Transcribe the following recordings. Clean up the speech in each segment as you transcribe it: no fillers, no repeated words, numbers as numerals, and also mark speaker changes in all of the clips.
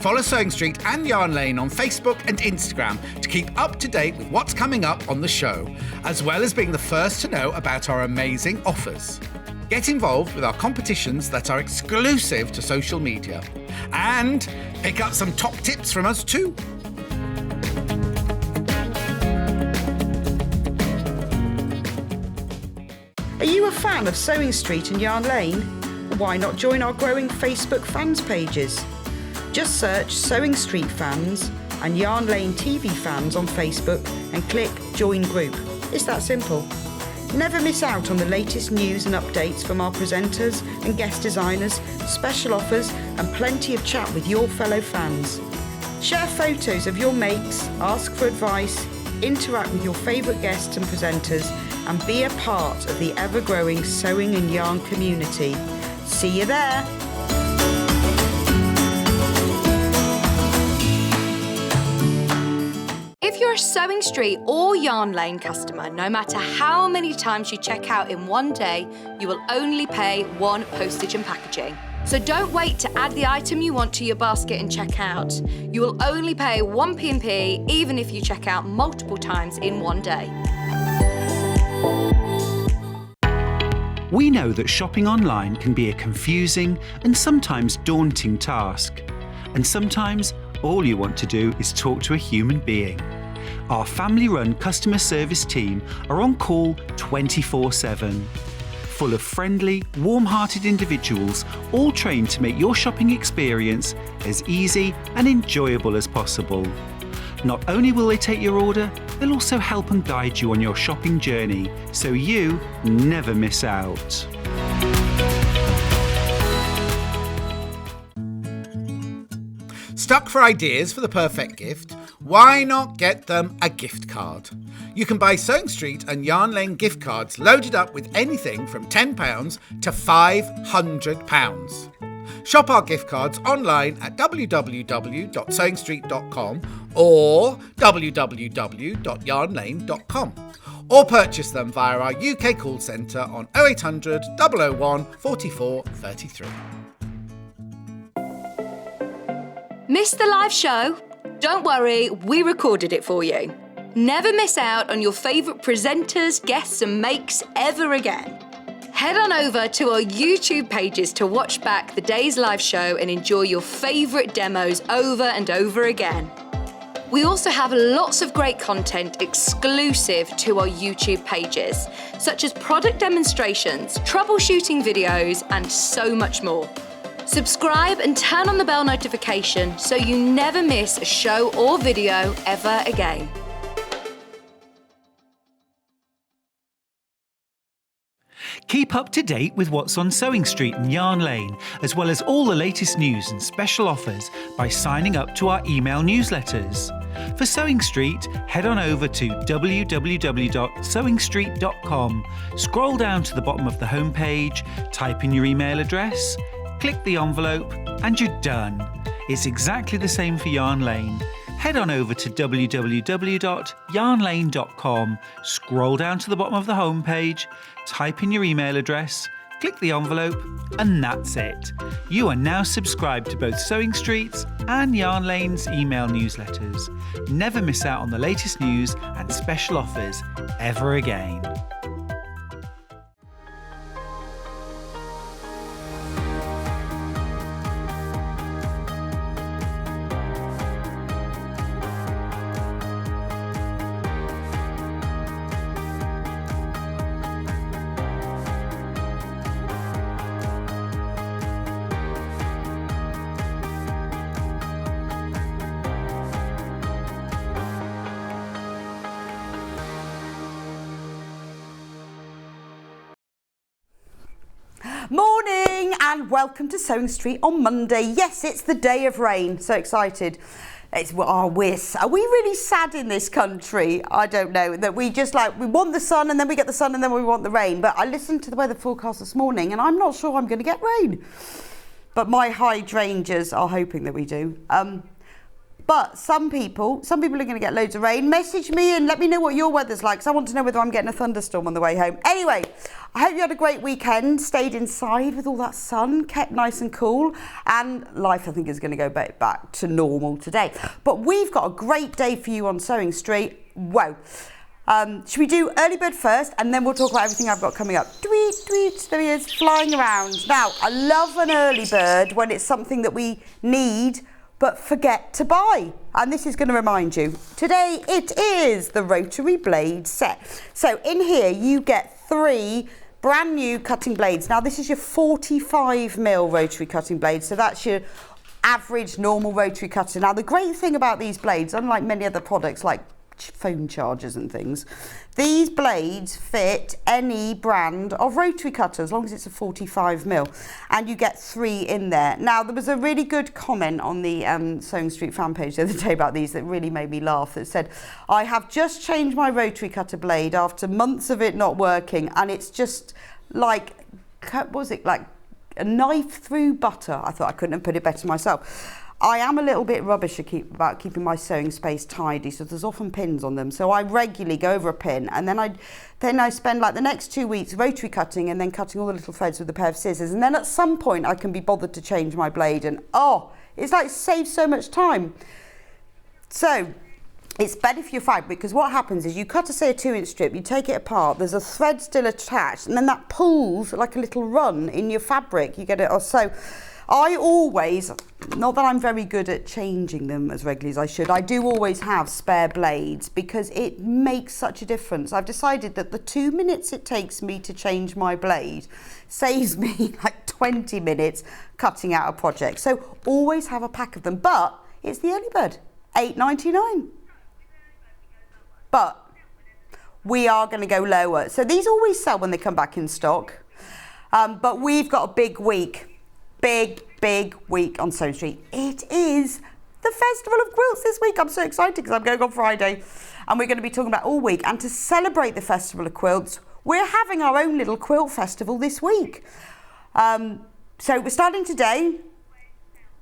Speaker 1: Follow Sewing Street and Yarn Lane on Facebook and Instagram to keep up to date with what's coming up on the show, as well as being the first to know about our amazing offers. Get involved with our competitions that are exclusive to social media. And pick up some top tips from us too.
Speaker 2: Are you a fan of Sewing Street and Yarn Lane? Why not join our growing Facebook fans pages? Just search Sewing Street Fans and Yarn Lane TV Fans on Facebook and click Join Group. It's that simple. Never miss out on the latest news and updates from our presenters and guest designers, special offers and plenty of chat with your fellow fans. Share photos of your makes, ask for advice, interact with your favourite guests and presenters and be a part of the ever-growing sewing and yarn community. See you there!
Speaker 3: If you're a Sewing Street or Yarn Lane customer, no matter how many times you check out in one day, you will only pay one postage and packaging. So don't wait to add the item you want to your basket and check out. You will only pay one P&P even if you check out multiple times in one day.
Speaker 4: We know that shopping online can be a confusing and sometimes daunting task. And sometimes all you want to do is talk to a human being. Our family-run customer service team are on call 24/7. Full of friendly, warm-hearted individuals, all trained to make your shopping experience as easy and enjoyable as possible. Not only will they take your order, they'll also help and guide you on your shopping journey, so you never miss out.
Speaker 1: Stuck for ideas for the perfect gift? Why not get them a gift card? You can buy Sewing Street and Yarn Lane gift cards loaded up with anything from £10 to £500. Shop our gift cards online at www.sewingstreet.com or www.yarnlane.com, or purchase them via our UK call centre on 0800 001 44 33.
Speaker 3: Missed the live show? Don't worry, we recorded it for you. Never miss out on your favourite presenters, guests and makes ever again. Head on over to our YouTube pages to watch back the day's live show and enjoy your favourite demos over and over again. We also have lots of great content exclusive to our YouTube pages, such as product demonstrations, troubleshooting videos, and so much more. Subscribe and turn on the bell notification so you never miss a show or video ever again.
Speaker 4: Keep up to date with what's on Sewing Street and Yarn Lane, as well as all the latest news and special offers by signing up to our email newsletters. For Sewing Street, head on over to www.sewingstreet.com, scroll down to the bottom of the homepage, type in your email address, click the envelope, and you're done. It's exactly the same for Yarn Lane. Head on over to www.yarnlane.com, scroll down to the bottom of the homepage, type in your email address, click the envelope, and that's it. You are now subscribed to both Sewing Street's and Yarn Lane's email newsletters. Never miss out on the latest news and special offers ever again.
Speaker 2: Morning and welcome to Sewing Street on Monday. Yes, it's the day of rain. So excited. Are we really sad in this country? I don't know. That we want the sun and then we get the sun and then we want the rain. But I listened to the weather forecast this morning and I'm not sure I'm going to get rain. But my hydrangeas are hoping that we do. But some people are going to get loads of rain. Message me and let me know what your weather's like, because I want to know whether I'm getting a thunderstorm on the way home. Anyway, I hope you had a great weekend, stayed inside with all that sun, kept nice and cool, and life, I think, is going to go back to normal today. But we've got a great day for you on Sewing Street. Whoa. Should we do early bird first, and then we'll talk about everything I've got coming up? Tweet, tweet, there he is, flying around. Now, I love an early bird when it's something that we need but forget to buy. And this is going to remind you. Today, it is the rotary blade set. So in here, you get 3 brand new cutting blades. Now, this is your 45mm rotary cutting blade. So that's your average normal rotary cutter. Now, the great thing about these blades, unlike many other products like phone chargers and things, these blades fit any brand of rotary cutter as long as it's a 45mm, and you get 3 in there. Now, there was a really good comment on the Sewing Street fan page the other day about these that really made me laugh, that said, I have just changed my rotary cutter blade after months of it not working, and it's just like, what was it, like a knife through butter. I thought I couldn't have put it better myself. I am a little bit rubbish about keeping my sewing space tidy, so there's often pins on them. So I regularly go over a pin, and then I spend like the next 2 weeks rotary cutting and then cutting all the little threads with a pair of scissors. And then at some point I can be bothered to change my blade, and it's like saves so much time. So it's better for your fabric, because what happens is you cut a 2-inch strip, you take it apart, there's a thread still attached, and then that pulls like a little run in your fabric. You get it, or so. I always, not that I'm very good at changing them as regularly as I should, I do always have spare blades because it makes such a difference. I've decided that the 2 minutes it takes me to change my blade saves me like 20 minutes cutting out a project. So always have a pack of them, but it's the early bird, £8.99. But we are going to go lower. So these always sell when they come back in stock, but we've got a big week. Big week on Sewing Street. It is the Festival of Quilts this week. I'm so excited because I'm going on Friday, and we're going to be talking about all week. And to celebrate the Festival of Quilts, we're having our own little quilt festival this week. So we're starting today,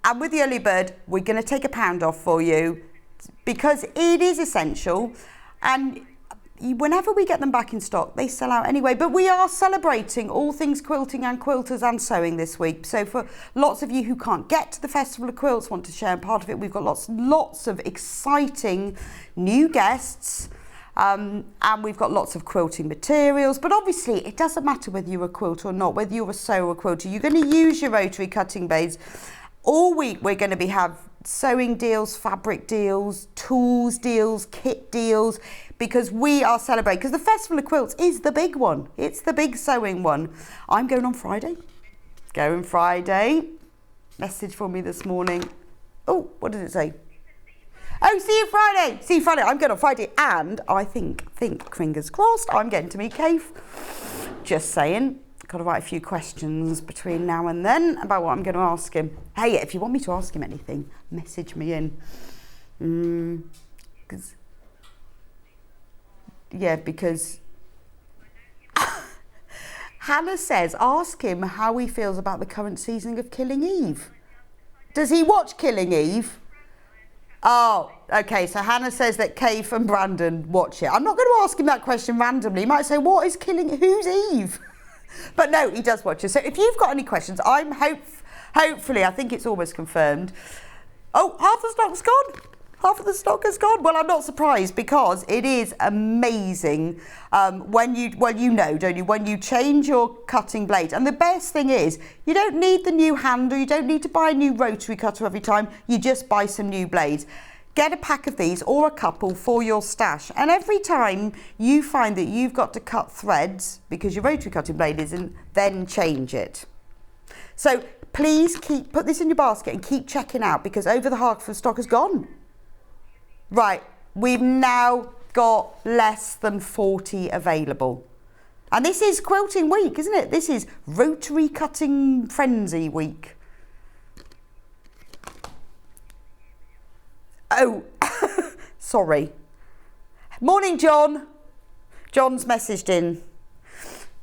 Speaker 2: and with the early bird, we're going to take £1 off for you because it is essential. And whenever we get them back in stock, they sell out anyway. But we are celebrating all things quilting and quilters and sewing this week. So for lots of you who can't get to the Festival of Quilts, want to share part of it, we've got lots of exciting new guests. And we've got lots of quilting materials. But obviously, it doesn't matter whether you're a quilter or not, whether you're a sewer or a quilter. You're going to use your rotary cutting blades. All week, we're going to have sewing deals, fabric deals, tools deals, kit deals, because we are celebrating, because the Festival of Quilts is the big one. It's the big sewing one. I'm going on Friday. Going Friday. Message for me this morning. Oh, what does it say? Oh, see you Friday. See you Friday. I'm going on Friday, and I think, fingers crossed, I'm getting to meet Cave. Just saying. Got to write a few questions between now and then about what I'm going to ask him. Hey, if you want me to ask him anything, message me in. Because Hannah says, ask him how he feels about the current season of Killing Eve. Does he watch Killing Eve? Oh, okay. So Hannah says that Cave and Brandon watch it. I'm not going to ask him that question randomly. He might say, what is who's Eve? But no, he does watch it. So if you've got any questions, I'm hopefully, I think it's almost confirmed. Oh, half the stock's gone. Half of the stock has gone. Well, I'm not surprised, because it is amazing when you change your cutting blade. And the best thing is, you don't need the new handle. You don't need to buy a new rotary cutter every time. You just buy some new blades. Get a pack of these or a couple for your stash. And every time you find that you've got to cut threads because your rotary cutting blade isn't, then change it. So please put this in your basket and keep checking out, because over the half of the stock has gone. Right, we've now got less than 40 available. And this is quilting week, isn't it? This is rotary cutting frenzy week. Oh, sorry. Morning, John. John's messaged in.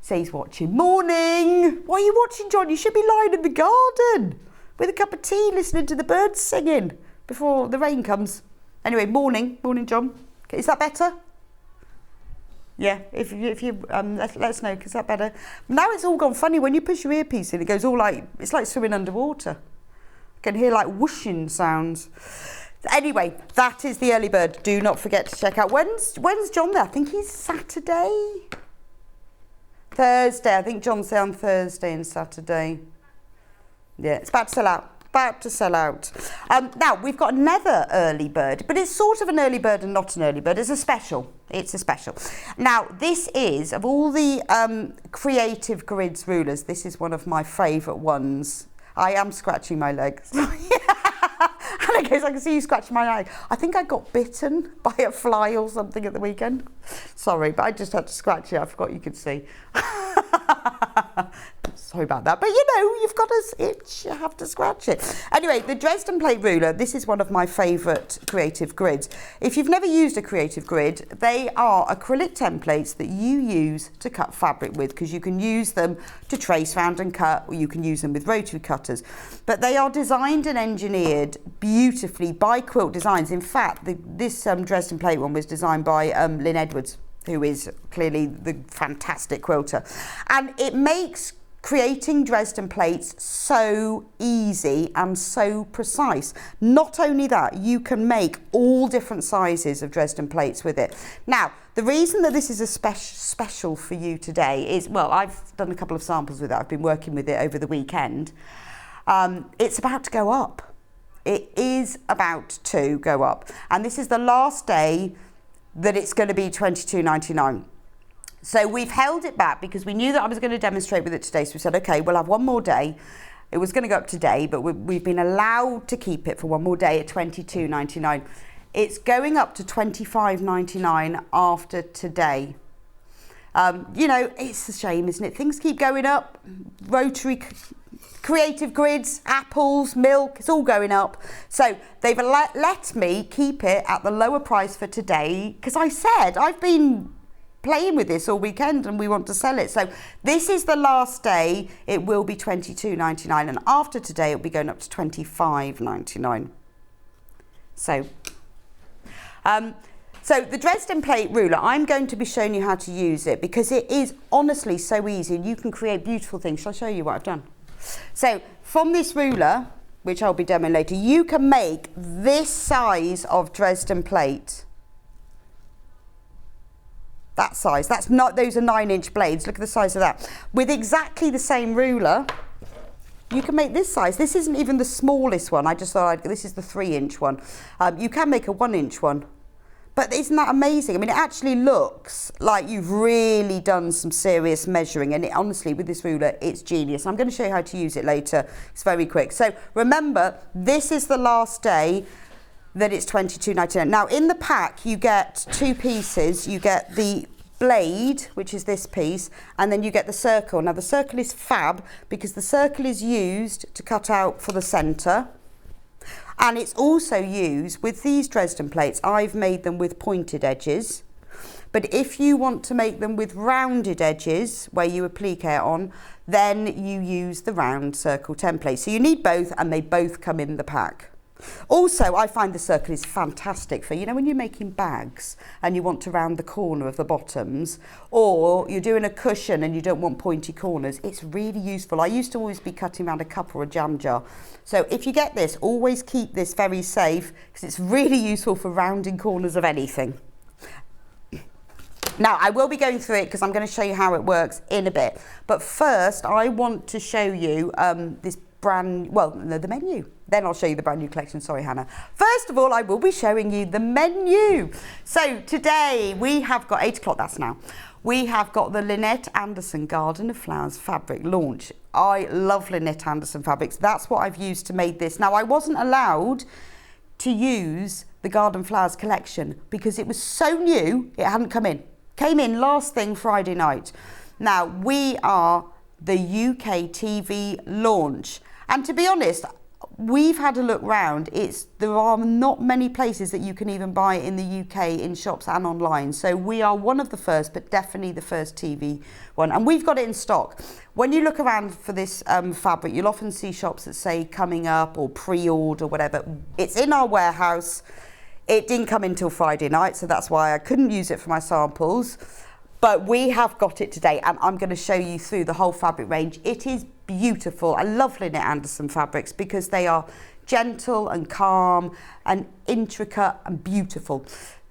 Speaker 2: Says he's watching. Morning. Why are you watching, John? You should be lying in the garden with a cup of tea, listening to the birds singing. before the rain comes. Anyway, morning, John. Okay, is that better? Yeah, if you let us know, because that better. Now it's all gone funny. When you push your earpiece in, it goes all like, it's like swimming underwater. You can hear like whooshing sounds. Anyway, that is the early bird. Do not forget to check out. When's John there? I think he's Saturday. Thursday. I think John's there on Thursday and Saturday. Yeah, it's about to sell out. Now, we've got another early bird, but it's sort of an early bird and not an early bird. It's a special. Now, this is, of all the creative grids rulers, this is one of my favourite ones. I am scratching my leg. And I guess I can see you scratching my leg. I think I got bitten by a fly or something at the weekend. Sorry, but I just had to scratch it. I forgot you could see. Sorry about that. But you've got an itch. You have to scratch it. Anyway, the Dresden plate ruler, this is one of my favourite creative grids. If you've never used a creative grid, they are acrylic templates that you use to cut fabric with, because you can use them to trace round and cut, or you can use them with rotary cutters. But they are designed and engineered beautifully by Quilt Designs. In fact, this Dresden plate one was designed by Lynette, who is clearly the fantastic quilter. And it makes creating Dresden plates so easy and so precise. Not only that, you can make all different sizes of Dresden plates with it. Now, the reason that this is a special for you today is, well, I've done a couple of samples with it. I've been working with it over the weekend. It's about to go up. It is about to go up. And this is the last day that it's going to be $22.99. So we've held it back because we knew that I was going to demonstrate with it today. So we said, okay, we'll have one more day. It was going to go up today, but we've been allowed to keep it for one more day at $22.99. It's going up to $25.99 after today. It's a shame, isn't it? Things keep going up. Rotary, creative grids, apples, milk, it's all going up. So they've let me keep it at the lower price for today, because I said I've been playing with this all weekend and we want to sell it. So this is the last day. It will be $22.99, and after today it'll be going up to $25.99. So the Dresden plate ruler, I'm going to be showing you how to use it, because it is honestly so easy and you can create beautiful things. Shall I show you what I've done? So from this ruler, which I'll be demoing later, you can make this size of Dresden plate. That size. Those are 9-inch blades. Look at the size of that. With exactly the same ruler, you can make this size. This isn't even the smallest one. I just thought this is the 3-inch one. You can make a 1-inch one. But isn't that amazing? I mean, it actually looks like you've really done some serious measuring, and honestly, with this ruler, it's genius. I'm going to show you how to use it later. It's very quick. So remember, this is the last day that it's $22.99. Now, in the pack, you get 2 pieces. You get the blade, which is this piece, and then you get the circle. Now, the circle is fab because the circle is used to cut out for the centre. And it's also used with these Dresden plates. I've made them with pointed edges. But if you want to make them with rounded edges, where you applique it on, then you use the round circle template. So you need both, and they both come in the pack. Also, I find the circle is fantastic for, when you're making bags and you want to round the corner of the bottoms, or you're doing a cushion and you don't want pointy corners, it's really useful. I used to always be cutting around a cup or a jam jar. So if you get this, always keep this very safe, because it's really useful for rounding corners of anything. Now, I will be going through it because I'm going to show you how it works in a bit. But first, I want to show you the menu. Then I'll show you the brand new collection. Sorry, Hannah. First of all, I will be showing you the menu. So today we have got 8 o'clock, that's now. We have got the Lynette Anderson Garden of Flowers fabric launch. I love Lynette Anderson fabrics. That's what I've used to make this. Now, I wasn't allowed to use the Garden Flowers collection because it was so new, it hadn't come in. Came in last thing Friday night. Now, we are the UK TV launch. And to be honest, we've had a look round. There are not many places that you can even buy in the UK in shops and online. So we are one of the first, but definitely the first TV one. And we've got it in stock. When you look around for this fabric, you'll often see shops that say coming up or pre-order, whatever. It's in our warehouse. It didn't come in till Friday night, so that's why I couldn't use it for my samples. But we have got it today, and I'm going to show you through the whole fabric range. It is beautiful. I love Lynette Anderson fabrics because they are gentle and calm and intricate and beautiful.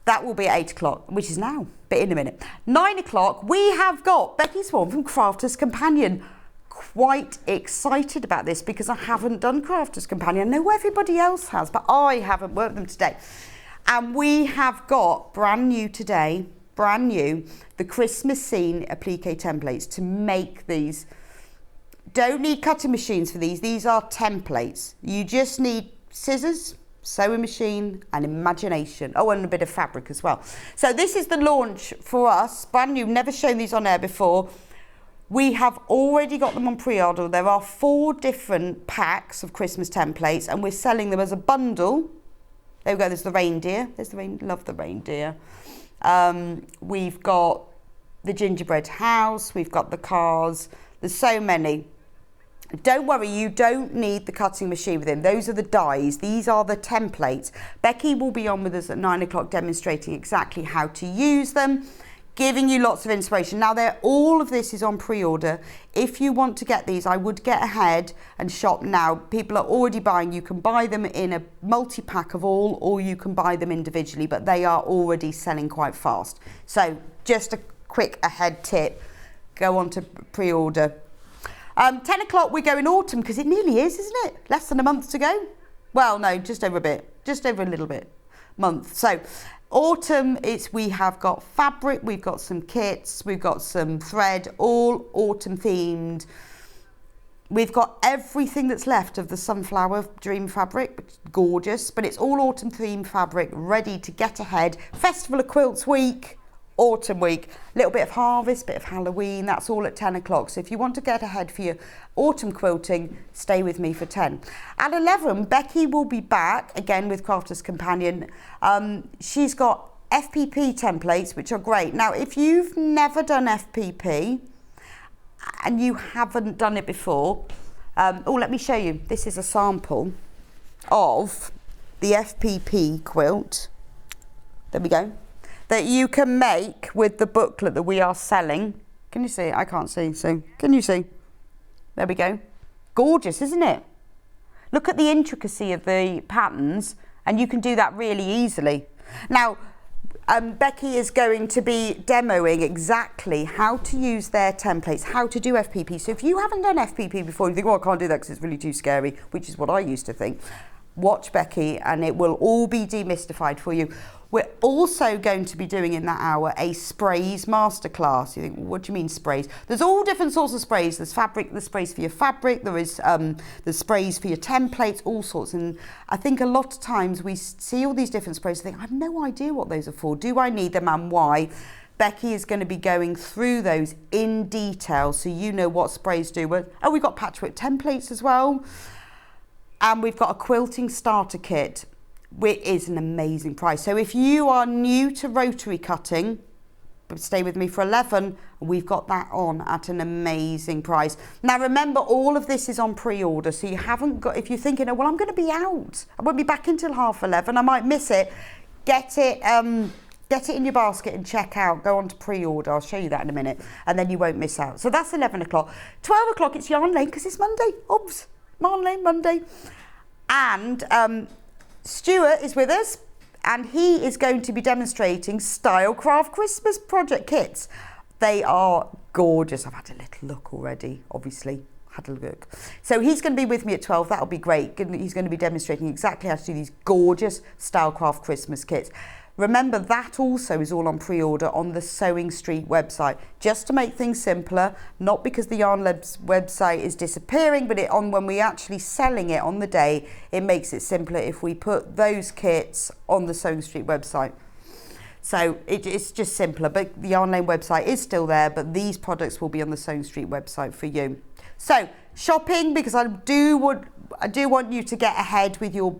Speaker 2: That will be at 8 o'clock, which is now, but in a minute. 9 o'clock, we have got Becky Sworn from Crafter's Companion. Quite excited about this because I haven't done Crafter's Companion. I know everybody else has, but I haven't worked them today. And we have got brand new today, brand new, the Christmas scene applique templates to make these. Don't need cutting machines for these. These are templates. You just need scissors, sewing machine and imagination. Oh, and a bit of fabric as well. So this is the launch for us, brand new, never shown these on air before. We have already got them on pre-order. There are 4 different packs of Christmas templates and we're selling them as a bundle. There we go, there's the reindeer. There's the reindeer, love the reindeer. We've got the gingerbread house, we've got the cars. There's so many. Don't worry, you don't need the cutting machine with him. Those are the dies. These are the templates. Becky will be on with us at 9 o'clock demonstrating exactly how to use them, giving you lots of inspiration. Now, all of this is on pre-order. If you want to get these, I would get ahead and shop now. People are already buying. You can buy them in a multi-pack of all, or you can buy them individually, but they are already selling quite fast. So just a quick ahead tip, go on to pre-order. 10 o'clock, we go in autumn because it nearly is, isn't it? Less than a month to go. Well, no, just over a little bit, month. So autumn, we have got fabric, we've got some kits, we've got some thread, all autumn themed. We've got everything that's left of the sunflower dream fabric, which is gorgeous, but it's all autumn themed fabric, ready to get ahead. Festival of Quilts week, autumn week, a little bit of harvest, bit of Halloween, that's all at 10 o'clock. So if you want to get ahead for your autumn quilting, stay with me for 10. At 11, Becky will be back again with Crafter's Companion. She's got FPP templates, which are great. Now, if you've never done FPP and you haven't done it before, let me show you. This is a sample of the FPP quilt. There we go. That you can make with the booklet that we are selling. Can you see? I can't see, so can you see? There we go. Gorgeous, isn't it? Look at the intricacy of the patterns, and you can do that really easily. Now, Becky is going to be demoing exactly how to use their templates, how to do FPP. So if you haven't done FPP before, you think, oh, I can't do that because it's really too scary, which is what I used to think. Watch Becky and it will all be demystified for you. We're also going to be doing in that hour a sprays masterclass. You think, what do you mean sprays? There's all different sorts of sprays. There's fabric, there's sprays for your fabric, there's sprays for your templates, all sorts. And I think a lot of times we see all these different sprays and think, I have no idea what those are for. Do I need them and why? Becky is going to be going through those in detail so you know what sprays do. Oh, we've got patchwork templates as well. And we've got a quilting starter kit, which is an amazing price. So if you are new to rotary cutting, stay with me for 11, we've got that on at an amazing price. Now remember, all of this is on pre-order, so you haven't got, if you're thinking, oh, well, I'm going to be out, I won't be back until 11:30, I might miss it, get it in your basket and check out, go on to pre-order, I'll show you that in a minute, and then you won't miss out. So that's 11 o'clock. 12 o'clock, it's Yarn Lane, because it's Monday, oops. Yarn Lane Monday. And Stuart is with us and he is going to be demonstrating Stylecraft Christmas project kits. They are gorgeous. I've had a little look already, obviously. Had a look. So he's going to be with me at 12. That'll be great. He's going to be demonstrating exactly how to do these gorgeous Stylecraft Christmas kits. Remember, that also is all on pre-order on the Sewing Street website, just to make things simpler, not because the Yarn Labs website is disappearing, but when we're actually selling it on the day, it makes it simpler if we put those kits on the Sewing Street website. So it's just simpler, but the Yarn Lane website is still there, but these products will be on the Sewing Street website for you. So shopping, because I do I do want you to get ahead with your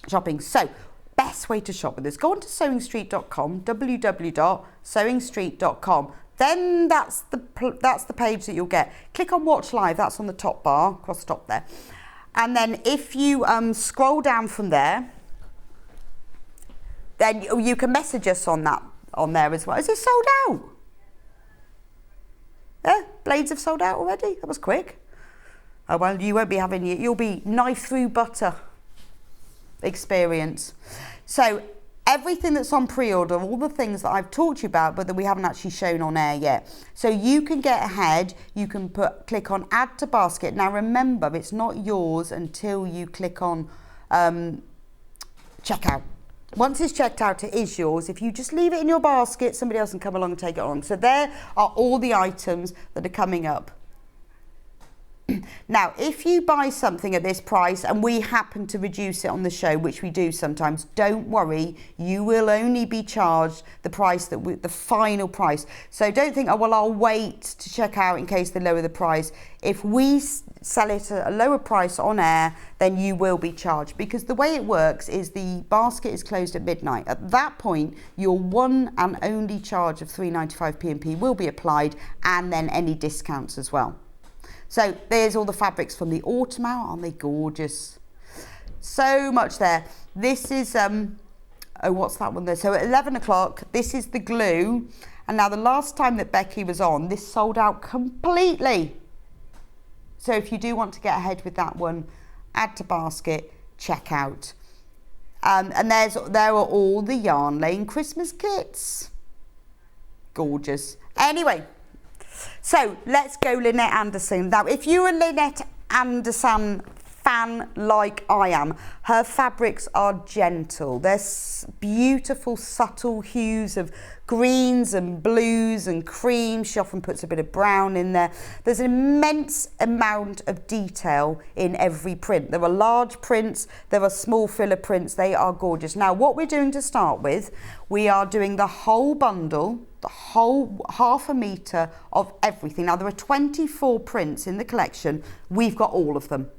Speaker 2: shopping. So, best way to shop with us, go on to sewingstreet.com, www.sewingstreet.com. Then that's the page that you'll get. Click on Watch Live, that's on the top bar, across the top there. And then if you scroll down from there, then you can message us on there as well. Is it sold out? Yeah, blades have sold out already? That was quick. Oh, well, you won't be having you'll be knife through butter experience. So everything that's on pre-order, all the things that I've talked to you about, but that we haven't actually shown on air yet. So you can get ahead, you can click on add to basket. Now remember, it's not yours until you click on checkout. Once it's checked out, it is yours. If you just leave it in your basket, somebody else can come along and take it on. So there are all the items that are coming up. Now, if you buy something at this price and we happen to reduce it on the show, which we do sometimes, don't worry, you will only be charged the price the final price. So don't think, oh, well, I'll wait to check out in case they lower the price. If we sell it at a lower price on air, then you will be charged, because the way it works is the basket is closed at midnight. At that point, your one and only charge of £3.95 P&P will be applied, and then any discounts as well. So there's all the fabrics from the autumn out. Aren't they gorgeous? So much there. This is, oh, what's that one there? So at 11 o'clock, this is the glue. And now the last time that Becky was on, this sold out completely. So if you do want to get ahead with that one, add to basket, check out. And there are all the Yarn Lane Christmas kits. Gorgeous. Anyway. So let's go Lynette Anderson. Now, if you're a Lynette Anderson fan like I am, her fabrics are gentle. They're beautiful, subtle hues of greens and blues and cream. She often puts a bit of brown in there. There's an immense amount of detail in every print. There are large prints, there are small filler prints. They are gorgeous. Now, what we're doing to start with, we are doing the whole bundle, the whole half a metre of everything. Now, there are 24 prints in the collection. We've got all of them.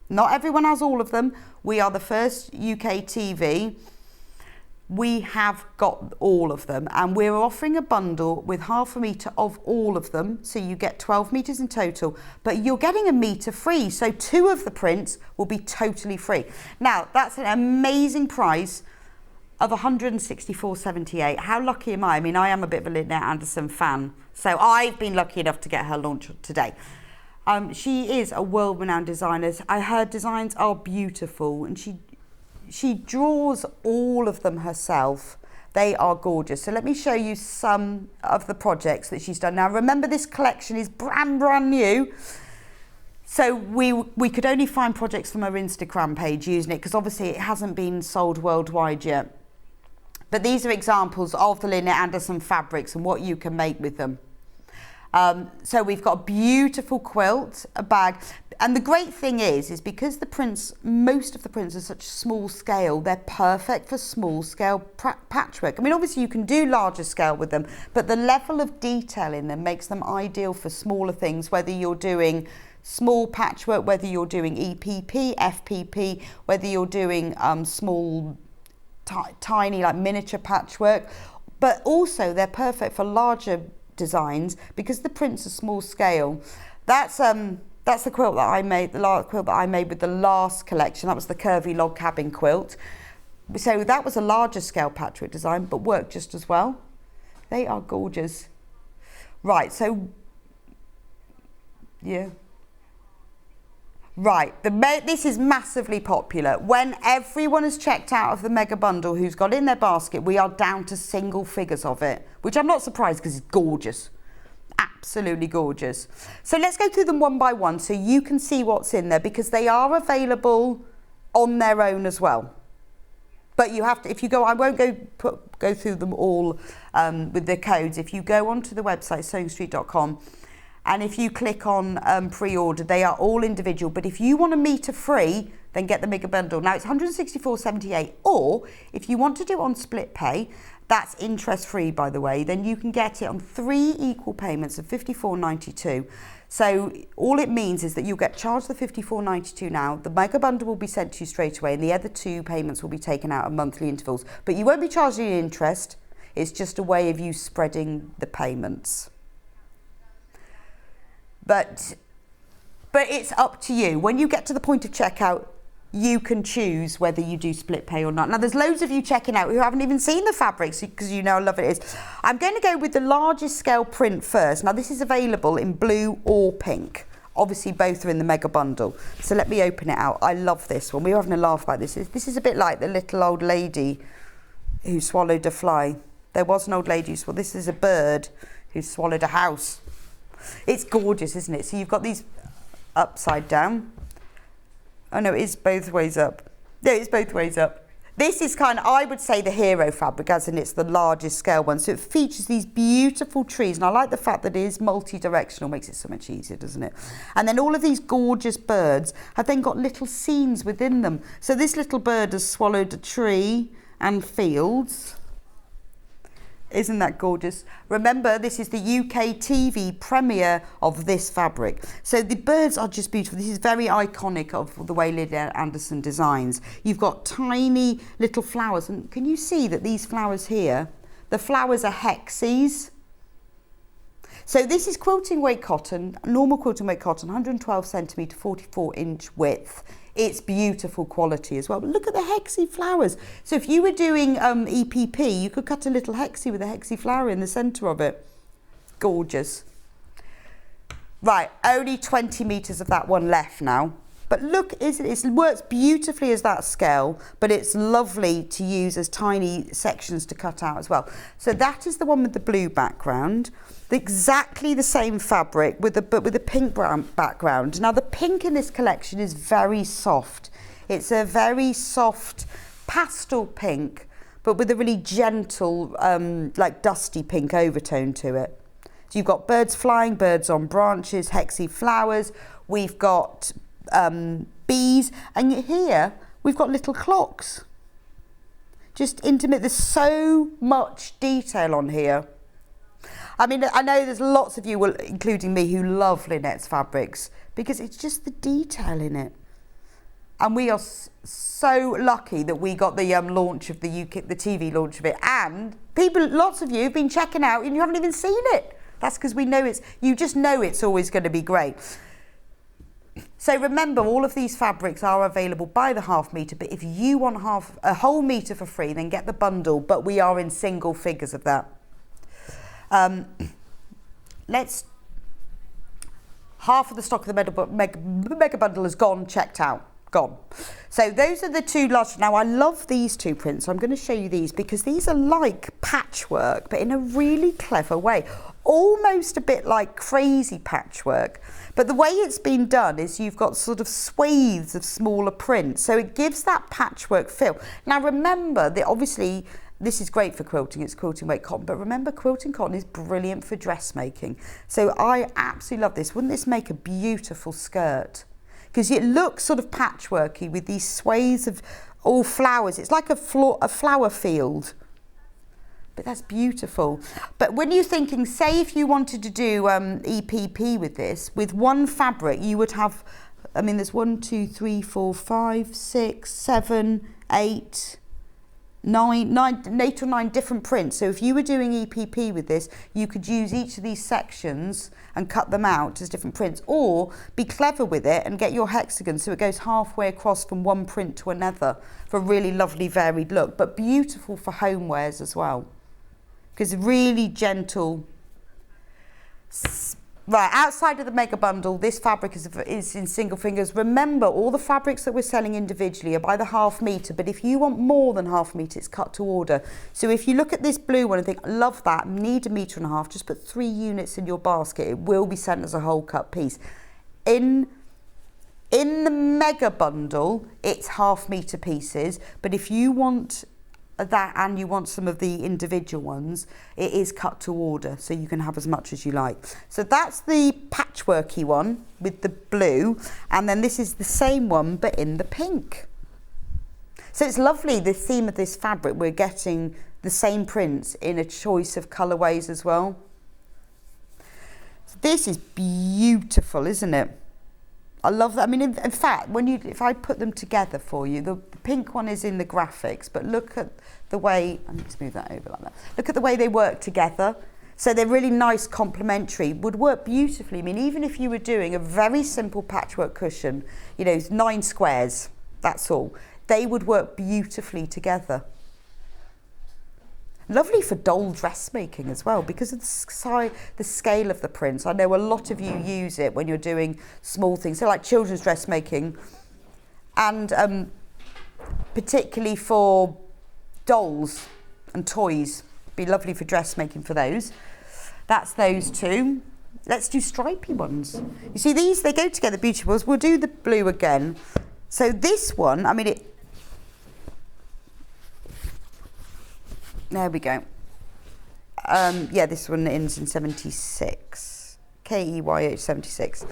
Speaker 2: Not everyone has all of them. We are the first UK TV. We have got all of them, and we're offering a bundle with half a metre of all of them, so you get 12 metres in total, but you're getting a metre free, so 2 of the prints will be totally free. Now, that's an amazing price of £164.78. How lucky am I? I mean, I am a bit of a Lynette Anderson fan, so I've been lucky enough to get her launch today. She is a world-renowned designer. Her designs are beautiful, and she draws all of them herself. They are gorgeous. So let me show you some of the projects that she's done. Now, remember, this collection is brand new. So we could only find projects from her Instagram page using it, because obviously it hasn't been sold worldwide yet. But these are examples of the Lynette Anderson fabrics and what you can make with them. So we've got a beautiful quilt, a bag, and the great thing is because the prints, most of the prints are such small scale, they're perfect for small scale patchwork. I mean, obviously you can do larger scale with them, but the level of detail in them makes them ideal for smaller things, whether you're doing small patchwork, whether you're doing EPP, FPP, whether you're doing small, tiny, like miniature patchwork, but also they're perfect for larger designs because the prints are small scale. That's the quilt that I made, the last quilt that I made with the last collection. That was the curvy log cabin quilt. So that was a larger scale patchwork design, but worked just as well. They are gorgeous. Right, so yeah. Right, this is massively popular. When everyone has checked out of the mega bundle who's got in their basket, we are down to single figures of it, which I'm not surprised because it's gorgeous. Absolutely gorgeous. So let's go through them one by one so you can see what's in there, because they are available on their own as well. But you have to, if you go, I won't go through them all with the codes. If you go onto the website, sewingstreet.com, and if you click on pre-order, they are all individual. But if you want a metre free, then get the mega bundle. Now it's £164.78, or if you want to do it on split pay, that's interest free, by the way, then you can get it on 3 equal payments of £54.92. So all it means is that you'll get charged the £54.92 now. The mega bundle will be sent to you straight away, and the other 2 payments will be taken out at monthly intervals. But you won't be charged any interest. It's just a way of you spreading the payments. But it's up to you. When you get to the point of checkout, you can choose whether you do split pay or not. Now, there's loads of you checking out who haven't even seen the fabrics because you know how lovely it is. I'm going to go with the largest scale print first. Now, this is available in blue or pink. Obviously, both are in the mega bundle. So let me open it out. I love this one. We were having a laugh about this. This is a bit like the little old lady who swallowed a fly. There was an old lady who swallowed. This is a bird who swallowed a house. It's gorgeous, isn't it? So you've got these upside down. Oh no, it is both ways up. No, it's both ways up. This is kind of, I would say, the hero fabric, as in it's the largest scale one. So it features these beautiful trees. And I like the fact that it is multi-directional, makes it so much easier, doesn't it? And then all of these gorgeous birds have then got little scenes within them. So this little bird has swallowed a tree and fields. Isn't that gorgeous? Remember, this is the UK TV premiere of this fabric. So the birds are just beautiful. This is very iconic of the way Lynette Anderson designs. You've got tiny little flowers. And can you see that these flowers here, the flowers are hexes? So this is quilting weight cotton, normal quilting weight cotton, 112 centimetre, 44 inch width. It's beautiful quality as well. But look at the hexy flowers. So if you were doing EPP, you could cut a little hexie with a hexie flower in the centre of it. Gorgeous. Right, only 20 metres of that one left now. But look, it works beautifully as that scale, but it's lovely to use as tiny sections to cut out as well. So that is the one with the blue background. Exactly the same fabric but with a pink brown background. Now the pink in this collection is very soft. It's a very soft pastel pink, but with a really gentle, like dusty pink overtone to it. So you've got birds flying, birds on branches, hexy flowers. We've got bees, and here we've got little clocks. Just intimate. There's so much detail on here. I mean, I know there's lots of you, including me, who love Lynette's fabrics because it's just the detail in it. And we are so lucky that we got the launch of the TV launch of it. And people, lots of you have been checking out and you haven't even seen it. That's because we know you just know it's always going to be great. So remember, all of these fabrics are available by the half metre, but if you want a whole metre for free, then get the bundle, but we are in single figures of that. Half of the stock of the mega bundle is gone, checked out, gone. So those are the two large. Now I love these two prints, so I'm going to show you these because these are like patchwork, but in a really clever way. Almost a bit like crazy patchwork. But the way it's been done is you've got sort of swathes of smaller prints. So it gives that patchwork feel. Now remember that obviously this is great for quilting, it's quilting weight cotton, but remember quilting cotton is brilliant for dressmaking. So I absolutely love this. Wouldn't this make a beautiful skirt? Because it looks sort of patchworky with these swathes of all flowers. It's like a flower field. But that's beautiful. But when you're thinking, say if you wanted to do EPP with this, with one fabric, you would have, I mean, there's 1, 2, 3, 4, 5, 6, 7, 8, 8 or 9 different prints. So if you were doing EPP with this, you could use each of these sections and cut them out as different prints, or be clever with it and get your hexagon so it goes halfway across from one print to another for a really lovely varied look, but beautiful for homewares as well. Because really gentle. Right, outside of the mega bundle, this fabric is in single fingers. Remember, all the fabrics that we're selling individually are by the half metre, but if you want more than half metre, it's cut to order. So if you look at this blue one and think, love that, need 1.5 metres, just put 3 units in your basket. It will be sent as a whole cut piece. In the mega bundle, it's half metre pieces, but if you want that and you want some of the individual ones, it is cut to order, so you can have as much as you like. So that's the patchworky one with the blue, and then this is the same one but in the pink. So it's lovely, the theme of this fabric, we're getting the same prints in a choice of colourways as well. This is beautiful, isn't it? I love that. I mean, in fact, if I put them together for you, the pink one is in the graphics, but look at the way, I need to move that over like that. Look at the way they work together. So they're really nice, complementary, would work beautifully. I mean, even if you were doing a very simple patchwork cushion, you know, 9 squares, that's all, they would work beautifully together. Lovely for doll dressmaking as well, because of the scale of the prints. I know a lot of you use it when you're doing small things, so like children's dressmaking, and particularly for dolls and toys. Be lovely for dressmaking for those. That's those two. Let's do stripy ones. You see these, they go together beautiful. We'll do the blue again. So this one, I mean, there we go. Yeah, this one ends in 76. KEYH 76.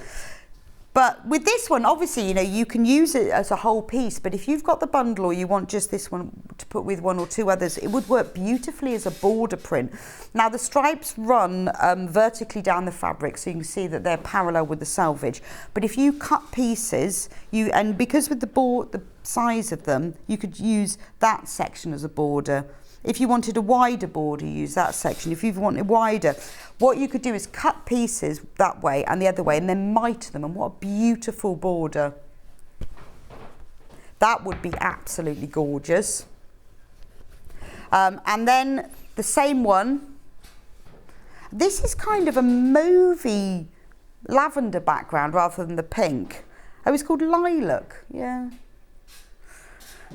Speaker 2: But with this one, obviously, you know, you can use it as a whole piece, but if you've got the bundle or you want just this one to put with 1 or 2 others, it would work beautifully as a border print. Now, the stripes run vertically down the fabric, so you can see that they're parallel with the selvage. But if you cut pieces, and because with the size of them, you could use that section as a border. If you wanted a wider border, use that section. If you wanted wider, what you could do is cut pieces that way and the other way and then mite them, and what a beautiful border. That would be absolutely gorgeous. And then the same one. This is kind of a mauvey lavender background rather than the pink. Oh, it's called lilac, yeah.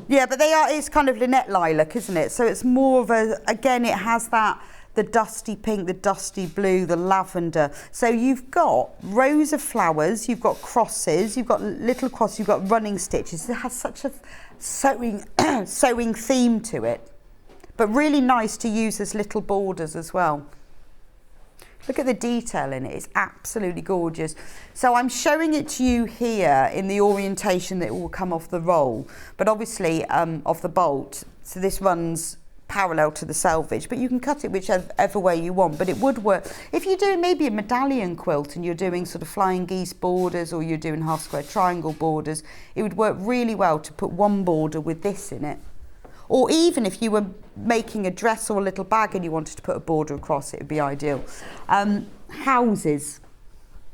Speaker 2: Yeah, but it's kind of Lynette lilac, isn't it? So it's more of again, it has the dusty pink, the dusty blue, the lavender. So you've got rows of flowers, you've got crosses, you've got little crosses, you've got running stitches. It has such a sewing theme to it, but really nice to use as little borders as well. Look at the detail in it, it's absolutely gorgeous. So I'm showing it to you here in the orientation that it will come off the roll, but obviously off the bolt. So this runs parallel to the selvage, but you can cut it whichever way you want, but it would work. If you're doing maybe a medallion quilt and you're doing sort of flying geese borders, or you're doing half square triangle borders, it would work really well to put one border with this in it. Or even if you were making a dress or a little bag and you wanted to put a border across, it would be ideal. Houses.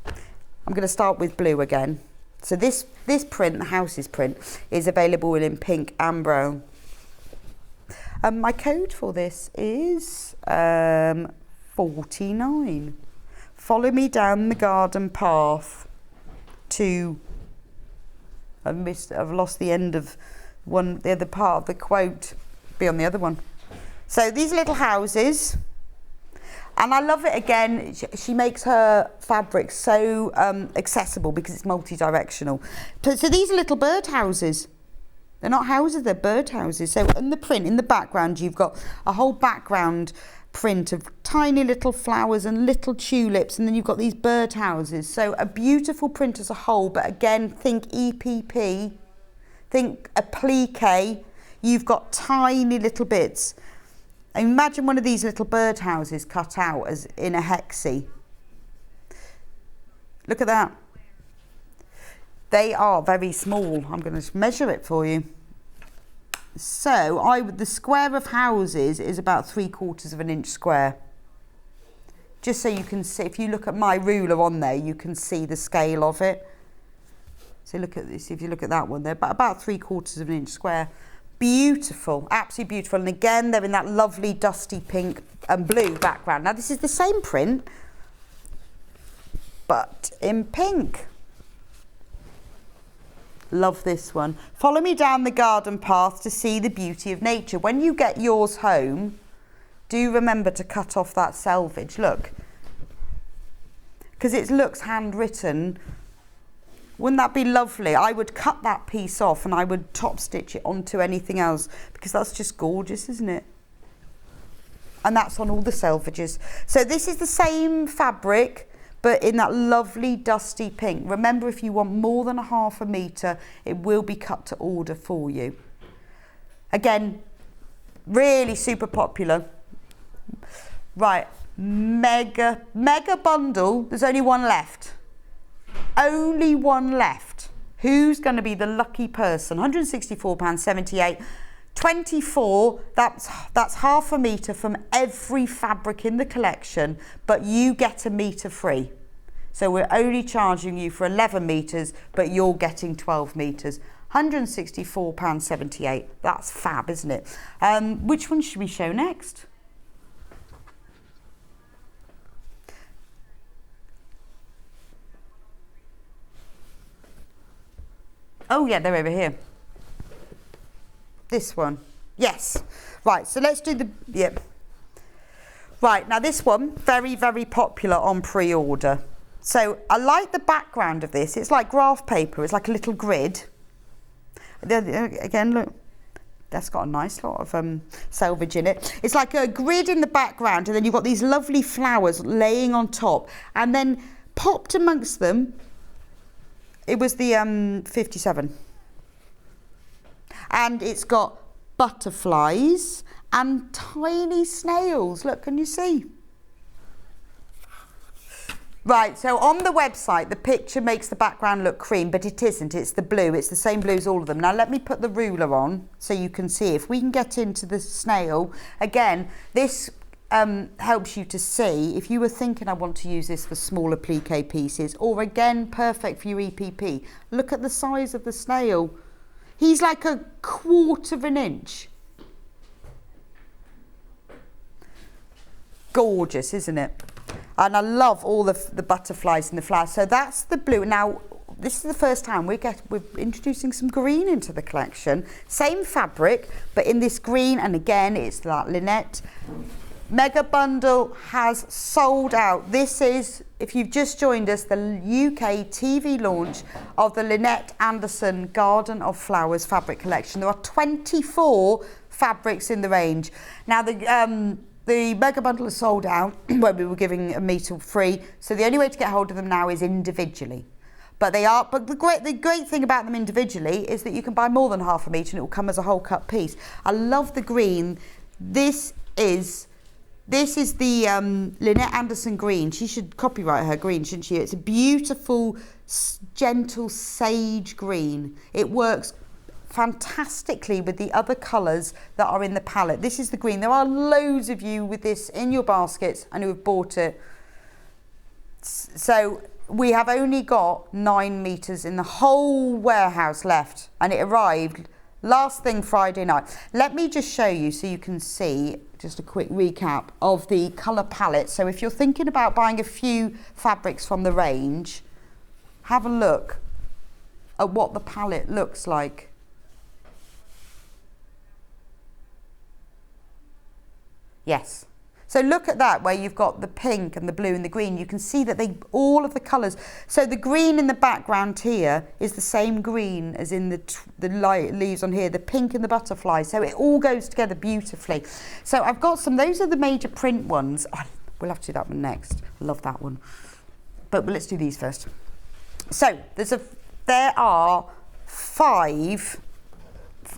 Speaker 2: I'm going to start with blue again. So this print, the houses print, is available in pink and brown. My code for this is 49. Follow me down the garden path to... I've lost the end of the other part of the quote. Be on the other one. So these little houses, and I love it again. She makes her fabric so accessible because it's multi-directional. So these are little bird houses. They're not houses, they're bird houses. So in the print, in the background, you've got a whole background print of tiny little flowers and little tulips, and then you've got these bird houses. So a beautiful print as a whole, but again, think EPP. Think applique, you've got tiny little bits. Imagine one of these little bird houses cut out as in a hexie. Look at that. They are very small. I'm going to measure it for you. So the square of houses is about 3/4 of an inch square. Just so you can see, if you look at my ruler on there, you can see the scale of it. So look at this, if you look at that one, they're about 3/4 of an inch square. Beautiful, absolutely beautiful. And again, they're in that lovely dusty pink and blue background. Now this is the same print, but in pink. Love this one. Follow me down the garden path to see the beauty of nature. When you get yours home, do remember to cut off that selvage, look. Because it looks handwritten. Wouldn't that be lovely? I would cut that piece off and I would top stitch it onto anything else, because that's just gorgeous, isn't it? And that's on all the selvages. So this is the same fabric, but in that lovely dusty pink. Remember, if you want more than 1/2 metre, it will be cut to order for you. Again, really super popular. Right, mega bundle. There's only one left. Only one left. Who's going to be the lucky person? £164.78. 24, that's half a metre from every fabric in the collection, but you get a metre free. So we're only charging you for 11 metres, but you're getting 12 metres. £164.78. That's fab, isn't it? Which one should we show next? Oh yeah, they're over here. This one. Yes. Right, so let's do the, yep. Right, now this one, very, very popular on pre-order. So I like the background of this. It's like graph paper. It's like a little grid. Again, look. That's got a nice lot of selvage in it. It's like a grid in the background, and then you've got these lovely flowers laying on top. And then popped amongst them, it was the 57. And it's got butterflies and tiny snails. Look, can you see? Right, so on the website, the picture makes the background look cream, but it isn't. It's the blue. It's the same blue as all of them. Now, let me put the ruler on so you can see. If we can get into the snail, again, this helps you to see. If you were thinking, I want to use this for smaller plique pieces, or again, perfect for your EPP, look at the size of the snail. He's like a quarter of an inch. Gorgeous, isn't it? And I love all the butterflies and the flowers. So that's the blue. Now, this is the first time we're introducing some green into the collection. Same fabric, but in this green, and again, it's that Lynette. Mega bundle has sold out. This is, if you've just joined us, the UK TV launch of the Lynette Anderson Garden of Flowers fabric collection. There are 24 fabrics in the range. Now, the mega bundle is sold out when we were giving a metre free. So the only way to get hold of them now is individually. But the great thing about them individually is that you can buy more than half a metre and it will come as a whole cut piece. I love the green. This is the Lynette Anderson green. She should copyright her green, shouldn't she? It's a beautiful, gentle sage green. It works fantastically with the other colours that are in the palette. This is the green. There are loads of you with this in your baskets and who have bought it. So we have only got 9 metres in the whole warehouse left, and it arrived last thing Friday night. Let me just show you so you can see just a quick recap of the colour palette. So if you're thinking about buying a few fabrics from the range, have a look at what the palette looks like. Yes. So look at that, where you've got the pink and the blue and the green. You can see that all of the colours. So the green in the background here is the same green as in the light leaves on here, the pink and the butterfly. So it all goes together beautifully. So I've got some, those are the major print ones. Oh, we'll have to do that one next. I love that one. But let's do these first. So there are 5.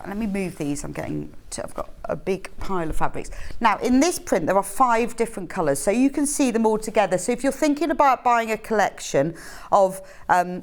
Speaker 2: Let me move these. I've got a big pile of fabrics. Now, in this print, there are 5 different colours, so you can see them all together. So if you're thinking about buying a collection of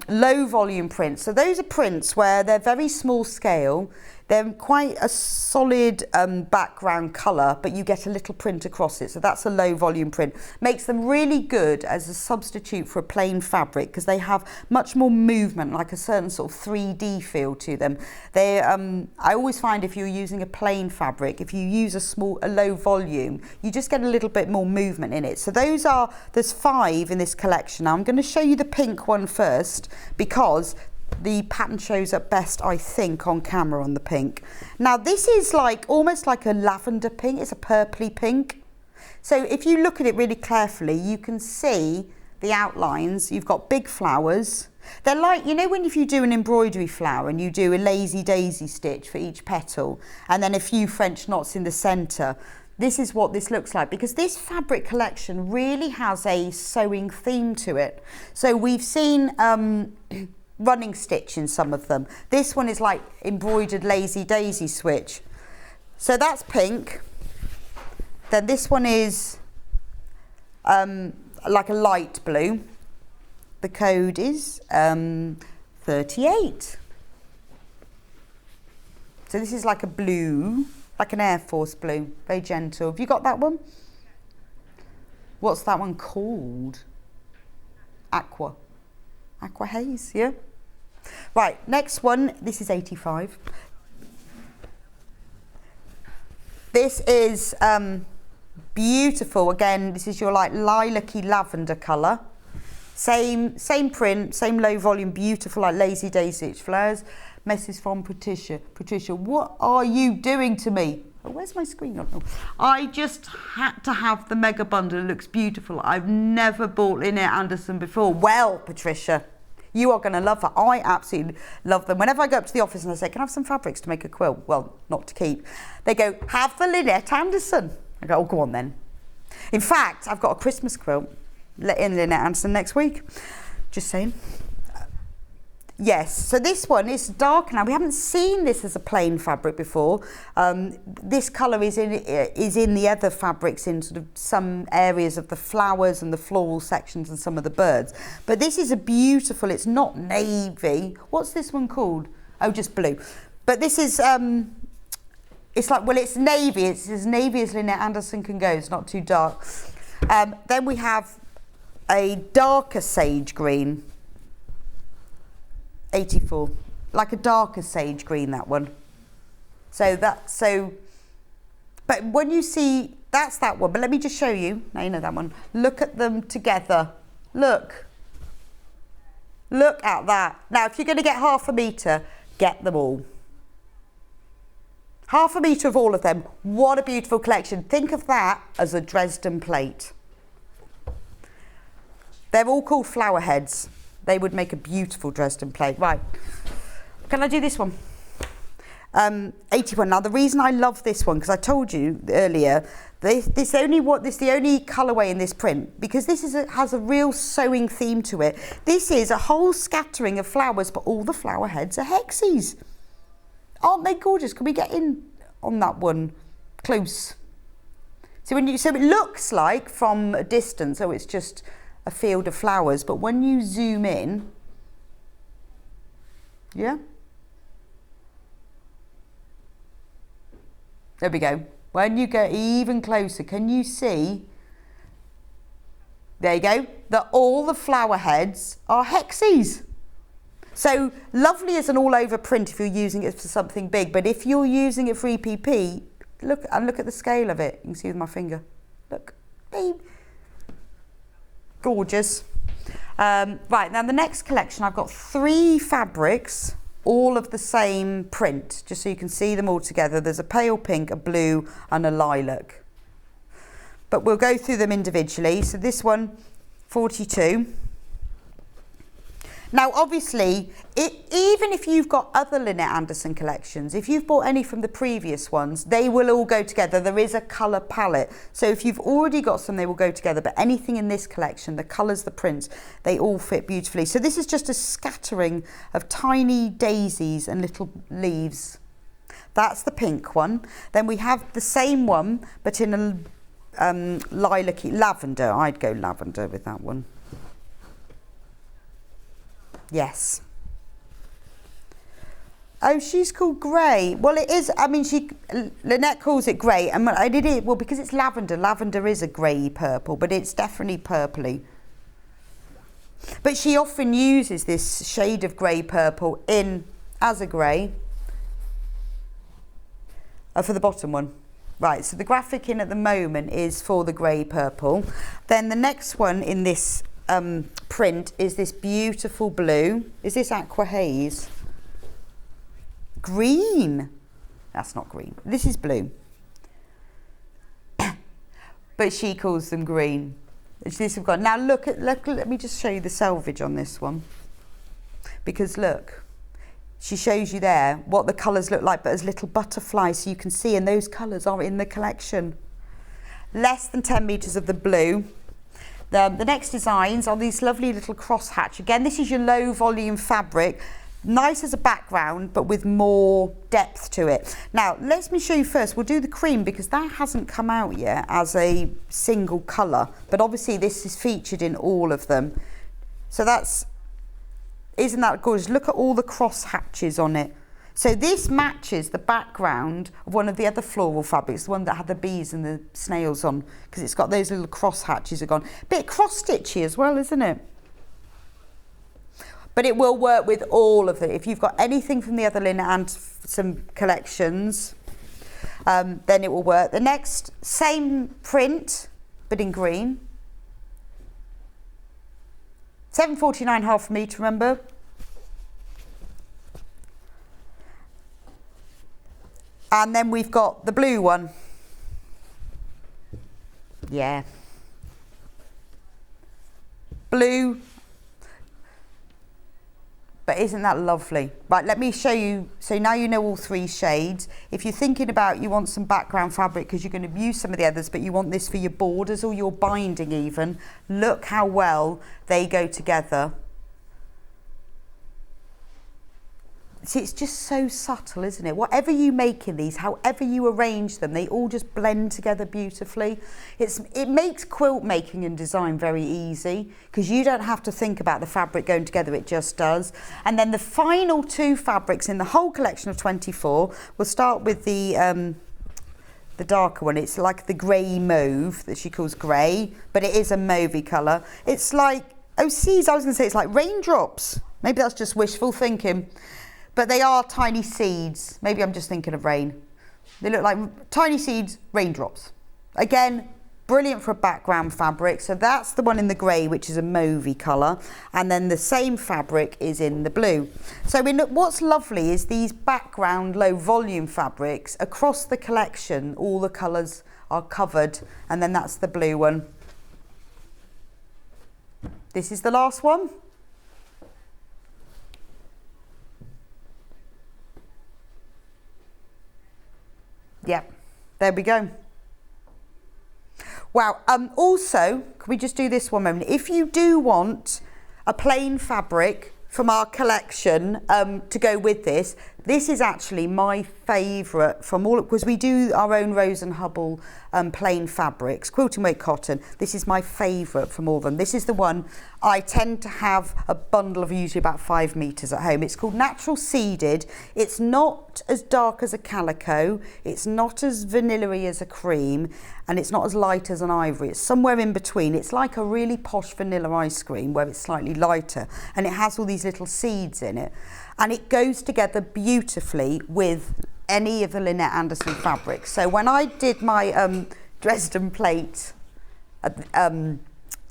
Speaker 2: low volume prints, so those are prints where they're very small scale, they're quite a solid background colour, but you get a little print across it. So that's a low volume print. Makes them really good as a substitute for a plain fabric because they have much more movement, like a certain sort of 3D feel to them. I always find if you're using a plain fabric, if you use a low volume, you just get a little bit more movement in it. So there's 5 in this collection. Now I'm going to show you the pink one first because the pattern shows up best, I think, on camera on the pink. Now this is almost like a lavender pink. It's a purpley pink. So if you look at it really carefully, you can see the outlines. You've got big flowers. They're like, you know, if you do an embroidery flower and you do a lazy daisy stitch for each petal and then a few French knots in the centre, this is what this looks like, because this fabric collection really has a sewing theme to it. So we've seen running stitch in some of them. This one is like embroidered lazy daisy switch. So that's pink. Then this one is like a light blue. The code is 38. So this is like a blue, like an Air Force blue, very gentle. Have you got that one? What's that one called? Aqua haze, yeah? Right, next one, this is 85. This is beautiful. Again, this is your like lilac-y lavender colour. Same print, same low volume, beautiful like Lazy Daisy flowers. Message from Patricia. Patricia, what are you doing to me? Oh, where's my screen? Oh, I just had to have the mega bundle. It looks beautiful. I've never bought Lynette Anderson before. Well, Patricia, you are going to love her. I absolutely love them. Whenever I go up to the office and I say, can I have some fabrics to make a quilt? Well, not to keep. They go, have the Lynette Anderson. I go, oh, go on then. In fact, I've got a Christmas quilt in Lynette Anderson next week. Just saying. Yes, so this one is dark now. We haven't seen this as a plain fabric before. This colour is in the other fabrics in sort of some areas of the flowers and the floral sections and some of the birds. But this is a beautiful, it's not navy. What's this one called? Oh, just blue. But this is, it's like, well, it's navy. It's as navy as Lynette Anderson can go. It's not too dark. Then we have a darker sage green. 84, like a darker sage green, that one. But when you see, that's that one, but let me just show you, now you know that one. Look at them together, look at that. Now if you're going to get 1/2 metre, get them all. 1/2 metre of all of them, what a beautiful collection. Think of that as a Dresden plate. They're all called flower heads. They would make a beautiful Dresden plate. Right, can I do this one? 81. Now the reason I love this one, because I told you earlier, this is the only colourway in this print, because this has a real sewing theme to it. This is a whole scattering of flowers, but all the flower heads are hexies. Aren't they gorgeous? Can we get in on that one close? So it looks like from a distance, oh, it's just a field of flowers, but when you zoom in, yeah, there we go. When you go even closer, can you see, there you go, that all the flower heads are hexies. So lovely as an all over print if you're using it for something big, but if you're using it for EPP, look at the scale of it. You can see with my finger, look, babe. Gorgeous. Right, now the next collection, I've got 3 fabrics, all of the same print, just so you can see them all together. There's a pale pink, a blue and a lilac. But we'll go through them individually. So this one, 42. Now obviously, even if you've got other Lynette Anderson collections, if you've bought any from the previous ones, they will all go together. There is a colour palette. So if you've already got some, they will go together. But anything in this collection, the colours, the prints, they all fit beautifully. So this is just a scattering of tiny daisies and little leaves. That's the pink one. Then we have the same one, but in a lilac-y, lavender. I'd go lavender with that one. Yes. Oh, she's called grey. Well, it is. I mean, Lynette calls it grey, and I did it. Well, because it's lavender. Lavender is a grey purple, but it's definitely purpley. But she often uses this shade of grey purple as a grey. For the bottom one, right? So the graphic in at the moment is for the grey purple. Then the next one in this print is this beautiful blue. Is this aqua haze? Green. That's not green. This is blue. But she calls them green. This we've got. Now look, let me just show you the selvage on this one. Because look, she shows you there what the colours look like, but as little butterflies, so you can see, and those colours are in the collection. Less than 10 metres of the blue. The next designs are these lovely little crosshatch. Again, this is your low volume fabric. nice as a background, but with more depth to it. Now, let me show you first. We'll do the cream because that hasn't come out yet as a single colour, but obviously this is featured in all of them. So isn't that gorgeous? Look at all the cross hatches on it. So this matches the background of one of the other floral fabrics, the one that had the bees and the snails on, because it's got those little cross hatches are gone. Bit cross stitchy as well, isn't it? But it will work with all of it. If you've got anything from the other Lynette and some collections, then it will work. The next, same print, but in green. £7.49 half a metre, remember? And then we've got the blue one. Yeah. Blue. But isn't that lovely? Right, let me show you. So now you know all three shades. If you're thinking about you want some background fabric because you're going to use some of the others, but you want this for your borders or your binding even, look how well they go together. See, it's just so subtle, isn't it? Whatever you make in these, however you arrange them, they all just blend together beautifully. It makes quilt making and design very easy because you don't have to think about the fabric going together, it just does. And then the final two fabrics in the whole collection of 24, we'll start with the darker one. It's like the grey mauve that she calls grey, but it is a mauvey colour. It's like, I was going to say it's like raindrops. Maybe that's just wishful thinking. But they are tiny seeds. Maybe I'm just thinking of rain. They look like tiny seeds, raindrops. Again, brilliant for a background fabric. So that's the one in the grey, which is a mauvey colour. And then the same fabric is in the blue. So what's lovely is these background low volume fabrics across the collection, all the colours are covered. And then that's the blue one. This is the last one. Yep, there we go. Wow, also, can we just do this one moment? If you do want a plain fabric from our collection to go with this is actually my favourite from all, because we do our own Rose and Hubble plain fabrics, quilting weight cotton. This is my favourite from all of them. This is the one I tend to have a bundle of usually about 5 metres at home. It's called Natural Seeded. It's not as dark as a calico, it's not as vanilla-y as a cream, and it's not as light as an ivory. It's somewhere in between. It's like a really posh vanilla ice cream where it's slightly lighter, and it has all these little seeds in it, and it goes together beautifully with any of the Lynette Anderson fabrics. So when I did my Dresden plate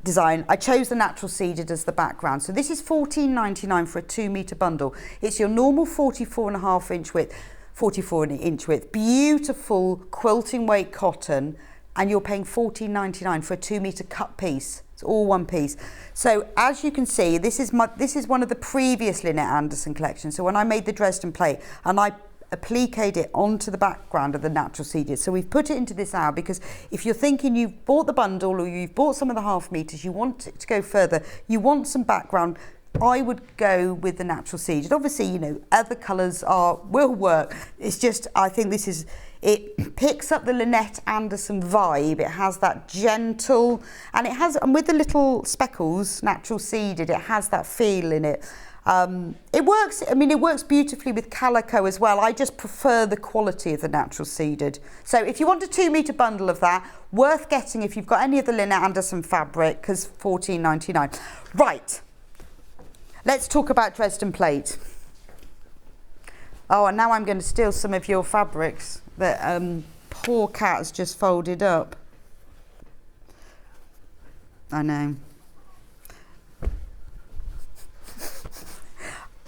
Speaker 2: design, I chose the Natural Seeded as the background. So this is £14.99 for a 2 metre bundle. It's your normal 44.5 inch width, 44 inch width, beautiful quilting weight cotton, and you're paying £14.99 for a 2 metre cut piece. It's all one piece. So as you can see, this is one of the previous Lynette Anderson collections. So when I made the Dresden plate, and I appliqued it onto the background of the Natural Seeded. So we've put it into this hour because if you're thinking you've bought the bundle or you've bought some of the half meters, you want it to go further, you want some background, I would go with the Natural Seeded. Obviously, you know, other colours will work. It's just, I think it picks up the Lynette Anderson vibe. It has that gentle, and with the little speckles, Natural Seeded, it has that feel in it. It works beautifully with calico as well. I just prefer the quality of the Natural Seeded. So if you want a 2 metre bundle of that, worth getting if you've got any of the Lynette Anderson fabric, because £14.99. Right, let's talk about Dresden plate. Oh, and now I'm going to steal some of your fabrics that poor cat has just folded up. I know.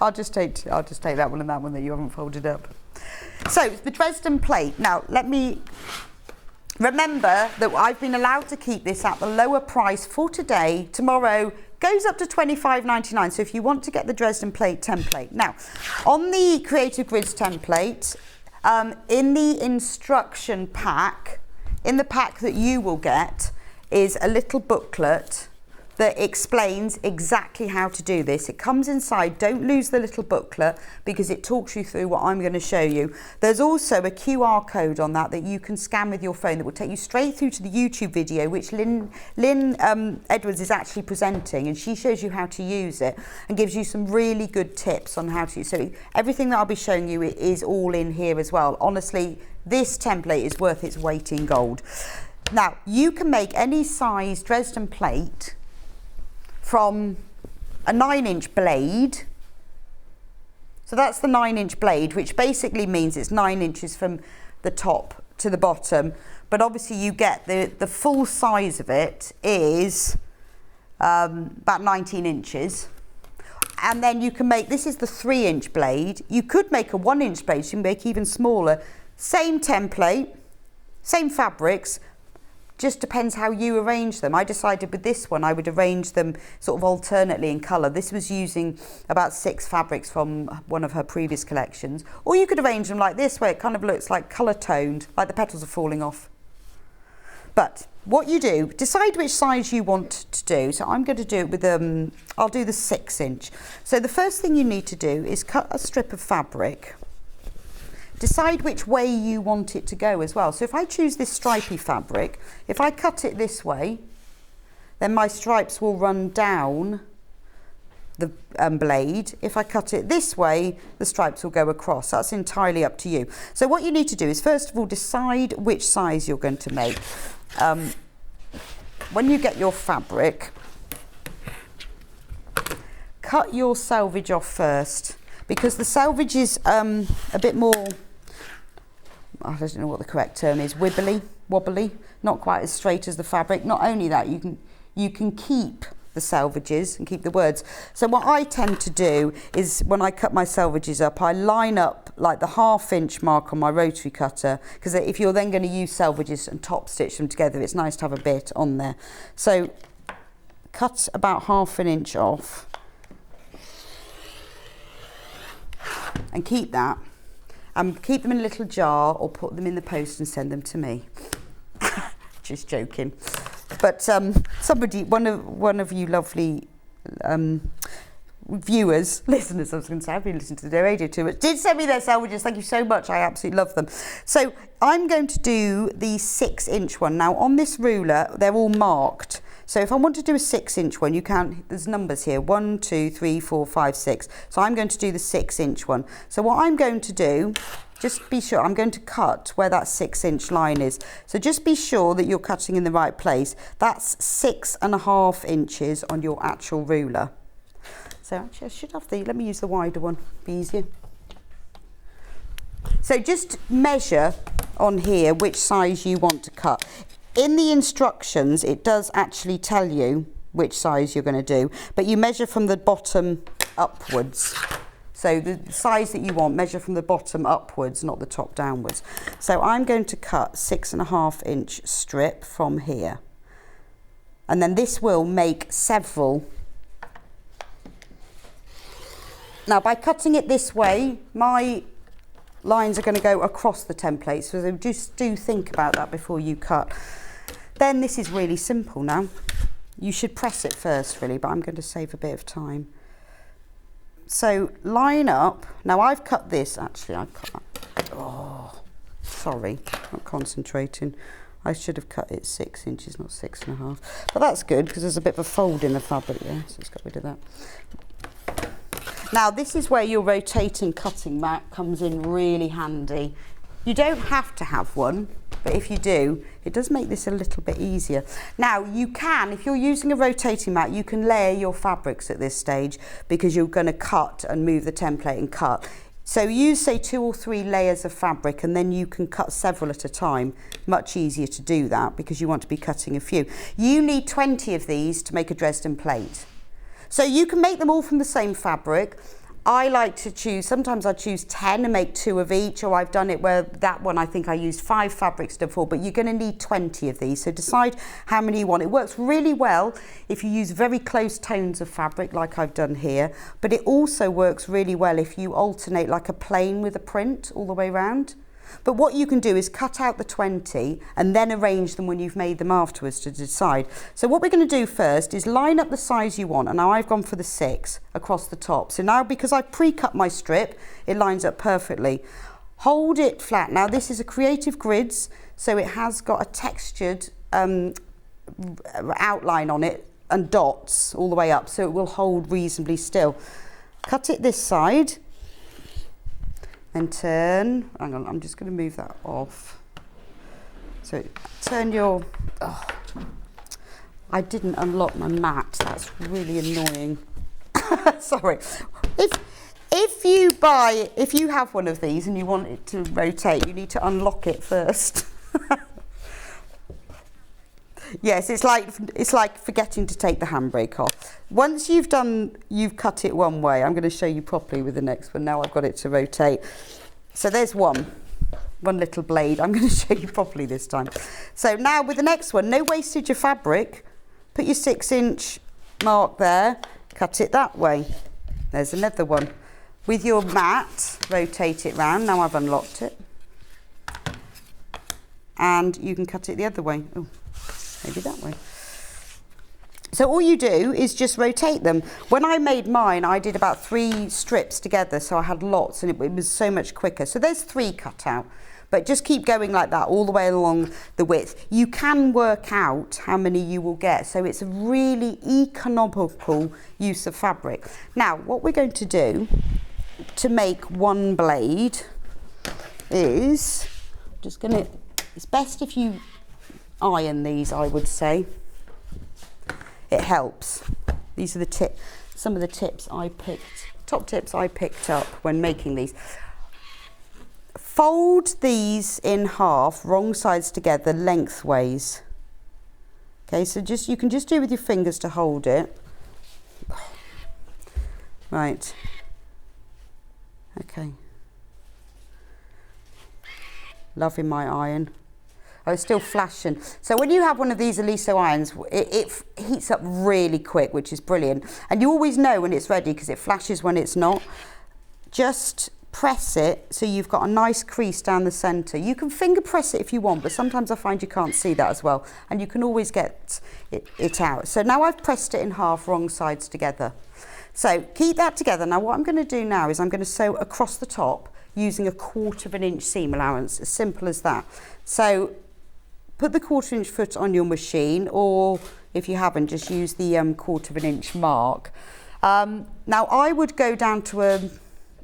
Speaker 2: I'll just take that one and that one that you haven't folded up. So the Dresden plate. Now let me remember that I've been allowed to keep this at the lower price for today. Tomorrow goes up to £25.99. So if you want to get the Dresden plate template. Now on the Creative Grids template, in the instruction pack, in the pack that you will get is a little booklet that explains exactly how to do this. It comes inside. Don't lose the little booklet because it talks you through what I'm going to show you. There's also a QR code on that you can scan with your phone that will take you straight through to the YouTube video, which Lynn Edwards is actually presenting, and she shows you how to use it and gives you some really good tips on how to use it. So everything that I'll be showing you is all in here as well. Honestly, this template is worth its weight in gold. Now, you can make any size Dresden plate from a 9-inch blade. So that's the 9-inch blade, which basically means it's 9 inches from the top to the bottom. But obviously you get the full size of it is about 19 inches. And then you can make, this is the 3-inch blade. You could make a 1-inch blade, so you can make even smaller. Same template, same fabrics, just depends how you arrange them. I decided with this one I would arrange them sort of alternately in colour. This was using about 6 fabrics from one of her previous collections. Or you could arrange them like this, where it kind of looks like colour toned, like the petals are falling off. But what you do, decide which size you want to do. So I'm going to do it with, I'll do the 6-inch. So the first thing you need to do is cut a strip of fabric. Decide which way you want it to go as well. So if I choose this stripy fabric, if I cut it this way, then my stripes will run down the blade. If I cut it this way, the stripes will go across. That's entirely up to you. So what you need to do is, first of all, decide which size you're going to make. When you get your fabric, cut your selvage off first, because the selvage is a bit more, I don't know what the correct term is, wobbly, not quite as straight as the fabric. Not only that, you can keep the selvages and keep the words. So what I tend to do is, when I cut my selvages up, I line up like the 1/2-inch mark on my rotary cutter, because if you're then going to use selvages and top stitch them together, it's nice to have a bit on there. So cut about 1/2 inch off and keep that. Keep them in a little jar or put them in the post and send them to me. Just joking. But somebody, one of you lovely viewers, listeners, I was going to say, I've been listening to the radio too much, did send me their selvages. Thank you so much. I absolutely love them. So I'm going to do the 6-inch one. Now on this ruler, they're all marked. So if I want to do a 6-inch one, you can, there's numbers here, 1, 2, 3, 4, 5, 6. So I'm going to do the 6-inch one. So what I'm going to do, just be sure, I'm going to cut where that 6-inch line is. So just be sure that you're cutting in the right place. That's 6.5 inches on your actual ruler. So actually I should have let me use the wider one, be easier. So just measure on here which size you want to cut. In the instructions, it does actually tell you which size you're going to do, but you measure from the bottom upwards. So the size that you want, measure from the bottom upwards, not the top downwards. So I'm going to cut 6.5 inch strip from here. And then this will make several. Now by cutting it this way, my lines are going to go across the template, so just do think about that before you cut. Then this is really simple now. You should press it first really, but I'm going to save a bit of time. So line up. Now I've cut this, actually I've cut that. Oh, sorry, not concentrating. I should have cut it 6 inches, not 6.5. But that's good because there's a bit of a fold in the fabric there, so let's get rid of that. Now this is where your rotating cutting mat comes in really handy. You don't have to have one, but if you do, it does make this a little bit easier. Now you can, if you're using a rotating mat, you can layer your fabrics at this stage because you're going to cut and move the template and cut. So use say 2 or 3 layers of fabric and then you can cut several at a time. Much easier to do that because you want to be cutting a few. You need 20 of these to make a Dresden plate. So you can make them all from the same fabric. I like to choose, sometimes I choose 10 and make 2 of each, or I've done it where that one I think I used 5 fabrics before, but you're going to need 20 of these. So decide how many you want. It works really well if you use very close tones of fabric like I've done here, but it also works really well if you alternate like a plain with a print all the way around. But what you can do is cut out the 20 and then arrange them when you've made them afterwards to decide. So what we're going to do first is line up the size you want. And now I've gone for the 6 across the top. So now because I've pre-cut my strip, it lines up perfectly. Hold it flat. Now this is a Creative Grids, so it has got a textured outline on it and dots all the way up, so it will hold reasonably still. Cut it this side. Then turn, hang on, I'm just going to move that off. So turn your, oh, I didn't unlock my mat, that's really annoying. Sorry. If you have one of these and you want it to rotate, you need to unlock it first. Yes, it's like forgetting to take the handbrake off. Once you've cut it one way, I'm going to show you properly with the next one. Now I've got it to rotate. So there's one little blade. I'm going to show you properly this time. So now with the next one, no wastage of fabric. Put your 6-inch mark there, cut it that way. There's another one. With your mat, rotate it round. Now I've unlocked it. And you can cut it the other way. Oh. Maybe that way. So all you do is just rotate them. When I made mine, I did about 3 strips together, so I had lots and it was so much quicker. So there's 3 cut out, but just keep going like that all the way along the width. You can work out how many you will get, so it's a really economical use of fabric. Now, what we're going to do to make one blade is, it's best if you iron these, I would say. It helps. These are some of the top tips I picked up when making these. Fold these in half, wrong sides together, lengthways. Okay, so you can just do with your fingers to hold it. Right. Okay. Loving my iron. Oh, it's still flashing. So when you have one of these Aliso irons, it heats up really quick, which is brilliant. And you always know when it's ready because it flashes when it's not. Just press it so you've got a nice crease down the centre. You can finger press it if you want, but sometimes I find you can't see that as well. And you can always get it out. So now I've pressed it in half, wrong sides together. So keep that together. Now what I'm going to do now is I'm going to sew across the top using a 1/4 inch seam allowance, as simple as that. So put the 1/4 inch foot on your machine, or if you haven't, just use the 1/4 inch mark. Now I would go down to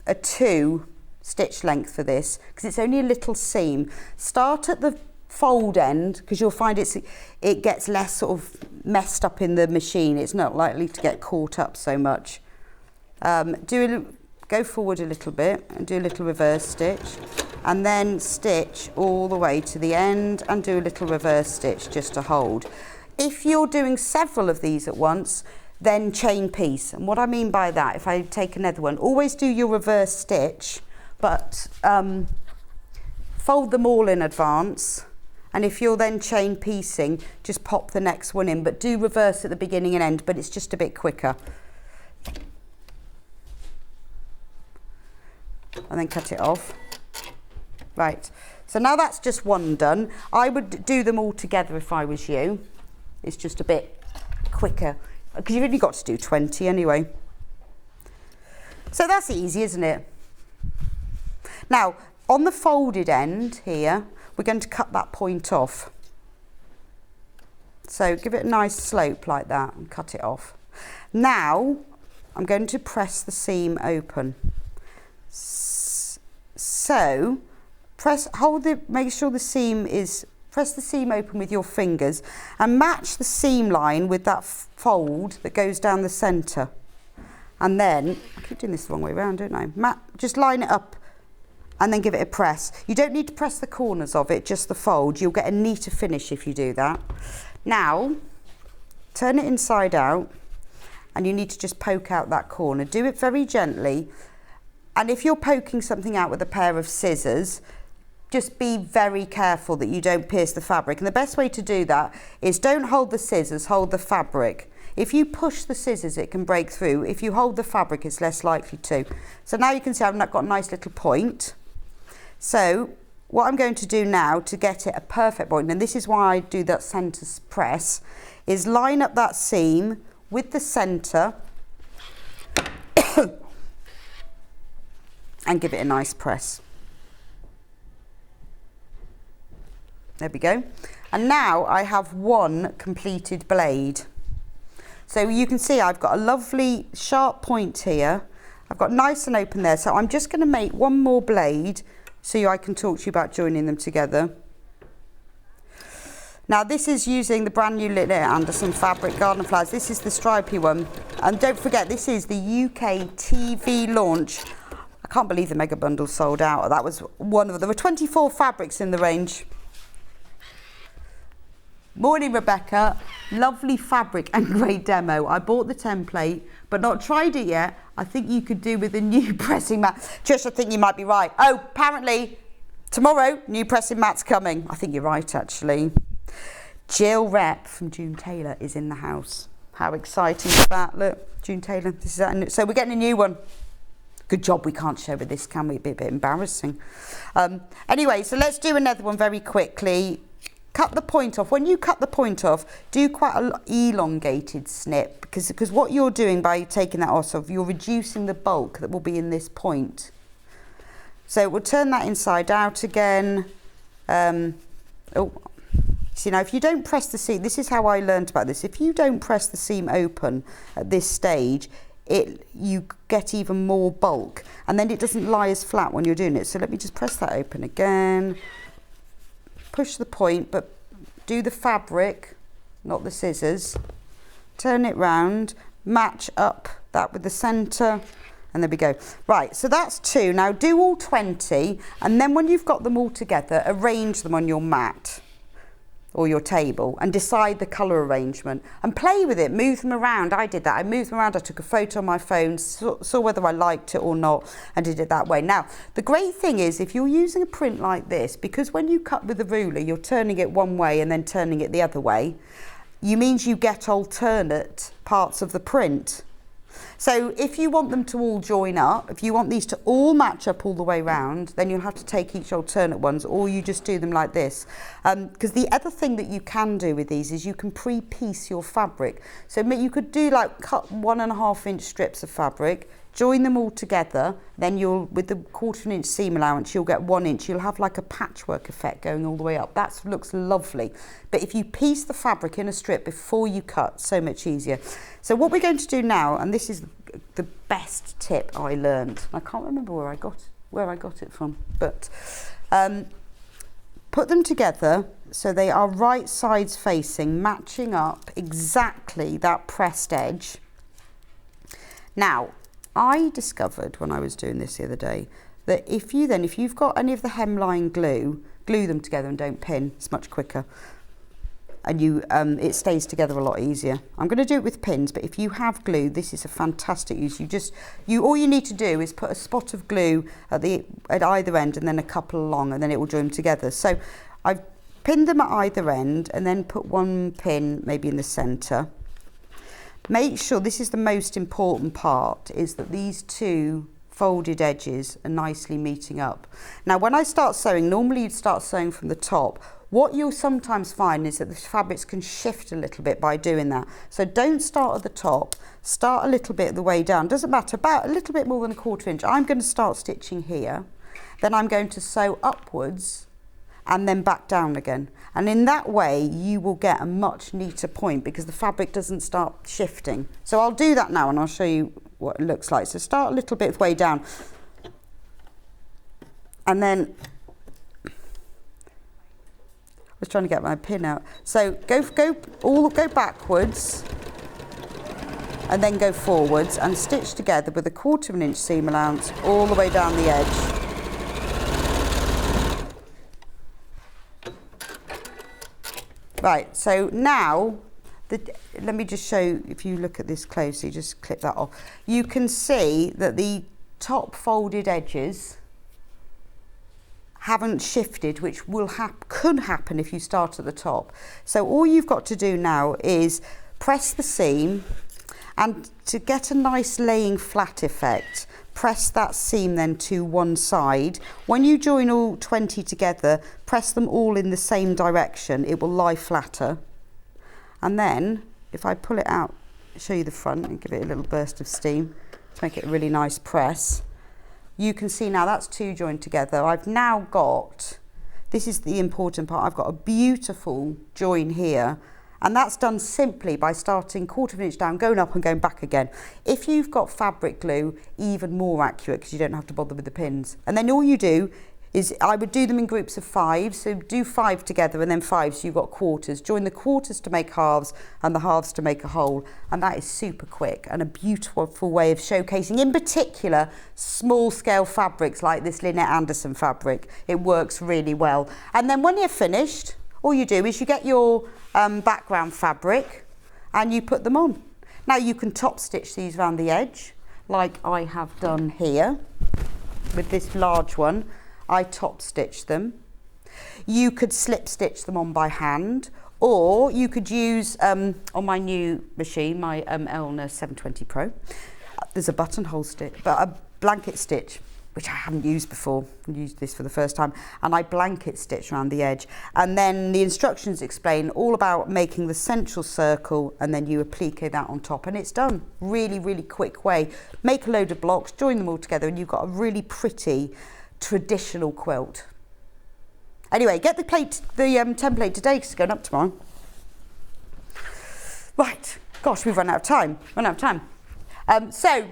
Speaker 2: a 2 stitch length for this because it's only a little seam. Start at the fold end because you'll find it gets less sort of messed up in the machine. It's not likely to get caught up so much. Go forward a little bit and do a little reverse stitch, and then stitch all the way to the end and do a little reverse stitch just to hold. If you're doing several of these at once, then chain piece. And what I mean by that, if I take another one, always do your reverse stitch, but fold them all in advance. And if you're then chain piecing, just pop the next one in, but do reverse at the beginning and end, but it's just a bit quicker. And then cut it off. Right, so now that's just one done. I would do them all together if I was you. It's just a bit quicker because you've only got to do 20 anyway. So that's easy, isn't it? Now on the folded end here, we're going to cut that point off. So give it a nice slope like that and cut it off. Now I'm going to press the seam open. So make sure the seam is, press the seam open with your fingers and match the seam line with that fold that goes down the centre. And then, I keep doing this the wrong way around, don't I? Just line it up and then give it a press. You don't need to press the corners of it, just the fold. You'll get a neater finish if you do that. Now, turn it inside out and you need to just poke out that corner. Do it very gently. And if you're poking something out with a pair of scissors, just be very careful that you don't pierce the fabric. And the best way to do that is don't hold the scissors, hold the fabric. If you push the scissors, it can break through. If you hold the fabric, it's less likely to. So now you can see I've got a nice little point. So what I'm going to do now to get it a perfect point, and this is why I do that centre press, is line up that seam with the centre and give it a nice press. There we go. And now I have one completed blade. So you can see I've got a lovely sharp point here. I've got nice and open there. So I'm just going to make one more blade so I can talk to you about joining them together. Now this is using the brand new Lynette Anderson fabric garden flowers. This is the stripy one. And don't forget, this is the UK TV launch. I can't believe the mega bundle sold out. That was one of them. There were 24 fabrics in the range. Morning, Rebecca. Lovely fabric and great demo. I bought the template, but not tried it yet. I think you could do with a new pressing mat. Trish, I think you might be right. Oh, apparently tomorrow, new pressing mat's coming. I think you're right, actually. Jill Rep from June Taylor is in the house. How exciting is that? Look, June Taylor. This is that. So we're getting a new one. Good job we can't show with this, can we? It'd be a bit embarrassing. Anyway, so let's do another one very quickly. Cut the point off. When you cut the point off, do quite an elongated snip because what you're doing by taking that off, you're reducing the bulk that will be in this point. So we'll turn that inside out again. See, now if you don't press the seam, this is how I learned about this. If you don't press the seam open at this stage, you get even more bulk, and then it doesn't lie as flat when you're doing it. So let me just press that open again. Push the point, but do the fabric, not the scissors. Turn it round, match up that with the centre, and there we go. Right, so that's 2. Now do all 20, and then when you've got them all together, arrange them on your mat or your table and decide the colour arrangement and play with it, move them around. I did that. I moved them around, I took a photo on my phone, saw whether I liked it or not, and did it that way. Now, the great thing is if you're using a print like this, because when you cut with a ruler, you're turning it one way and then turning it the other way, means you get alternate parts of the print. So if you want them to all join up, if you want these to all match up all the way round, then you'll have to take each alternate ones, or you just do them like this. Because the other thing that you can do with these is you can pre-piece your fabric. So you could do like cut 1.5 inch strips of fabric, join them all together, then with the 1/4 inch seam allowance, you'll get 1 inch. You'll have like a patchwork effect going all the way up. That looks lovely. But if you piece the fabric in a strip before you cut, so much easier. So what we're going to do now, and this is the best tip I learned. I can't remember where I got it from, but put them together so they are right sides facing, matching up exactly that pressed edge. Now, I discovered when I was doing this the other day that if you've got any of the hemline glue them together and don't pin. It's much quicker, and it stays together a lot easier. I'm going to do it with pins, but if you have glue, this is a fantastic use. All you need to do is put a spot of glue at either end, and then a couple along, and then it will join them together. So I've pinned them at either end, and then put one pin maybe in the centre. Make sure, this is the most important part, is that these two folded edges are nicely meeting up. Now when I start sewing, normally you'd start sewing from the top. What you'll sometimes find is that the fabrics can shift a little bit by doing that. So don't start at the top, start a little bit the way down. Doesn't matter, about a little bit more than a 1/4 inch. I'm going to start stitching here, then I'm going to sew upwards and then back down again. And in that way, you will get a much neater point because the fabric doesn't start shifting. So I'll do that now and I'll show you what it looks like. So start a little bit of way down. And then, I was trying to get my pin out. So go backwards and then go forwards and stitch together with a 1/4 inch seam allowance all the way down the edge. Right, so now, let me just show, if you look at this closely, just clip that off. You can see that the top folded edges haven't shifted, which could happen if you start at the top. So all you've got to do now is press the seam, and to get a nice laying flat effect, press that seam then to one side. When you join all 20 together, press them all in the same direction. It will lie flatter. And then, if I pull it out, show you the front and give it a little burst of steam to make it a really nice press. You can see now that's two joined together. I've now got, this is the important part, I've got a beautiful join here. And that's done simply by starting 1/4 inch down, going up and going back again. If you've got fabric glue, even more accurate because you don't have to bother with the pins. And then all you do is, I would do them in groups of 5. So do 5 together and then 5, so you've got quarters. Join the quarters to make halves and the halves to make a whole. And that is super quick and a beautiful way of showcasing, in particular, small scale fabrics like this Lynette Anderson fabric. It works really well. And then when you're finished, all you do is you get your background fabric and you put them on. Now you can top stitch these around the edge like I have done here with this large one. I top stitch them. You could slip stitch them on by hand, or you could use on my new machine, my Elna 720 Pro, there's a buttonhole stitch, but a blanket stitch, which I haven't used before. I used this for the first time, and I blanket stitch around the edge. And then the instructions explain all about making the central circle, and then you applique that on top, and it's done. Really, really quick way. Make a load of blocks, join them all together, and you've got a really pretty traditional quilt. Anyway, get the template today because it's going up tomorrow. Right, gosh, we've run out of time. So,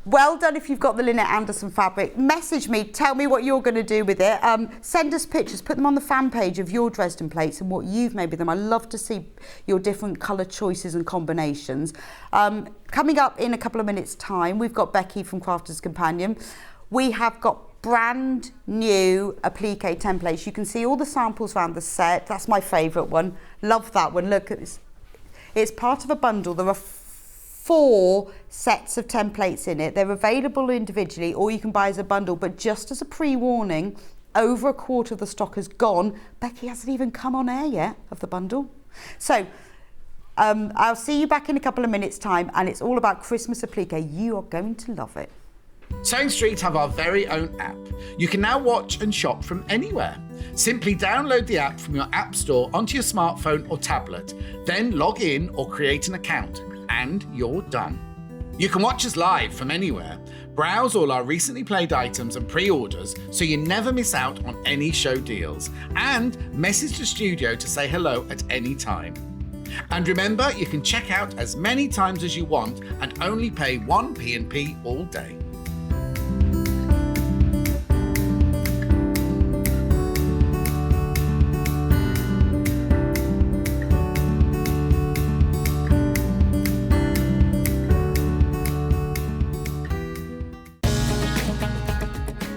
Speaker 2: well done if you've got the Lynette Anderson fabric. Message me, tell me what you're going to do with it. Send us pictures, put them on the fan page of your Dresden plates and what you've made with them. I love to see your different colour choices and combinations. Coming up in a couple of minutes' time, we've got Becky from Crafter's Companion. We have got brand new applique templates. You can see all the samples around the set. That's my favourite one. Love that one. Look at this. It's part of a bundle. There are 4 sets of templates in it. They're available individually or you can buy as a bundle, but just as a pre-warning, over 1/4 of the stock has gone. Becky hasn't even come on air yet of the bundle. So I'll see you back in a couple of minutes' time, and it's all about Christmas applique. You are going to love it.
Speaker 1: Sewing Street have our very own app. You can now watch and shop from anywhere. Simply download the app from your app store onto your smartphone or tablet, then log in or create an account, and you're done. You can watch us live from anywhere, browse all our recently played items and pre-orders so you never miss out on any show deals, and message the studio to say hello at any time. And remember, you can check out as many times as you want and only pay 1 P&P all day.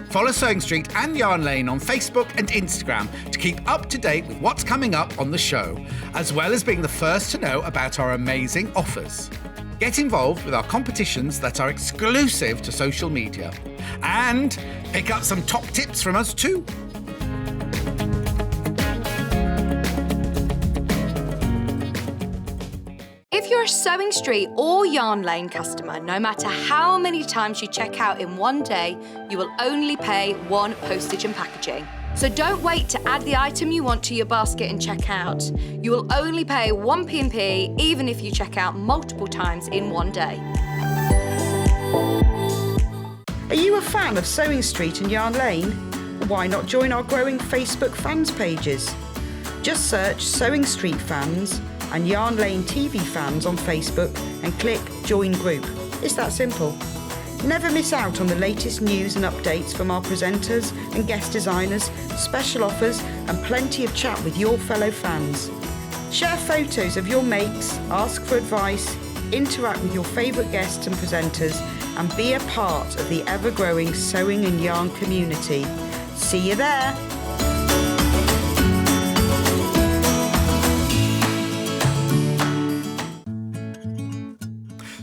Speaker 1: Follow Sewing Street and Yarn Lane on Facebook and Instagram to keep up to date with what's coming up on the show, as well as being the first to know about our amazing offers. Get involved with our competitions that are exclusive to social media, and pick up some top tips from us too.
Speaker 3: If you're a Sewing Street or Yarn Lane customer, no matter how many times you check out in one day, you will only pay 1 postage and packaging. So don't wait to add the item you want to your basket and check out. You will only pay 1 P&P even if you check out multiple times in one day.
Speaker 2: Are you a fan of Sewing Street and Yarn Lane? Why not join our growing Facebook fans pages? Just search Sewing Street Fans and Yarn Lane TV Fans on Facebook and click Join Group. It's that simple. Never miss out on the latest news and updates from our presenters and guest designers, special offers and plenty of chat with your fellow fans. Share photos of your makes, ask for advice, interact with your favourite guests and presenters and be a part of the ever-growing sewing and yarn community. See you there!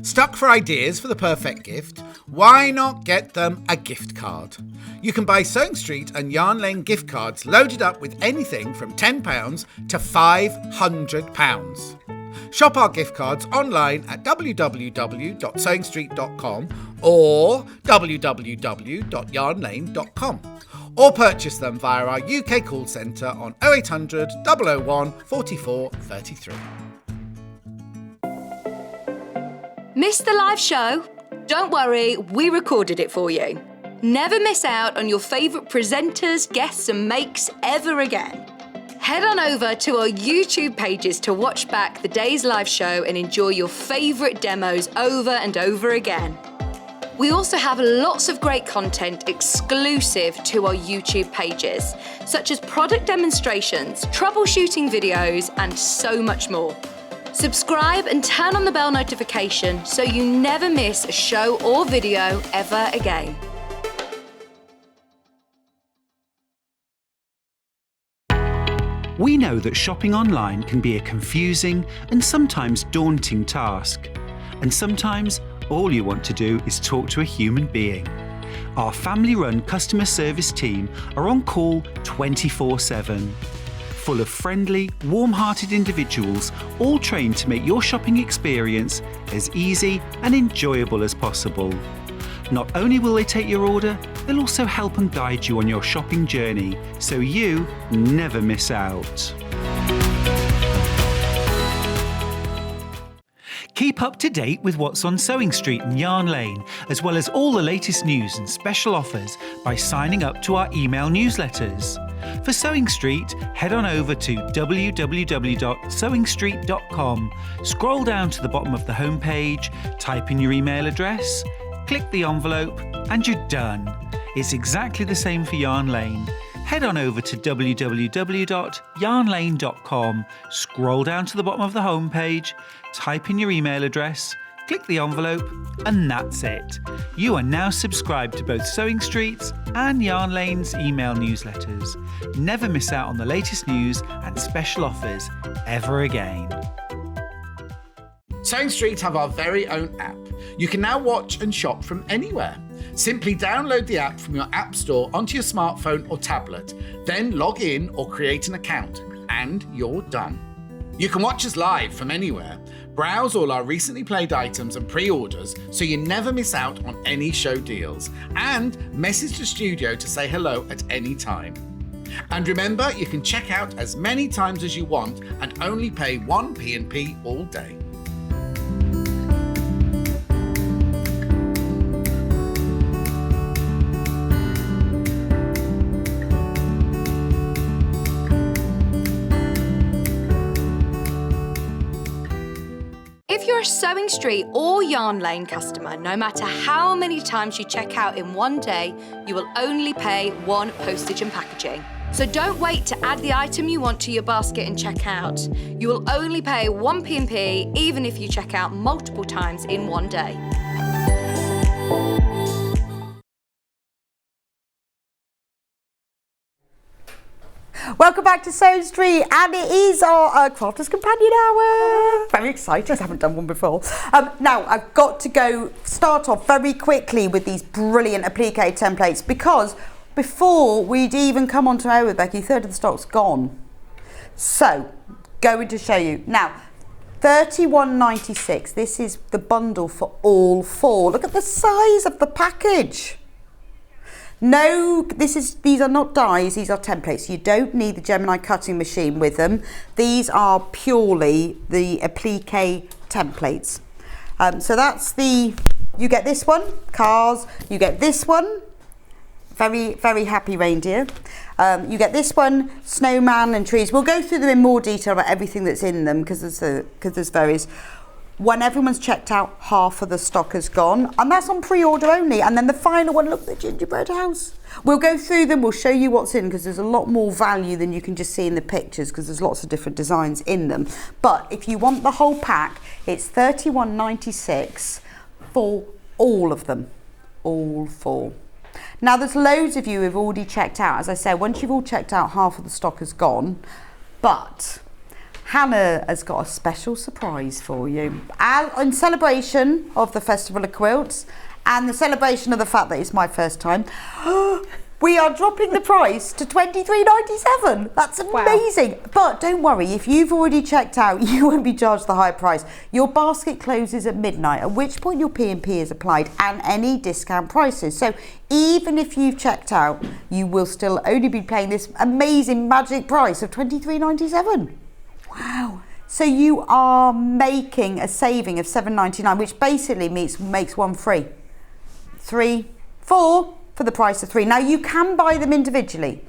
Speaker 1: Stuck for ideas for the perfect gift? Why not get them a gift card? You can buy Sewing Street and Yarn Lane gift cards loaded up with anything from £10 to £500. Shop our gift cards online at www.sewingstreet.com or www.yarnlane.com, or purchase them via our UK call centre on 0800 001 44 33.
Speaker 3: Missed the live show? Don't worry, we recorded it for you. Never miss out on your favourite presenters, guests and makes ever again. Head on over to our YouTube pages to watch back the day's live show and enjoy your favourite demos over and over again. We also have lots of great content exclusive to our YouTube pages, such as product demonstrations, troubleshooting videos, and so much more. Subscribe and turn on the bell notification so you never miss a show or video ever again.
Speaker 4: We know that shopping online can be a confusing and sometimes daunting task. And sometimes all you want to do is talk to a human being. Our family-run customer service team are on call 24/7. Full of friendly, warm-hearted individuals, all trained to make your shopping experience as easy and enjoyable as possible. Not only will they take your order, they'll also help and guide you on your shopping journey, so you never miss out. Keep up to date with what's on Sewing Street and Yarn Lane, as well as all the latest news and special offers by signing up to our email newsletters. For Sewing Street, head on over to www.sewingstreet.com, scroll down to the bottom of the homepage, type in your email address, click the envelope, and you're done. It's exactly the same for Yarn Lane. Head on over to www.yarnlane.com, scroll down to the bottom of the homepage, type in your email address, click the envelope, and that's it. You are now subscribed to both Sewing Street's and Yarn Lane's email newsletters. Never miss out on the latest news and special offers ever again.
Speaker 1: Sewing Street have our very own app. You can now watch and shop from anywhere. Simply download the app from your app store onto your smartphone or tablet, then log in or create an account, and you're done. You can watch us live from anywhere, browse all our recently played items and pre-orders so you never miss out on any show deals, and message the studio to say hello at any time. And remember, you can check out as many times as you want and only pay 1 P&P all day.
Speaker 3: If you're a Sewing Street or Yarn Lane customer, no matter how many times you check out in one day, you will only pay 1 postage and packaging. So don't wait to add the item you want to your basket and check out. You will only pay 1 P&P even if you check out multiple times in one day.
Speaker 2: Welcome back to Sewing Street, and it is our Crafters Companion Hour. Very exciting, I haven't done one before. Now, I've got to start off very quickly with these brilliant applique templates, because before we'd even come on to air with Becky, 1/3 of the stock's gone. So, going to show you. Now, £31.96, this is the bundle for all 4. Look at the size of the package. No, these are not dies, these are templates. You don't need the Gemini cutting machine with them. These are purely the applique templates. So that's you get this one, cars, you get this one, very, very happy reindeer. You get this one, snowman and trees. We'll go through them in more detail about everything that's in them because there's various. When everyone's checked out, half of the stock has gone, and that's on pre-order only. And then the final one, look, the gingerbread house. We'll go through them, we'll show you what's in, because there's a lot more value than you can just see in the pictures, because there's lots of different designs in them. But if you want the whole pack, it's £31.96 for all of them, all 4. Now, there's loads of you who've already checked out. As I said, once you've all checked out, half of the stock has gone. But Hannah has got a special surprise for you. And in celebration of the Festival of Quilts and the celebration of the fact that it's my first time, We are dropping the price to $23.97. That's amazing. Wow. But don't worry, if you've already checked out, you won't be charged the high price. Your basket closes at midnight, at which point your P&P is applied and any discount prices. So even if you've checked out, you will still only be paying this amazing magic price of $23.97. Wow. So you are making a saving of $7.99, which basically makes one free. 3, 4 for the price of 3. Now you can buy them individually.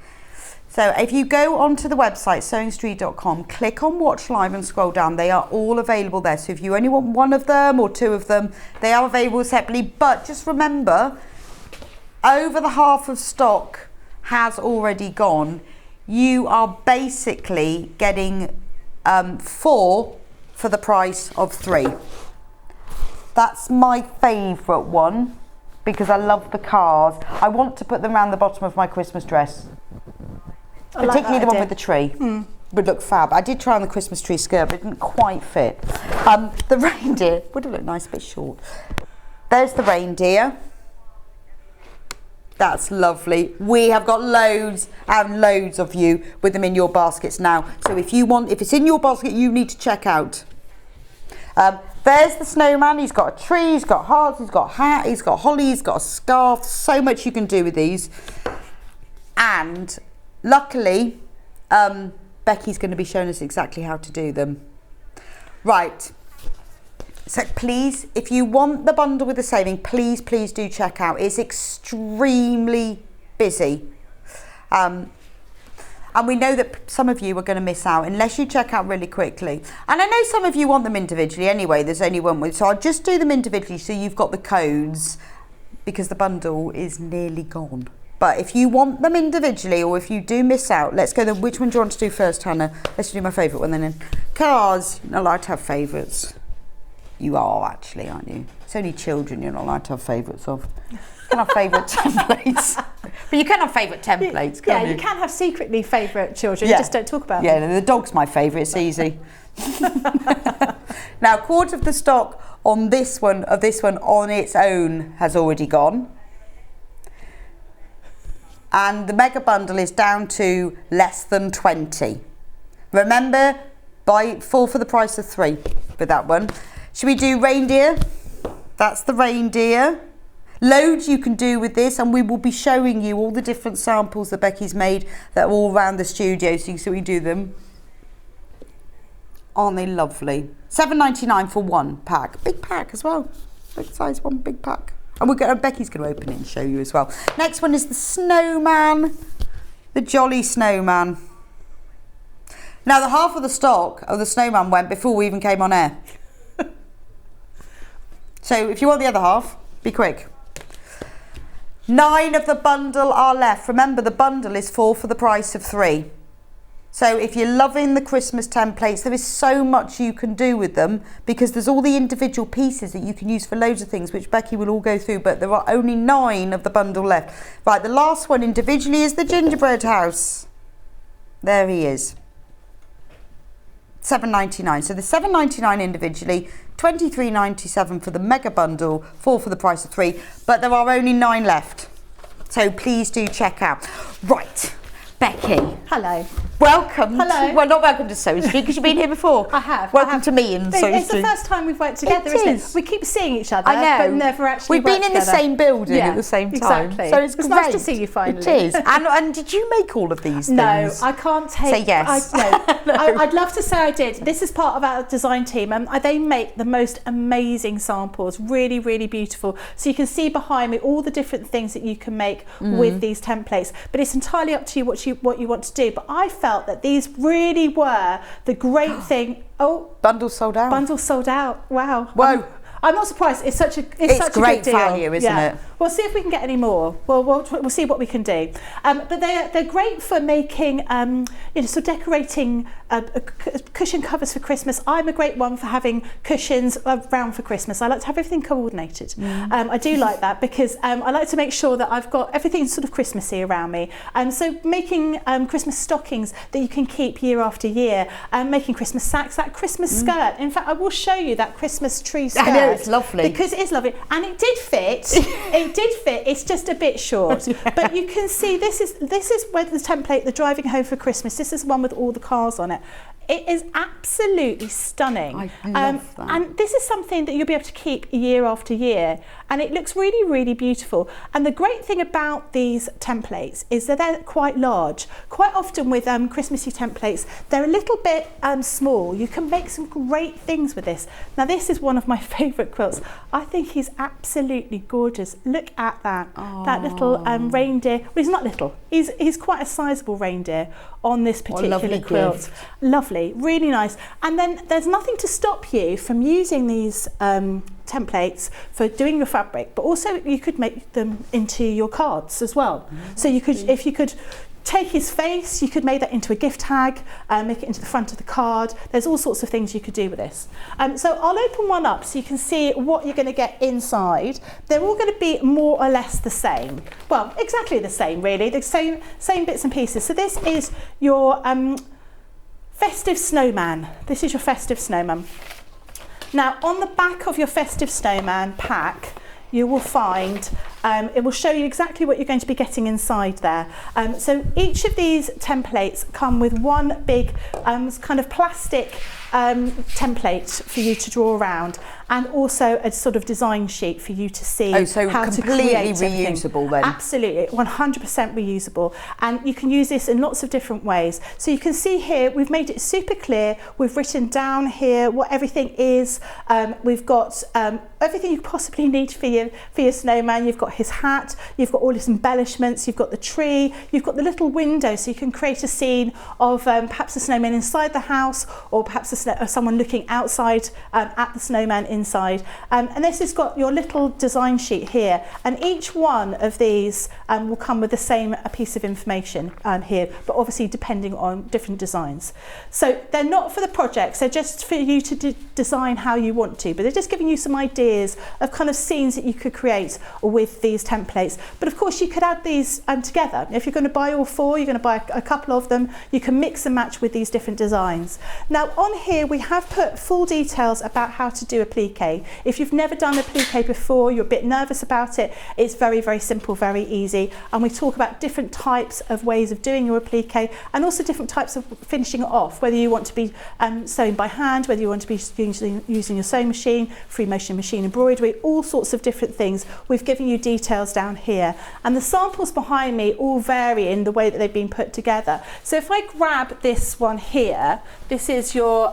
Speaker 2: So if you go onto the website sewingstreet.com, click on Watch Live and scroll down, they are all available there. So if you only want one of them or 2 of them, they are available separately. But just remember, over the half of stock has already gone. You are basically getting 4 for the price of 3. That's my favourite one because I love the cars. I want to put them around the bottom of my Christmas dress. Particularly the one with the tree. Would look fab. I did try on the Christmas tree skirt, but it didn't quite fit. The reindeer would have looked nice, a bit short. There's the reindeer. That's lovely. We have got loads and loads of you with them in your baskets now. So if it's in your basket, you need to check out. There's the snowman. He's got a tree, he's got hearts, he's got a hat, he's got holly, he's got a scarf. So much you can do with these. And luckily, Becky's going to be showing us exactly how to do them. Right. So please, if you want the bundle with the saving, please do check out. It's extremely busy. And we know that some of you are going to miss out unless you check out really quickly. And I know some of you want them individually anyway. There's only one with, so I'll just do them individually so you've got the codes because the bundle is nearly gone. But if you want them individually or if you do miss out, let's go. Which one do you want to do first, Hannah? Let's do my favourite one then. Cars, you're not allowed to have favourites. You are actually, aren't you? It's only children you're not allowed to have favourites of. You can have favourite templates. But you can have favourite templates, can't you?
Speaker 5: Yeah, you can have secretly favourite children, you just don't talk about them.
Speaker 2: Yeah, the dog's my favourite, it's easy. Now, a quarter of the stock on this one on its own has already gone. And the mega bundle is down to less than 20. Remember, buy 4 for the price of 3 with that one. Should we do reindeer? That's the reindeer. Loads you can do with this, and we will be showing you all the different samples that Becky's made that are all around the studio so you can see we do them. Aren't they lovely? $7.99 for 1 pack. Big pack as well. Big size, 1 big pack. And Becky's going to open it and show you as well. Next one is the snowman. The jolly snowman. Now the half of the stock of the snowman went before we even came on air. So if you want the other half, be quick. 9 of the bundle are left. Remember, the bundle is 4 for the price of 3. So if you're loving the Christmas templates, there is so much you can do with them because there's all the individual pieces that you can use for loads of things, which Becky will all go through, but there are only 9 of the bundle left. Right, the last one individually is the gingerbread house. There he is. $7.99. So the $7.99 individually, $23.97 for the mega bundle, 4 for the price of 3, but there are only 9 left. So please do check out. Right, Becky.
Speaker 5: Hello.
Speaker 2: Welcome.
Speaker 5: Hello.
Speaker 2: Well, not welcome to Sewing Street because you've been here before.
Speaker 5: I have.
Speaker 2: Welcome to me in Sewing Street.
Speaker 5: It's the first time we've worked together, isn't it? We keep seeing each other,
Speaker 2: I know.
Speaker 5: but never actually
Speaker 2: We've been in the same building at the same time.
Speaker 5: Exactly.
Speaker 2: So it's great.
Speaker 5: Nice to see you finally.
Speaker 2: It is. And did you make all of these things?
Speaker 5: No, I can't take...
Speaker 2: Say yes.
Speaker 5: No. I'd love to say I did. This is part of our design team. They make the most amazing samples, really, really beautiful. So you can see behind me all the different things that you can make with these templates. But it's entirely up to you what you want to do. But I felt that these really were the great thing. Oh,
Speaker 2: bundles sold out.
Speaker 5: Bundles sold out. Wow.
Speaker 2: Whoa.
Speaker 5: I'm not surprised. It's such a
Speaker 2: great
Speaker 5: good deal.
Speaker 2: value, isn't it?
Speaker 5: We'll see if we can get any more. We'll see what we can do. But they're great for making, sort of decorating cushion covers for Christmas. I'm a great one for having cushions around for Christmas. I like to have everything coordinated. I do like that because I like to make sure that I've got everything sort of Christmassy around me. So making Christmas stockings that you can keep year after year, making Christmas sacks, that Christmas skirt. In fact, I will show you that Christmas tree skirt.
Speaker 2: I know, it's lovely.
Speaker 5: Because it is lovely. And it did fit. it did fit. It's just a bit short. But you can see this is where the template, the driving home for Christmas. This is the one with all the cars on it. It is absolutely stunning.
Speaker 6: I love that.
Speaker 5: And this is something that you'll be able to keep year after year. And it looks really, really beautiful. And the great thing about these templates is that they're quite large. Quite often with Christmassy templates, they're a little bit small. You can make some great things with this. Now, this is one of my favourite quilts. I think he's absolutely gorgeous. Look at that. That little reindeer. Well, he's not little. He's quite a sizable reindeer on this particular quilt.
Speaker 6: Gift.
Speaker 5: Lovely, really nice. And then there's nothing to stop you from using these templates for doing your fabric, but also you could make them into your cards as well. So you could, if you could take his face, you could make that into a gift tag, make it into the front of the card. There's all sorts of things you could do with this. So I'll open one up so you can see what you're going to get inside. They're all going to be more or less the same. Well, exactly the same really, the same bits and pieces. So this is your festive snowman. This is your festive snowman. Now, on the back of your festive snowman pack, you will find, it will show you exactly what you're going to be getting inside there. So each of these templates come with one big kind of plastic template for you to draw around, and also a sort of design sheet for you to see how to create everything.
Speaker 6: Completely reusable then?
Speaker 5: Absolutely, 100% reusable. And you can use this in lots of different ways. So you can see here, we've made it super clear. We've written down here what everything is. We've got everything you possibly need for your snowman. You've got his hat, you've got all his embellishments, you've got the tree, you've got the little window, so you can create a scene of perhaps a snowman inside the house, or perhaps someone looking outside at the snowman inside. And this has got your little design sheet here, and each one of these will come with the same piece of information here, but obviously depending on different designs. So they're not for the projects, they're just for you to design how you want to, but they're just giving you some ideas of kind of scenes that you could create with these templates. But of course you could add these together. If you're going to buy all four, you're going to buy a couple of them, you can mix and match with these different designs. Now on here we have put full details about how to do a plique. If you've never done a plique before, you're a bit nervous about it, it's very, very simple, very easy. And we talk about different types of ways of doing your applique, and also different types of finishing it off, whether you want to be sewing by hand, whether you want to be using your sewing machine, free motion machine embroidery, all sorts of different things. We've given you details down here. And the samples behind me all vary in the way that they've been put together. So if I grab this one here, this is your,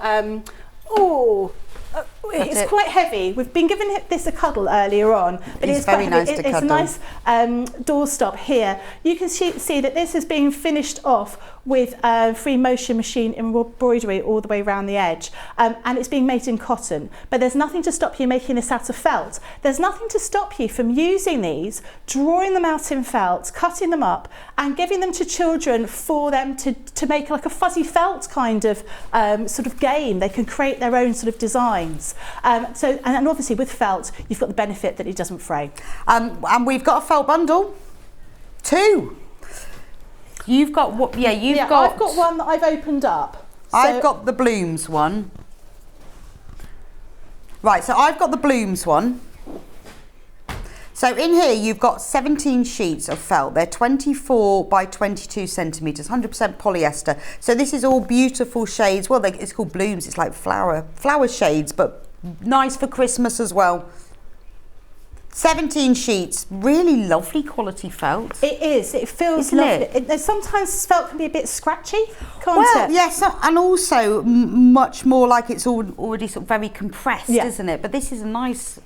Speaker 5: it's quite heavy. We've been giving this a cuddle earlier on, but it's very nice to cuddle. It's a nice doorstop here. You can see that this is being finished off with free motion machine embroidery all the way around the edge, and it's being made in cotton. But there's nothing to stop you making this out of felt. There's nothing to stop you from using these, drawing them out in felt, cutting them up, and giving them to children for them to make like a fuzzy felt kind of sort of game. They can create their own sort of designs. And obviously with felt, you've got the benefit that it doesn't fray.
Speaker 6: And we've got a felt bundle, 2. You've got what? Yeah, I've
Speaker 5: got one that I've opened up. So
Speaker 6: I've got the Blooms one. Right, so I've got the Blooms one. So in here you've got 17 sheets of felt. They're 24 by 22 centimetres, 100% polyester. So this is all beautiful shades. Well, it's called Blooms. It's like flower shades, but nice for Christmas as well. 17 sheets, really lovely quality felt.
Speaker 5: It is, it feels lovely. Sometimes felt can be a bit scratchy, can't it?
Speaker 6: Well, yes, and also much more like it's already sort of very compressed, isn't it? But this is a nice,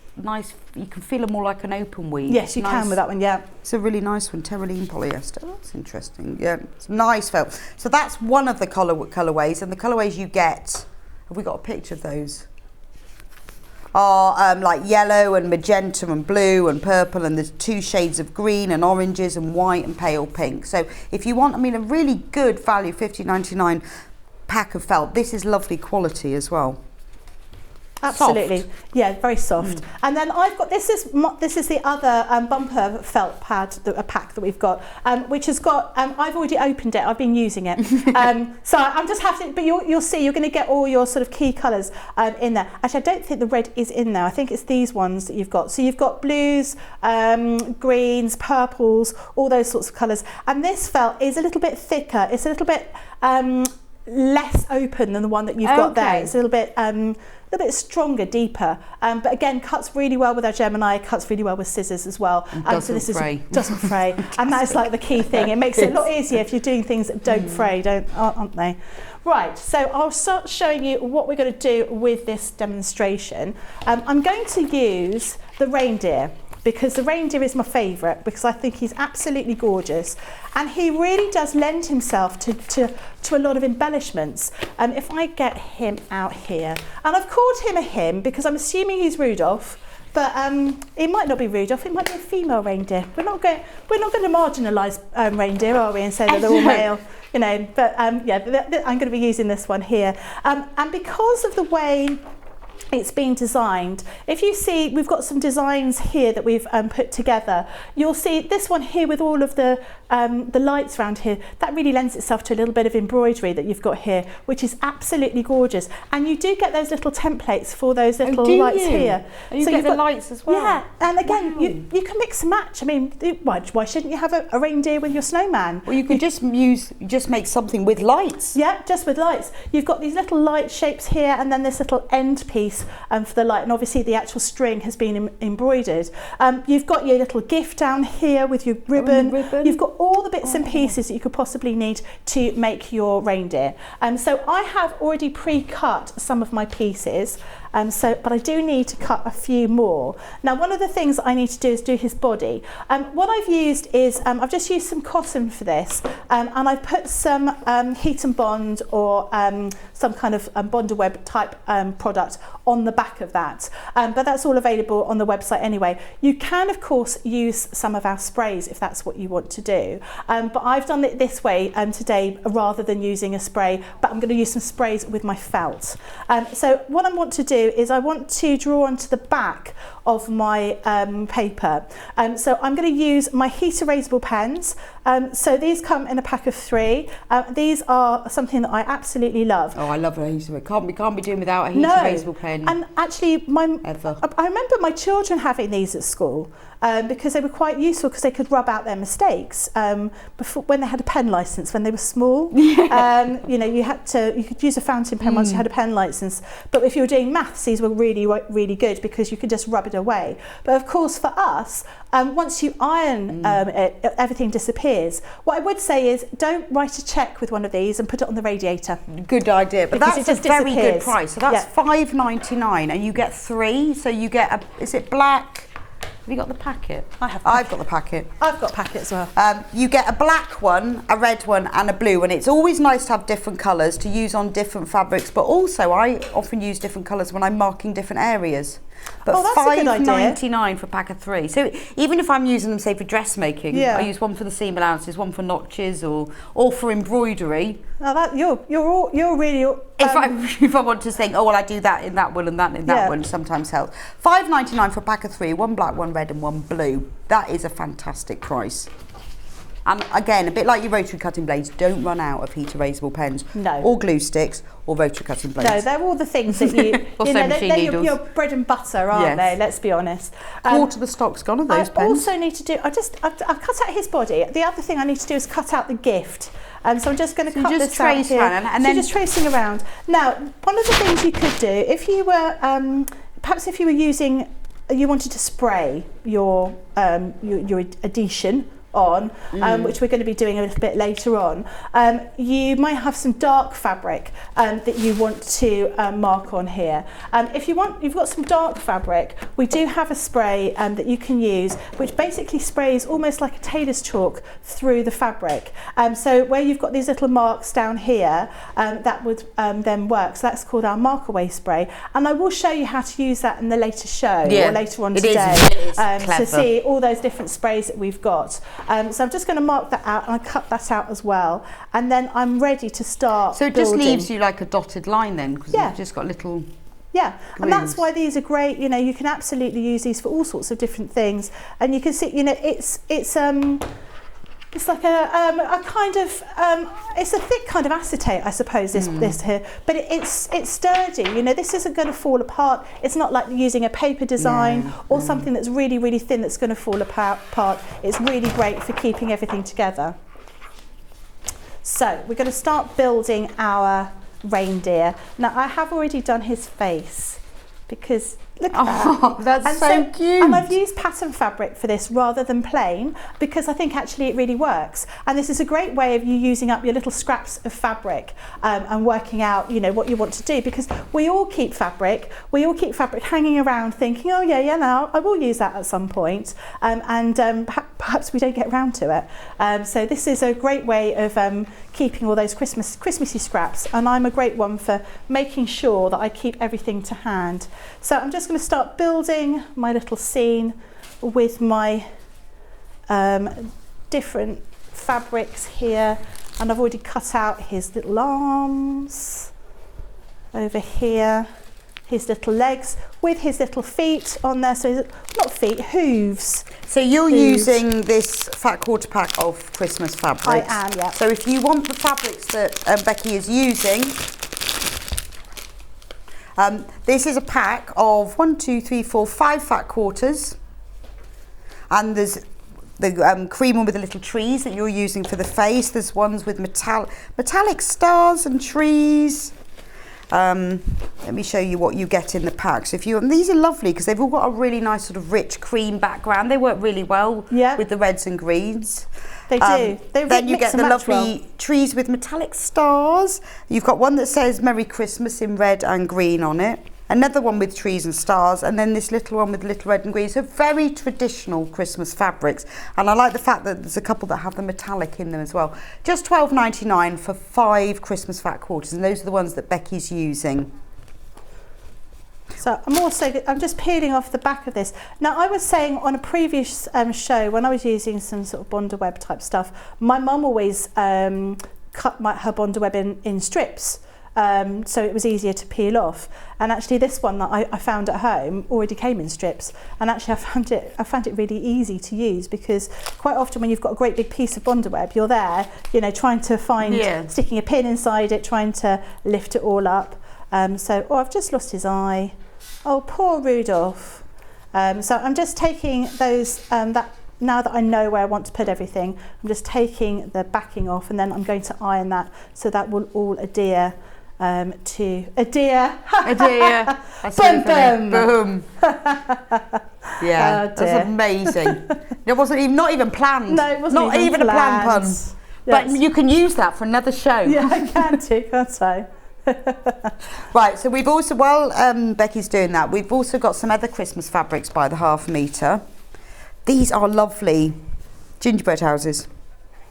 Speaker 6: you can feel it more like an open weave.
Speaker 5: Yes, you can with that one, yeah.
Speaker 6: It's a really nice one, Terylene polyester. That's interesting, yeah. It's nice felt. So that's one of the colourways, and the colourways you get, have we got a picture of those? Are like yellow and magenta and blue and purple, and there's 2 shades of green and oranges and white and pale pink. So if you want, a really good value, $50.99 pack of felt, this is lovely quality as well.
Speaker 5: Absolutely,
Speaker 6: Soft.
Speaker 5: yeah, very soft. And then I've got this is the other bumper felt pad, a pack that we've got, which has got. I've already opened it. I've been using it, so I'm just having. But you'll see, you're going to get all your sort of key colours in there. Actually, I don't think the red is in there. I think it's these ones that you've got. So you've got blues, greens, purples, all those sorts of colours. And this felt is a little bit thicker. It's a little bit less open than the one that you've got there. It's a little bit stronger, deeper, but again cuts really well with our Gemini, cuts really well with scissors as well.
Speaker 6: Doesn't fray.
Speaker 5: Doesn't fray, and that's like the key thing. It makes it a lot easier if you're doing things that don't fray, aren't they? Right, so I'll start showing you what we're going to do with this demonstration. I'm going to use the reindeer, because the reindeer is my favourite, because I think he's absolutely gorgeous, and he really does lend himself to a lot of embellishments. If I get him out here, and I've called him a him because I'm assuming he's Rudolph, but it might not be Rudolph, it might be a female reindeer. We're not going to marginalise reindeer, are we, and say that they're all male, you know, but yeah, I'm going to be using this one here. And because of the way it's been designed, if you see, we've got some designs here that we've put together. You'll see this one here with all of the lights around here. That really lends itself to a little bit of embroidery that you've got here, which is absolutely gorgeous. And you do get those little templates for those little lights here.
Speaker 6: And you get the lights as well?
Speaker 5: Yeah, and again, you can mix and match. I mean, why shouldn't you have a reindeer with your snowman?
Speaker 6: Or you could just make something with lights.
Speaker 5: Yeah, just with lights. You've got these little light shapes here, and then this little end piece for the light, and obviously the actual string has been embroidered. You've got your little gift down here with your ribbon. You've got all the bits and pieces that you could possibly need to make your reindeer. So I have already pre-cut some of my pieces, but I do need to cut a few more. Now, one of the things I need to do is do his body. What I've used is, I've just used some cotton for this, and I've put some heat and bond or some kind of Bond-A-Web type product on the back of that. But that's all available on the website anyway. You can, of course, use some of our sprays if that's what you want to do. But I've done it this way today rather than using a spray, but I'm going to use some sprays with my felt. So what I want to do is I want to draw onto the back of my paper. So I'm going to use my heat erasable pens. So these come in a pack of 3. These are something that I absolutely love.
Speaker 6: Oh, I love a heat erasable. We can't be doing without a heat erasable pen.
Speaker 5: And actually, I remember my children having these at school. Because they were quite useful because they could rub out their mistakes before, when they had a pen license when they were small. You know, you could use a fountain pen once you had a pen license, but if you were doing maths, these were really good because you could just rub it away. But of course, for us, once you iron it, everything disappears. What I would say is don't write a cheque with one of these and put it on the radiator.
Speaker 6: Good idea, but that's a very good price. So that's £5.99, and you get 3. So you get is it black? Have you got the packet? I've got the packet.
Speaker 5: I've got a packet as well.
Speaker 6: You get a black one, a red one and a blue, and it's always nice to have different colours to use on different fabrics, but also I often use different colours when I'm marking different areas. But £5.99 for a pack of 3. So even if I'm using them, say, for dressmaking, I use one for the seam allowances, one for notches, or for embroidery.
Speaker 5: Now you're really.
Speaker 6: If I want to think, oh well, I do that in that one and that in that one, sometimes helps. £5.99 for a pack of 3, one black, one red, and one blue. That is a fantastic price. And again, a bit like your rotary cutting blades, don't run out of heat erasable pens, or glue sticks, or rotary cutting blades.
Speaker 5: No, they're all the things that they're your bread and butter, aren't they? Let's be honest.
Speaker 6: Quarter the stock's gone of those pens.
Speaker 5: I also need to do. I cut out his body. The other thing I need to do is cut out the gift. So I'm just going to cut this out here.
Speaker 6: And then
Speaker 5: just tracing around. Now, one of the things you could do, if you were, perhaps if you were using, you wanted to spray your adhesion on, which we're going to be doing a little bit later on, you might have some dark fabric that you want to mark on here. If you've got some dark fabric, we do have a spray that you can use, which basically sprays almost like a tailor's chalk through the fabric. So where you've got these little marks down here, that would then work. So that's called our mark away spray, and I will show you how to use that in the later show or later on today to see all those different sprays that we've got. So I'm just going to mark that out, and I cut that out as well, and then I'm ready to start.
Speaker 6: So it just leaves you like a dotted line then, because you've just got little
Speaker 5: Yeah, and that's why these are great. You know, you can absolutely use these for all sorts of different things, and you can see, you know, it's like a kind of it's a thick kind of acetate, I suppose. This here, but it's sturdy. You know, this isn't going to fall apart. It's not like using a paper design or something that's really, really thin that's going to fall apart. It's really great for keeping everything together. So we're going to start building our reindeer. Now I have already done his face because look at that.
Speaker 6: That's so cute.
Speaker 5: And I've used pattern fabric for this rather than plain because I think actually it really works. And this is a great way of you using up your little scraps of fabric and working out, you know, what you want to do, because we all keep fabric hanging around thinking, oh yeah, now I will use that at some point, perhaps we don't get around to it. So this is a great way of keeping all those Christmassy scraps, and I'm a great one for making sure that I keep everything to hand. So I'm just going to start building my little scene with my different fabrics here, and I've already cut out his little arms over here, his little legs with his little feet on there, so not feet, hooves.
Speaker 6: So you're using this fat quarter pack of Christmas fabrics.
Speaker 5: I am, yeah.
Speaker 6: So if you want the fabrics that Becky is using, this is a pack of 5 fat quarters, and there's the cream one with the little trees that you're using for the face. There's ones with metallic stars and trees. Let me show you what you get in the pack. So and these are lovely because they've all got a really nice sort of rich cream background. They work really well with the reds and greens.
Speaker 5: They do.
Speaker 6: Then you get the lovely trees with metallic stars. You've got one that says Merry Christmas in red and green on it. Another one with trees and stars, and then this little one with little red and green. So very traditional Christmas fabrics. And I like the fact that there's a couple that have the metallic in them as well. Just $12.99 for 5 Christmas fat quarters, and those are the ones that Becky's using.
Speaker 5: So I'm just peeling off the back of this. Now I was saying on a previous show, when I was using some sort of Bonder web type stuff, my mum always cut her Bonder web in strips. So it was easier to peel off, and actually this one that I found at home already came in strips, and actually I found it really easy to use, because quite often when you've got a great big piece of Bonder web, you're there, you know, trying to find sticking a pin inside it, trying to lift it all up. I've just lost his eye. Oh, poor Rudolph. So I'm just taking those now that I know where I want to put everything, I'm just taking the backing off, and then I'm going to iron that so that will all adhere to adhere.
Speaker 6: Adhere.
Speaker 5: Boom, boom.
Speaker 6: Boom. Yeah, that's amazing. It wasn't not even planned.
Speaker 5: No, it wasn't
Speaker 6: even a planned pun.
Speaker 5: Yes.
Speaker 6: But you can use that for another show.
Speaker 5: Yeah, I can too, can't I?
Speaker 6: Right, so we've also, while Becky's doing that, we've also got some other Christmas fabrics by the half metre. These are lovely gingerbread houses.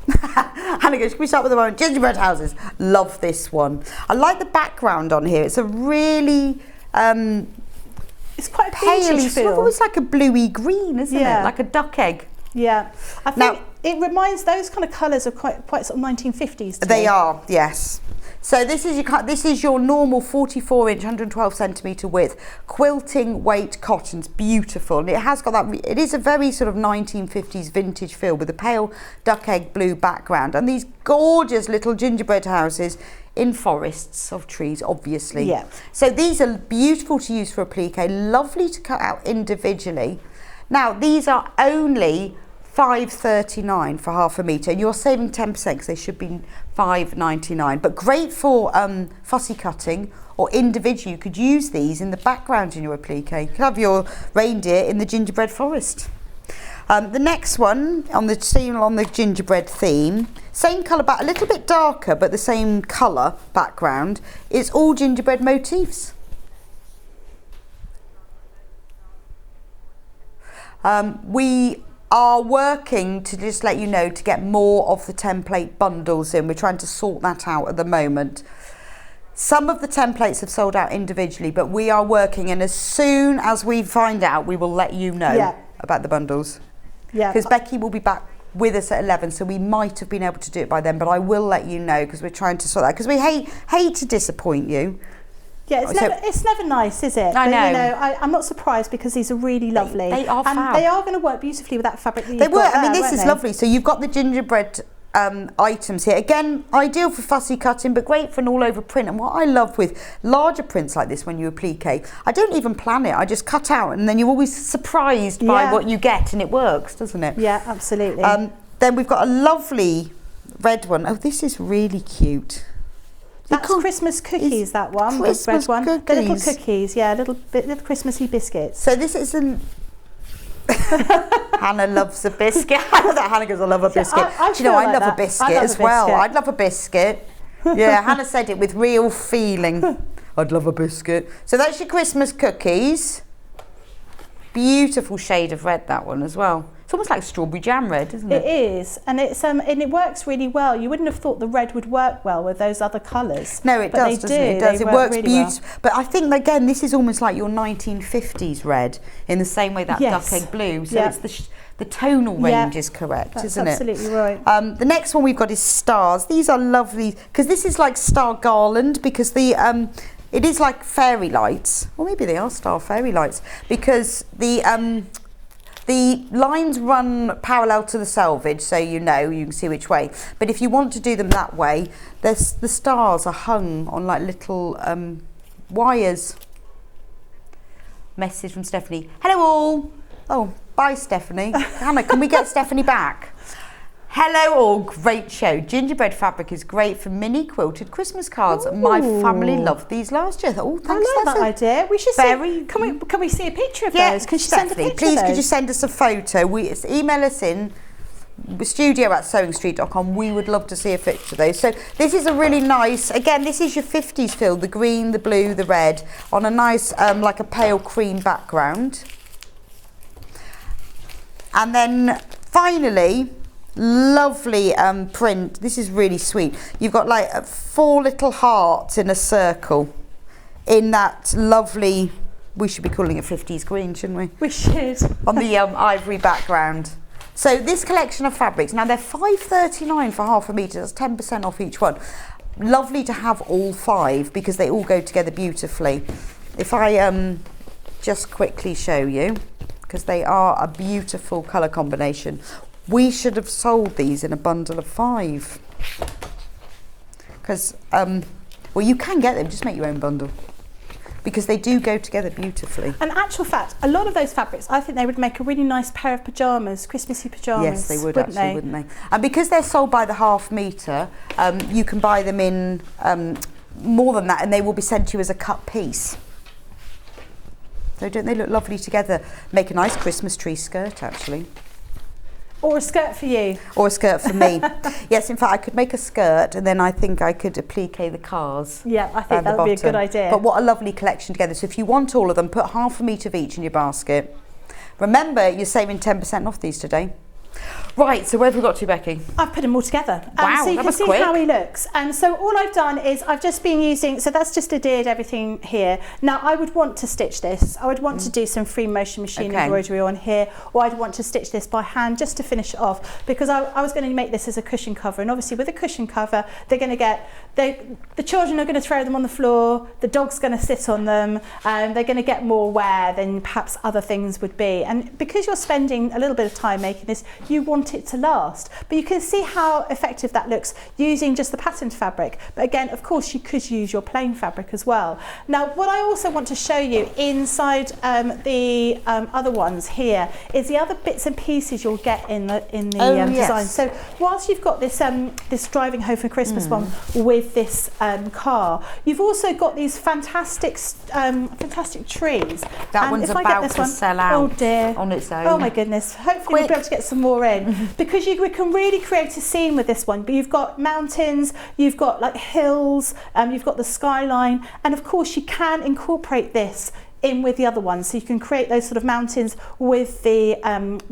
Speaker 6: Hannah goes, can we start with the one? Gingerbread houses. Love this one. I like the background on here. It's a really
Speaker 5: it's quite a
Speaker 6: pale,
Speaker 5: feel.
Speaker 6: sort of almost like a bluey green, isn't it? Like a duck egg.
Speaker 5: Yeah, I think it reminds, those kind of colours are quite sort of 1950s to
Speaker 6: They
Speaker 5: me.
Speaker 6: are, yes. So this is your normal 44-inch, 112 centimetre width quilting weight cotton. It's beautiful, and it has got that. It is a very sort of 1950s vintage feel with a pale duck egg blue background, and these gorgeous little gingerbread houses in forests of trees, obviously.
Speaker 5: Yeah.
Speaker 6: So these are beautiful to use for applique, lovely to cut out individually. Now these are only $5.39 for half a metre, and you're saving 10% because they should be $5.99. But great for fussy cutting or individual. You could use these in the background in your applique. You could have your reindeer in the gingerbread forest. The next one on the gingerbread theme, same colour, but a little bit darker, but the same colour background, is all gingerbread motifs. We are working to just let you know to get more of the template bundles in. We're trying to sort that out at the moment. Some of the templates have sold out individually, but we are working, and as soon as we find out, we will let you know about the bundles. Yeah. Because Becky will be back with us at 11, so we might have been able to do it by then, but I will let you know because we're trying to sort that, because we hate to disappoint you.
Speaker 5: Yeah, it's never nice, is it?
Speaker 6: I know.
Speaker 5: But, you know, I'm not surprised because these are really lovely.
Speaker 6: They are
Speaker 5: and
Speaker 6: fab.
Speaker 5: they are going to work beautifully with that fabric that you've
Speaker 6: They
Speaker 5: got
Speaker 6: work. I mean,
Speaker 5: there,
Speaker 6: this is
Speaker 5: won't
Speaker 6: lovely. So you've got the gingerbread items here. Again, ideal for fussy cutting, but great for an all-over print. And what I love with larger prints like this, when you applique, I don't even plan it. I just cut out, and then you're always surprised by what you get, and it works, doesn't it?
Speaker 5: Yeah, absolutely.
Speaker 6: Then we've got a lovely red one. Oh, this is really cute.
Speaker 5: That's Christmas cookies, that one, the red one.
Speaker 6: Cookies.
Speaker 5: They're little cookies, yeah, little Christmassy biscuits.
Speaker 6: So this is an... Hannah loves a biscuit. I know that Hannah goes, I love a biscuit. Do you know, I love a biscuit as well. I'd love a biscuit. Yeah, Hannah said it with real feeling. I'd love a biscuit. So that's your Christmas cookies. Beautiful shade of red, that one as well. It's almost like strawberry jam red, isn't it?
Speaker 5: It is, and it works really well. You wouldn't have thought the red would work well with those other colours.
Speaker 6: No, it does, doesn't it? It does. It works
Speaker 5: really
Speaker 6: beautifully.
Speaker 5: well.
Speaker 6: But I think, again, this is almost like your 1950s red, in the same way that duck egg blue. So it's the tonal range is correct, isn't it?
Speaker 5: Absolutely right.
Speaker 6: The next one we've got is stars. These are lovely, because this is like star garland, because it is like fairy lights, or maybe they are star fairy lights, because the lines run parallel to the selvage, so you can see which way. But if you want to do them that way, the stars are hung on like little wires. Message from Stephanie. Hello all. Oh, bye Stephanie. Hannah, can we get Stephanie back? Hello all, great show. Gingerbread fabric is great for mini quilted Christmas cards.
Speaker 5: Ooh.
Speaker 6: My family loved these last year. Oh, thanks.
Speaker 5: I like that idea. We should
Speaker 6: very...
Speaker 5: Can we see a picture of
Speaker 6: Yeah,
Speaker 5: those? Can you send a picture
Speaker 6: please,
Speaker 5: of those?
Speaker 6: could you send us a photo? Email us in studio@sewingstreet.com. We would love to see a picture of those. So this is a really nice, again, this is your 50s feel, the green, the blue, the red, on a nice, like a pale cream background. And then finally, lovely print. This is really sweet. You've got like 4 little hearts in a circle in that lovely, we should be calling it 50s green, shouldn't we?
Speaker 5: We should.
Speaker 6: On the ivory background. So this collection of fabrics, now they're $5.39 for half a metre, that's 10% off each one. Lovely to have all 5 because they all go together beautifully. If I just quickly show you, because they are a beautiful colour combination. We should have sold these in a bundle of 5. Because, well, you can get them, just make your own bundle. Because they do go together beautifully.
Speaker 5: And actual fact, a lot of those fabrics, I think they would make a really nice pair of pyjamas, Christmassy pyjamas.
Speaker 6: Yes, they would wouldn't they? And because they're sold by the half metre, you can buy them in more than that, and they will be sent to you as a cut piece. So don't they look lovely together? Make a nice Christmas tree skirt, actually.
Speaker 5: Or a skirt for you.
Speaker 6: Or a skirt for me. Yes, in fact, I could make a skirt and then I think I could applique the cars.
Speaker 5: Yeah, I think that would be a good idea.
Speaker 6: But what a lovely collection together. So if you want all of them, put half a metre of each in your basket. Remember, you're saving 10% off these today. Right, so where have we got to, Becky?
Speaker 5: I've put them all together.
Speaker 6: Wow,
Speaker 5: so you
Speaker 6: that
Speaker 5: can
Speaker 6: was
Speaker 5: see
Speaker 6: quick.
Speaker 5: how he looks. And so all I've done is I've just been using, so that's just adhered everything here. Now I would want to stitch this. I would want to do some free motion machine embroidery on here, or I'd want to stitch this by hand just to finish it off, because I was going to make this as a cushion cover. And obviously with a cushion cover, they're going to get, the children are going to throw them on the floor, the dog's going to sit on them, and they're going to get more wear than perhaps other things would be. And because you're spending a little bit of time making this, you want it to last. But you can see how effective that looks using just the patterned fabric. But again, of course, you could use your plain fabric as well. Now, what I also want to show you inside the other ones here is the other bits and pieces you'll get in the design. So whilst you've got this this driving home for Christmas one with this car, you've also got these fantastic trees.
Speaker 6: That one's about to sell out.
Speaker 5: Oh dear.
Speaker 6: On its own.
Speaker 5: Oh my goodness. Hopefully we'll be able to get some more in. Because we can really create a scene with this one. But you've got mountains, you've got like hills, you've got the skyline, and of course you can incorporate this in with the other ones, so you can create those sort of mountains with the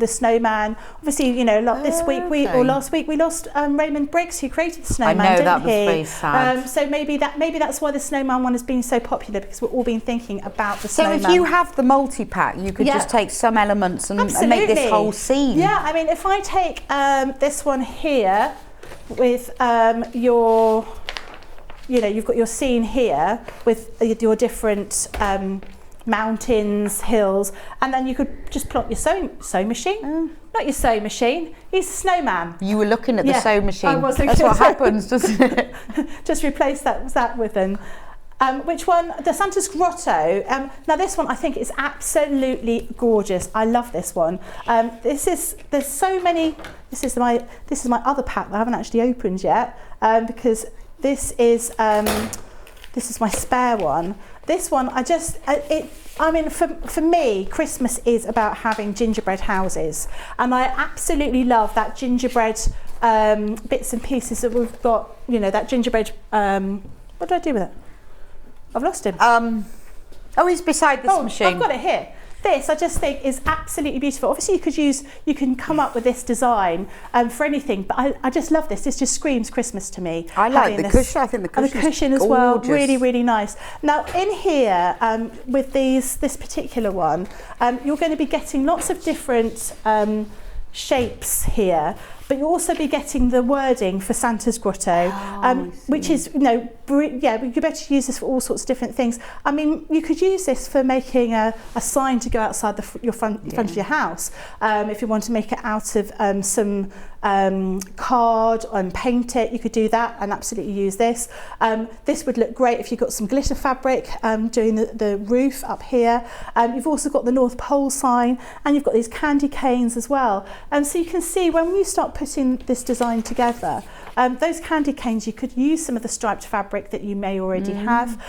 Speaker 5: snowman. Obviously, you know, last week we lost Raymond Briggs, who created the snowman.
Speaker 6: I know,
Speaker 5: didn't
Speaker 6: that was
Speaker 5: he?
Speaker 6: very sad.
Speaker 5: So maybe that's why the snowman one has been so popular, because we've all been thinking about the snowman.
Speaker 6: So if you have the multi-pack, you could just take some elements and make this whole scene.
Speaker 5: Yeah, I mean, if I take this one here with your you know, you've got your scene here with your different mountains, hills, and then you could just plot your sewing machine. Not your sewing machine, he's a snowman.
Speaker 6: You were looking at the sewing machine.
Speaker 5: I was.
Speaker 6: That's what happens, doesn't it?
Speaker 5: Just replace that with an. Which one? The Santa's Grotto. Now this one I think is absolutely gorgeous. I love this one. There's so many. This is my other pack that I haven't actually opened yet because this is my spare one. This one for me, Christmas is about having gingerbread houses, and I absolutely love that gingerbread bits and pieces that we've got. You know, that gingerbread. What do I do with it? I've lost him.
Speaker 6: He's beside this machine.
Speaker 5: I've got it here. This I just think is absolutely beautiful. Obviously you can come up with this design for anything, but I just love this. This just screams Christmas to me.
Speaker 6: I like the cushion. I think the cushion,
Speaker 5: and the cushion
Speaker 6: is
Speaker 5: as well,
Speaker 6: gorgeous.
Speaker 5: really, really nice. Now in here, with this particular one, you're going to be getting lots of different shapes here, but you'll also be getting the wording for Santa's Grotto, which is, you know, you could better use this for all sorts of different things. I mean, you could use this for making a sign to go outside your front of your house. If you want to make it out of some card and paint it, you could do that and absolutely use this. This would look great if you've got some glitter fabric doing the roof up here. You've also got the North Pole sign, and you've got these candy canes as well. So you can see when you start putting this design together, those candy canes, you could use some of the striped fabric that you may already have.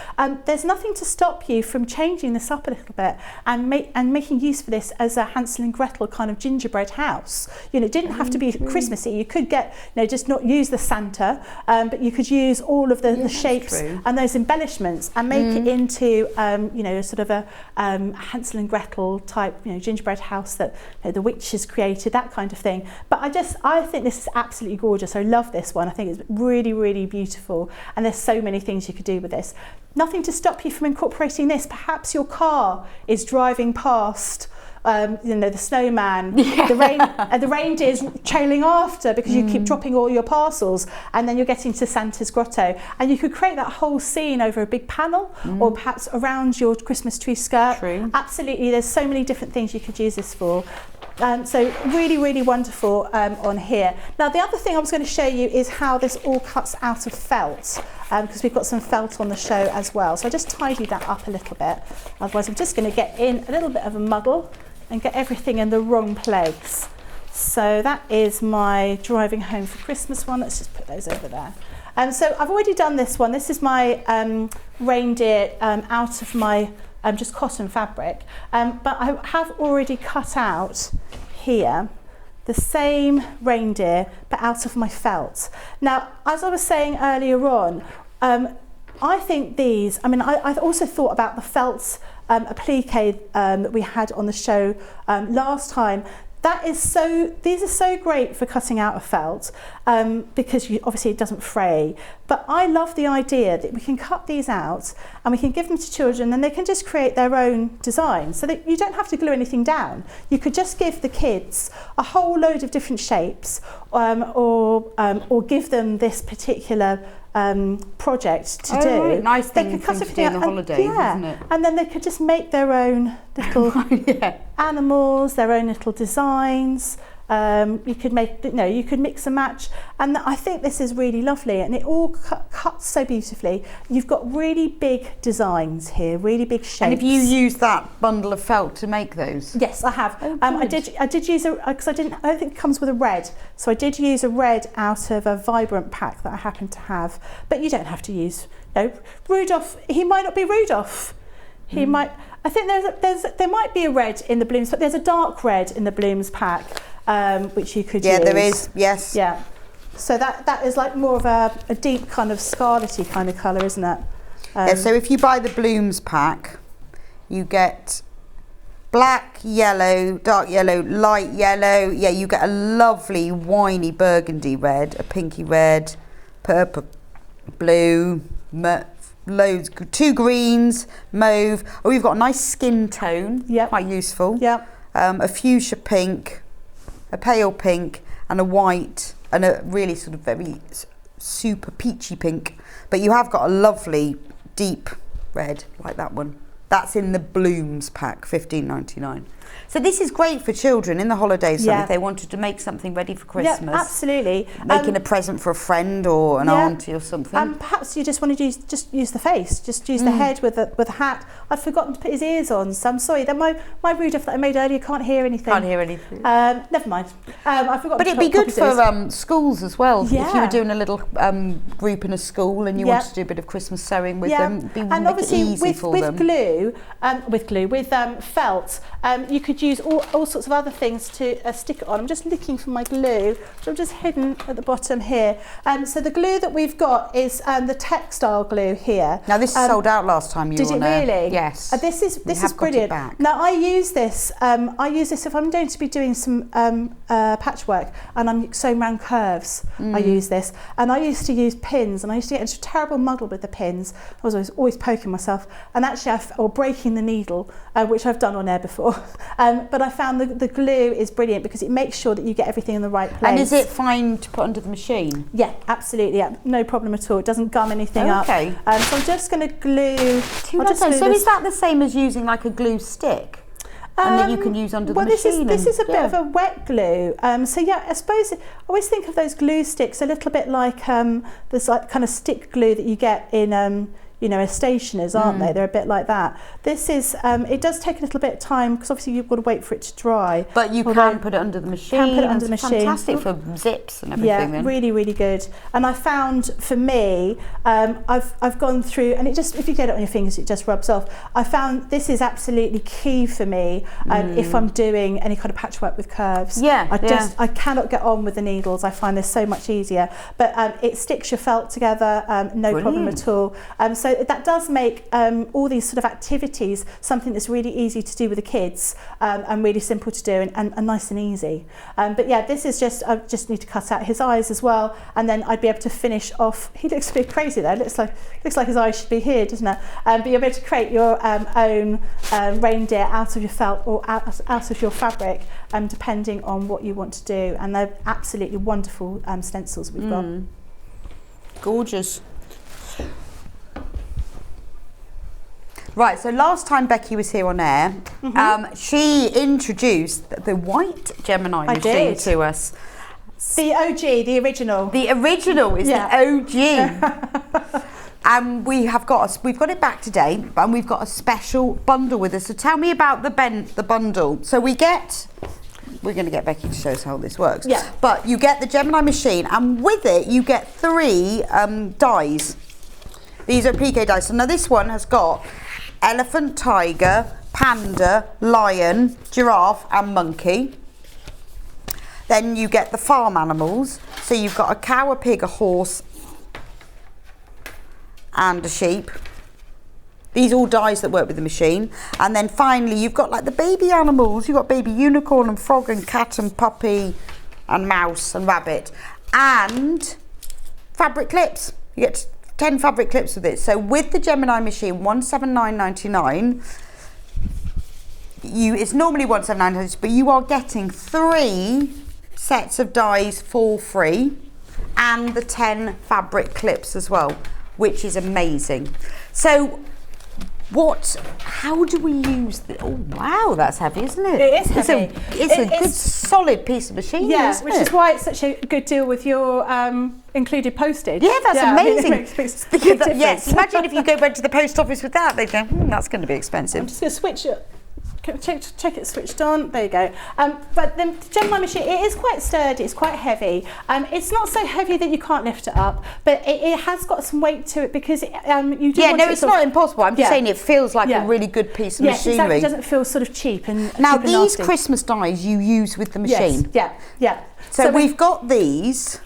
Speaker 5: There's nothing to stop you from changing this up a little bit and making use of this as a Hansel and Gretel kind of gingerbread house. You know, it didn't have to be Christmassy. You could just not use the Santa, but you could use all of the shapes and those embellishments and make it into sort of a Hansel and Gretel type, you know, gingerbread house that the witches created, that kind of thing. But I think this is absolutely gorgeous. I love this one. I think it's really, really beautiful, and there's so many things you could do with this. Nothing to stop you from incorporating this. Perhaps your car is driving past the snowman, the reindeer's trailing after because you keep dropping all your parcels, and then you're getting to Santa's Grotto, and you could create that whole scene over a big panel or perhaps around your Christmas tree skirt.
Speaker 6: True.
Speaker 5: Absolutely, there's so many different things you could use this for. So really, really wonderful on here. Now the other thing I was going to show you is how this all cuts out of felt, because we've got some felt on the show as well. So I just tidied that up a little bit. Otherwise I'm just going to get in a little bit of a muddle and get everything in the wrong place. So that is my driving home for Christmas one. Let's just put those over there. So I've already done this one. This is my reindeer out of my just cotton fabric, but I have already cut out here the same reindeer but out of my felt. Now, as I was saying earlier on, I think these, I also thought about the felt applique that we had on the show last time. These are so great for cutting out a felt because obviously it doesn't fray. But I love the idea that we can cut these out and we can give them to children and they can just create their own design so that you don't have to glue anything down. You could just give the kids a whole load of different shapes or give them this particular project to do.
Speaker 6: Right. Nice thing
Speaker 5: they could cut
Speaker 6: to do in the holidays, isn't it?
Speaker 5: And then they could just make their own little animals, their own little designs. You could you could mix and match, and I think this is really lovely, and it all cuts so beautifully. You've got really big designs here, really big shapes.
Speaker 6: And have you used that bundle of felt to make those?
Speaker 5: Yes, I have. I did use because I don't think it comes with a red, so I did use a red out of a vibrant pack that I happen to have. But you don't have to use Rudolph. He might not be Rudolph. He might. I think there might be a red in the blooms, but there's a dark red in the blooms pack. Which you could use.
Speaker 6: Yeah, there is, yes.
Speaker 5: Yeah. So that is like more of a deep kind of scarlety kind of colour, isn't it?
Speaker 6: So if you buy the blooms pack, you get black, yellow, dark yellow, light yellow. Yeah, you get a lovely winey burgundy red, a pinky red, purple, blue, loads, 2 greens, mauve. Oh, you've got a nice skin tone.
Speaker 5: Yep.
Speaker 6: Quite useful.
Speaker 5: Yep.
Speaker 6: A fuchsia pink, a pale pink, and a white, and a really sort of very super peachy pink, but you have got a lovely deep red like that one. That's in the Blooms pack, $15.99. So this is great for children in the holidays, if they wanted to make something ready for Christmas.
Speaker 5: Yeah, absolutely.
Speaker 6: Making a present for a friend or an auntie or something.
Speaker 5: And perhaps you just want to use the face, just use the head with a hat. I've forgotten to put his ears on, so I'm sorry. That my Rudolph that I made earlier can't hear anything. Never mind. I forgot.
Speaker 6: But it'd be good for schools as well.
Speaker 5: Yeah.
Speaker 6: If you were doing a little group in a school and you wanted to do a bit of Christmas sewing with them, it'd be
Speaker 5: and obviously
Speaker 6: it easy for them.
Speaker 5: With felt, you could use all sorts of other things to stick it on. I'm just looking for my glue, which I've just hidden at the bottom here. So the glue that we've got is the textile glue here.
Speaker 6: Now this sold out last time you were on
Speaker 5: there. Did it really?
Speaker 6: Yes.
Speaker 5: This is brilliant. Now I use this. If I'm going to be doing some patchwork and I'm sewing around curves. I use this, and I used to use pins, and I used to get into a terrible muddle with the pins. I was always poking myself, and actually or breaking the needle, which I've done on air before. But I found the glue is brilliant because it makes sure that you get everything in the right place.
Speaker 6: And is it fine to put under the machine?
Speaker 5: Yeah, absolutely. Yeah, no problem at all. It doesn't gum anything up. So I'm just going to glue.
Speaker 6: So is that the same as using like a glue stick? And that you can use under the machine?
Speaker 5: This is a bit of a wet glue. So yeah, I suppose I always think of those glue sticks a little bit like there's like kind of stick glue that you get in stationers, aren't they? They're a bit like that. This is, it does take a little bit of time because obviously you've got to wait for it to dry.
Speaker 6: But you can put it under the machine.
Speaker 5: Can put it under the machine.
Speaker 6: Fantastic for zips and everything.
Speaker 5: Yeah, really, really good. And I found for me, I've gone through, and it just, if you get it on your fingers, it just rubs off. I found this is absolutely key for me if I'm doing any kind of patchwork with curves. I cannot get on with the needles. I find this so much easier. But it sticks your felt together, no problem at all. So that does make all these sort of activities something that's really easy to do with the kids and really simple to do and nice and easy. But yeah, this is just, I just need to cut out his eyes as well, and then I'd be able to finish off. He looks a bit crazy there. Looks like his eyes should be here, doesn't it? But you'll be able to create your own reindeer out of your felt or out of your fabric, depending on what you want to do. And they're absolutely wonderful stencils we've got.
Speaker 6: Gorgeous. Right, so last time Becky was here on air, she introduced the white Gemini machine to us.
Speaker 5: The OG, the original.
Speaker 6: The original is the OG. And we've got it back today, and we've got a special bundle with us. So tell me about the bundle. So we're going to get Becky to show us how this works.
Speaker 5: Yeah.
Speaker 6: But you get the Gemini machine, and with it you get 3 dies. These are PK dies. So now this one has got elephant, tiger, panda, lion, giraffe and monkey. Then you get the farm animals. So you've got a cow, a pig, a horse and a sheep. These all dies that work with the machine. And then finally you've got like the baby animals. You've got baby unicorn and frog and cat and puppy and mouse and rabbit. And fabric clips. You get 10 fabric clips with it. So with the Gemini machine, $179.99. It's normally $179.99, but you are getting 3 sets of dies for free, and the 10 fabric clips as well, which is amazing. So how do we use the, oh wow, that's heavy, isn't it?
Speaker 5: It is heavy.
Speaker 6: It's a good solid piece of machine, isn't
Speaker 5: which
Speaker 6: it?
Speaker 5: is why it's such a good deal with your included postage.
Speaker 6: Yeah, that's amazing.
Speaker 5: I mean, it makes a big difference.
Speaker 6: Yes, imagine if you go back to the post office with that, they'd go, that's going to be expensive.
Speaker 5: I'm just going to switch it. Check it switched on. There you go. But the Gemini machine, it is quite sturdy. It's quite heavy. It's not so heavy that you can't lift it up, but it has got some weight to it because you do.
Speaker 6: Yeah, no, it's not impossible. I'm just saying it feels like a really good piece of machinery.
Speaker 5: Exactly. It doesn't feel sort of cheap and
Speaker 6: now
Speaker 5: cheap
Speaker 6: these
Speaker 5: and nasty.
Speaker 6: Christmas dies you use with the machine.
Speaker 5: Yes. Yeah.
Speaker 6: So we've got these.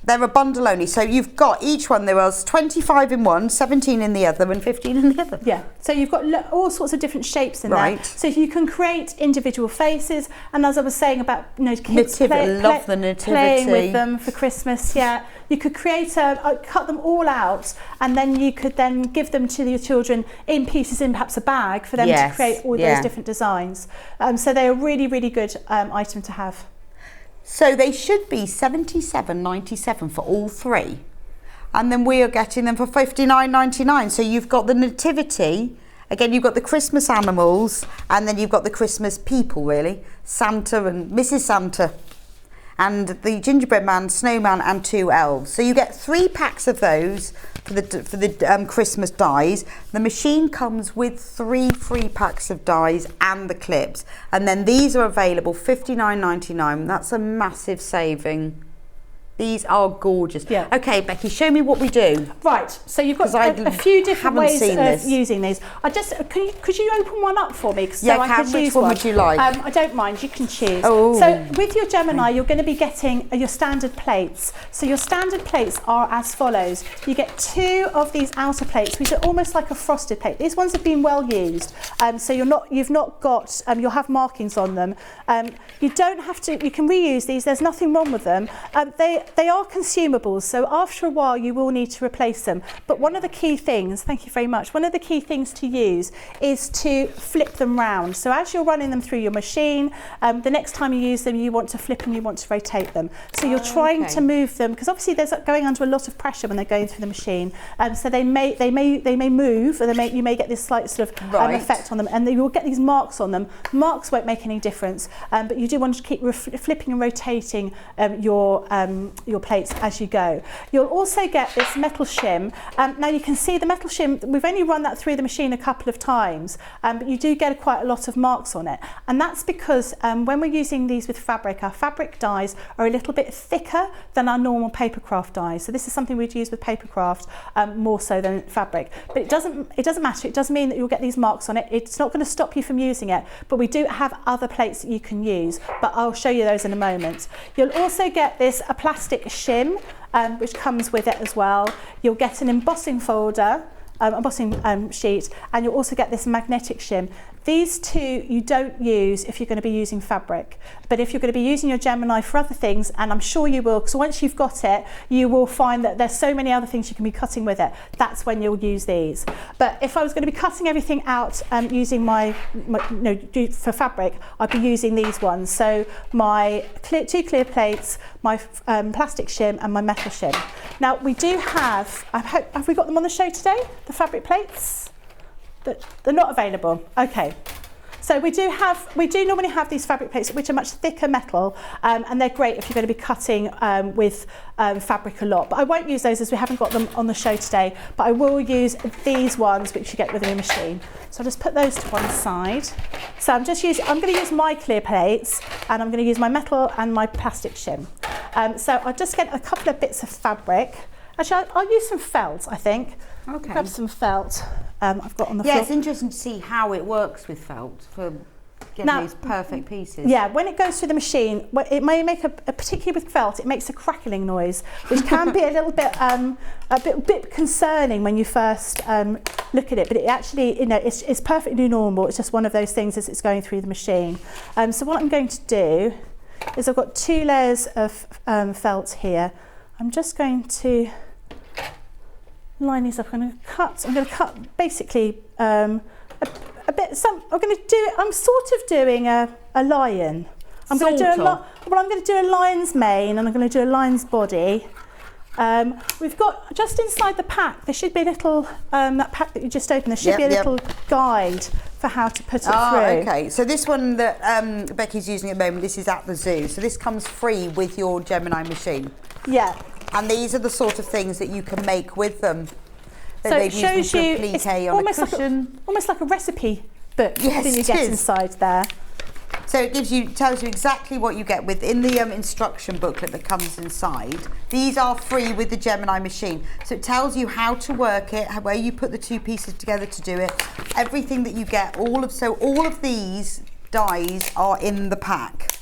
Speaker 6: They're a bundle only, so you've got each one. There was 25 in one, 17 in the other, and 15 in the other.
Speaker 5: Yeah, so you've got all sorts of different shapes in there. So you can create individual faces, and as I was saying about kids
Speaker 6: love the nativity,
Speaker 5: playing with them for Christmas. Yeah, you could create cut them all out, and then you could then give them to your children in pieces in perhaps a bag for them to create all those different designs. So they're a really, really good item to have.
Speaker 6: So they should be £77.97 for all three. And then we are getting them for £59.99. So you've got the nativity, again you've got the Christmas animals, and then you've got the Christmas people really, Santa and Mrs. Santa, and the gingerbread man, snowman, and 2 elves. So you get 3 packs of those for the Christmas dies. The machine comes with 3 free packs of dies and the clips, and then these are available £59.99. That's a massive saving. These are gorgeous.
Speaker 5: Yeah.
Speaker 6: Okay, Becky, show me what we do.
Speaker 5: Right, so you've got a few different ways of using these. Could you open one up for me?
Speaker 6: Which one would you like?
Speaker 5: I don't mind, you can choose.
Speaker 6: Oh.
Speaker 5: So with your Gemini, you're going to be getting your standard plates. So your standard plates are as follows. You get 2 of these outer plates, which are almost like a frosted plate. These ones have been well used, so you've not got, you'll have markings on them. You don't have to, you can reuse these, there's nothing wrong with them. They are consumables, so after a while you will need to replace them. But one of the key things, thank you very much, one of the key things to use is to flip them round. So as you're running them through your machine, the next time you use them, you want to flip and you want to rotate them. So you're trying to move them, because obviously they're going under a lot of pressure when they're going through the machine. So they may move, and you may get this slight sort of effect on them, and you will get these marks on them. Marks won't make any difference, but you do want to keep flipping and rotating your plates as you go. You'll also get this metal shim. Now you can see the metal shim, we've only run that through the machine a couple of times, but you do get quite a lot of marks on it. And that's because when we're using these with fabric, our fabric dies are a little bit thicker than our normal papercraft dies. So this is something we'd use with papercraft more so than fabric. But it doesn't matter. It does mean that you'll get these marks on it. It's not going to stop you from using it, but we do have other plates that you can use, but I'll show you those in a moment. You'll also get a plastic shim, which comes with it as well. You'll get an embossing folder, embossing sheet, and you'll also get this magnetic shim. These 2 you don't use if you're going to be using fabric, but if you're going to be using your Gemini for other things, and I'm sure you will, because once you've got it, you will find that there's so many other things you can be cutting with it. That's when you'll use these. But if I was going to be cutting everything out using for fabric, I'd be using these ones. So my 2 clear plates, my plastic shim, and my metal shim. Now we do have we got them on the show today, the fabric plates? They're not available. Okay, so we do normally have these fabric plates which are much thicker metal, and they're great if you're going to be cutting with fabric a lot. But I won't use those as we haven't got them on the show today, but I will use these ones which you get with your machine. So I'll just put those to one side. So I'm going to use my clear plates, and I'm going to use my metal and my plastic shim. So I'll just get a couple of bits of fabric. Actually, I'll use some felt, I think.
Speaker 6: Okay.
Speaker 5: Grab some felt I've got on the floor.
Speaker 6: Yeah, it's interesting to see how it works with felt for getting these perfect pieces.
Speaker 5: Yeah, when it goes through the machine, it may make particularly with felt, it makes a crackling noise, which can be a little bit bit concerning when you first look at it. But it actually, it's perfectly normal. It's just one of those things as it's going through the machine. So what I'm going to do is I've got 2 layers of felt here. I'm just going to line these up. I'm going to cut basically a bit. I'm sort of doing a lion. I'm going to do a lion's mane, and I'm going to do a lion's body. We've got just inside the pack. There should be a little that pack that you just opened. There should be a little guide for how to put it through.
Speaker 6: Okay. So this one that Becky's using at the moment, this is at the zoo. So this comes free with your Gemini machine.
Speaker 5: Yeah.
Speaker 6: And these are the sort of things that you can make with them.
Speaker 5: So it shows you, it's almost like a recipe book that you get inside there.
Speaker 6: So it tells you exactly what you get within the instruction booklet that comes inside. These are free with the Gemini machine. So it tells you how to work it, where you put the 2 pieces together to do it, everything that you get. All of these dies are in the pack.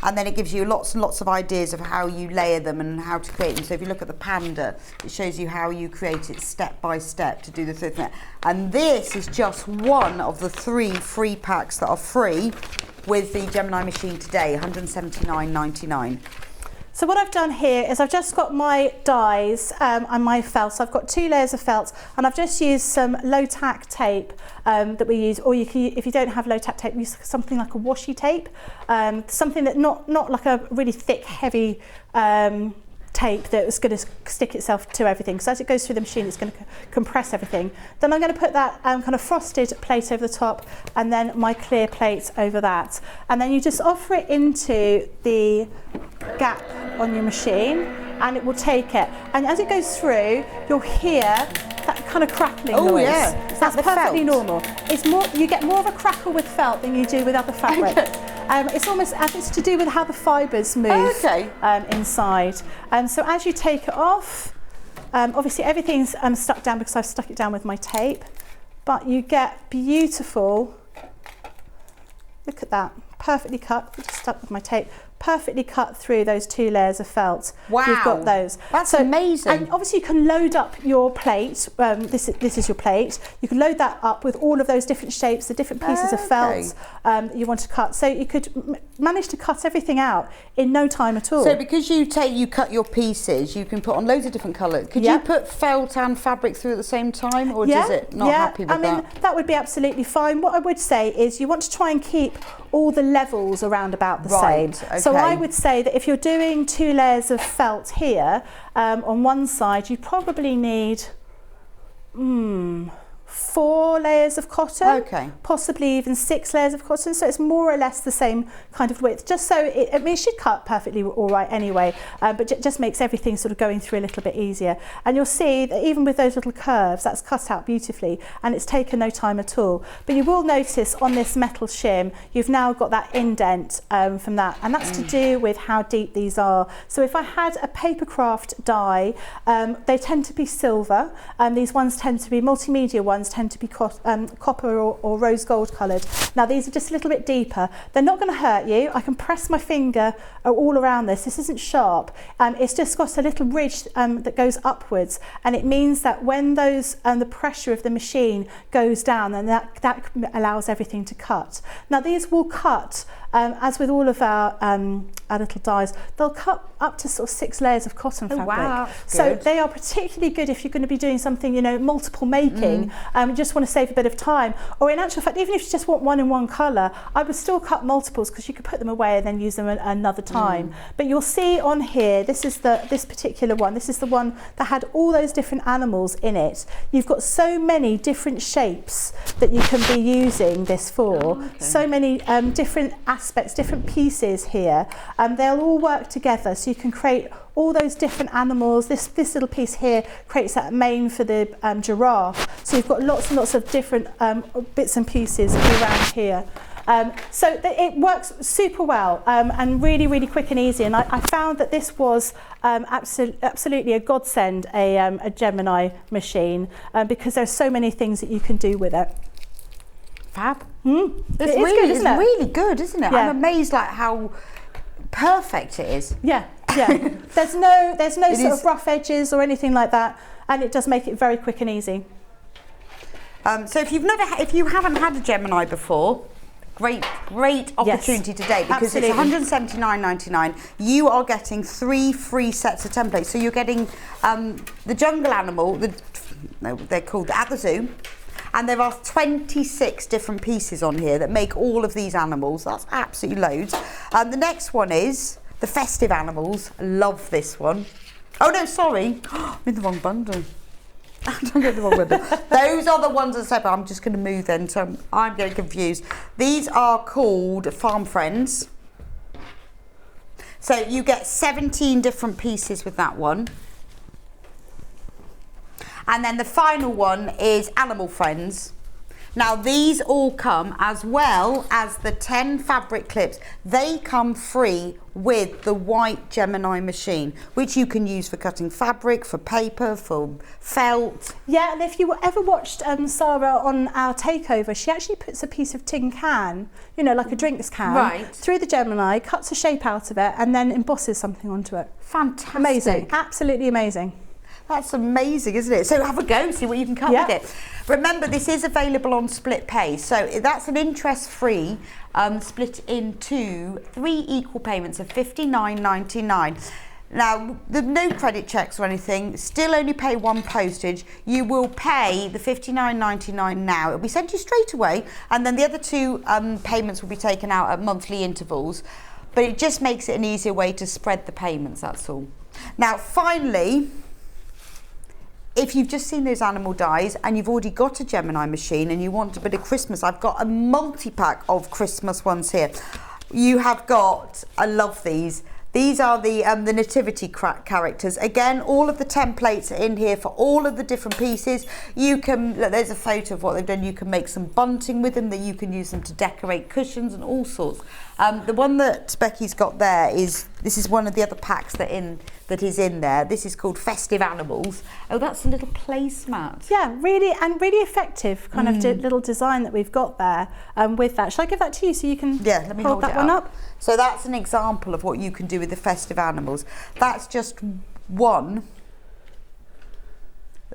Speaker 6: And then it gives you lots and lots of ideas of how you layer them and how to create them. So if you look at the panda, it shows you how you create it step by step to do the thing. And this is just one of the 3 free packs that are free with the Gemini machine today, £179.99.
Speaker 5: So what I've done here is I've just got my dies and my felt. So I've got 2 layers of felt, and I've just used some low tack tape that we use, or you can, if you don't have low tack tape, use something like a washi tape, something that not like a really thick, heavy tape that is going to stick itself to everything. So as it goes through the machine, it's going to compress everything. Then I'm going to put that kind of frosted plate over the top, and then my clear plate over that. And then you just offer it into the gap on your machine, and it will take it. And as it goes through, you'll hear that kind of crackling noise.
Speaker 6: Yeah. Is that
Speaker 5: That's
Speaker 6: the
Speaker 5: perfectly
Speaker 6: felt?
Speaker 5: normal. It's more, you get more of a crackle with felt than you do with other fabric. It's almost, it's to do with how the fibres move inside. And so as you take it off, obviously everything's stuck down because I've stuck it down with my tape, but you get beautiful, look at that, perfectly cut, just stuck with my tape, perfectly cut through those 2 layers of felt.
Speaker 6: Wow.
Speaker 5: You've got those.
Speaker 6: That's amazing.
Speaker 5: And obviously you can load up your plate. This is your plate. You can load that up with all of those different shapes, the different pieces of felt that you want to cut. So you could manage to cut everything out in no time at all.
Speaker 6: So because you cut your pieces, you can put on loads of different colours. Could you put felt and fabric through at the same time, or does it not happy with that?
Speaker 5: That would be absolutely fine. What I would say is you want to try and keep all the levels around about the same.
Speaker 6: Okay.
Speaker 5: So I would say that if you're doing 2 layers of felt here, on one side, you probably need 4 layers of cotton, possibly even 6 layers of cotton, so it's more or less the same kind of width, just so it should cut perfectly all right anyway, but it just makes everything sort of going through a little bit easier. And you'll see that even with those little curves, that's cut out beautifully, and it's taken no time at all. But you will notice on this metal shim, you've now got that indent from that, and that's to do with how deep these are. So if I had a papercraft die, they tend to be silver, these ones tend to be multimedia ones, tend to be copper or rose gold coloured. Now these are just a little bit deeper. They're not going to hurt you. I can press my finger all around this. This isn't sharp. It's just got a little ridge that goes upwards, and it means that when those the pressure of the machine goes down, then that allows everything to cut. Now these will cut, as with all of our little dies, they'll cut up to sort of 6 layers of cotton fabric.
Speaker 6: Wow,
Speaker 5: so they are particularly good if you're going to be doing something, multiple making, you just want to save a bit of time. Or in actual fact, even if you just want one in one colour, I would still cut multiples because you could put them away and then use them another time. But you'll see on here, this is this particular one. This is the one that had all those different animals in it. You've got so many different shapes that you can be using this for. So many different aspects, different pieces here. They'll all work together, so you can create all those different animals. This little piece here creates that mane for the giraffe. So you've got lots and lots of different bits and pieces around here. So it works super well and really, really quick and easy. And I found that this was absolutely a godsend, a Gemini machine, because there's so many things that you can do with it.
Speaker 6: Fab.
Speaker 5: It's really
Speaker 6: good, isn't it?
Speaker 5: Yeah.
Speaker 6: I'm amazed how perfect it is.
Speaker 5: Yeah. There's no sort of rough edges or anything like that, and it does make it very quick and easy.
Speaker 6: So if you haven't had a Gemini before, great opportunity today, because it's £179.99. You are getting 3 free sets of templates. So you're getting the jungle animal, they're called at the zoo. And there are 26 different pieces on here that make all of these animals. That's absolutely loads. The next one is the festive animals. I love this one. Oh no, sorry. I'm in the wrong bundle. Don't get the wrong bundle. Those are the ones that separate. I'm just going to move then, so I'm getting confused. These are called Farm Friends. So you get 17 different pieces with that one. And then the final one is Animal Friends. Now these all come, as well as the 10 fabric clips, they come free with the white Gemini machine, which you can use for cutting fabric, for paper, for felt.
Speaker 5: Yeah, and if you ever watched Sarah on our takeover, she actually puts a piece of tin can, like a drinks can, through the Gemini, cuts a shape out of it, and then embosses something onto it.
Speaker 6: Fantastic.
Speaker 5: Amazing, absolutely amazing.
Speaker 6: That's amazing, isn't it? So have a go, see what you can come with it. Remember, this is available on split pay, so that's an interest-free split into 3 equal payments of $59.99. Now, no credit checks or anything, still only pay 1 postage. You will pay the $59.99 now. It'll be sent to you straight away, and then the other 2 payments will be taken out at monthly intervals. But it just makes it an easier way to spread the payments, that's all. Now, finally, if you've just seen those animal dyes and you've already got a Gemini machine and you want a bit of Christmas, I've got a multi-pack of Christmas ones here. You have got, I love these. These are the nativity characters. Again, all of the templates are in here for all of the different pieces. You can, look, there's a photo of what they've done. You can make some bunting with them, that you can use them to decorate cushions and all sorts. The one that Becky's got there this is one of the other packs that is in there. This is called Festive Animals. Oh, that's a little placemat.
Speaker 5: Yeah, really effective kind of little design that we've got there with that. Shall I give that to you so you can
Speaker 6: let me
Speaker 5: hold that one up?
Speaker 6: So that's an example of what you can do with the Festive Animals. That's just one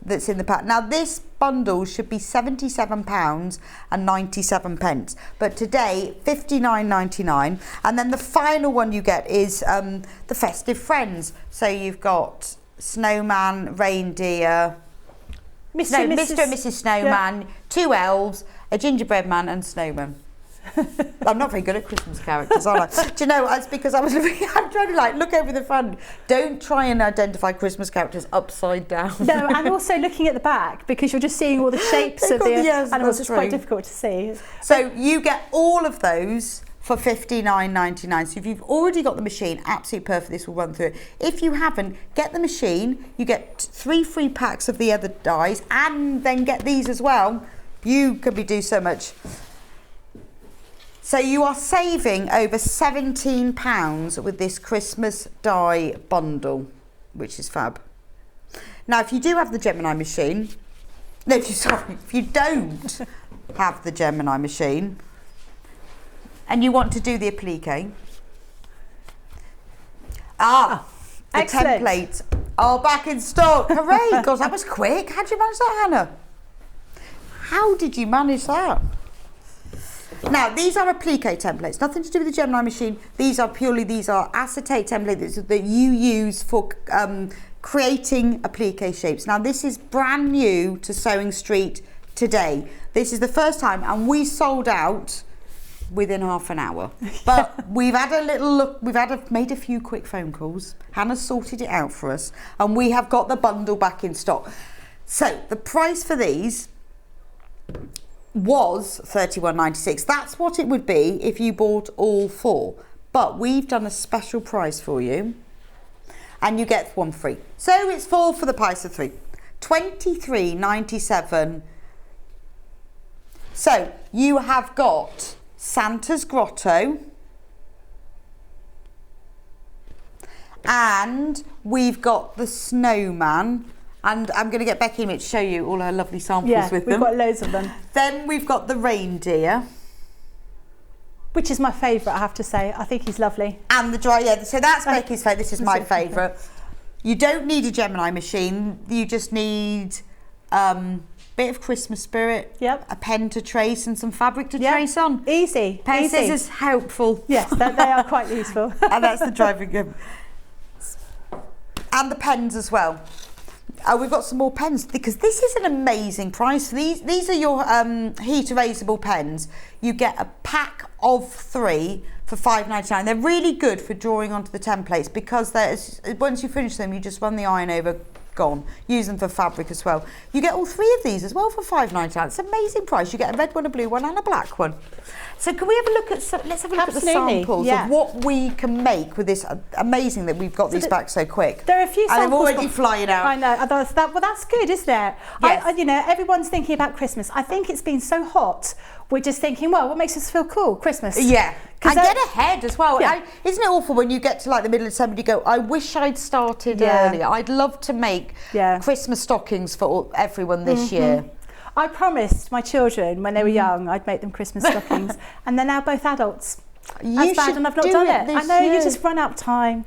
Speaker 6: that's in the pack. Now this bundle should be £77.97, but today £59.99, and then the final one you get is the Festive Friends. So you've got snowman, reindeer, Mr. and Mrs. Snowman, 2 elves, a gingerbread man and snowman. I'm not very good at Christmas characters, are I? Do you know, it's because I'm trying to look over the front. Don't try and identify Christmas characters upside down.
Speaker 5: No, and also looking at the back, because you're just seeing all the shapes of the animals. It's quite difficult to see.
Speaker 6: So you get all of those for $59.99. So if you've already got the machine, absolutely perfect, this will run through it. If you haven't, get the machine, you get 3 free packs of the other dies, and then get these as well. You could do so much. So you are saving over £17 with this Christmas die bundle, which is fab. Now, if you do have the Gemini machine, if you don't have the Gemini machine and you want to do the applique, the templates are back in stock. Hooray! God, that was quick. How did you manage that, Hannah? How did you manage that? Now, these are applique templates, nothing to do with the Gemini machine. These are acetate templates that you use for creating applique shapes. Now, this is brand new to Sewing Street today. This is the first time, and we sold out within half an hour. But we've had a little look, made a few quick phone calls. Hannah sorted it out for us, and we have got the bundle back in stock. So, the price for these was $31.96. That's what it would be if you bought all 4, but we've done a special price for you and you get 1 free, so it's 4 for the price of 3, $23.97. So you have got Santa's Grotto, and we've got the snowman. And I'm going to get Becky to show you all her lovely samples with them.
Speaker 5: We've got loads of them.
Speaker 6: Then we've got the reindeer,
Speaker 5: which is my favourite, I have to say. I think he's lovely.
Speaker 6: And the dry, so that's Becky's favourite. This is my favourite. You don't need a Gemini machine. You just need bit of Christmas spirit, a pen to trace and some fabric to trace on.
Speaker 5: Easy.
Speaker 6: Pen scissors, helpful.
Speaker 5: Yes, they are quite useful.
Speaker 6: And that's the driving room. And the pens as well. We've got some more pens because this is an amazing price. These are your heat erasable pens. You get a pack of 3 for $5.99. They're really good for drawing onto the templates because once you finish them, you just run the iron over, gone. Use them for fabric as well. You get all 3 of these as well for $5.99. It's an amazing price. You get a red one, a blue one, and a black one. So can we have a look at let's have a look at the samples of what we can make with this. Amazing that we've got these back so quick.
Speaker 5: There are a few samples.
Speaker 6: And they're already flying out.
Speaker 5: I know. Well, that's good, isn't it?
Speaker 6: Yes.
Speaker 5: Everyone's thinking about Christmas. I think it's been so hot. We're just thinking, well, what makes us feel cool? Christmas.
Speaker 6: Yeah. And get ahead as well.
Speaker 5: Yeah.
Speaker 6: Isn't it awful when you get to the middle of December and you go, I wish I'd started earlier. I'd love to make Christmas stockings for everyone this year.
Speaker 5: I promised my children when they were young I'd make them Christmas stockings, and they're now both adults. That's bad, and I've not done it. I know, you just run out of time.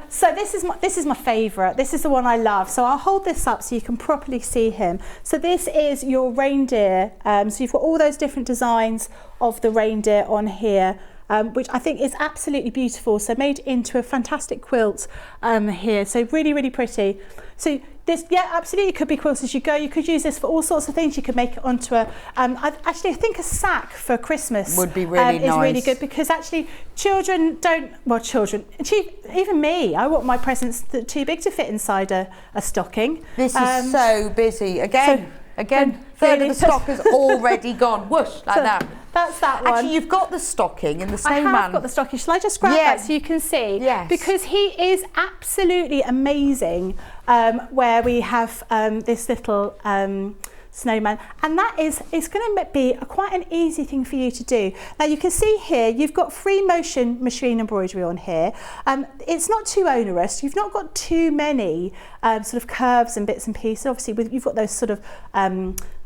Speaker 5: So this is my favourite. This is the one I love. So I'll hold this up so you can properly see him. So this is your reindeer. So you've got all those different designs of the reindeer on here. Which I think is absolutely beautiful. So made into a fantastic quilt here. So really, really pretty. So this, yeah, absolutely could be quilts as you go. You could use this for all sorts of things. You could make it onto a, I think a sack for Christmas
Speaker 6: would be really nice.
Speaker 5: Is really good, because actually children, even me, I want my presents too big to fit inside a stocking.
Speaker 6: This is so busy. Again, third of the stock has already gone, whoosh, like that.
Speaker 5: That's that one.
Speaker 6: Actually, you've got the stocking in the snowman.
Speaker 5: I have got the stocking. Shall I just grab that so you can see?
Speaker 6: Yes.
Speaker 5: Because he is absolutely amazing, where we have this little snowman, and it's going to be quite an easy thing for you to do. Now you can see here you've got free motion machine embroidery on here. It's not too onerous. You've not got too many sort of curves and bits and pieces. Obviously you've got those sort of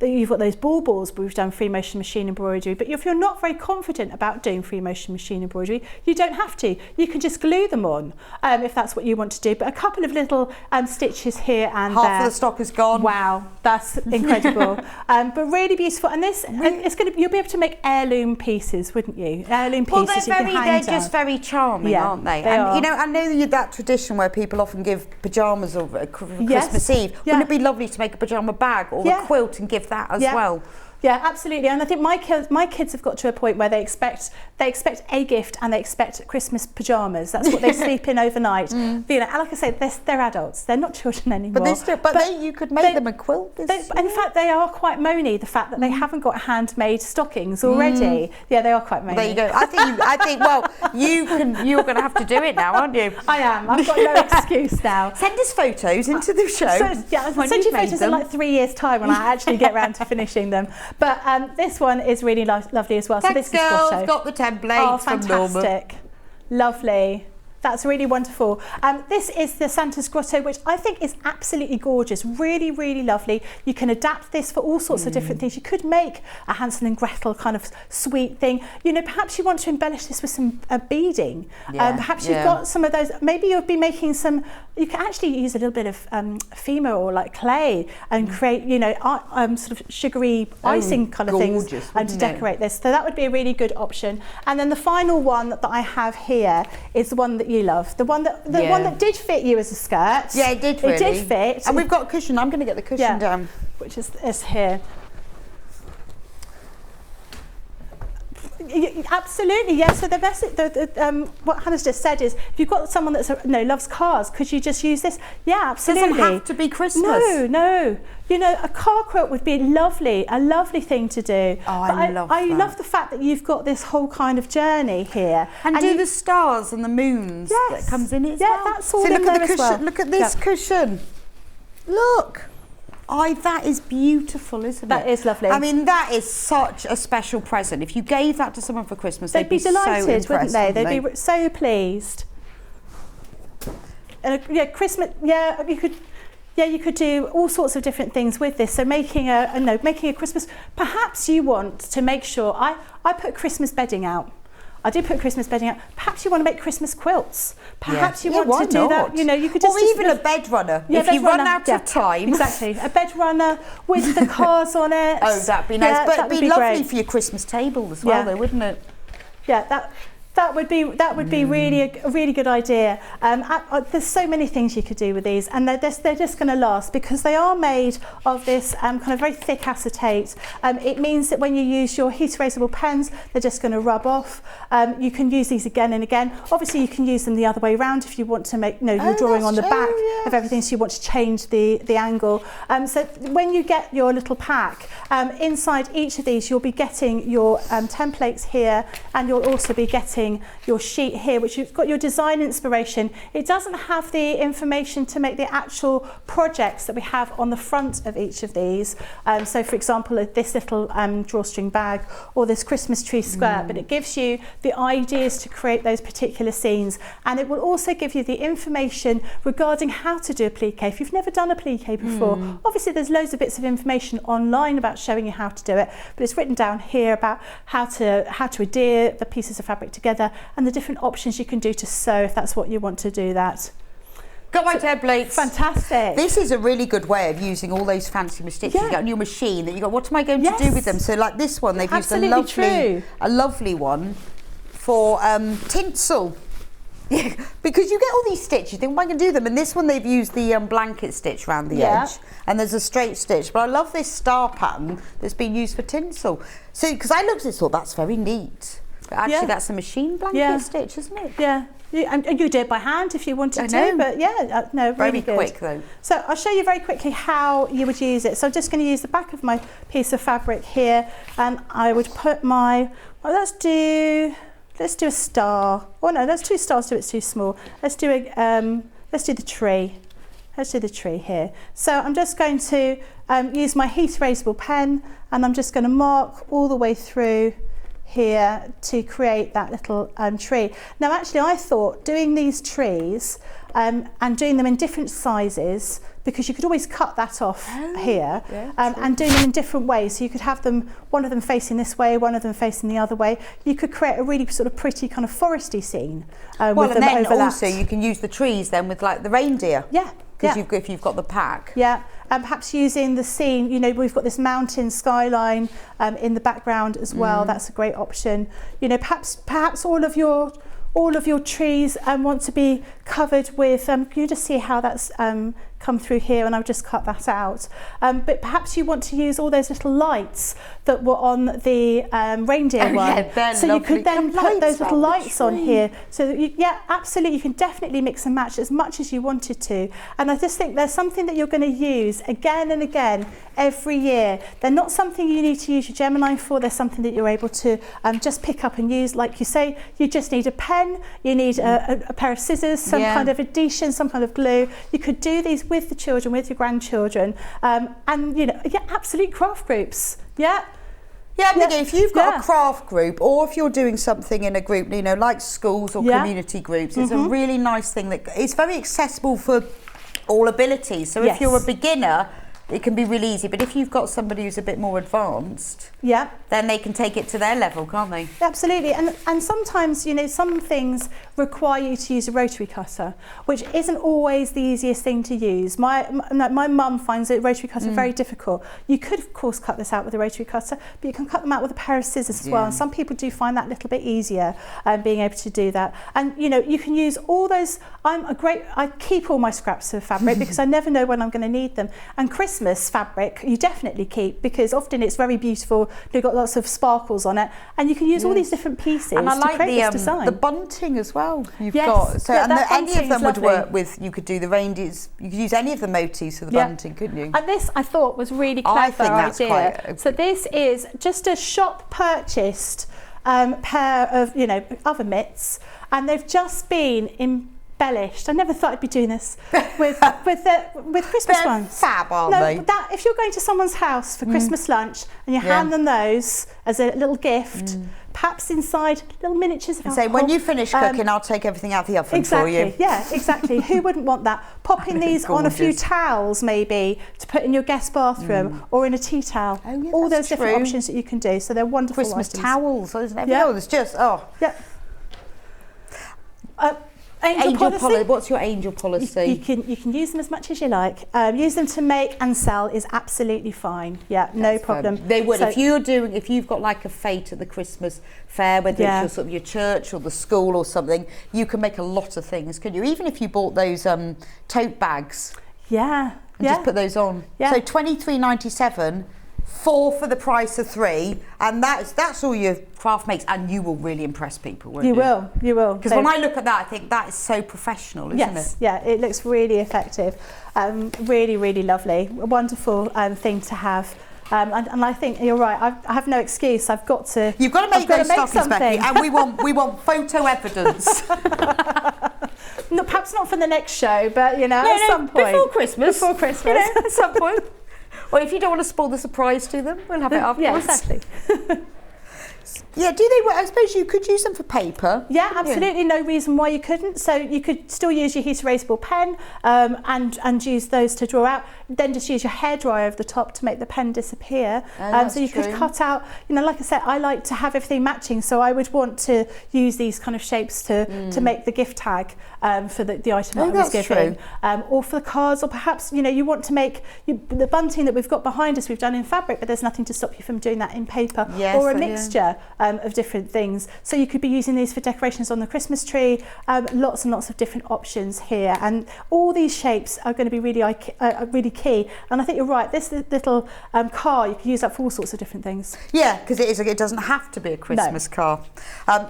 Speaker 5: you've got those baubles where we've done free motion machine embroidery, but if you're not very confident about doing free motion machine embroidery, you don't have to. You can just glue them on if that's what you want to do, but a couple of little stitches here and there.
Speaker 6: Half of the stock is gone.
Speaker 5: Wow, that's incredible. But really beautiful, and this you'll be able to make heirloom pieces, wouldn't you? Heirloom pieces.
Speaker 6: Well, they're just very charming, aren't they?
Speaker 5: They are.
Speaker 6: You know, I know that tradition where people often give pyjamas over Christmas Eve.
Speaker 5: Yeah.
Speaker 6: Wouldn't it be lovely to make a pyjama bag or a quilt and give that as well?
Speaker 5: Yeah, absolutely. And I think my kids have got to a point where they expect a gift and they expect Christmas pyjamas. That's what they sleep in overnight. You know, and like I say, they're adults. They're not children anymore.
Speaker 6: But you could make them a quilt. In
Speaker 5: fact, they are quite moany. The fact that they haven't got handmade stockings already. Yeah, they are quite moany.
Speaker 6: There you go. I think. Well, you're going to have to do it now, aren't you?
Speaker 5: I am. I've got no excuse now.
Speaker 6: Send us photos into the show.
Speaker 5: I'll send you photos in like 3 years' time when I actually get around to finishing them. But this one is really lovely as well.
Speaker 6: Thanks,
Speaker 5: so this
Speaker 6: girls.
Speaker 5: is
Speaker 6: Got the template.
Speaker 5: Oh, fantastic. Lovely. That's really wonderful. This is the Santa's Grotto, which I think is absolutely gorgeous. Really, really lovely. You can adapt this for all sorts of different things. You could make a Hansel and Gretel kind of sweet thing. You know, perhaps you want to embellish this with some beading. Perhaps you've got some of those. Maybe you'll be making some. You can actually use a little bit of FEMA or like clay and create, you know, sort of sugary icing kind of things to decorate this. So that would be a really good option. And then the final one that I have here is the one that you love, the one that did fit you as a skirt.
Speaker 6: Yeah, it did. Really.
Speaker 5: It did fit.
Speaker 6: And we've got a cushion. I'm going to get the cushion down,
Speaker 5: which is this here. Absolutely, yes. So what Hannah's just said is, if you've got someone that's loves cars, could you just use this? Yeah, absolutely.
Speaker 6: It doesn't have to be Christmas.
Speaker 5: No. You know, a car quilt would be lovely, a lovely thing to do.
Speaker 6: Oh, I
Speaker 5: love the fact that you've got this whole kind of journey here.
Speaker 6: And do the stars and the moons that comes in it as well.
Speaker 5: Yeah, that's all in there as well.
Speaker 6: Look at this cushion. Look. That is beautiful, isn't it?
Speaker 5: That is lovely.
Speaker 6: I mean, that is such a special present. If you gave that to someone for Christmas, they'd be
Speaker 5: delighted,
Speaker 6: so
Speaker 5: wouldn't they?
Speaker 6: Wouldn't
Speaker 5: They'd be so pleased. Christmas. You could do all sorts of different things with this. So making a Christmas. Perhaps you want to make sure. I put Christmas bedding out. I did put Christmas bedding out. Perhaps you want to make Christmas quilts. Perhaps you want to do that. You know, you could just.
Speaker 6: Or even a bed runner. If you run out of time.
Speaker 5: Exactly. A bed runner with the cars on it.
Speaker 6: Oh, that'd be nice. But it'd be lovely for your Christmas table as well, though, wouldn't it?
Speaker 5: Yeah, that would be really a really good idea. There's so many things you could do with these, and they're just going to last because they are made of this kind of very thick acetate. It means that when you use your heat erasable pens, they're just going to rub off. You can use these again and again. Obviously, you can use them the other way around if you want to make you're drawing on the back of everything, so you want to change the angle. So when you get your little pack, inside each of these, you'll be getting your templates here, and you'll also be getting your sheet here, which you've got your design inspiration. It doesn't have the information to make the actual projects that we have on the front of each of these. So for example, this little drawstring bag or this Christmas tree skirt, but it gives you the ideas to create those particular scenes, and it will also give you the information regarding how to do a plique. If you've never done a plique before, obviously there's loads of bits of information online about showing you how to do it, but it's written down here about how to adhere the pieces of fabric together, together, and the different options you can do to sew if that's what you want to do that.
Speaker 6: Got my templates.
Speaker 5: Fantastic.
Speaker 6: This is a really good way of using all those fancy stitches you got on your machine that you go, what am I going to do with them? So like this one, they've used a lovely one for tinsel. Yeah, because you get all these stitches, you think, what am I going to do them? And this one they've used the blanket stitch around the edge, and there's a straight stitch. But I love this star pattern that's been used for tinsel. So, because I looked at it, thought that's very neat. But actually, that's a machine blanket stitch, isn't it?
Speaker 5: Yeah. And you do it by hand if you wanted to, but no, really good.
Speaker 6: Very quick though.
Speaker 5: So I'll show you very quickly how you would use it. So I'm just going to use the back of my piece of fabric here, and I would put my, let's do a star. Oh no, that's 2 stars, so it's too small. Let's do the tree. Let's do the tree here. So I'm just going to use my heat erasable pen, and I'm just going to mark all the way through here to create that little tree. Now actually I thought doing these trees and doing them in different sizes, because you could always cut that off here, and doing them in different ways. So you could have them, one of them facing this way, one of them facing the other way. You could create a really sort of pretty kind of foresty scene with them
Speaker 6: then
Speaker 5: overlapped.
Speaker 6: Also you can use the trees then with like the reindeer. Because if you've got the pack.
Speaker 5: And perhaps using the scene, you know, we've got this mountain skyline in the background as well. That's a great option. You know, perhaps all of your trees want to be covered with, you just see how that's come through here, and I've just cut that out. But perhaps you want to use all those little lights that were on the reindeer one. So you could then put those little lights on here. So that absolutely, you can definitely mix and match as much as you wanted to. And I just think there's something that you're going to use again and again every year. They're not something you need to use your Gemini for. They're something that you're able to just pick up and use. Like you say, you just need a pen, you need a pair of scissors, some kind of adhesion, some kind of glue. You could do these with the children, with your grandchildren, and you know, absolute craft groups.
Speaker 6: If you've got a craft group, or if you're doing something in a group, you know, like schools or community groups, it's a really nice thing that it's very accessible for all abilities. So if you're a beginner, it can be really easy, but if you've got somebody who's a bit more advanced, then they can take it to their level, can't they?
Speaker 5: Absolutely, and sometimes, you know, some things require you to use a rotary cutter, which isn't always the easiest thing to use. My mum finds a rotary cutter very difficult. You could, of course, cut this out with a rotary cutter, but you can cut them out with a pair of scissors as well, and some people do find that a little bit easier, being able to do that. And, you know, you can use all those, I keep all my scraps of fabric because I never know when I'm going to need them. And Christmas fabric you definitely keep, because often it's very beautiful, you've got lots of sparkles on it, and you can use all these different pieces to create this design.
Speaker 6: The bunting as well you've got. So any of them would work with, you could do the reindeers, you could use any of the motifs for the bunting, couldn't you?
Speaker 5: And this I thought was really clever
Speaker 6: I think that's
Speaker 5: idea. So this is just a shop purchased pair of, you know, other mitts, and they've just been embellished. I never thought I'd be doing this with Christmas ones.
Speaker 6: Fab, aren't they?
Speaker 5: That if you're going to someone's house for Christmas lunch and you hand them those as a little gift, perhaps inside little miniatures of alcohol.
Speaker 6: Say, when you finish cooking, I'll take everything out the oven for you.
Speaker 5: Yeah, exactly. Who wouldn't want that? Popping these on a few towels, maybe, to put in your guest bathroom or in a tea towel. All those different options that you can do. So they're wonderful
Speaker 6: Christmas
Speaker 5: items.
Speaker 6: towels, isn't it? Yeah. There's just, Angel policy. What's your angel policy?
Speaker 5: You can use them as much as you like. Use them to make and sell is absolutely fine. No problem.
Speaker 6: They would. So, if you've got like a fete at the Christmas fair, whether it's your sort of your church or the school or something, you can make a lot of things, couldn't you? Even if you bought those tote bags. And just put those on. So $23.97. 4 for the price of 3, and that's all your craft makes, and you will really impress people, won't you?
Speaker 5: You will.
Speaker 6: Because when I look at that, I think that is so professional, isn't it?
Speaker 5: Yeah, it looks really effective. Really, really lovely. A wonderful thing to have. And I think you're right. I have no excuse. I've got to.
Speaker 6: You've got to make those stockings, Becky, and we want photo evidence.
Speaker 5: No, perhaps not for the next show, but you know, at some point
Speaker 6: before Christmas.
Speaker 5: You know,
Speaker 6: at some point. Well, if you don't want to spoil the surprise to them, we'll have it afterwards.
Speaker 5: Yeah, exactly.
Speaker 6: Yeah, do they work? I suppose you could use them for paper.
Speaker 5: Yeah, absolutely. No reason why you couldn't. So you could still use your heat erasable pen and use those to draw out. Then just use your hairdryer over the top to make the pen disappear. So you could cut out, like I said, I like to have everything matching. So I would want to use these kind of shapes to make the gift tag for the item that I was giving. Or for the cards, or perhaps, you want to make the bunting that we've got behind us, we've done in fabric, but there's nothing to stop you from doing that in paper, or a mixture of different things. So you could be using these for decorations on the Christmas tree. Lots and lots of different options here, and all these shapes are going to be really key. And I think you're right, this little car, you can use that for all sorts of different things.
Speaker 6: Yeah, because it doesn't have to be a Christmas car.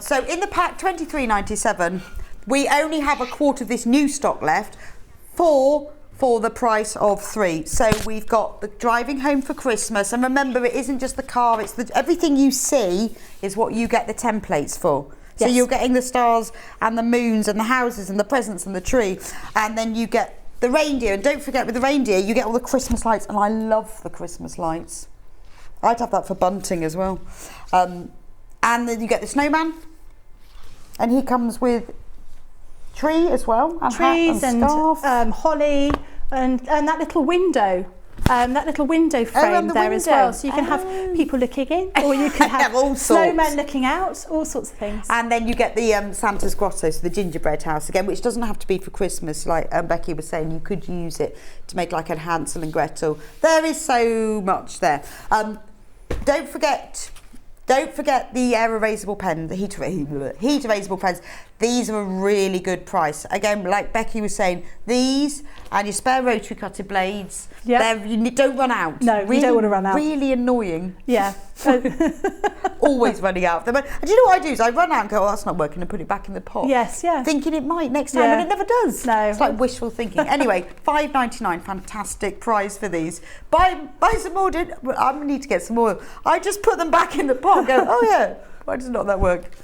Speaker 6: So in the pack, $23.97, we only have a quarter of this new stock left for the price of 3. So we've got the driving home for Christmas, and remember, it isn't just the car, it's everything you see is what you get the templates for. So you're getting the stars and the moons and the houses and the presents and the tree, and then you get the reindeer. And don't forget, with the reindeer you get all the Christmas lights, and I love the Christmas lights. I'd have that for bunting as well. And then you get the snowman, and he comes with tree as well, and
Speaker 5: trees
Speaker 6: hat and scarf.
Speaker 5: Holly, and that little window. That little window frame there as well, so you can have people looking in, or you can have snowmen looking out, all sorts of things.
Speaker 6: And then you get the Santa's grotto, so the gingerbread house again, which doesn't have to be for Christmas, like Becky was saying. You could use it to make like a Hansel and Gretel. There is so much there. Don't forget the air erasable pen, the heat erasable pens. These are a really good price. Again, like Becky was saying, these and your spare rotary cutted blades, you don't run out.
Speaker 5: No, you don't want to run out.
Speaker 6: Really annoying.
Speaker 5: Yeah.
Speaker 6: Always running out. And do you know what I do? Is I run out and go, that's not working, and put it back in the pot.
Speaker 5: Yes, yeah.
Speaker 6: Thinking it might next time, and it never does.
Speaker 5: No.
Speaker 6: It's like wishful thinking. Anyway, $5.99, fantastic price for these. Buy some more. I need to get some more. I just put them back in the pot and go, oh yeah, why does not that work?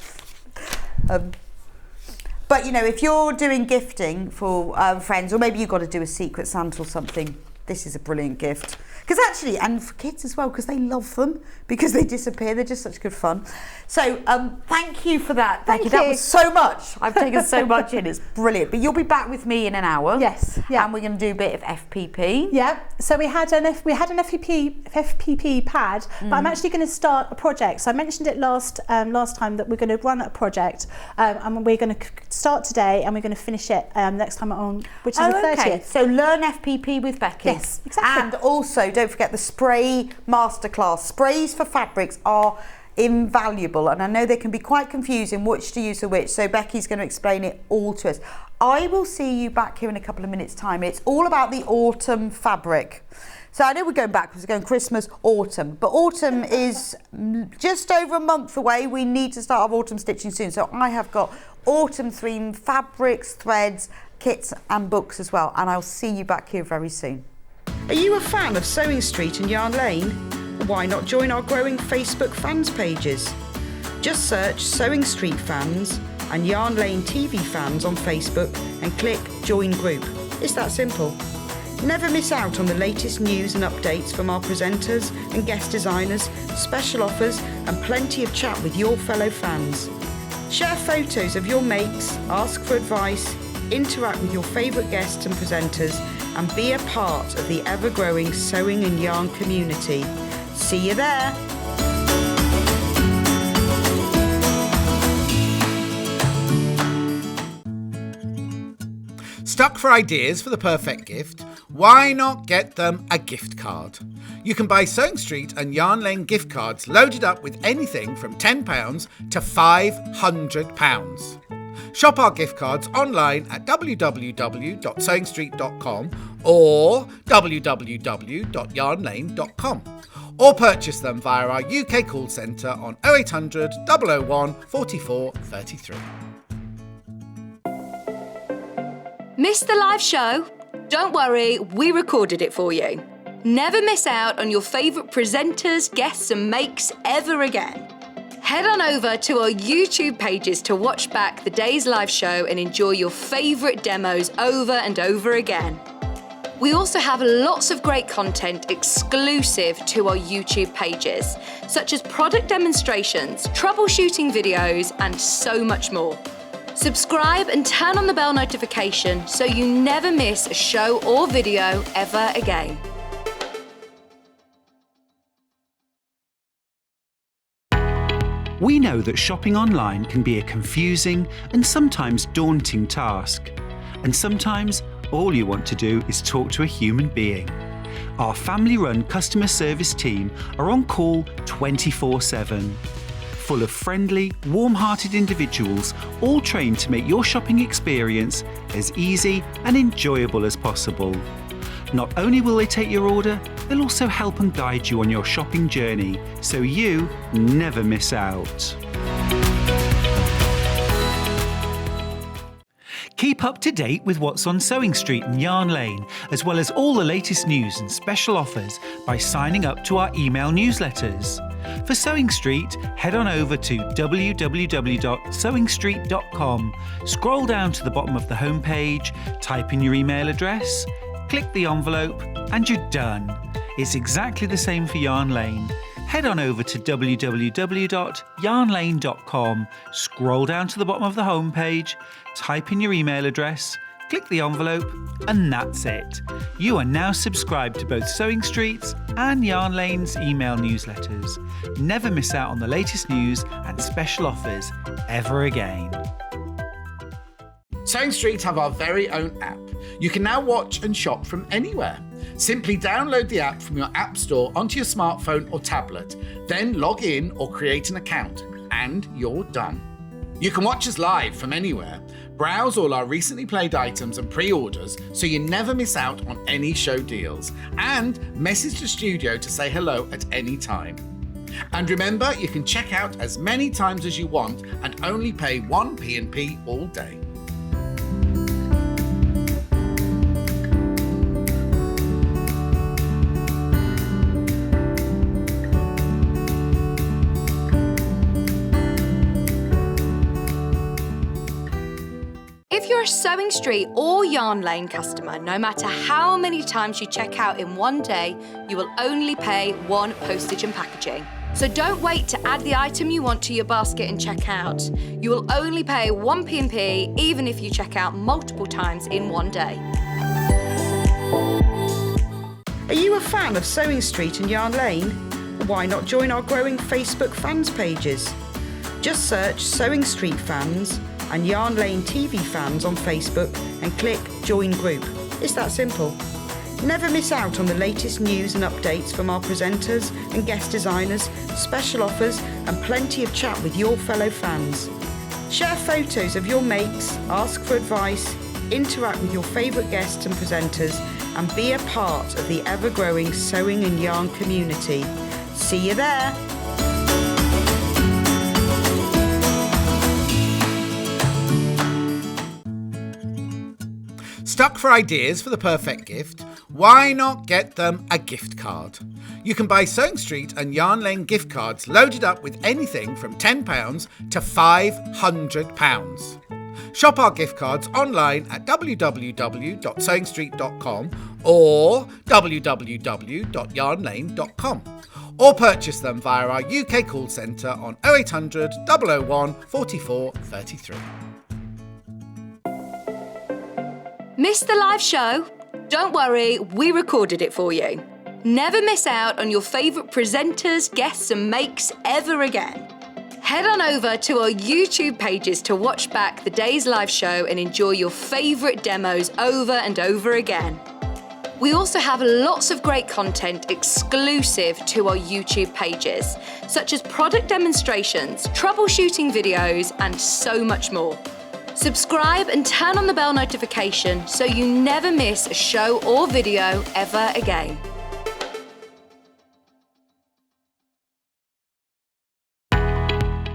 Speaker 6: But if you're doing gifting for friends, or maybe you've got to do a Secret Santa or something, this is a brilliant gift. Because actually, and for kids as well, because they love them, because they disappear, they're just such good fun. So thank you for that, Becky. That was so much. I've taken so much in, it's brilliant. But you'll be back with me in an hour.
Speaker 5: Yes, yeah.
Speaker 6: And we're going to do a bit of FPP.
Speaker 5: Yeah, so we had an FPP pad, but I'm actually going to start a project. So I mentioned it last time that we're going to run a project, and we're going to start today, and we're going to finish it next time on, which is the 30th.
Speaker 6: Okay. So learn FPP with Becky.
Speaker 5: Yes, exactly.
Speaker 6: And also, don't forget the spray masterclass. Sprays for fabrics are invaluable, and I know they can be quite confusing which to use for which, so Becky's going to explain it all to us. I will see you back here in a couple of minutes time. It's all about the autumn fabric. So I know we're going backwards, we're going Christmas, autumn, but autumn is just over a month away. We need to start our autumn stitching soon, so I have got autumn themed fabrics, threads, kits and books as well, and I'll see you back here very soon.
Speaker 2: Are you a fan of Sewing Street and Yarn Lane? Why not join our growing Facebook fans pages? Just search Sewing Street Fans and Yarn Lane TV Fans on Facebook and click Join Group. It's that simple. Never miss out on the latest news and updates from our presenters and guest designers, special offers and plenty of chat with your fellow fans. Share photos of your makes, ask for advice, interact with your favourite guests and presenters, and be a part of the ever-growing sewing and yarn community. See you there!
Speaker 1: Stuck for ideas for the perfect gift? Why not get them a gift card? You can buy Sewing Street and Yarn Lane gift cards loaded up with anything from £10 to £500. Shop our gift cards online at www.sewingstreet.com or www.yarnlane.com, or purchase them via our UK call centre on 0800 001 44 33.
Speaker 3: Missed the live show? Don't worry, we recorded it for you. Never miss out on your favourite presenters, guests and makes ever again. Head on over to our YouTube pages to watch back the day's live show and enjoy your favourite demos over and over again. We also have lots of great content exclusive to our YouTube pages, such as product demonstrations, troubleshooting videos, and so much more. Subscribe and turn on the bell notification so you never miss a show or video ever again.
Speaker 4: We know that shopping online can be a confusing and sometimes daunting task. And sometimes all you want to do is talk to a human being. Our family-run customer service team are on call 24/7. Full of friendly, warm-hearted individuals, all trained to make your shopping experience as easy and enjoyable as possible. Not only will they take your order, they'll also help and guide you on your shopping journey, so you never miss out. Keep up to date with what's on Sewing Street and Yarn Lane, as well as all the latest news and special offers by signing up to our email newsletters. For Sewing Street, head on over to www.sewingstreet.com, scroll down to the bottom of the homepage, type in your email address, click the envelope, and you're done. It's exactly the same for Yarn Lane. Head on over to www.yarnlane.com, scroll down to the bottom of the homepage, type in your email address, click the envelope, and that's it. You are now subscribed to both Sewing Street's and Yarn Lane's email newsletters. Never miss out on the latest news and special offers ever again.
Speaker 1: Sewing Street have our very own app. You can now watch and shop from anywhere. Simply download the app from your app store onto your smartphone or tablet, then log in or create an account, and you're done. You can watch us live from anywhere, browse all our recently played items and pre-orders so you never miss out on any show deals, and message the studio to say hello at any time. And remember, you can check out as many times as you want and only pay 1 P&P all day.
Speaker 3: If you're a Sewing Street or Yarn Lane customer, no matter how many times you check out in one day, you will only pay 1 postage and packaging. So don't wait to add the item you want to your basket and check out. You will only pay 1 P&P even if you check out multiple times in one day.
Speaker 2: Are you a fan of Sewing Street and Yarn Lane? Why not join our growing Facebook fans pages? Just search Sewing Street Fans and Yarn Lane TV Fans on Facebook and click Join Group. It's that simple. Never miss out on the latest news and updates from our presenters and guest designers, special offers, and plenty of chat with your fellow fans. Share photos of your makes, ask for advice, interact with your favourite guests and presenters, and be a part of the ever-growing sewing and yarn community. See you there!
Speaker 1: Stuck for ideas for the perfect gift? Why not get them a gift card? You can buy Sewing Street and Yarn Lane gift cards loaded up with anything from £10 to £500. Shop our gift cards online at www.sewingstreet.com or www.yarnlane.com, or purchase them via our UK call centre on 0800 001 44 33.
Speaker 3: Missed the live show? Don't worry, we recorded it for you. Never miss out on your favourite presenters, guests and makes ever again. Head on over to our YouTube pages to watch back the day's live show and enjoy your favourite demos over and over again. We also have lots of great content exclusive to our YouTube pages, such as product demonstrations, troubleshooting videos, and so much more. Subscribe and turn on the bell notification so you never miss a show or video ever again.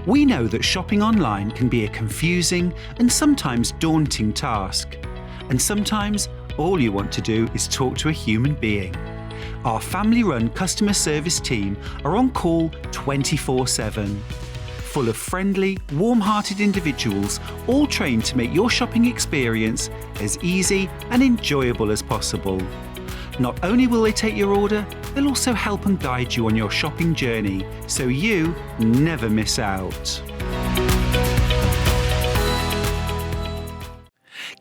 Speaker 4: We know that shopping online can be a confusing and sometimes daunting task. And sometimes all you want to do is talk to a human being. Our family-run customer service team are on call 24/7. Full of friendly, warm-hearted individuals, all trained to make your shopping experience as easy and enjoyable as possible. Not only will they take your order, they'll also help and guide you on your shopping journey, so you never miss out.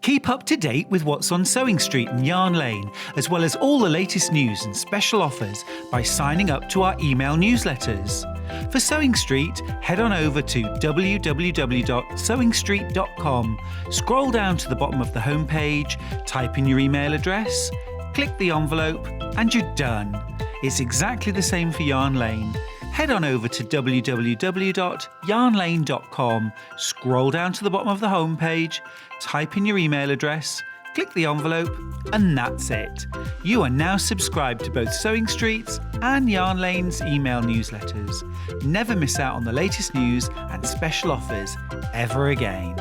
Speaker 4: Keep up to date with what's on Sewing Street and Yarn Lane, as well as all the latest news and special offers by signing up to our email newsletters. For Sewing Street, head on over to www.sewingstreet.com, scroll down to the bottom of the homepage, type in your email address, click the envelope, and you're done. It's exactly the same for Yarn Lane. Head on over to www.yarnlane.com, scroll down to the bottom of the homepage, type in your email address, click the envelope, and that's it. You are now subscribed to both Sewing Street's and Yarn Lane's email newsletters. Never miss out on the latest news and special offers ever again.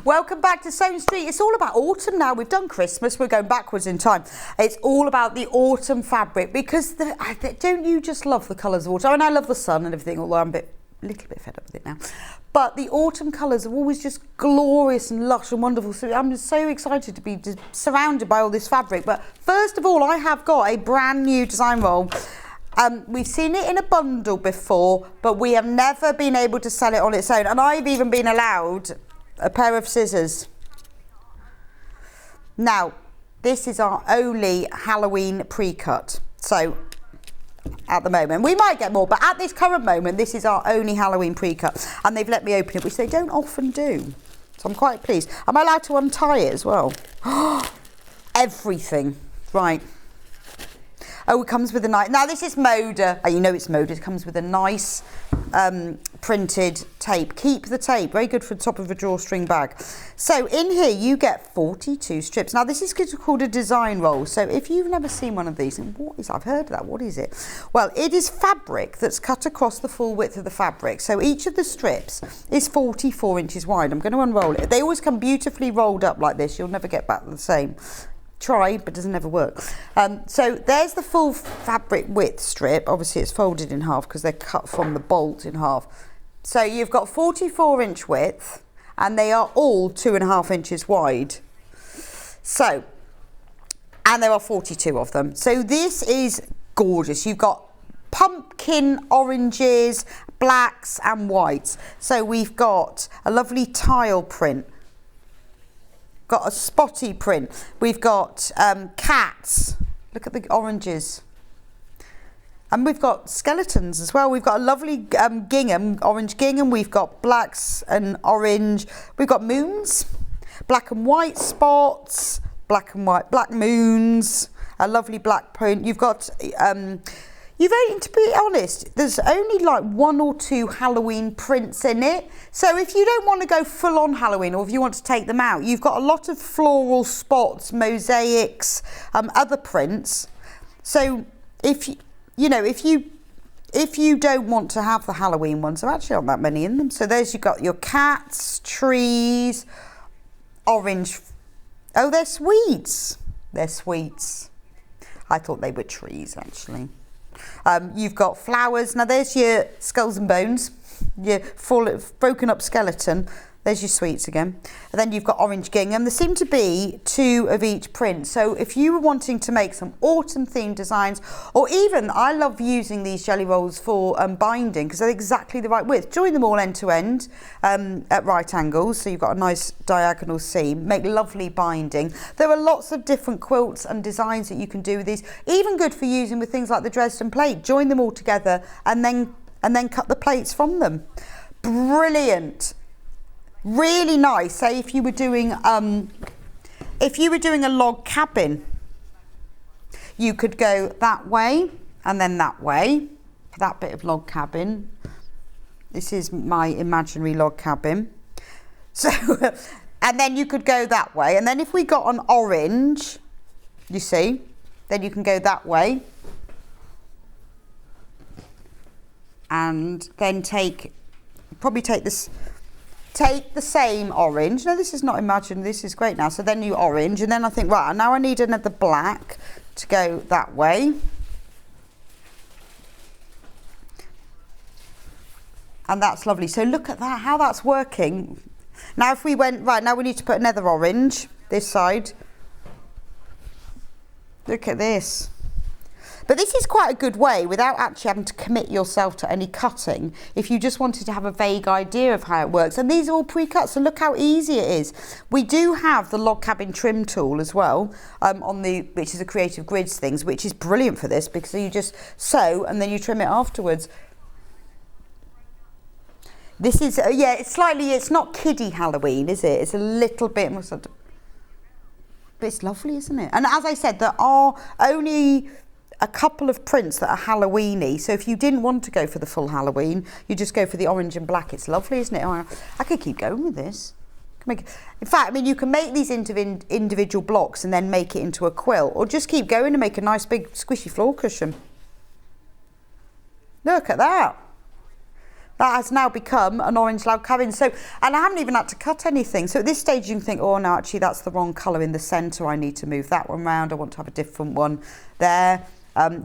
Speaker 6: Welcome back to Sewing Street. It's all about autumn now. We've done Christmas. We're going backwards in time. It's all about the autumn fabric because don't you just love the colours of autumn? I mean, I love the sun and everything, although I'm a little bit fed up with it now. But the autumn colours are always just glorious and lush and wonderful. So I'm just so excited to be surrounded by all this fabric. But first of all, I have got a brand new design roll. We've seen it in a bundle before, but we have never been able to sell it on its own. And I've even been allowed a pair of scissors. Now, this is our only Halloween pre-cut. So, at the moment, we might get more, but at this current moment, this is our only Halloween pre-cut. And they've let me open it, which they don't often do. So I'm quite pleased. Am I allowed to untie it as well? Everything. Right. Oh, it comes with a nice... Now, this is Moda. Oh, you know it's Moda. It comes with a nice printed tape. Keep the tape. Very good for the top of a drawstring bag. So, in here, you get 42 strips. Now, this is called a design roll. So, if you've never seen one of these, and what is... I've heard of that. What is it? Well, it is fabric that's cut across the full width of the fabric. So, each of the strips is 44 inches wide. I'm going to unroll it. They always come beautifully rolled up like this. You'll never get back the same. Try, but doesn't ever work. So there's the full fabric width strip. Obviously it's folded in half because they're cut from the bolt in half. So you've got 44 inch width and they are all 2.5 inches wide. So, and there are 42 of them. So this is gorgeous. You've got pumpkin oranges, blacks and whites. So we've got a lovely tile print. Got a spotty print. We've got cats. Look at the oranges. And we've got skeletons as well. We've got a lovely gingham, orange gingham. We've got blacks and orange. We've got moons, black and white spots, black and white, black moons, a lovely black print. You've got... to be honest, there's only like 1 or 2 Halloween prints in it. So if you don't want to go full on Halloween or if you want to take them out, you've got a lot of floral spots, mosaics, other prints. So if you don't want to have the Halloween ones, there actually aren't that many in them. So there's you've got your cats, trees, orange. Oh, they're sweets. They're sweets. I thought they were trees actually. You've got flowers. Now there's your skulls and bones, your broken up skeleton. There's your sweets again. And then you've got orange gingham. There seem to be 2 of each print. So if you were wanting to make some autumn themed designs, or even I love using these jelly rolls for binding because they're exactly the right width. Join them all end to end at right angles. So you've got a nice diagonal seam. Make lovely binding. There are lots of different quilts and designs that you can do with these. Even good for using with things like the Dresden plate. Join them all together and then cut the plates from them. Brilliant. Really nice. Say if you were doing a log cabin, you could go that way and then that way for that bit of log cabin. This is my imaginary log cabin. So, and then you could go that way. And then if we got an orange, you see, then you can go that way. And then take the same orange. No, this is not imagined. This is great now. So then you orange, and then I think, right, now I need another black to go that way. And that's lovely. So look at that, how that's working. Now if we went, right, now we need to put another orange this side. Look at this. But this is quite a good way, without actually having to commit yourself to any cutting, if you just wanted to have a vague idea of how it works. And these are all pre-cut, so look how easy it is. We do have the log cabin trim tool as well, which is a Creative Grids things, which is brilliant for this, because you just sew and then you trim it afterwards. This is, yeah, it's not kiddie Halloween, is it? It's a little bit, but it's lovely, isn't it? And as I said, there are only a couple of prints that are Halloweeny, so if you didn't want to go for the full Halloween, you just go for the orange and black. It's lovely, isn't it? Oh, I could keep going with this. In fact, I mean, you can make these into individual blocks and then make it into a quilt, or just keep going and make a nice big squishy floor cushion. Look at that. That has now become an orange log cabin. So, and I haven't even had to cut anything. So at this stage you can think, oh no, actually that's the wrong colour in the centre. I need to move that one round. I want to have a different one there.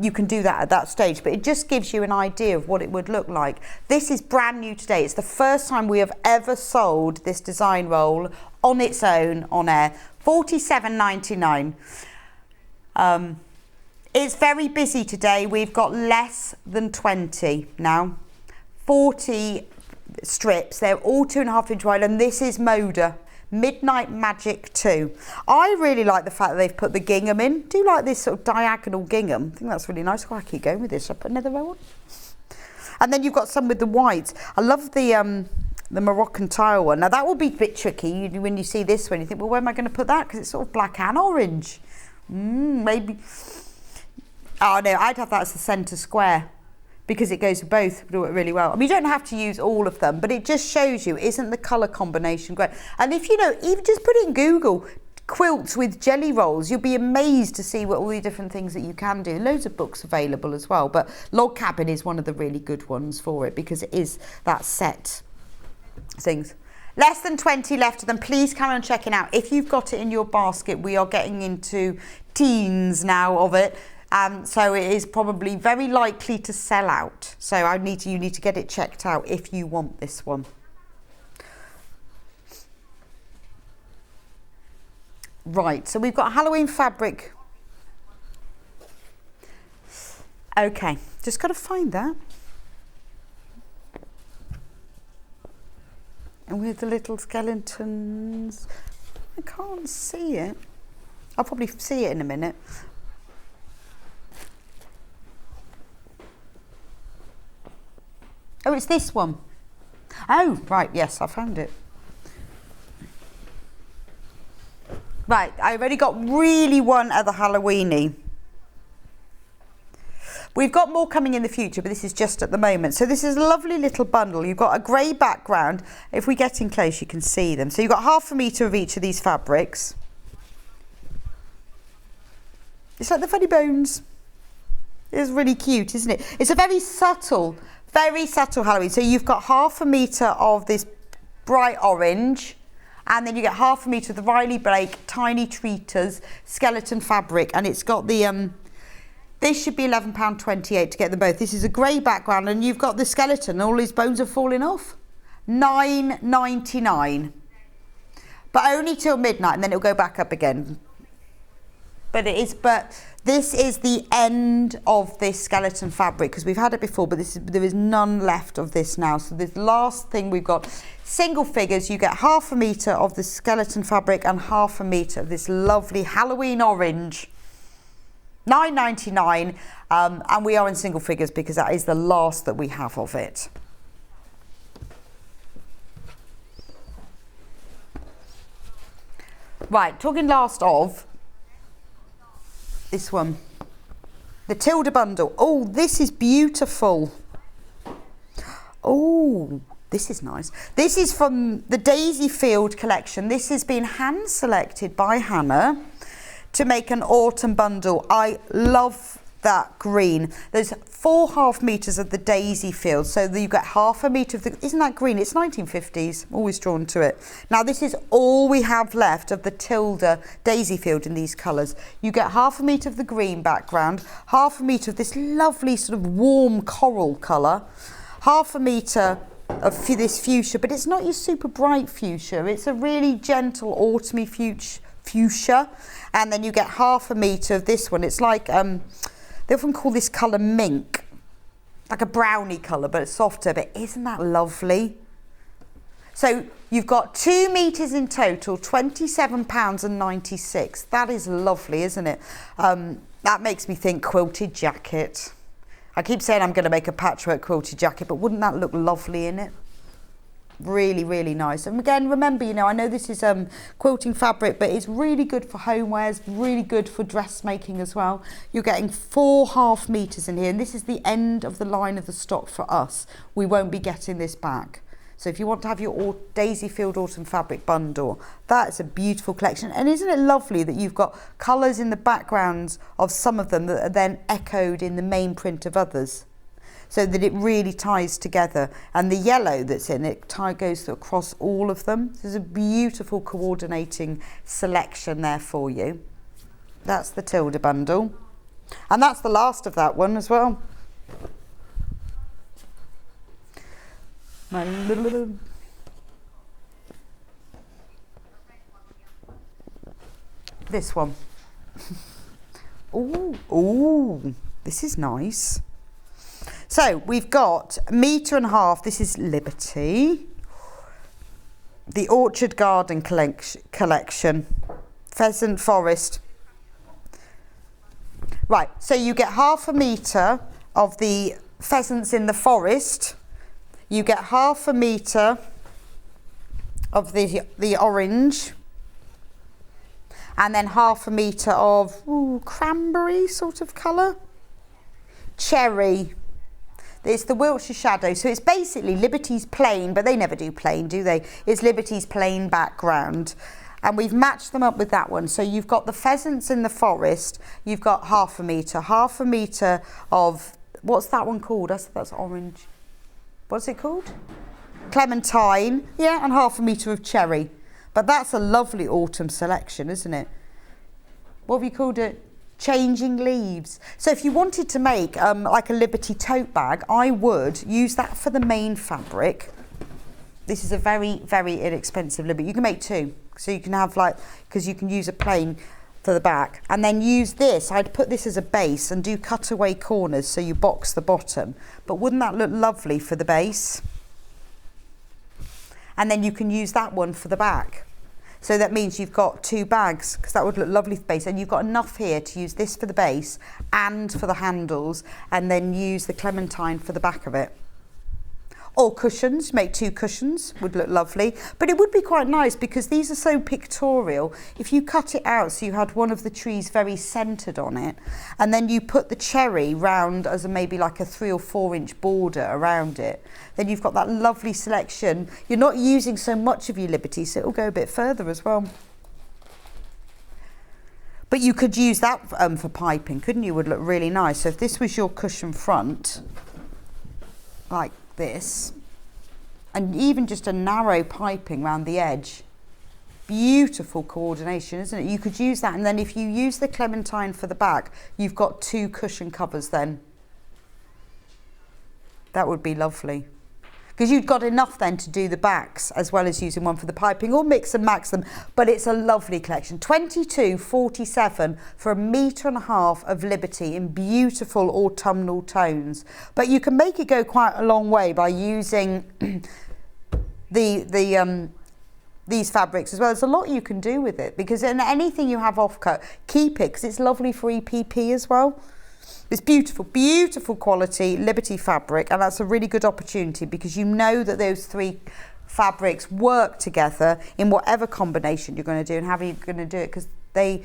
Speaker 6: You can do that at that stage, but it just gives you an idea of what it would look like. This is brand new today. It's the first time we have ever sold this design roll on its own on air. $47.99. It's very busy today. We've got less than 20 now. 40 strips. They're all 2.5 inch wide, and this is Moda. Midnight Magic 2. I really like the fact that they've put the gingham in. Do you like this sort of diagonal gingham? I think that's really nice. Oh, I keep going with this. I'll put another row on. And then you've got some with the whites. I love the Moroccan tile one. Now that will be a bit tricky when you see this one. You think, well, where am I going to put that? Because it's sort of black and orange. Maybe. Oh no, I'd have that as the centre square, because it goes with both really well. I mean, you don't have to use all of them, but it just shows you, isn't the colour combination great? And if you know, even just put in Google, quilts with jelly rolls, you'll be amazed to see what all the different things that you can do. Loads of books available as well, but log cabin is one of the really good ones for it, because it is that set things. Less than 20 left of them. Please carry on checking out. If you've got it in your basket, we are getting into teens now of it. So it is probably very likely to sell out. So you need to get it checked out if you want this one. Right, so we've got Halloween fabric. Okay, just got to find that. And with the little skeletons, I can't see it. I'll probably see it in a minute. Oh, it's this one. Oh, right, yes, I found it. Right, I've already got really one other Halloweeny. We've got more coming in the future, but this is just at the moment. So this is a lovely little bundle. You've got a grey background. If we get in close, you can see them. So you've got 1/2 metre of each of these fabrics. It's like the funny bones. It's really cute, isn't it? It's a very subtle Halloween. So you've got 1/2 metre of this bright orange, and then you get 1/2 metre of the Riley Blake Tiny Treaters skeleton fabric, and it's got the this should be £11.28 to get them both. This is a grey background, and you've got the skeleton, and all his bones are falling off. £9.99, but only till midnight, and then it'll go back up again. But this is the end of this skeleton fabric, because we've had it before, but there is none left of this now. So the last thing we've got, single figures, you get 1/2 metre of the skeleton fabric and 1/2 metre of this lovely Halloween orange. £9.99, and we are in single figures because that is the last that we have of it. Right, talking last of, this one, the Tilda bundle. Oh, this is beautiful. Oh, this is nice. This is from the Daisy Field collection. This has been hand selected by Hannah to make an autumn bundle. I love that green. There's 4.5 metres of the Daisy Field, so you get 1/2 metre of the, isn't that green? It's 1950s, always drawn to it. Now this is all we have left of the Tilda Daisy Field in these colours. You get 1/2 metre of the green background, 1/2 metre of this lovely sort of warm coral colour, 1/2 metre of this fuchsia, but it's not your super bright fuchsia. It's a really gentle autumny fuchsia, and then you get 1/2 metre of this one. It's like, they often call this colour mink, like a brownie colour, but it's softer. But isn't that lovely? So you've got 2 metres in total, £27.96. That is lovely, isn't it? That makes me think quilted jacket. I keep saying I'm going to make a patchwork quilted jacket, but wouldn't that look lovely in it? Really, really nice. And again, remember, you know, I know this is quilting fabric, but it's really good for homewares, really good for dressmaking as well. You're getting 4 1/2 metres in here, and this is the end of the line of the stock for us. We won't be getting this back. So if you want to have your Daisyfield Autumn Fabric Bundle, that's a beautiful collection. And isn't it lovely that you've got colours in the backgrounds of some of them that are then echoed in the main print of others, so that it really ties together. And the yellow that's in it goes across all of them. There's a beautiful coordinating selection there for you. That's the Tilda bundle. And that's the last of that one as well. This one. Ooh, this is nice. So we've got 1.5 metres. This is Liberty. The Orchard Garden collection. Pheasant Forest. Right, so you get 1/2 metre of the pheasants in the forest. You get 1/2 metre of the orange, and then 1/2 metre of cranberry sort of colour. Cherry. It's the Wiltshire Shadow, so it's basically Liberty's plain, but they never do plain, do they? It's Liberty's plain background. And we've matched them up with that one. So you've got the pheasants in the forest, you've got 1/2 metre. 1/2 metre of, what's that one called? That's orange. What's it called? Clementine, yeah, and 1/2 metre of cherry. But that's a lovely autumn selection, isn't it? What have you called it? Changing leaves. So if you wanted to make like a Liberty tote bag, I would use that for the main fabric. This is a very, very inexpensive Liberty. You can make 2. So you can have because you can use a plain for the back, and then use this. I'd put this as a base and do cutaway corners so you box the bottom. But wouldn't that look lovely for the base? And then you can use that one for the back. So that means you've got 2 bags, because that would look lovely for the base. And you've got enough here to use this for the base and for the handles, and then use the clementine for the back of it. Or cushions, make 2 cushions, would look lovely. But it would be quite nice, because these are so pictorial. If you cut it out so you had one of the trees very centred on it, and then you put the cherry round as maybe like a 3 or 4 inch border around it, then you've got that lovely selection. You're not using so much of your Liberty, so it'll go a bit further as well. But you could use that for piping, couldn't you? Would look really nice. So if this was your cushion front, like this, and even just a narrow piping around the edge, beautiful coordination, isn't it? You could use that, and then if you use the clementine for the back, you've got 2 cushion covers then. That would be lovely, because you've got enough then to do the backs as well as using one for the piping, or mix and match them. But it's a lovely collection. £22.47 for 1.5 metres of Liberty in beautiful autumnal tones. But you can make it go quite a long way by using these fabrics as well. There's a lot you can do with it, because in anything you have offcut, keep it, because it's lovely for EPP as well. It's beautiful, beautiful quality Liberty fabric, and that's a really good opportunity, because you know that those 3 fabrics work together in whatever combination you're going to do, and how you're going to do it, because they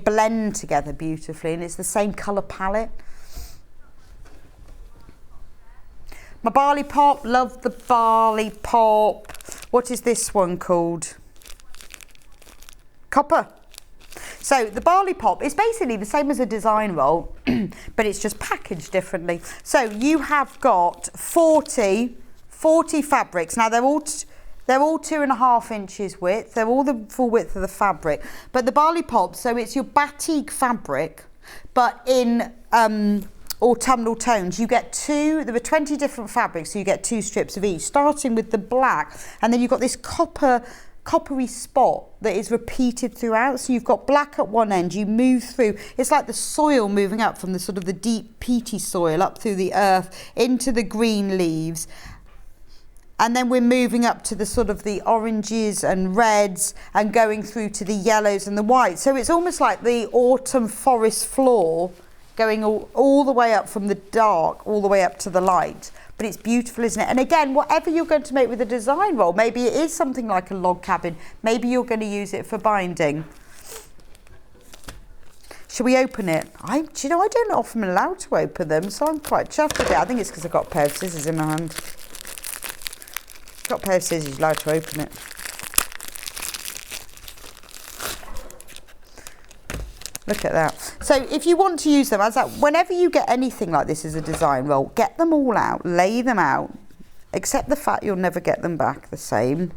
Speaker 6: blend together beautifully, and it's the same colour palette. My barley pop, love the barley pop. What is this one called? Copper. So the barley pop is basically the same as a design roll, but it's just packaged differently. So you have got 40 fabrics. Now they're all 2.5 inches width. They're all the full width of the fabric. But the barley pop, so it's your batik fabric, but in autumnal tones. You get 2, there are 20 different fabrics, so you get 2 strips of each, starting with the black, and then you've got this copper coppery spot that is repeated throughout. So you've got black at one end, you move through, it's like the soil moving up from the sort of the deep peaty soil up through the earth into the green leaves. And then we're moving up to the sort of the oranges and reds and going through to the yellows and the whites. So it's almost like the autumn forest floor going all the way up from the dark all the way up to the light. But it's beautiful, isn't it? And again, whatever you're going to make with a design roll, maybe it is something like a log cabin. Maybe you're going to use it for binding. Shall we open it? Do you know, I don't often allowed to open them, so I'm quite chuffed with it. I think it's because I've got a pair of scissors in my hand. Got a pair of scissors, you're allowed to open it. Look at that. So if you want to use them as that, whenever you get anything like this as a design roll, get them all out, lay them out, accept the fact you'll never get them back the same.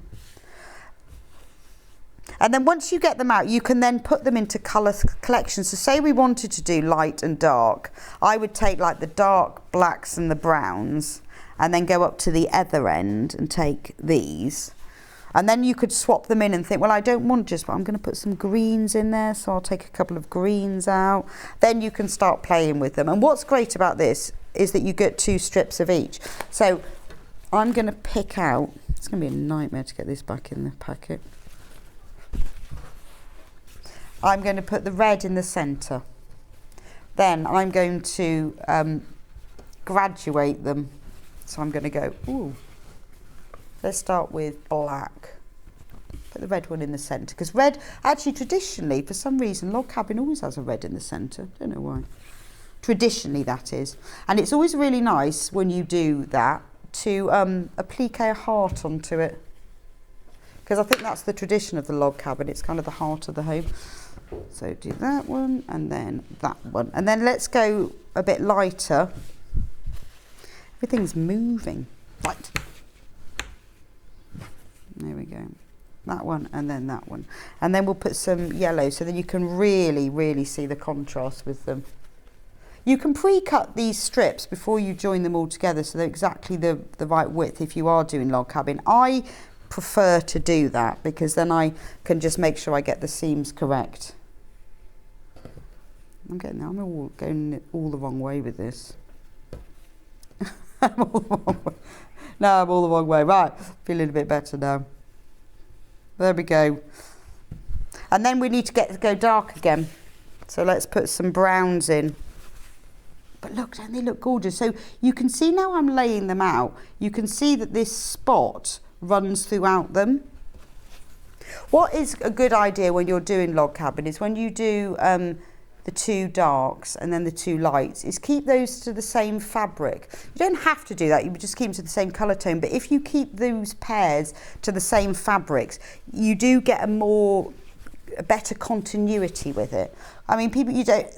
Speaker 6: And then once you get them out, you can then put them into colour collections. So say we wanted to do light and dark, I would take like the dark blacks and the browns and then go up to the other end and take these. And then you could swap them in and think, well, I don't want just, but I'm going to put some greens in there, so I'll take a couple of greens out. Then you can start playing with them. And what's great about this is that you get 2 strips of each. So I'm going to pick out, it's going to be a nightmare to get this back in the packet. I'm going to put the red in the centre. Then I'm going to graduate them. So I'm going to go, ooh. Let's start with black. Put the red one in the centre. Because red, actually traditionally, for some reason, log cabin always has a red in the centre. Don't know why. Traditionally, that is. And it's always really nice when you do that to applique a heart onto it. Because I think that's the tradition of the log cabin. It's kind of the heart of the home. So do that one and then that one. And then let's go a bit lighter. Everything's moving. Right. There we go. That one and then that one. And then we'll put some yellow so that you can really, really see the contrast with them. You can pre-cut these strips before you join them all together so they're exactly the right width if you are doing log cabin. I prefer to do that because then I can just make sure I get the seams correct. I'm all going all the wrong way with this. I'm all the wrong way. No, I'm all the wrong way. Right, feeling a bit better now. There we go. And then we need to go dark again. So let's put some browns in. But look, don't they look gorgeous? So you can see now I'm laying them out. You can see that this spot runs throughout them. What is a good idea when you're doing log cabin is when you do the 2 darks and then the 2 lights is keep those to the same fabric. You don't have to do that, you just keep them to the same colour tone, but if you keep those pairs to the same fabrics, you do get a better continuity with it. I mean,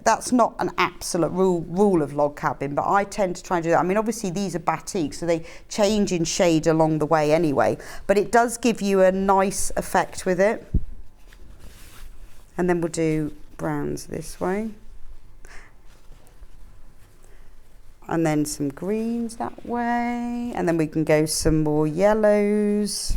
Speaker 6: that's not an absolute rule of log cabin, but I tend to try and do that. I mean, obviously these are batik, so they change in shade along the way anyway, but it does give you a nice effect with it. And then we'll do browns this way and then some greens that way, and then we can go some more yellows.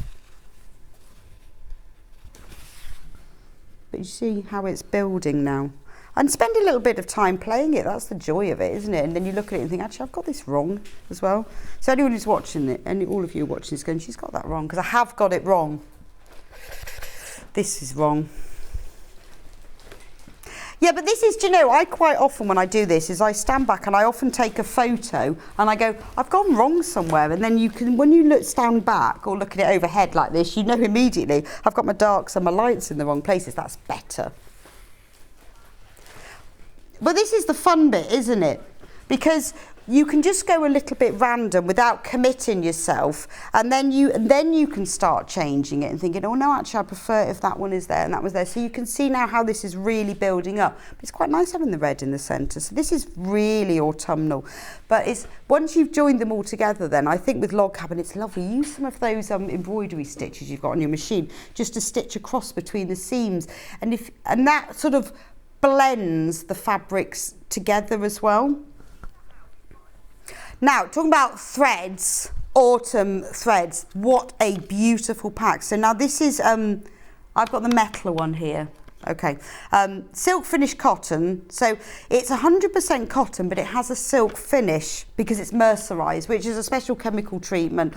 Speaker 6: But you see how it's building now, and spend a little bit of time playing it. That's the joy of it, isn't it? And then you look at it and think, actually I've got this wrong as well. So anyone who's watching it, and all of you watching this going, she's got that wrong, because I have got it wrong. This is wrong. Yeah, but this is, do you know, I quite often when I do this is I stand back and I often take a photo and I go, I've gone wrong somewhere. And then you can, when you stand back or look at it overhead like this, you know immediately, I've got my darks and my lights in the wrong places. That's better. But this is the fun bit, isn't it? Because you can just go a little bit random without committing yourself, and then you can start changing it and thinking, oh no, actually I prefer it if that one is there and that was there. So you can see now how this is really building up. But it's quite nice having the red in the centre. So this is really autumnal. But it's once you've joined them all together, then I think with log cabin it's lovely. Use some of those embroidery stitches you've got on your machine just to stitch across between the seams, and that sort of blends the fabrics together as well. Now, talking about threads, autumn threads. What a beautiful pack. So now this is, I've got the metal one here. Okay, silk finish cotton. So it's 100% cotton, but it has a silk finish because it's mercerized, which is a special chemical treatment,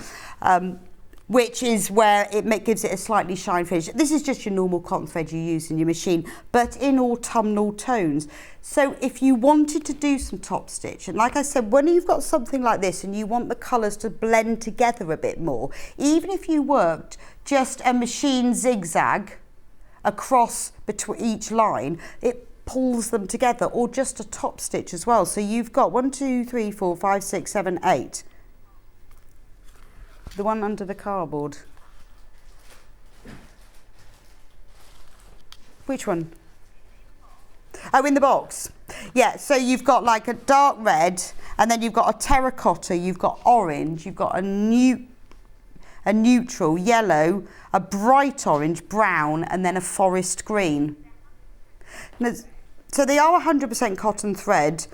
Speaker 6: which is where it gives it a slightly shine finish. This is just your normal cotton thread you use in your machine, but in autumnal tones. So if you wanted to do some top stitch, and like I said, when you've got something like this and you want the colours to blend together a bit more, even if you worked just a machine zigzag across between each line, it pulls them together, or just a top stitch as well. So you've got 1, 2, 3, 4, 5, 6, 7, 8. The one under the cardboard. Which one? Oh, in the box. Yeah, so you've got like a dark red, and then you've got a terracotta, you've got orange, you've got a neutral, yellow, a bright orange, brown, and then a forest green. So they are 100% cotton thread,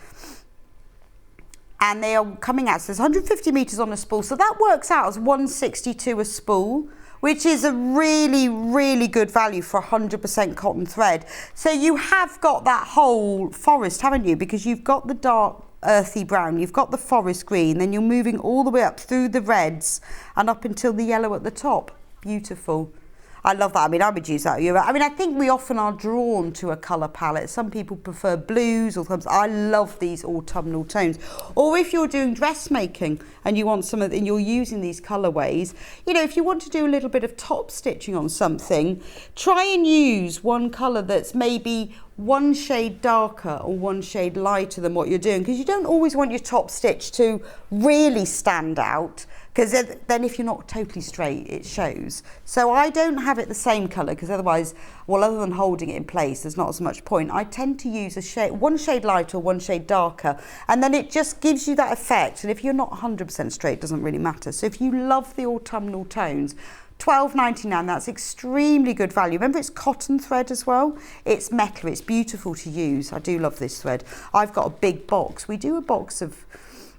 Speaker 6: and they are coming out, so there's 150 metres on a spool, so that works out as 162 a spool, which is a really, really good value for 100% cotton thread. So you have got that whole forest, haven't you? Because you've got the dark earthy brown, you've got the forest green, then you're moving all the way up through the reds and up until the yellow at the top. Beautiful. I love that. I mean, I would use that. I mean, I think we often are drawn to a colour palette. Some people prefer blues or something. I love these autumnal tones. Or if you're doing dressmaking and you want some of, and you're using these colourways, you know, if you want to do a little bit of top stitching on something, try and use one colour that's maybe one shade darker or one shade lighter than what you're doing, because you don't always want your top stitch to really stand out, because then if you're not totally straight, it shows. So I don't have it the same colour, because otherwise, well, other than holding it in place, there's not as much point. I tend to use a shade, one shade lighter or one shade darker, and then it just gives you that effect. And if you're not 100% straight, it doesn't really matter. So if you love the autumnal tones, £12.99, that's extremely good value. Remember, it's cotton thread as well. It's metal, it's beautiful to use. I do love this thread. I've got a big box. We do a box of,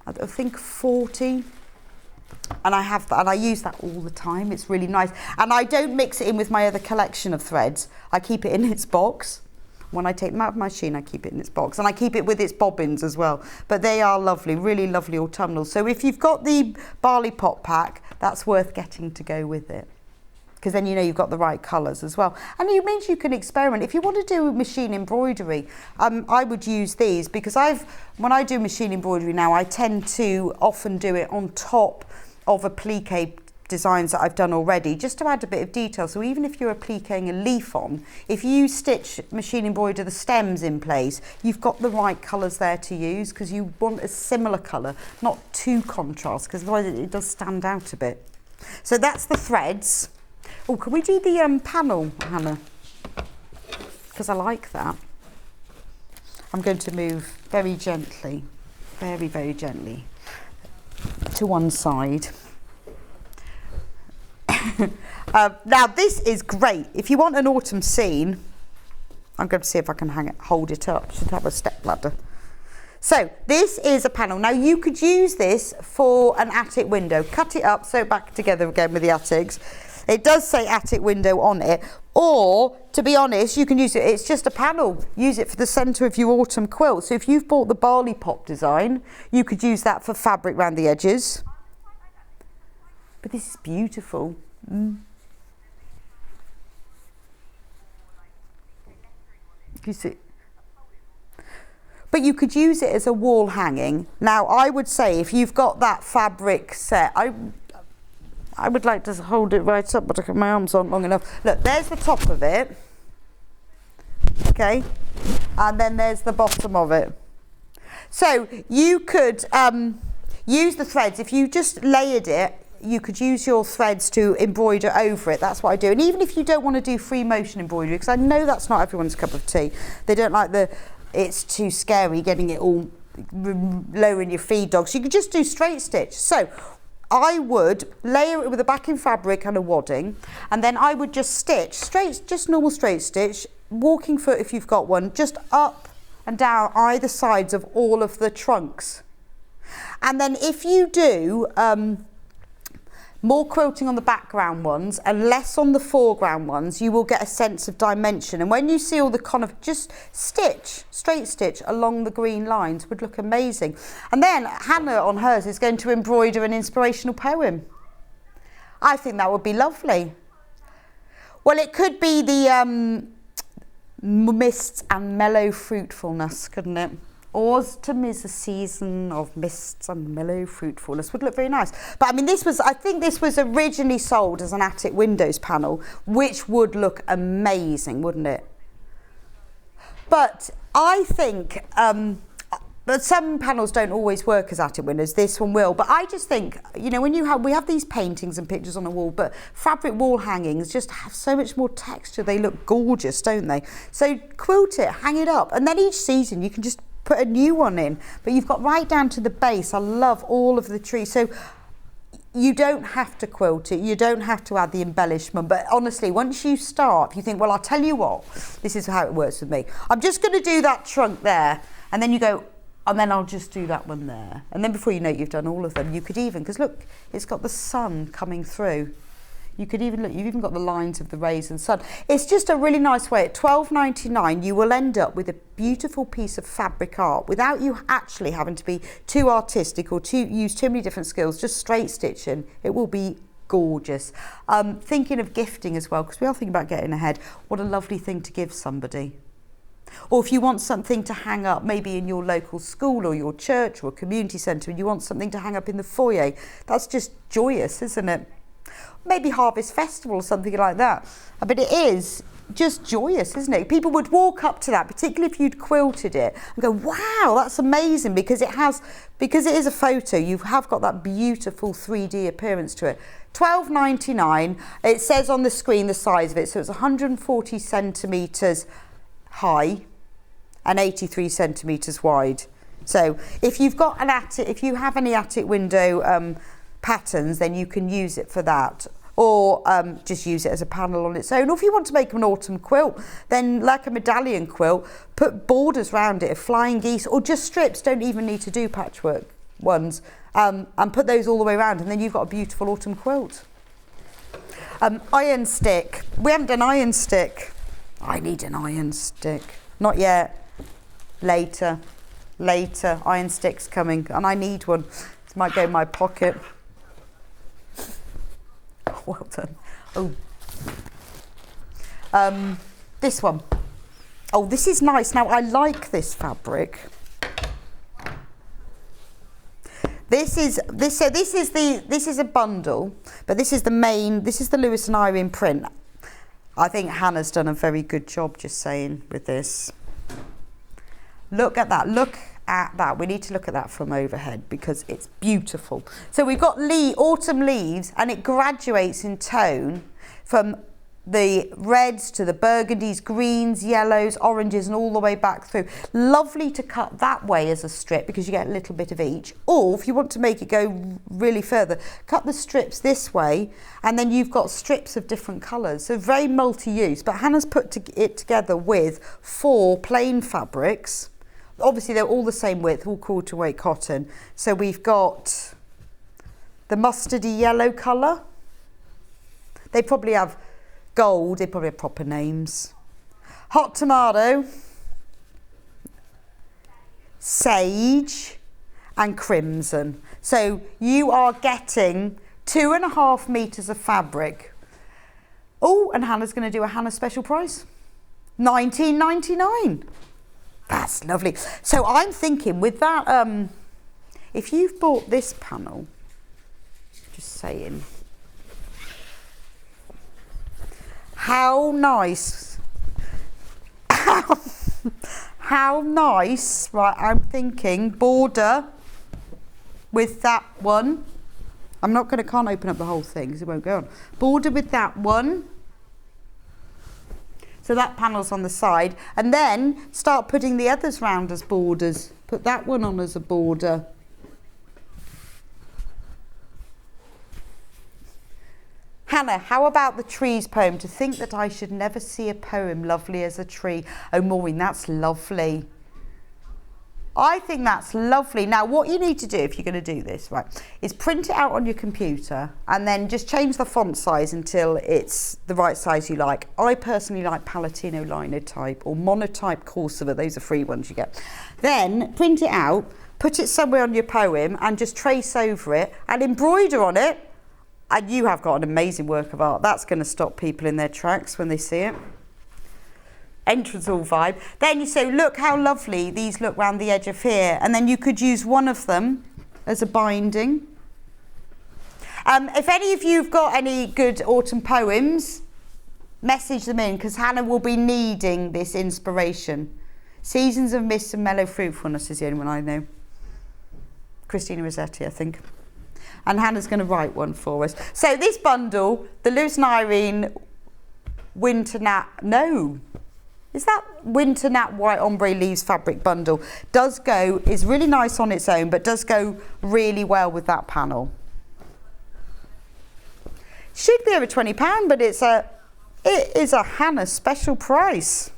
Speaker 6: I think, 40. And I have that, and I use that all the time. It's really nice. And I don't mix it in with my other collection of threads. I keep it in its box. When I take them out of my machine, I keep it in its box. And I keep it with its bobbins as well. But they are lovely, really lovely autumnal. So if you've got the barley pot pack, that's worth getting to go with it, because then you know you've got the right colours as well. And it means you can experiment. If you want to do machine embroidery, I would use these, because when I do machine embroidery now, I tend to often do it on top of applique designs that I've done already, just to add a bit of detail. So even if you're appliquing a leaf on, if you stitch machine embroider the stems in place, you've got the right colours there to use, because you want a similar colour, not too contrast, because otherwise it does stand out a bit. So that's the threads. Oh, can we do the panel, Hannah? Because I like that. I'm going to move very gently, very, very gently to one side. Now this is great. If you want an autumn scene, I'm going to see if I can hold it up. Should have a step ladder. So this is a panel. Now you could use this for an attic window. Cut it up, sew it back together again with the attics. It does say attic window on it. Or, to be honest, you can use it, it's just a panel. Use it for the centre of your autumn quilt. So if you've bought the barley pop design, you could use that for fabric around the edges. But this is beautiful. You see? But you could use it as a wall hanging. Now, I would say if you've got that fabric set, I would like to hold it right up, but my arms aren't long enough. Look, there's the top of it. Okay. And then there's the bottom of it. So you could use the threads. If you just layered it, you could use your threads to embroider over it. That's what I do. And even if you don't want to do free motion embroidery, because I know that's not everyone's cup of tea. They don't like it's too scary getting it all lowering your feed dogs. You could just do straight stitch. So I would layer it with a backing fabric and a wadding, and then I would just stitch straight, just normal straight stitch, walking foot if you've got one, just up and down either sides of all of the trunks. And then if you do more quilting on the background ones and less on the foreground ones, you will get a sense of dimension. And when you see all the kind of just straight stitch along the green lines would look amazing. And then Hannah on hers is going to embroider an inspirational poem. I think that would be lovely. Well, it could be the mists and mellow fruitfulness, couldn't it? Autumn is a season of mists and mellow fruitfulness. Would look very nice. But I mean, I think this was originally sold as an attic windows panel, which would look amazing, wouldn't it? But I think, but some panels don't always work as attic windows. This one will. But I just think, you know, when we have these paintings and pictures on the wall, but fabric wall hangings just have so much more texture. They look gorgeous, don't they? So quilt it, hang it up, and then each season you can just put a new one in. But you've got right down to the base. I love all of the trees. So you don't have to quilt it. You don't have to add the embellishment. But honestly, once you start, if you think, well, I'll tell you what, this is how it works with me. I'm just going to do that trunk there. And then you go, and then I'll just do that one there. And then before you know it, you've done all of them. You could even, because look, it's got the sun coming through. You could even look, you've even got the lines of the rays and sun. It's just a really nice way. At £12.99, you will end up with a beautiful piece of fabric art without you actually having to be too artistic or use too many different skills, just straight stitching. It will be gorgeous. Thinking of gifting as well, because we are thinking about getting ahead. What a lovely thing to give somebody. Or if you want something to hang up, maybe in your local school or your church or community centre, and you want something to hang up in the foyer, that's just joyous, isn't it? Maybe Harvest Festival or something like that. But it is just joyous, isn't it? People would walk up to that, particularly if you'd quilted it, and go, wow, that's amazing, because it is a photo. You have got that beautiful 3D appearance to it. £12.99. It says on the screen the size of it, so it's 140 centimetres high and 83 centimetres wide. So if you've got an attic, if you have any attic window patterns, then you can use it for that, or just use it as a panel on its own. Or if you want to make an autumn quilt, then like a medallion quilt, put borders around it of flying geese, or just strips. Don't even need to do patchwork ones, and put those all the way around, and then you've got a beautiful autumn quilt. Iron stick. We haven't done iron stick. I need an iron stick. Not yet. Later. Iron stick's coming, and I need one. It might go in my pocket. Well done. Oh. This one. Oh, this is nice. Now, I like this fabric. This is a bundle, but this is the main. This is the Lewis and Irene print. I think Hannah's done a very good job, just saying, with this. Look at that. Look at that. We need to look at that from overhead because it's beautiful. So we've got autumn leaves, and it graduates in tone from the reds to the burgundies, greens, yellows, oranges, and all the way back through. Lovely to cut that way as a strip because you get a little bit of each. Or if you want to make it go really further, cut the strips this way, and then you've got strips of different colours. So very multi-use. But Hannah's put it together with 4 plain fabrics. Obviously, they're all the same width, all quarter weight cotton. So we've got the mustardy yellow colour. They probably have gold, they probably have proper names. Hot tomato, sage, and crimson. So you are getting 2.5 metres of fabric. Oh, and Hannah's going to do a Hannah special price, £19.99. That's lovely. So I'm thinking with that, if you've bought this panel, just saying, how nice, how nice, right, I'm thinking border with that one. Can't open up the whole thing because it won't go on. Border with that one. So that panel's on the side, and then start putting the others round as borders. Put that one on as a border. Hannah, how about the trees poem? To think that I should never see a poem lovely as a tree. Oh, Maureen, that's lovely. I think that's lovely. Now, what you need to do if you're going to do this, right, is print it out on your computer and then just change the font size until it's the right size you like. I personally like Palatino Linotype or Monotype Corsiva. Those are free ones you get. Then print it out, put it somewhere on your poem and just trace over it and embroider on it. And you have got an amazing work of art. That's going to stop people in their tracks when they see it. Entrance all vibe. Then you say, look how lovely these look round the edge of here. And then you could use one of them as a binding. If any of you have got any good autumn poems, message them in because Hannah will be needing this inspiration. Seasons of Mist and Mellow Fruitfulness is the only one I know. Christina Rossetti, I think. And Hannah's going to write one for us. So this bundle, the Lewis and Irene Winter Nat, no, is that Winter Nat White Ombre Leaves fabric bundle, is really nice on its own, but does go really well with that panel. Should be over £20, but it is a Hannah special price.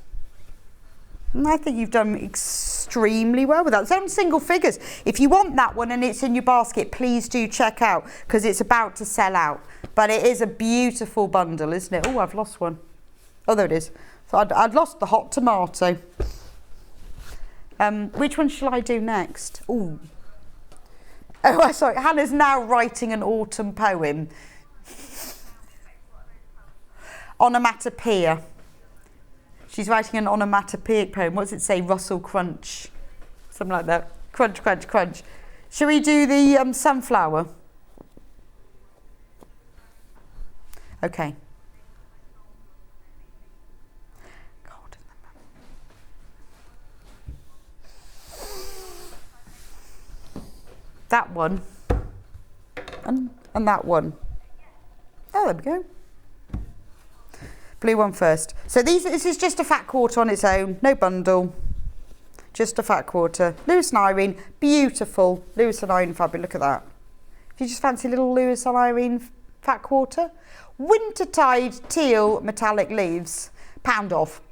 Speaker 6: And I think you've done extremely well with that. It's on single figures. If you want that one and it's in your basket, please do check out because it's about to sell out. But it is a beautiful bundle, isn't it? Oh, I've lost one. Oh, there it is. So I'd lost the hot tomato. Which one shall I do next? Ooh. Oh, sorry. Hannah's now writing an autumn poem. Onomatopoeia. She's writing an onomatopoeic poem. What does it say? Rustle crunch. Something like that. Crunch, crunch, crunch. Shall we do the sunflower? Okay. God. That one. And that one. Oh, there we go. Blue one first. So this is just a fat quarter on its own, no bundle, just a fat quarter. Lewis and Irene, beautiful Lewis and Irene fabric, look at that. If you just fancy a little Lewis and Irene fat quarter. Wintertide teal metallic leaves, £1 off.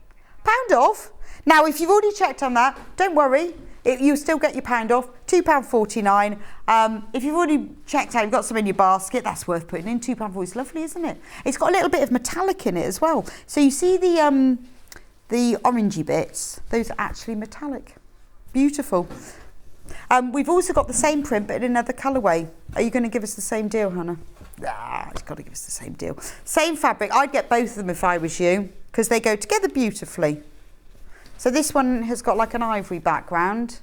Speaker 6: £1 off? Now if you've already checked on that, don't worry, you still get your £1 off, £2.49. If you've already checked out, you've got some in your basket, that's worth putting in, £2.40. It's lovely, isn't it? It's got a little bit of metallic in it as well. So you see the orangey bits, those are actually metallic. Beautiful. We've also got the same print, but in another colourway. Are you going to give us the same deal, Hannah? Ah, it's got to give us the same deal. Same fabric. I'd get both of them if I was you, because they go together beautifully. So this one has got like an ivory background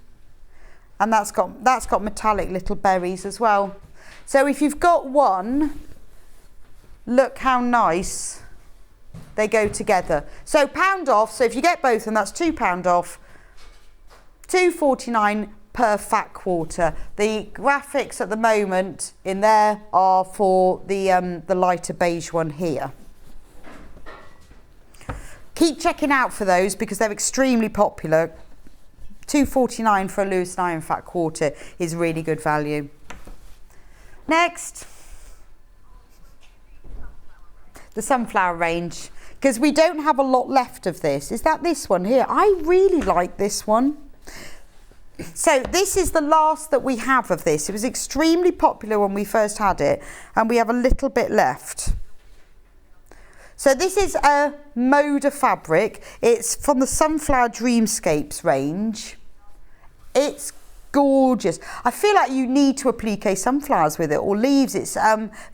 Speaker 6: and that's got metallic little berries as well. So if you've got one, look how nice they go together. So £1 off, so if you get both of them, that's £2 off, £2.49 per fat quarter. The graphics at the moment in there are for the lighter beige one here. Keep checking out for those because they're extremely popular. £2.49 for a Lewis and Irene fat quarter is really good value. Next, the sunflower range, because we don't have a lot left of this. Is that this one here? I really like this one. So this is the last that we have of this. It was extremely popular when we first had it and we have a little bit left. So this is a Moda fabric. It's from the Sunflower Dreamscapes range. It's gorgeous. I feel like you need to applique sunflowers with it or leaves. It's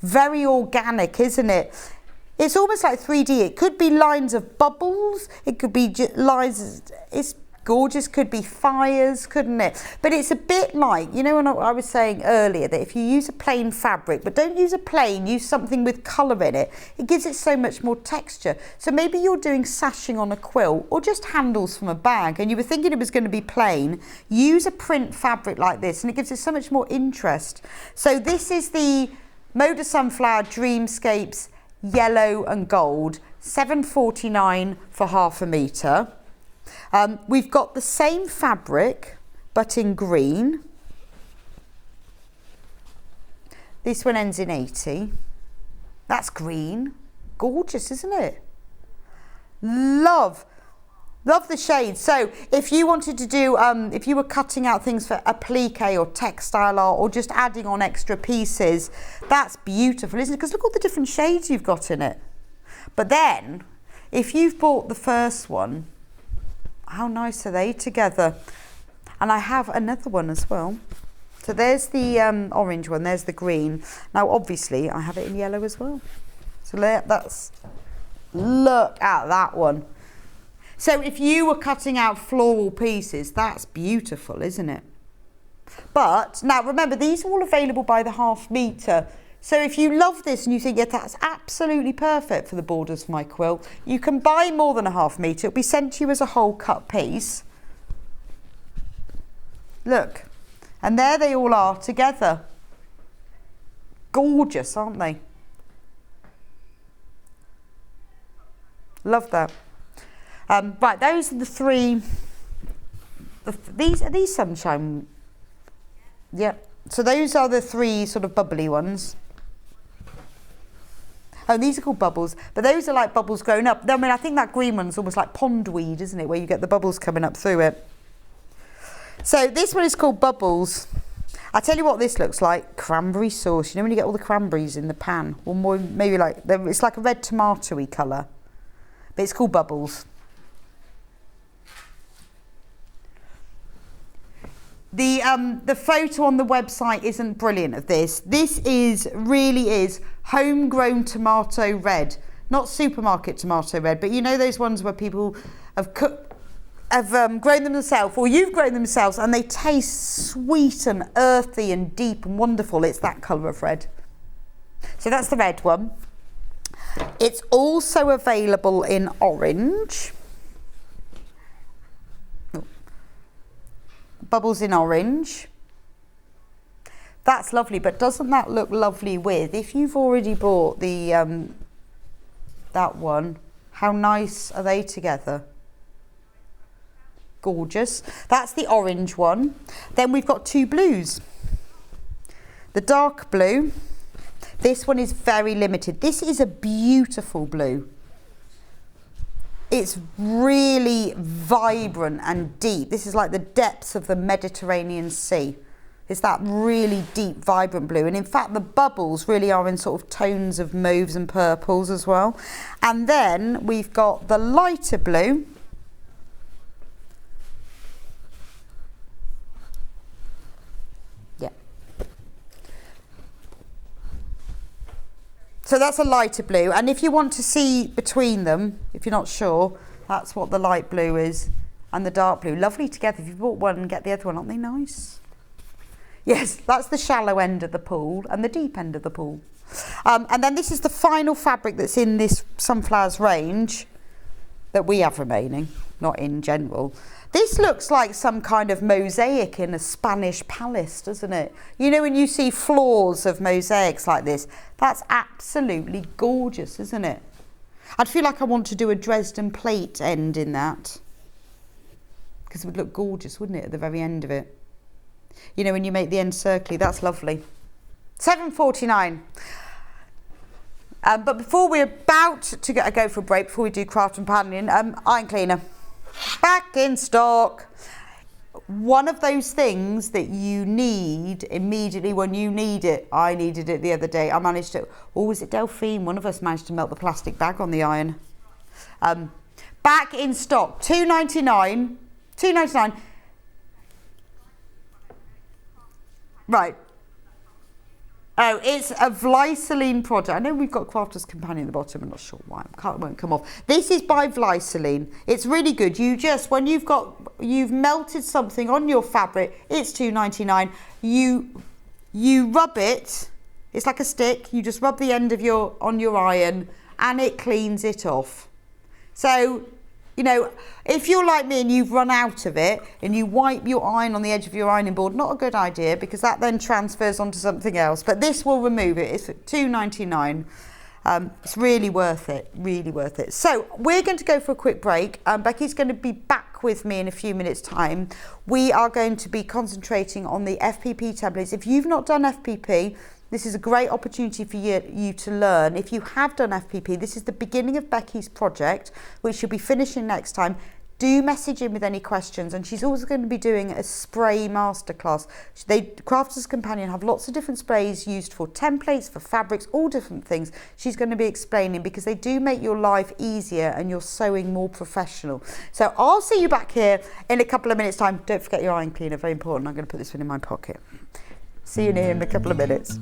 Speaker 6: very organic, isn't it? It's almost like 3D. It could be lines of bubbles. It could be lines. It's gorgeous. Could be fires, couldn't it? But it's a bit like, you know, when I was saying earlier that if you use a plain fabric, but don't use a plain, use something with colour in it, it gives it so much more texture. So maybe you're doing sashing on a quilt or just handles from a bag and you were thinking it was going to be plain, use a print fabric like this and it gives it so much more interest. So this is the Moda Sunflower Dreamscapes yellow and gold, £7.49 for half a metre. We've got the same fabric but in green. This one ends in 80. That's green. Gorgeous, isn't it? Love. Love the shades. So if you wanted to do, if you were cutting out things for applique or textile art or just adding on extra pieces, that's beautiful, isn't it? Because look all the different shades you've got in it. But then, if you've bought the first one, how nice are they together? And I have another one as well. So there's the orange one, there's the green. Now obviously I have it in yellow as well. So that's, look at that one. So if you were cutting out floral pieces, that's beautiful, isn't it? But now remember, these are all available by the half metre. So if you love this and you think, yeah, that's absolutely perfect for the borders for my quilt, you can buy more than a half metre. It'll be sent to you as a whole cut piece. Look, and there they all are together. Gorgeous, aren't they? Love that. Right, those are the three. Are these sunshine? Yeah. So those are the three sort of bubbly ones. Oh, these are called bubbles, but those are like bubbles growing up. I mean, I think that green one's almost like pondweed, isn't it? Where you get the bubbles coming up through it. So this one is called Bubbles. I tell you what this looks like, cranberry sauce. You know when you get all the cranberries in the pan? Or more, maybe like, it's like a red tomato-y colour. But it's called Bubbles. The photo on the website isn't brilliant of this. This really is homegrown tomato red, not supermarket tomato red, but you know those ones where people have grown them themselves, or you've grown them themselves, and they taste sweet and earthy and deep and wonderful. It's that colour of red. So that's the red one. It's also available in orange. Bubbles in orange. That's lovely, but doesn't that look lovely with, if you've already bought the that one, how nice are they together? Gorgeous. That's the orange one. Then we've got two blues. The dark blue. This one is very limited. This is a beautiful blue. It's really vibrant and deep. This is like the depths of the Mediterranean Sea. It's that really deep, vibrant blue. And in fact, the bubbles really are in sort of tones of mauves and purples as well. And then we've got the lighter blue. Yeah. So that's a lighter blue. And if you want to see between them, if you're not sure, that's what the light blue is and the dark blue. Lovely together. If you bought one and get the other one, aren't they nice? Yes, that's the shallow end of the pool and the deep end of the pool. And then this is the final fabric that's in this Sunflowers range that we have remaining, not in general. This looks like some kind of mosaic in a Spanish palace, doesn't it? You know when you see floors of mosaics like this, that's absolutely gorgeous, isn't it? I'd feel like I want to do a Dresden plate end in that, because it would look gorgeous, wouldn't it, at the very end of it? You know when you make the end circly, that's lovely. £7.49. But before we're about to go for a break, before we do craft and paneling, iron cleaner. Back in stock. One of those things that you need immediately when you need it. I needed it the other day. I managed to, or was it Delphine? One of us managed to melt the plastic bag on the iron. Back in stock, £2.99. £2.99. Right. Oh, it's a Vlyceline product. I know we've got Crafter's Companion at the bottom. I'm not sure why. It won't come off. This is by Vlyceline. It's really good. You just, when you've melted something on your fabric, it's $2.99. You rub it. It's like a stick. You just rub the end of on your iron, and it cleans it off. So, you know, if you're like me and you've run out of it and you wipe your iron on the edge of your ironing board, not a good idea, because that then transfers onto something else. But this will remove it. It's $2.99. It's really worth it, really worth it. So we're going to go for a quick break. Becky's going to be back with me in a few minutes' time. We are going to be concentrating on the FPP templates. If you've not done FPP, this is a great opportunity for you to learn. If you have done FPP, this is the beginning of Becky's project, which she'll be finishing next time. Do message in with any questions, and she's also going to be doing a spray masterclass. Crafter's Companion have lots of different sprays used for templates, for fabrics, all different things. She's going to be explaining, because they do make your life easier and your sewing more professional. So I'll see you back here in a couple of minutes time. Don't forget your iron cleaner, very important. I'm going to put this one in my pocket. See you in a couple of minutes.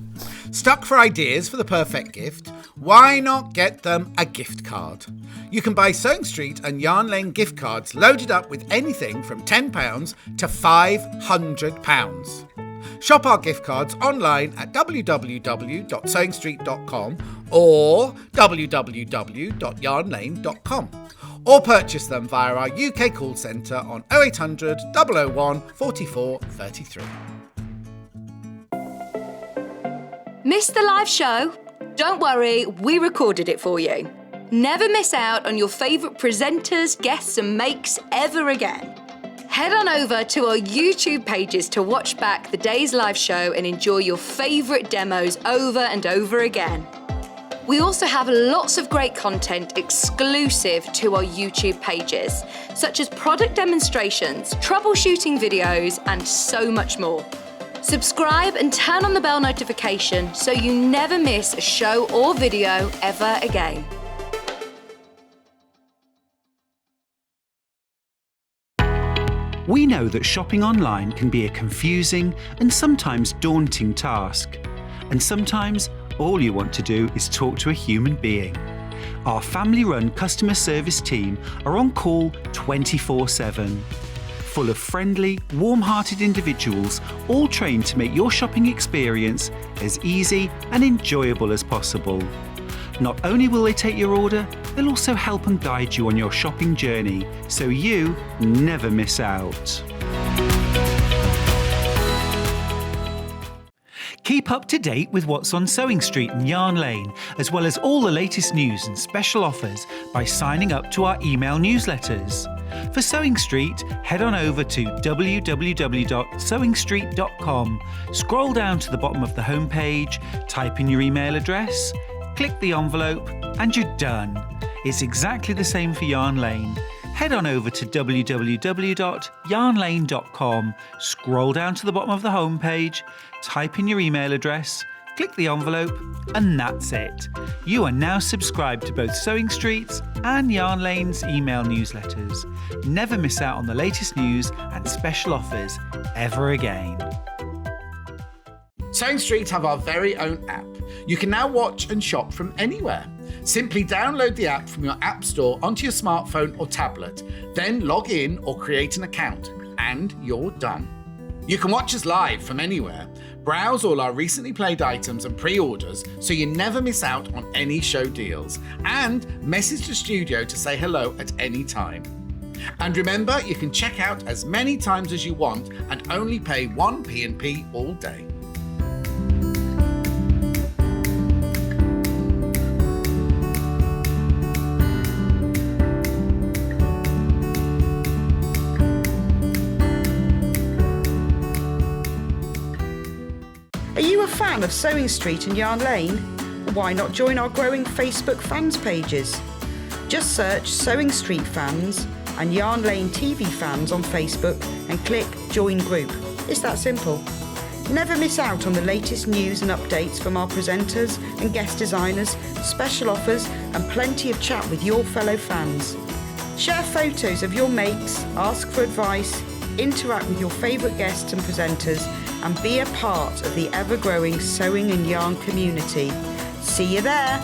Speaker 1: Stuck for ideas for the perfect gift? Why not get them a gift card? You can buy Sewing Street and Yarn Lane gift cards loaded up with anything from £10 to £500. Shop our gift cards online at www.sewingstreet.com or www.yarnlane.com, or purchase them via our UK call centre on 0800 001 44 33.
Speaker 3: Missed the live show? Don't worry, we recorded it for you. Never miss out on your favourite presenters, guests and makes ever again. Head on over to our YouTube pages to watch back the day's live show and enjoy your favourite demos over and over again. We also have lots of great content exclusive to our YouTube pages, such as product demonstrations, troubleshooting videos and so much more. Subscribe and turn on the bell notification so you never miss a show or video ever again.
Speaker 4: We know that shopping online can be a confusing and sometimes daunting task. And sometimes all you want to do is talk to a human being. Our family-run customer service team are on call 24/7. Full of friendly, warm-hearted individuals, all trained to make your shopping experience as easy and enjoyable as possible. Not only will they take your order, they'll also help and guide you on your shopping journey, so you never miss out. Keep up to date with what's on Sewing Street and Yarn Lane, as well as all the latest news and special offers by signing up to our email newsletters. For Sewing Street, head on over to www.sewingstreet.com, scroll down to the bottom of the homepage, type in your email address, click the envelope, and you're done. It's exactly the same for Yarn Lane. Head on over to www.yarnlane.com, scroll down to the bottom of the homepage, type in your email address, click the envelope, and that's it. You are now subscribed to both Sewing Street's and Yarn Lane's email newsletters. Never miss out on the latest news and special offers ever again.
Speaker 1: Sewing Street have our very own app. You can now watch and shop from anywhere. Simply download the app from your app store onto your smartphone or tablet, then log in or create an account, and you're done. You can watch us live from anywhere, browse all our recently played items and pre-orders so you never miss out on any show deals, and message the studio to say hello at any time. And remember, you can check out as many times as you want and only pay 1 P&P all day.
Speaker 2: Are you a fan of Sewing Street and Yarn Lane? Why not join our growing Facebook fans pages? Just search Sewing Street fans and Yarn Lane TV fans on Facebook and click Join Group. It's that simple. Never miss out on the latest news and updates from our presenters and guest designers, special offers and plenty of chat with your fellow fans. Share photos of your makes, ask for advice, interact with your favourite guests and presenters, and be a part of the ever-growing sewing and yarn community. See you there!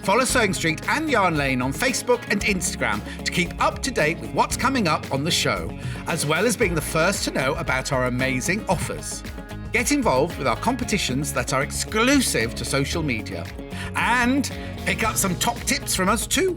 Speaker 1: Follow Sewing Street and Yarn Lane on Facebook and Instagram to keep up to date with what's coming up on the show, as well as being the first to know about our amazing offers. Get involved with our competitions that are exclusive to social media, and pick up some top tips from us too.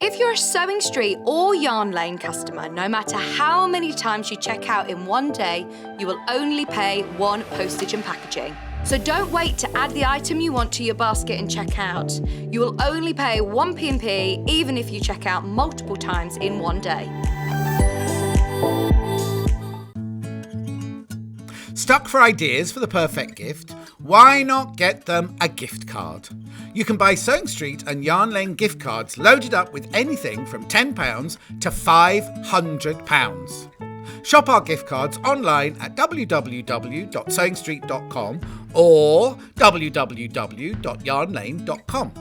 Speaker 3: If you're a Sewing Street or Yarn Lane customer, no matter how many times you check out in one day, you will only pay 1 postage and packaging. So don't wait to add the item you want to your basket and check out. You will only pay 1 P&P even if you check out multiple times in one day.
Speaker 1: Stuck for ideas for the perfect gift? Why not get them a gift card? You can buy Sewing Street and Yarn Lane gift cards loaded up with anything from £10 to £500. Shop our gift cards online at www.sewingstreet.com or www.yarnlane.com,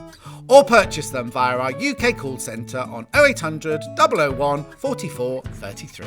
Speaker 1: or purchase them via our UK call centre on 0800 001 44 33.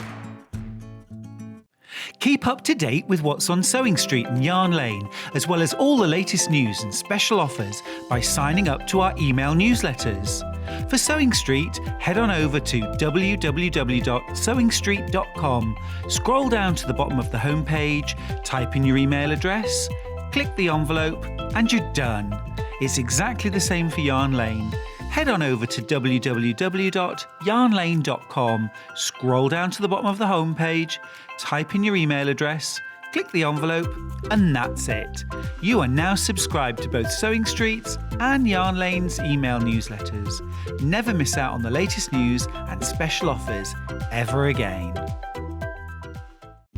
Speaker 4: Keep up to date with what's on Sewing Street and Yarn Lane, as well as all the latest news and special offers by signing up to our email newsletters. For Sewing Street, head on over to www.sewingstreet.com, scroll down to the bottom of the homepage, type in your email address, click the envelope, and you're done. It's exactly the same for Yarn Lane. Head on over to www.yarnlane.com, scroll down to the bottom of the homepage, type in your email address, click the envelope, and that's it. You are now subscribed to both Sewing Street's and Yarn Lane's email newsletters. Never miss out on the latest news and special offers ever again.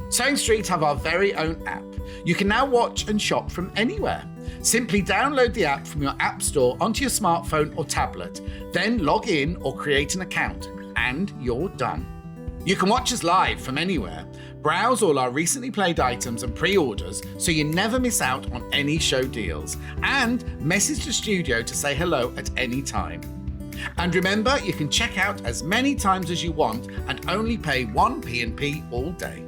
Speaker 1: Sewing Street have our very own app. You can now watch and shop from anywhere. Simply download the app from your app store onto your smartphone or tablet, then log in or create an account, and you're done. You can watch us live from anywhere, browse all our recently played items and pre-orders so you never miss out on any show deals, and message the studio to say hello at any time. And remember, you can check out as many times as you want and only pay 1 P&P all day.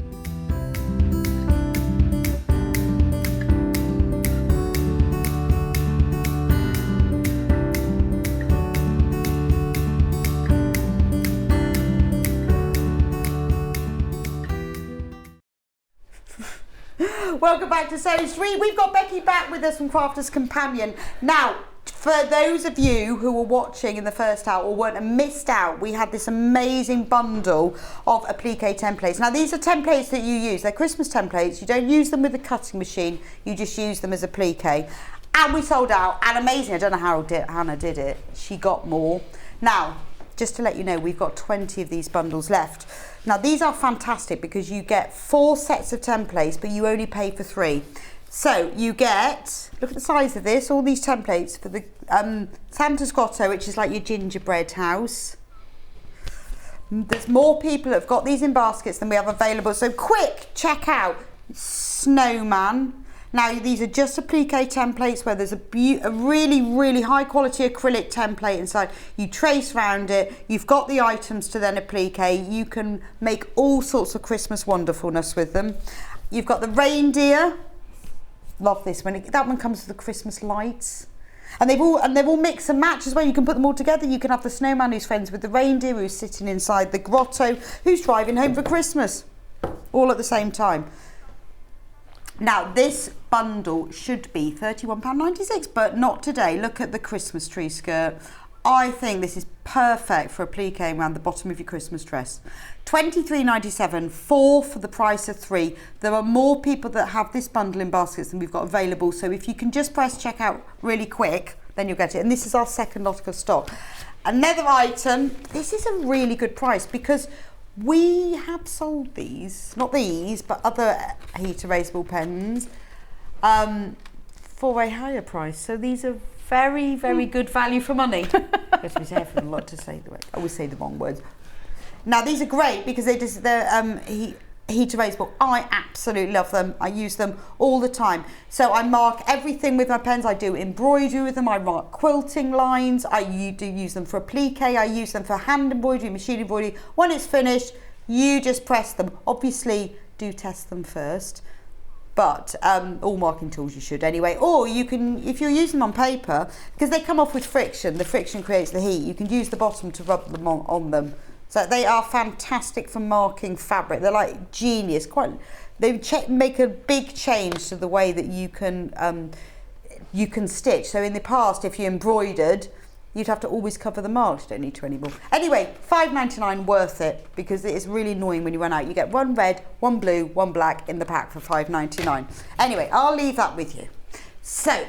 Speaker 6: Welcome back to Sewing Street. We've got Becky back with us from Crafter's Companion. Now, for those of you who were watching in the first hour or weren't missed out, we had this amazing bundle of applique templates. Now, these are templates that you use. They're Christmas templates. You don't use them with a cutting machine. You just use them as applique. And we sold out. And amazing. I don't know how Hannah did it. She got more. Now, just to let you know, we've got 20 of these bundles left. Now, these are fantastic because you get 4 sets of templates, but you only pay for 3. So you get, look at the size of this, all these templates for the Santa's Grotto, which is like your gingerbread house. There's more people that have got these in baskets than we have available. So quick, check out Snowman. Now, these are just applique templates where there's a really, really high quality acrylic template inside. You trace around it. You've got the items to then applique. You can make all sorts of Christmas wonderfulness with them. You've got the reindeer. Love this one. That one comes with the Christmas lights. And they've all mix and match as well. You can put them all together. You can have the snowman who's friends with the reindeer, who's sitting inside the grotto, who's driving home for Christmas. All at the same time. Now, this bundle should be £31.96, but not today. Look at the Christmas tree skirt. I think this is perfect for applique around the bottom of your Christmas dress. £23.97, 4 for the price of 3. There are more people that have this bundle in baskets than we've got available, so if you can just press checkout really quick, then you'll get it. And this is our second lot of stock. Another item, this is a really good price because we have sold these, not these, but other heat erasable pens for a higher price. So these are very, very good value for money. I have to be careful not to say the word. I always say the wrong words. Now, they're great because they're heat erasable. I absolutely love them. I use them all the time. So I mark everything with my pens. I do embroidery with them. I mark quilting lines. I do use them for applique. I use them for hand embroidery, machine embroidery. When it's finished, you just press them. Obviously, do test them first. But all marking tools you should anyway. Or you can, if you're using them on paper, because they come off with friction, the friction creates the heat, you can use the bottom to rub them on them. So they are fantastic for marking fabric. They're like genius. They make a big change to the way that you can stitch. So in the past, if you embroidered, you'd have to always cover the marks. You don't need to anymore. Anyway, £5.99 worth it because it is really annoying when you run out. You get 1 red, 1 blue, 1 black in the pack for £5.99. Anyway, I'll leave that with you. So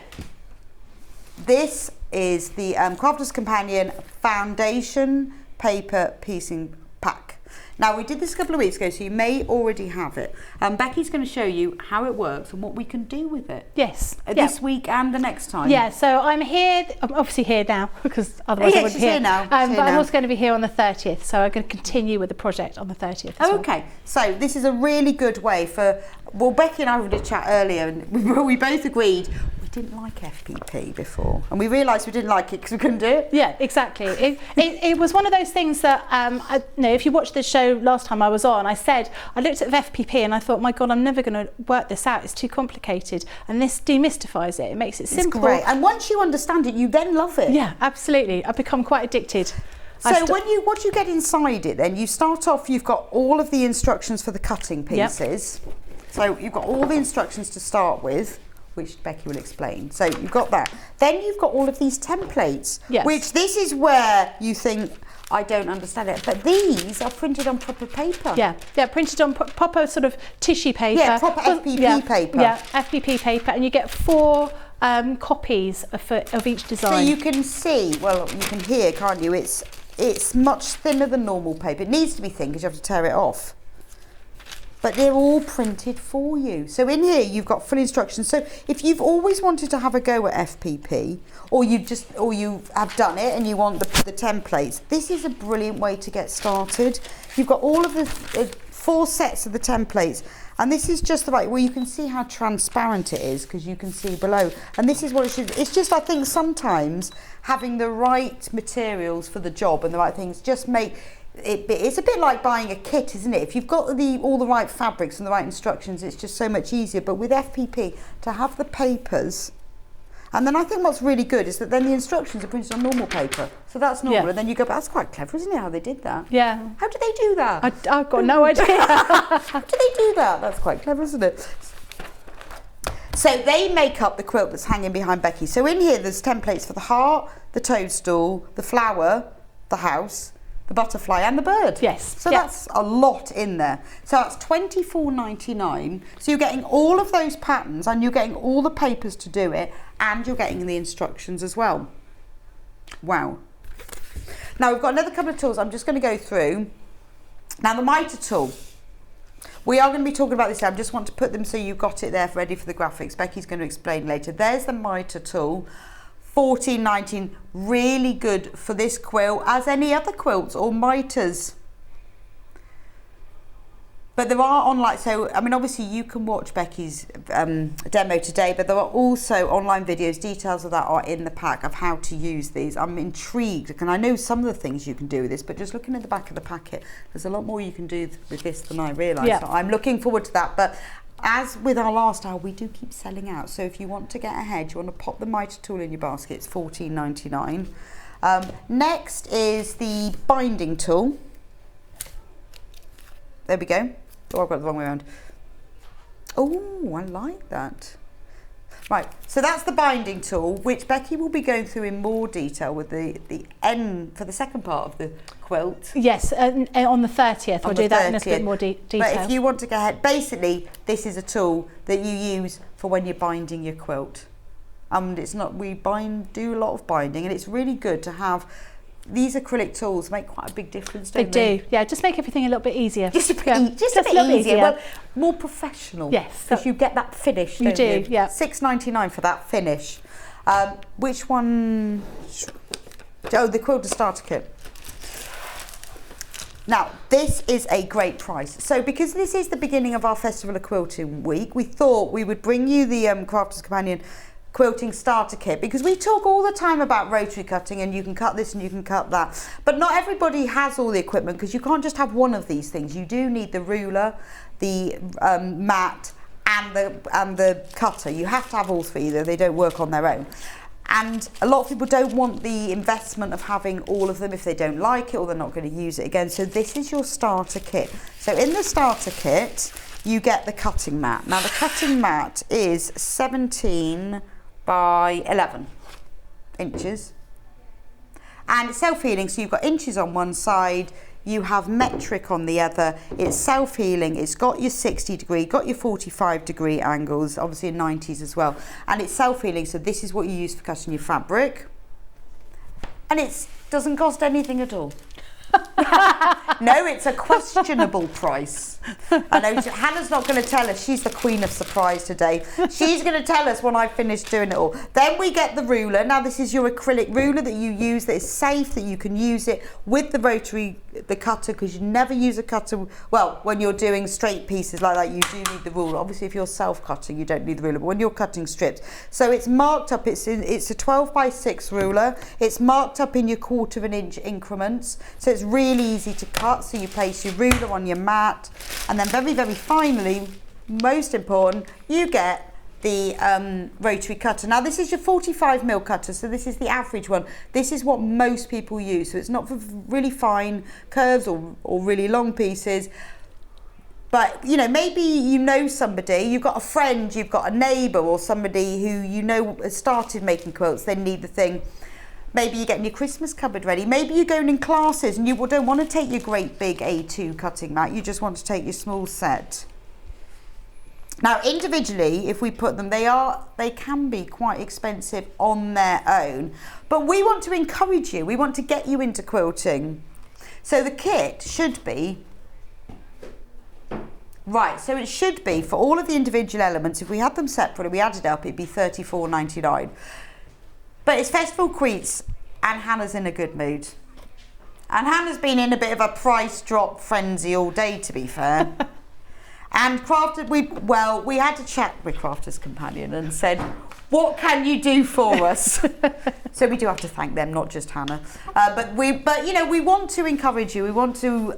Speaker 6: this is the Crafter's Companion Foundation Paper Piecing Pack. Now, we did this a couple of weeks ago, so you may already have it. Becky's going to show you how it works and what we can do with it.
Speaker 5: Yes.
Speaker 6: This week and the next time.
Speaker 5: Yeah, so I'm here, I'm obviously here now, because otherwise I wouldn't be here.
Speaker 6: Now.
Speaker 5: But I'm also going to be here on the 30th, so I'm going to continue with the project on the 30th as well.
Speaker 6: Okay, so this is a really good way for, well, Becky and I had a chat earlier, and we both agreed we didn't like FPP before, and we realised we didn't like it because we couldn't do it.
Speaker 5: Yeah, exactly. It was one of those things that, if you watched the show last time I was on, I looked at FPP and I thought, my God, I'm never going to work this out. It's too complicated. And this demystifies it. It makes it simple.
Speaker 6: It's great. And once you understand it, you then love it.
Speaker 5: Yeah, absolutely. I've become quite addicted.
Speaker 6: So what you get inside it, then you start off, you've got all of the instructions for the cutting pieces. Yep. So you've got all the instructions to start with, which Becky will explain. So you've got that. Then you've got all of these templates,
Speaker 5: yes.
Speaker 6: Which this is where you think, I don't understand it. But these are printed on proper paper.
Speaker 5: Yeah, printed on proper sort of tissue paper.
Speaker 6: Yeah, proper FPP paper.
Speaker 5: Yeah, FPP paper. And you get 4 copies of each design.
Speaker 6: So you can see, well, you can hear, can't you? It's much thinner than normal paper. It needs to be thin because you have to tear it off. But they're all printed for you. So in here you've got full instructions. So if you've always wanted to have a go at FPP, or you have done it and you want the templates, this is a brilliant way to get started. You've got all of the 4 sets of the templates, and this is just the right, well, you can see how transparent it is because you can see below. And this is what it should, it's just, I think sometimes having the right materials for the job and the right things just make it's a bit like buying a kit, isn't it? If you've got all the right fabrics and the right instructions, it's just so much easier. But with FPP, to have the papers, and then I think what's really good is that then the instructions are printed on normal paper. So that's normal. Yeah. And then you go, but that's quite clever, isn't it, how they did that?
Speaker 5: Yeah.
Speaker 6: How did they do that?
Speaker 5: I've got no idea.
Speaker 6: How did they do that? That's quite clever, isn't it? So they make up the quilt that's hanging behind Becky. So in here, there's templates for the heart, the toadstool, the flower, the house, the butterfly and the bird.
Speaker 5: Yes.
Speaker 6: So that's a lot in there. So that's £24.99. So you're getting all of those patterns and you're getting all the papers to do it and you're getting the instructions as well. Wow. Now we've got another couple of tools I'm just going to go through. Now the mitre tool. We are going to be talking about this. I just want to put them so you've got it there ready for the graphics. Becky's going to explain later. There's the mitre tool. $14.19, really good for this quilt as any other quilts or mitres. But there are online, so I mean obviously you can watch Becky's demo today, but there are also online videos, details of that are in the pack of how to use these. I'm intrigued, and I know some of the things you can do with this, but just looking at the back of the packet, there's a lot more you can do with this than I realised. Yeah. So I'm looking forward to that. But as with our last hour, we do keep selling out. So if you want to get ahead, you want to pop the mitre tool in your basket, it's $14.99. Next is the binding tool. There we go. Oh, I've got it the wrong way around. Oh, I like that. Right, so that's the binding tool, which Becky will be going through in more detail with the end for the second part of the quilt.
Speaker 5: Yes, on the 30th. We'll do that in a bit more detail.
Speaker 6: But if you want to go ahead, basically, this is a tool that you use for when you're binding your quilt. It's not, do a lot of binding, and it's really good to have. These acrylic tools make quite a big difference, don't they?
Speaker 5: They do, yeah. Just make everything a little bit easier.
Speaker 6: Just a bit easier. Well, more professional.
Speaker 5: Yes.
Speaker 6: Because you get that finish,
Speaker 5: don't you? Yeah.
Speaker 6: $6.99 for that finish. Which one? Oh, the Quilter Starter Kit. Now, this is a great price. So because this is the beginning of our Festival of Quilting week, we thought we would bring you the Crafter's Companion Quilting Starter Kit, because we talk all the time about rotary cutting and you can cut this and you can cut that, but not everybody has all the equipment, because you can't just have one of these things. You do need the ruler, the mat and the cutter. You have to have all three, though they don't work on their own. And a lot of people don't want the investment of having all of them if they don't like it or they're not going to use it again. So this is your starter kit. So in the starter kit you get the cutting mat. Now the cutting mat is 17 by 11 inches, and it's self-healing, so you've got inches on one side, you have metric on the other. It's self-healing, it's got your 60 degree, got your 45 degree angles, obviously in 90s as well, and it's self-healing, so this is what you use for cutting your fabric, and it doesn't cost anything at all. No, it's a questionable price. I know Hannah's not going to tell us. She's the queen of surprise today. She's going to tell us when I've finished doing it all. Then we get the ruler. Now this is your acrylic ruler that you use, that is safe, that you can use it with the cutter, because you never use a cutter. Well, when you're doing straight pieces like that, you do need the ruler. Obviously, if you're self-cutting, you don't need the ruler, but when you're cutting strips. So it's marked up, it's a 12 by 6 ruler. It's marked up in your 1/4 of an inch increments. So it's really easy to cut. So you place your ruler on your mat, and then very, very finally, most important, you get the rotary cutter. Now this is your 45mm cutter, so this is the average one. This is what most people use, so it's not for really fine curves or really long pieces. But you know, maybe you know somebody, you've got a friend, you've got a neighbour, or somebody who you know has started making quilts, they need the thing. Maybe you're getting your Christmas cupboard ready. Maybe you're going in classes and you don't want to take your great big A2 cutting mat, you just want to take your small set. Now individually, if we put them, they can be quite expensive on their own, but we want to encourage you, we want to get you into quilting. So the kit should be, right, so it should be for all of the individual elements, if we had them separately, we added up, it'd be $34.99. But it's Festival Quilts and Hannah's in a good mood. And Hannah's been in a bit of a price drop frenzy all day, to be fair. And we had to chat with Crafter's Companion and said, what can you do for us? So we do have to thank them, not just Hannah. But you know, we want to encourage you. We want to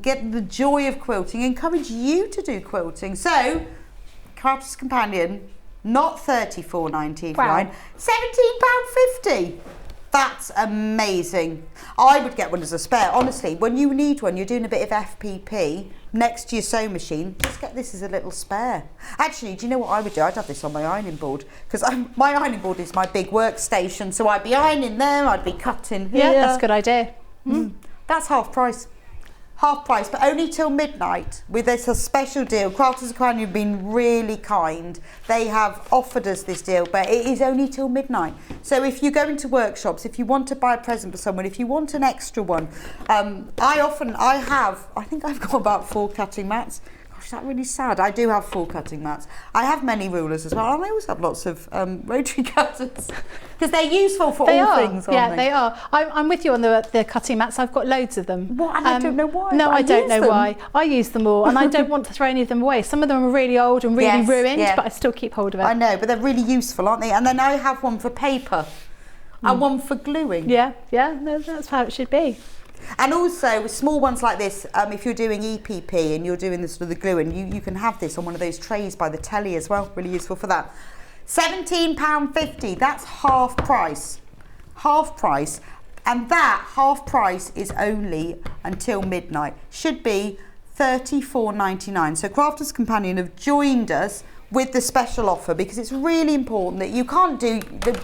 Speaker 6: get the joy of quilting, encourage you to do quilting. So, Crafter's Companion, not $34.99,
Speaker 5: wow.
Speaker 6: £17.50. That's amazing. I would get one as a spare. Honestly, when you need one, you're doing a bit of FPP next to your sewing machine, just get this as a little spare. Actually, do you know what I would do? I'd have this on my ironing board, because my ironing board is my big workstation, so I'd be ironing there, I'd be cutting here.
Speaker 5: Yeah, that's a good idea.
Speaker 6: That's half price. Half price, but only till midnight. With this a special deal. Crafters Companion have been really kind. They have offered us this deal, but it is only till midnight. So if you go into workshops, if you want to buy a present for someone, if you want an extra one, I think I've got about 4 cutting mats. Gosh, that's really sad. I do have 4 cutting mats. I have many rulers as well, and I always have lots of rotary cutters, because they're useful for all things, aren't they?
Speaker 5: They are. I'm with you on the cutting mats. I've got loads of them.
Speaker 6: What? And I don't know why.
Speaker 5: No, I don't know why. I use them all, and I don't want to throw any of them away. Some of them are really old and really ruined, but I still keep hold of it.
Speaker 6: I know, but they're really useful, aren't they? And then I have one for paper and one for gluing.
Speaker 5: Yeah, no, that's how it should be.
Speaker 6: And also with small ones like this, if you're doing EPP and you're doing the sort of the gluing, you can have this on one of those trays by the telly as well. Really useful for that. £17.50, that's half price. Half price. And that half price is only until midnight. Should be $34.99. So Crafters Companion have joined us with the special offer, because it's really important that you can't do,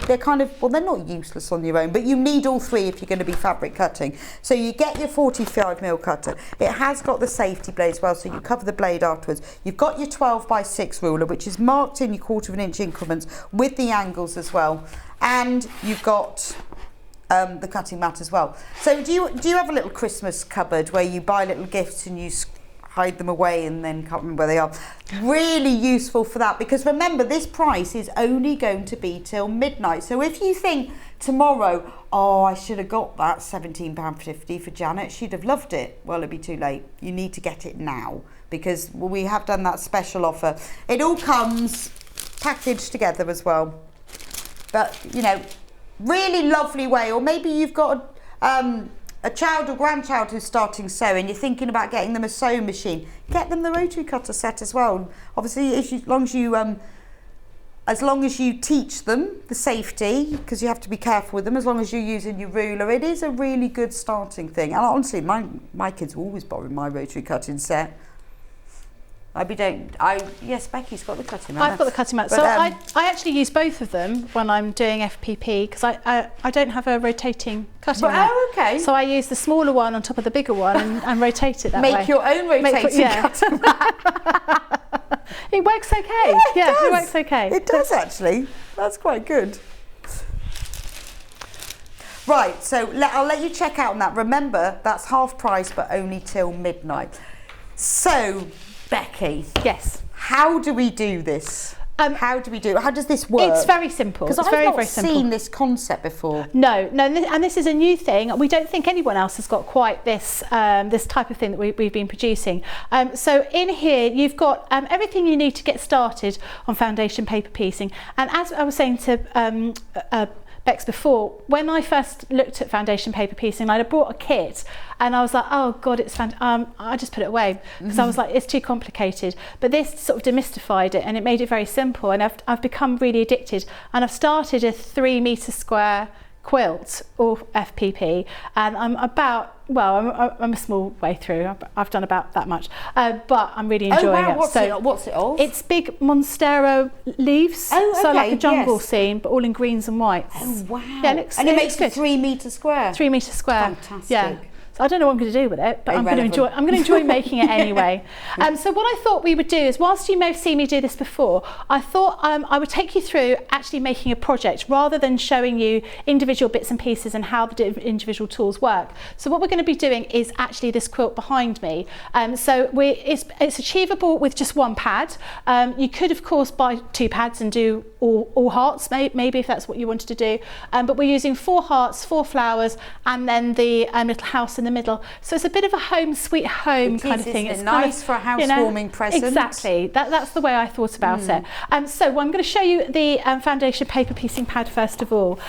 Speaker 6: they're kind of, well, they're not useless on your own, but you need all 3 if you're going to be fabric cutting. So you get your 45mm cutter. It has got the safety blade as well, so you cover the blade afterwards. You've got your 12 by 6 ruler, which is marked in your 1/4 of an inch increments with the angles as well. And you've got the cutting mat as well. So do you have a little Christmas cupboard where you buy little gifts and you hide them away and then can't remember where they are? Really useful for that, because remember, this price is only going to be till midnight. So if you think tomorrow, oh, I should have got that £17.50 for Janet, she'd have loved it, well, it'd be too late. You need to get it now, because we have done that special offer. It all comes packaged together as well. But you know, really lovely way. Or maybe you've got a child or grandchild who's starting sewing, you're thinking about getting them a sewing machine, get them the rotary cutter set as well. Obviously, as long as you teach them the safety, because you have to be careful with them, as long as you're using your ruler, it is a really good starting thing. And honestly, my kids always borrow my rotary cutting set. Yes, Becky's got the cutting mat.
Speaker 5: I've got the cutting mat. So I actually use both of them when I'm doing FPP, because I don't have a rotating cutting mat.
Speaker 6: Oh, okay.
Speaker 5: So I use the smaller one on top of the bigger one and rotate it that way.
Speaker 6: Make your own rotating cutting mat.
Speaker 5: It works okay. Yeah, it works okay.
Speaker 6: It does actually. That's quite good. Right, so I'll let you check out on that. Remember, that's half price, but only till midnight. So, Becky.
Speaker 5: Yes.
Speaker 6: How do we do this? How does this work?
Speaker 5: It's very simple.
Speaker 6: Because I've not seen this concept before.
Speaker 5: No, and this is a new thing. We don't think anyone else has got quite this this type of thing that we've been producing. So in here, you've got everything you need to get started on foundation paper piecing. And as I was saying to Bex before, when I first looked at foundation paper piecing, I'd brought a kit and I was like, oh God, it's I just put it away because I was like, it's too complicated. But this sort of demystified it and it made it very simple, and I've become really addicted, and I've started a 3 metre square quilt or FPP, and I'm a small way through. I've done about that much, but I'm really enjoying it.
Speaker 6: What's it of?
Speaker 5: It's big Monstera leaves,
Speaker 6: okay,
Speaker 5: so like a jungle scene, but all in greens and whites.
Speaker 6: Oh wow!
Speaker 5: Yeah,
Speaker 6: it makes a 3 metre square.
Speaker 5: 3 metre square.
Speaker 6: Fantastic.
Speaker 5: Yeah. I don't know what I'm going to do with it, but I'm going to enjoy making it anyway. So what I thought we would do is, whilst you may have seen me do this before, I thought I would take you through actually making a project rather than showing you individual bits and pieces and how the individual tools work. So what we're going to be doing is actually this quilt behind me. So it's achievable with just one pad. You could of course buy 2 pads and do all hearts, maybe if that's what you wanted to do. But we're using 4 hearts, 4 flowers, and then the little house in the middle. So it's a bit of a home sweet home kind of thing.
Speaker 6: It's nice for a housewarming present.
Speaker 5: Exactly. That's the way I thought about it. So I'm going to show you the foundation paper piecing pad first of all.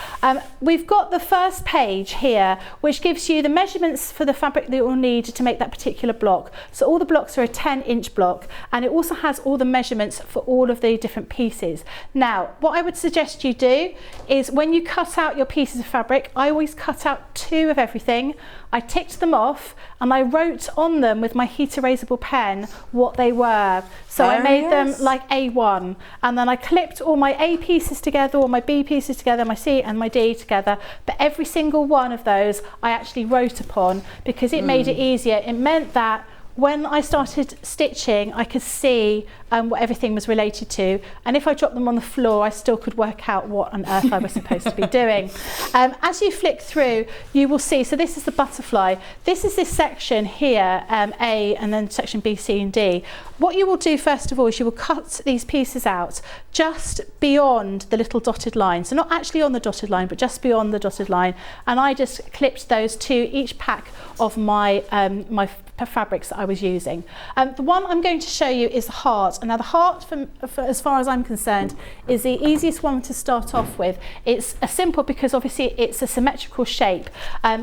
Speaker 5: We've got the first page here, which gives you the measurements for the fabric that you'll need to make that particular block. So all the blocks are a 10-inch block, and it also has all the measurements for all of the different pieces. Now, what I would suggest you do is when you cut out your pieces of fabric, I always cut out 2 of everything. I ticked them off and I wrote on them with my heat erasable pen what they were. So I made them like A1, and then I clipped all my A pieces together, all my B pieces together, my C and my D together. But every single one of those I actually wrote upon because it made it easier. It meant that when I started stitching, I could see what everything was related to, and if I dropped them on the floor, I still could work out what on earth I was supposed to be doing. As you flick through, you will see, so this is the butterfly. This is this section here, A, and then section B, C, and D. What you will do first of all is you will cut these pieces out just beyond the little dotted line. So not actually on the dotted line, but just beyond the dotted line. And I just clipped those to each pack of my my fabrics that I was using. The one I'm going to show you is the heart. And now the heart, for as far as I'm concerned, is the easiest one to start off with. It's simple because obviously it's a symmetrical shape.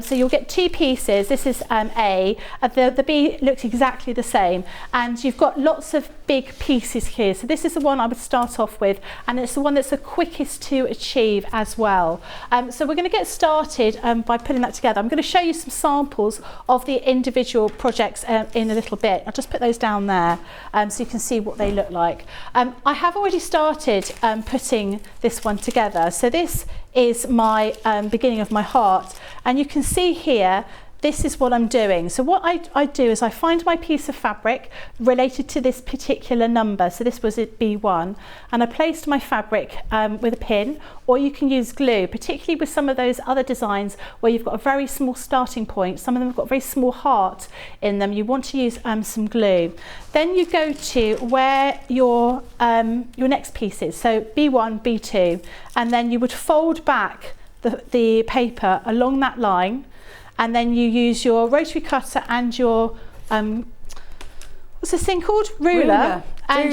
Speaker 5: So you'll get 2 pieces. This is A. The B looks exactly the same. And you've got lots of big pieces here. So this is the one I would start off with. And it's the one that's the quickest to achieve as well. So we're going to get started by putting that together. I'm going to show you some samples of the individual projects in a little bit. I'll just put those down there so you can see what they look like. I have already started putting this one together. So this is my beginning of my heart, and you can see here this is what I'm doing. So what I do is I find my piece of fabric related to this particular number. So this was at B1, and I placed my fabric with a pin, or you can use glue, particularly with some of those other designs where you've got a very small starting point. Some of them have got a very small heart in them. You want to use some glue. Then you go to where your next piece is. So B1, B2, and then you would fold back the paper along that line. And then you use your rotary cutter and your what's this thing called? Ruler. And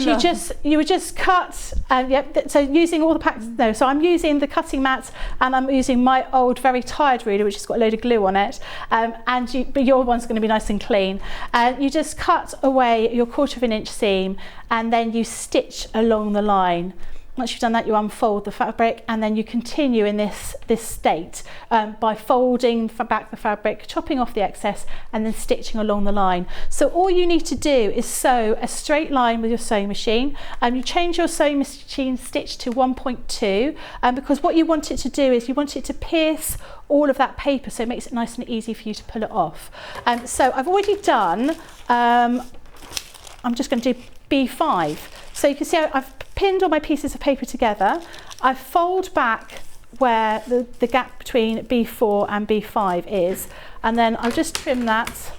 Speaker 5: you would just cut. So using all the packs. No, so I'm using the cutting mat, and I'm using my old very tired ruler, which has got a load of glue on it. But your one's going to be nice and clean. You just cut away your 1/4 inch seam, and then you stitch along the line. Once you've done that, you unfold the fabric, and then you continue in this state by folding back the fabric, chopping off the excess, and then stitching along the line. So all you need to do is sew a straight line with your sewing machine. You change your sewing machine stitch to 1.2 because what you want it to do is you want it to pierce all of that paper, so it makes it nice and easy for you to pull it off. So I've already done, I'm just going to do B5. So you can see I've pinned all my pieces of paper together. I fold back where the gap between B4 and B5 is, and then I'll just trim that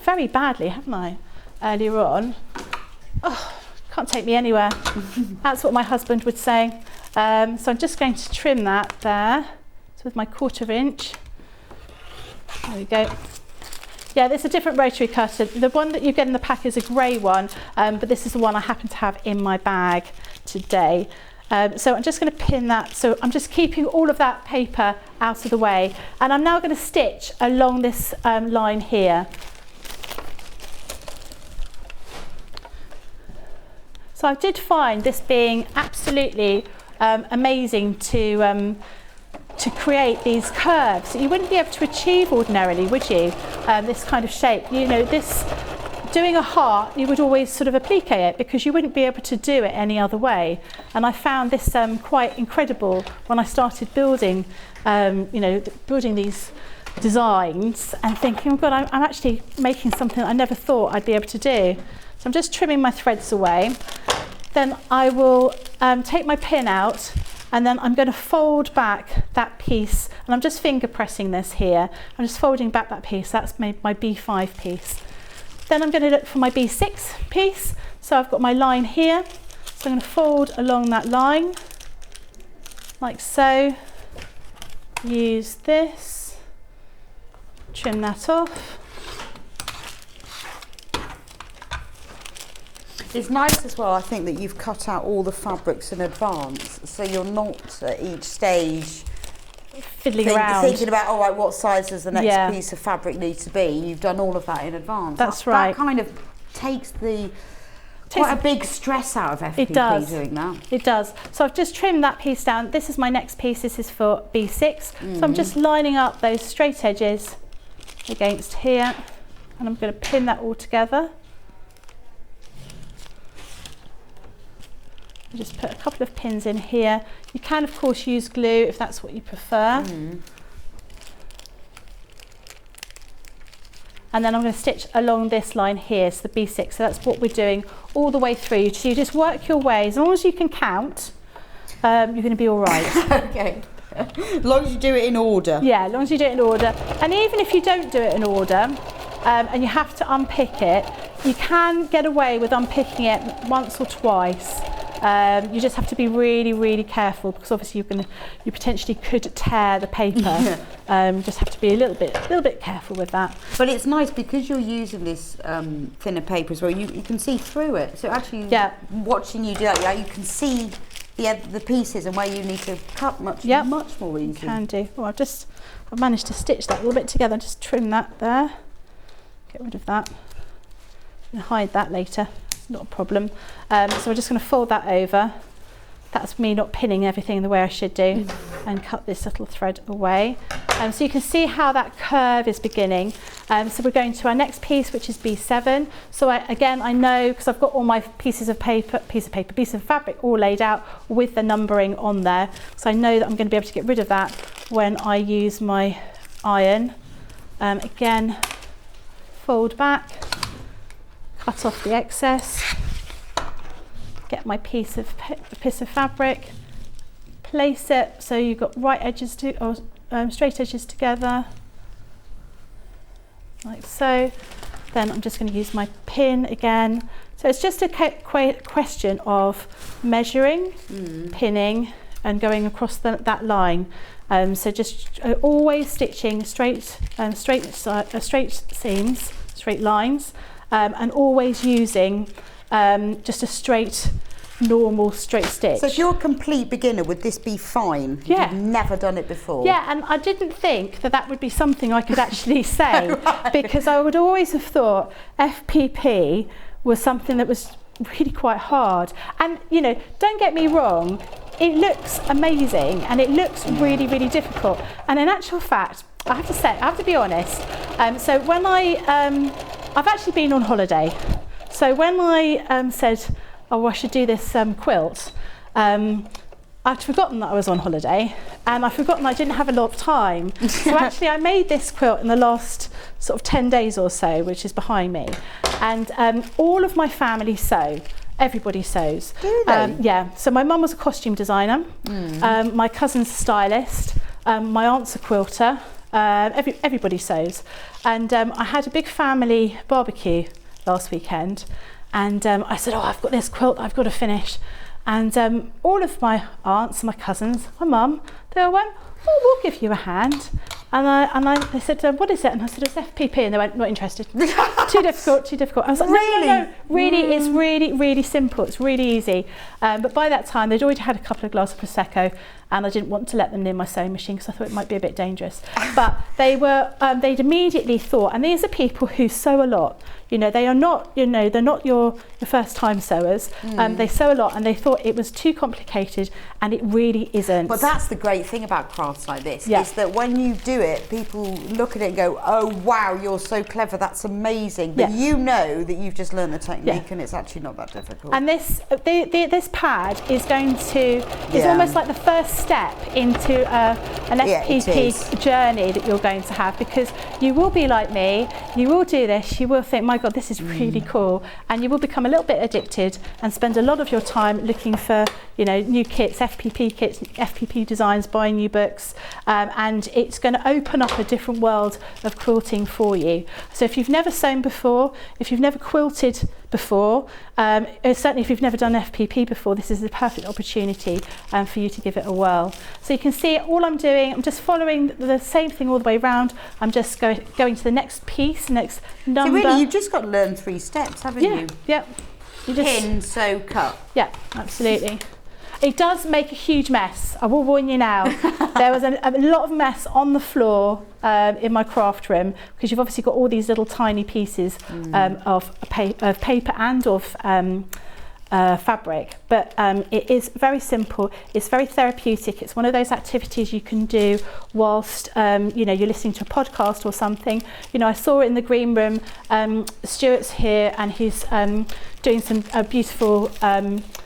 Speaker 5: very badly, haven't I, earlier on. Oh, can't take me anywhere. That's what my husband would say. So I'm just going to trim that there, so with my 1/4 inch. There we go. Yeah, there's a different rotary cutter. The one that you get in the pack is a grey one, but this is the one I happen to have in my bag today. So I'm just going to pin that. So I'm just keeping all of that paper out of the way. And I'm now going to stitch along this line here. So I did find this being absolutely amazing to create these curves that you wouldn't be able to achieve ordinarily, would you? This kind of shape, you know, this doing a heart, you would always sort of applique it because you wouldn't be able to do it any other way. And I found this quite incredible when I started building, you know, building these designs and thinking, oh God, I'm actually making something I never thought I'd be able to do. So I'm just trimming my threads away. Then I will take my pin out, and then I'm going to fold back that piece, and I'm just finger pressing this here. I'm just folding back that piece. That's my B5 piece. Then I'm going to look for my B6 piece. So I've got my line here. So I'm going to fold along that line, like so. Use this, trim that off.
Speaker 6: It's nice as well, I think, that you've cut out all the fabrics in advance, so you're not at each stage
Speaker 5: fiddling around,
Speaker 6: thinking about, all right, what size does the next piece of fabric need to be. You've done all of that in advance.
Speaker 5: That's right.
Speaker 6: That kind of takes quite a big stress out of FPP.
Speaker 5: It does.
Speaker 6: Doing that.
Speaker 5: It does. So I've just trimmed that piece down. This is my next piece. This is for B6. So I'm just lining up those straight edges against here, and I'm going to pin that all together. Just put a couple of pins in here. You can of course use glue if that's what you prefer. And then I'm going to stitch along this line here, so the B6. So that's what we're doing all the way through. So you just work your way. As long as you can count, you're going to be all right.
Speaker 6: Okay. As long as you do it in order.
Speaker 5: Yeah, as long as you do it in order. And even if you don't do it in order, and you have to unpick it, you can get away with unpicking it once or twice. You just have to be really, really careful because obviously you potentially could tear the paper. Just have to be a little bit careful with that.
Speaker 6: But it's nice because you're using this thinner paper as well. You can see through it. So actually, watching you do that, you can see the pieces and where you need to cut much more easily.
Speaker 5: Can do. Well, I've managed to stitch that a little bit together. Just trim that there. Get rid of that. And hide that later. Not a problem. So we're just going to fold that over. That's me not pinning everything the way I should do, and cut this little thread away. So you can see how that curve is beginning. So we're going to our next piece, which is B7. So I know because I've got all my piece of fabric all laid out with the numbering on there. So I know that I'm going to be able to get rid of that when I use my iron. Again, fold back. Cut off the excess, get my piece of fabric, place it so you've got right edges straight edges together, like so. Then I'm just going to use my pin again. So it's just a question of measuring, pinning, and going across that line. So just always stitching straight seams, straight lines. And always using just a straight, normal straight stitch.
Speaker 6: So if you're a complete beginner, would this be fine?
Speaker 5: Yeah.
Speaker 6: You've never done it before?
Speaker 5: Yeah, and I didn't think that would be something I could actually say because I would always have thought FPP was something that was really quite hard. And, you know, don't get me wrong, it looks amazing and it looks really, really difficult. And in actual fact, I have to be honest. So when I've actually been on holiday. So when I said, oh, I should do this quilt, I'd forgotten that I was on holiday and I'd forgotten I didn't have a lot of time. So actually I made this quilt in the last sort of 10 days or so, which is behind me. And all of my family sew. Everybody sews.
Speaker 6: Do they?
Speaker 5: Yeah. So my mum was a costume designer. My cousin's a stylist. My aunt's a quilter. Everybody sews. And I had a big family barbecue last weekend. And I said, I've got this quilt I've got to finish. And all of my aunts and my cousins, my mum, they all went, we'll give you a hand. And they said, what is it? And I said, it's FPP. And they went, not interested. Too difficult. I was like, no. Really, it's really simple. It's really easy. But by that time, they'd already had a couple of glasses of Prosecco, and I didn't want to let them near my sewing machine because I thought it might be a bit dangerous. But they'd immediately thought, and these are people who sew a lot. They are not, they're not your first time sewers. They sew a lot, and they thought it was too complicated, and it really isn't.
Speaker 6: But that's the great thing about crafts like this, is that when you do it, people look at it and go, oh wow, you're so clever, that's amazing. But you know that you've just learned the technique, and it's actually not that difficult.
Speaker 5: And this pad is going to, is almost like the first step into an FPP journey that you're going to have, because you will be like me, you will do this, you will think, my God, this is really cool, and you will become a little bit addicted and spend a lot of your time looking for new kits, FPP designs, buying new books, and it's going to open up a different world of quilting for you. So if you've never sewn before, if you've never quilted before, certainly if you've never done FPP before, this is the perfect opportunity for you to give it a whirl. So you can see all I'm doing, I'm just following the same thing all the way around. I'm just going to the next piece, next number.
Speaker 6: So really, you've just got to learn 3 steps, haven't you?
Speaker 5: Yeah. You just
Speaker 6: pin, sew, cut.
Speaker 5: Yeah, absolutely. It does make a huge mess, I will warn you now. There was a lot of mess on the floor in my craft room, because you've obviously got all these little tiny pieces of paper and of fabric, but it is very simple, it's very therapeutic. It's one of those activities you can do whilst you're listening to a podcast or something. I saw it in the green room. Stuart's here, and he's doing some beautiful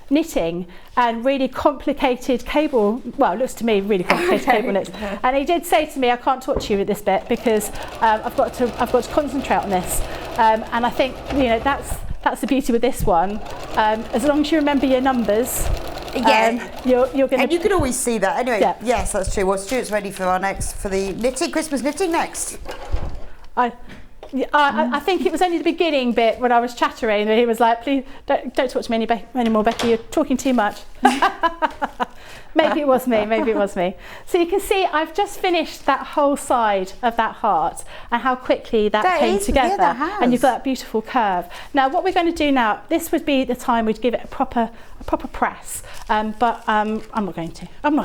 Speaker 5: knitting and really complicated cable, well, it looks to me really complicated cable knits. And he did say to me, I can't talk to you at this bit because I've got to concentrate on this. And I think that's the beauty with this one. As long as you remember your numbers, you're going to.
Speaker 6: And you can always see that anyway. Yeah. Yes, that's true. Well, Stuart's ready for the knitting, Christmas knitting next.
Speaker 5: I think it was only the beginning bit when I was chattering that he was like, please don't talk to me anymore, Becky, you're talking too much. Maybe it was me. So you can see I've just finished that whole side of that heart and how quickly that came together.
Speaker 6: Yeah, that has.
Speaker 5: And you've got that beautiful curve. Now what we're going to do now, this would be the time we'd give it a proper press, but I'm not going to. I'm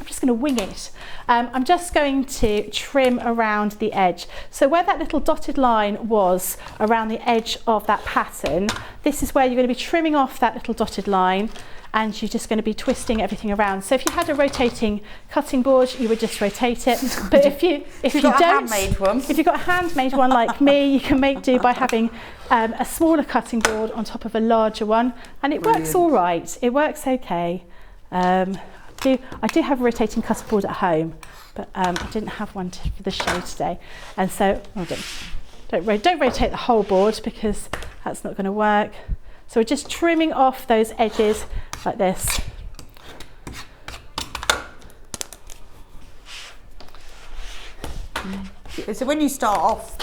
Speaker 5: just going to wing it. I'm just going to trim around the edge. So where that little dotted line was around the edge of that pattern, this is where you're going to be trimming off that little dotted line, and you're just going to be twisting everything around. So if you had a rotating cutting board, you would just rotate it. But if you don't, if you've got a handmade one like me, you can make do by having a smaller cutting board on top of a larger one, and it works all right. It works okay. I do have a rotating cutting board at home, but I didn't have one for the show today, and so don't rotate the whole board because that's not going to work. So we're just trimming off those edges like this.
Speaker 6: So when you start off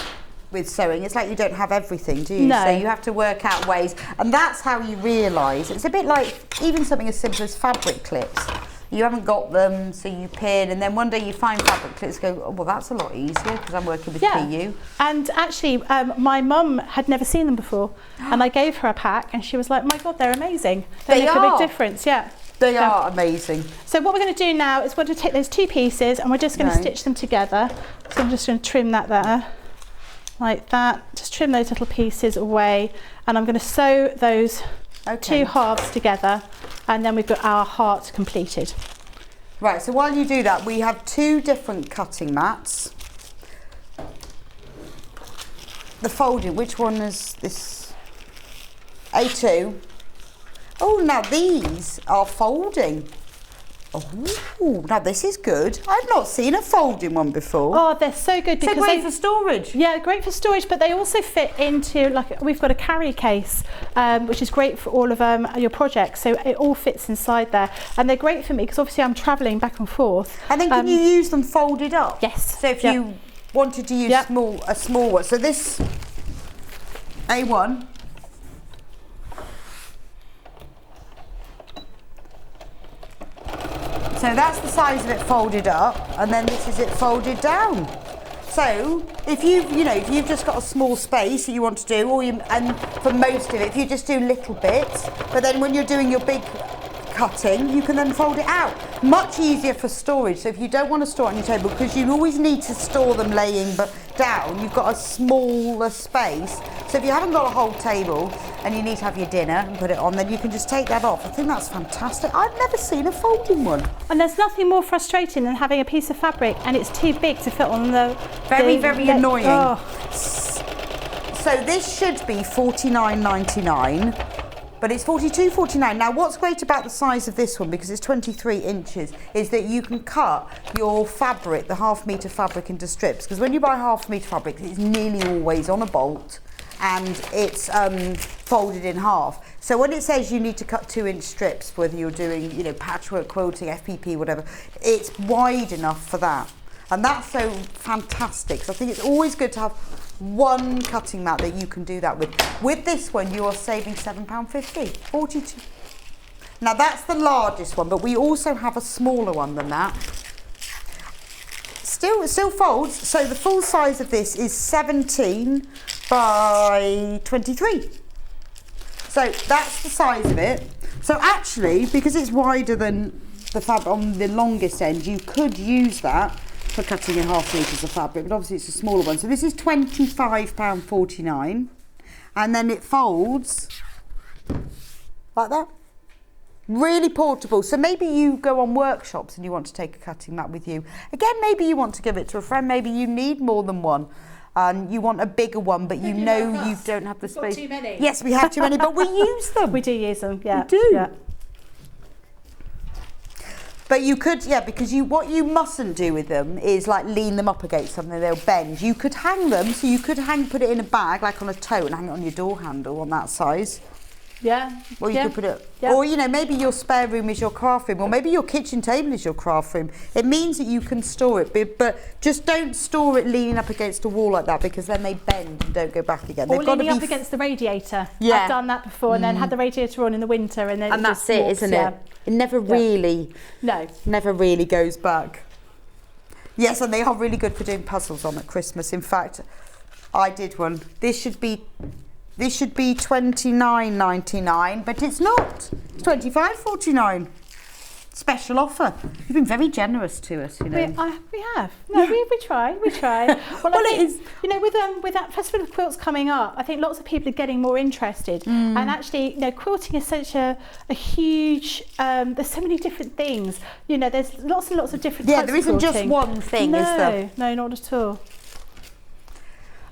Speaker 6: with sewing, it's like you don't have everything, do you?
Speaker 5: No.
Speaker 6: So you have to work out ways, and that's how you realise. It's a bit like even something as simple as fabric clips. You haven't got them, so you pin, and then one day you find fabric clips, go, oh, well, that's a lot easier because I'm working with PU.
Speaker 5: And actually, my mum had never seen them before, and I gave her a pack, and she was like, my God, they're amazing. They make a big difference,
Speaker 6: They are amazing.
Speaker 5: So what we're going to do now is we're going to take those 2 pieces, and we're just going to stitch them together. So I'm just going to trim that there, like that. Just trim those little pieces away, and I'm going to sew those 2 halves together, and then we've got our heart completed.
Speaker 6: Right, so while you do that, we have 2 different cutting mats. The folded, which one is this? A2. Oh, now these are folding. Oh, now this is good. I've not seen a folding one before.
Speaker 5: Oh, they're so good because
Speaker 6: so great for storage.
Speaker 5: Yeah, great for storage, but they also fit into, like, we've got a carry case, which is great for all of your projects. So it all fits inside there, and they're great for me because obviously I'm travelling back and forth.
Speaker 6: And then can you use them folded up?
Speaker 5: Yes.
Speaker 6: So if you wanted to use a small one, so this A1. So that's the size of it folded up, and then this is it folded down. So if you've just got a small space that you want to do, and for most of it, if you just do little bits, but then when you're doing your big cutting, you can then fold it out. Much easier for storage. So if you don't want to store it on your table, because you always need to store them laying down, you've got a smaller space. So if you haven't got a whole table and you need to have your dinner and put it on, then you can just take that off. I think that's fantastic. I've never seen a folding one.
Speaker 5: And there's nothing more frustrating than having a piece of fabric and it's too big to fit on the...
Speaker 6: Very annoying.
Speaker 5: Oh.
Speaker 6: So this should be $49.99. But it's $42.49. Now, what's great about the size of this one, because it's 23 inches, is that you can cut your fabric, the half-metre fabric, into strips. Because when you buy half-metre fabric, it's nearly always on a bolt and it's folded in half. So when it says you need to cut 2-inch strips, whether you're doing, patchwork quilting, FPP, whatever, it's wide enough for that. And that's so fantastic. So I think it's always good to have one cutting mat that you can do that with. With this one, you are saving £7.50, 42. Now that's the largest one, but we also have a smaller one than that. It still folds. So the full size of this is 17 by 23. So that's the size of it. So actually, because it's wider than the fabric on the longest end, you could use that for cutting in half metres of fabric, but obviously it's a smaller one. So this is £25.49, and then it folds like that. Really portable. So maybe you go on workshops and you want to take a cutting mat with you. Again, maybe you want to give it to a friend. Maybe you need more than one. You want a bigger one, but you know you don't have the space.
Speaker 5: Got too many.
Speaker 6: Yes, we have too many, but we use them.
Speaker 5: We do use them, yeah.
Speaker 6: We do.
Speaker 5: Yeah.
Speaker 6: But you could, because what you mustn't do with them is like lean them up against something, they'll bend. You could hang them, so you could put it in a bag, like on a tote, and hang it on your door handle on that size.
Speaker 5: Yeah.
Speaker 6: Or you could put it,
Speaker 5: yeah.
Speaker 6: Or maybe your spare room is your craft room, or maybe your kitchen table is your craft room. It means that you can store it, but just don't store it leaning up against a wall like that, because then they bend and don't go back again.
Speaker 5: Or leaning up against the radiator.
Speaker 6: Yeah.
Speaker 5: I've done that before, and then had the radiator on in the winter, and then
Speaker 6: that's it, isn't it? It never really goes back. Yes, and they are really good for doing puzzles on at Christmas. In fact, I did one. This should be $29.99, but it's not. It's $25.49. Special offer. You've been very generous to us,
Speaker 5: We have. No, we try. We try. Well, I think, with that Festival of Quilts coming up, I think lots of people are getting more interested. And actually, quilting is such a huge. There's so many different things. There's lots and lots of different.
Speaker 6: Yeah,
Speaker 5: types
Speaker 6: there isn't
Speaker 5: of
Speaker 6: just
Speaker 5: quilting.
Speaker 6: one thing, is there?
Speaker 5: No, not at all.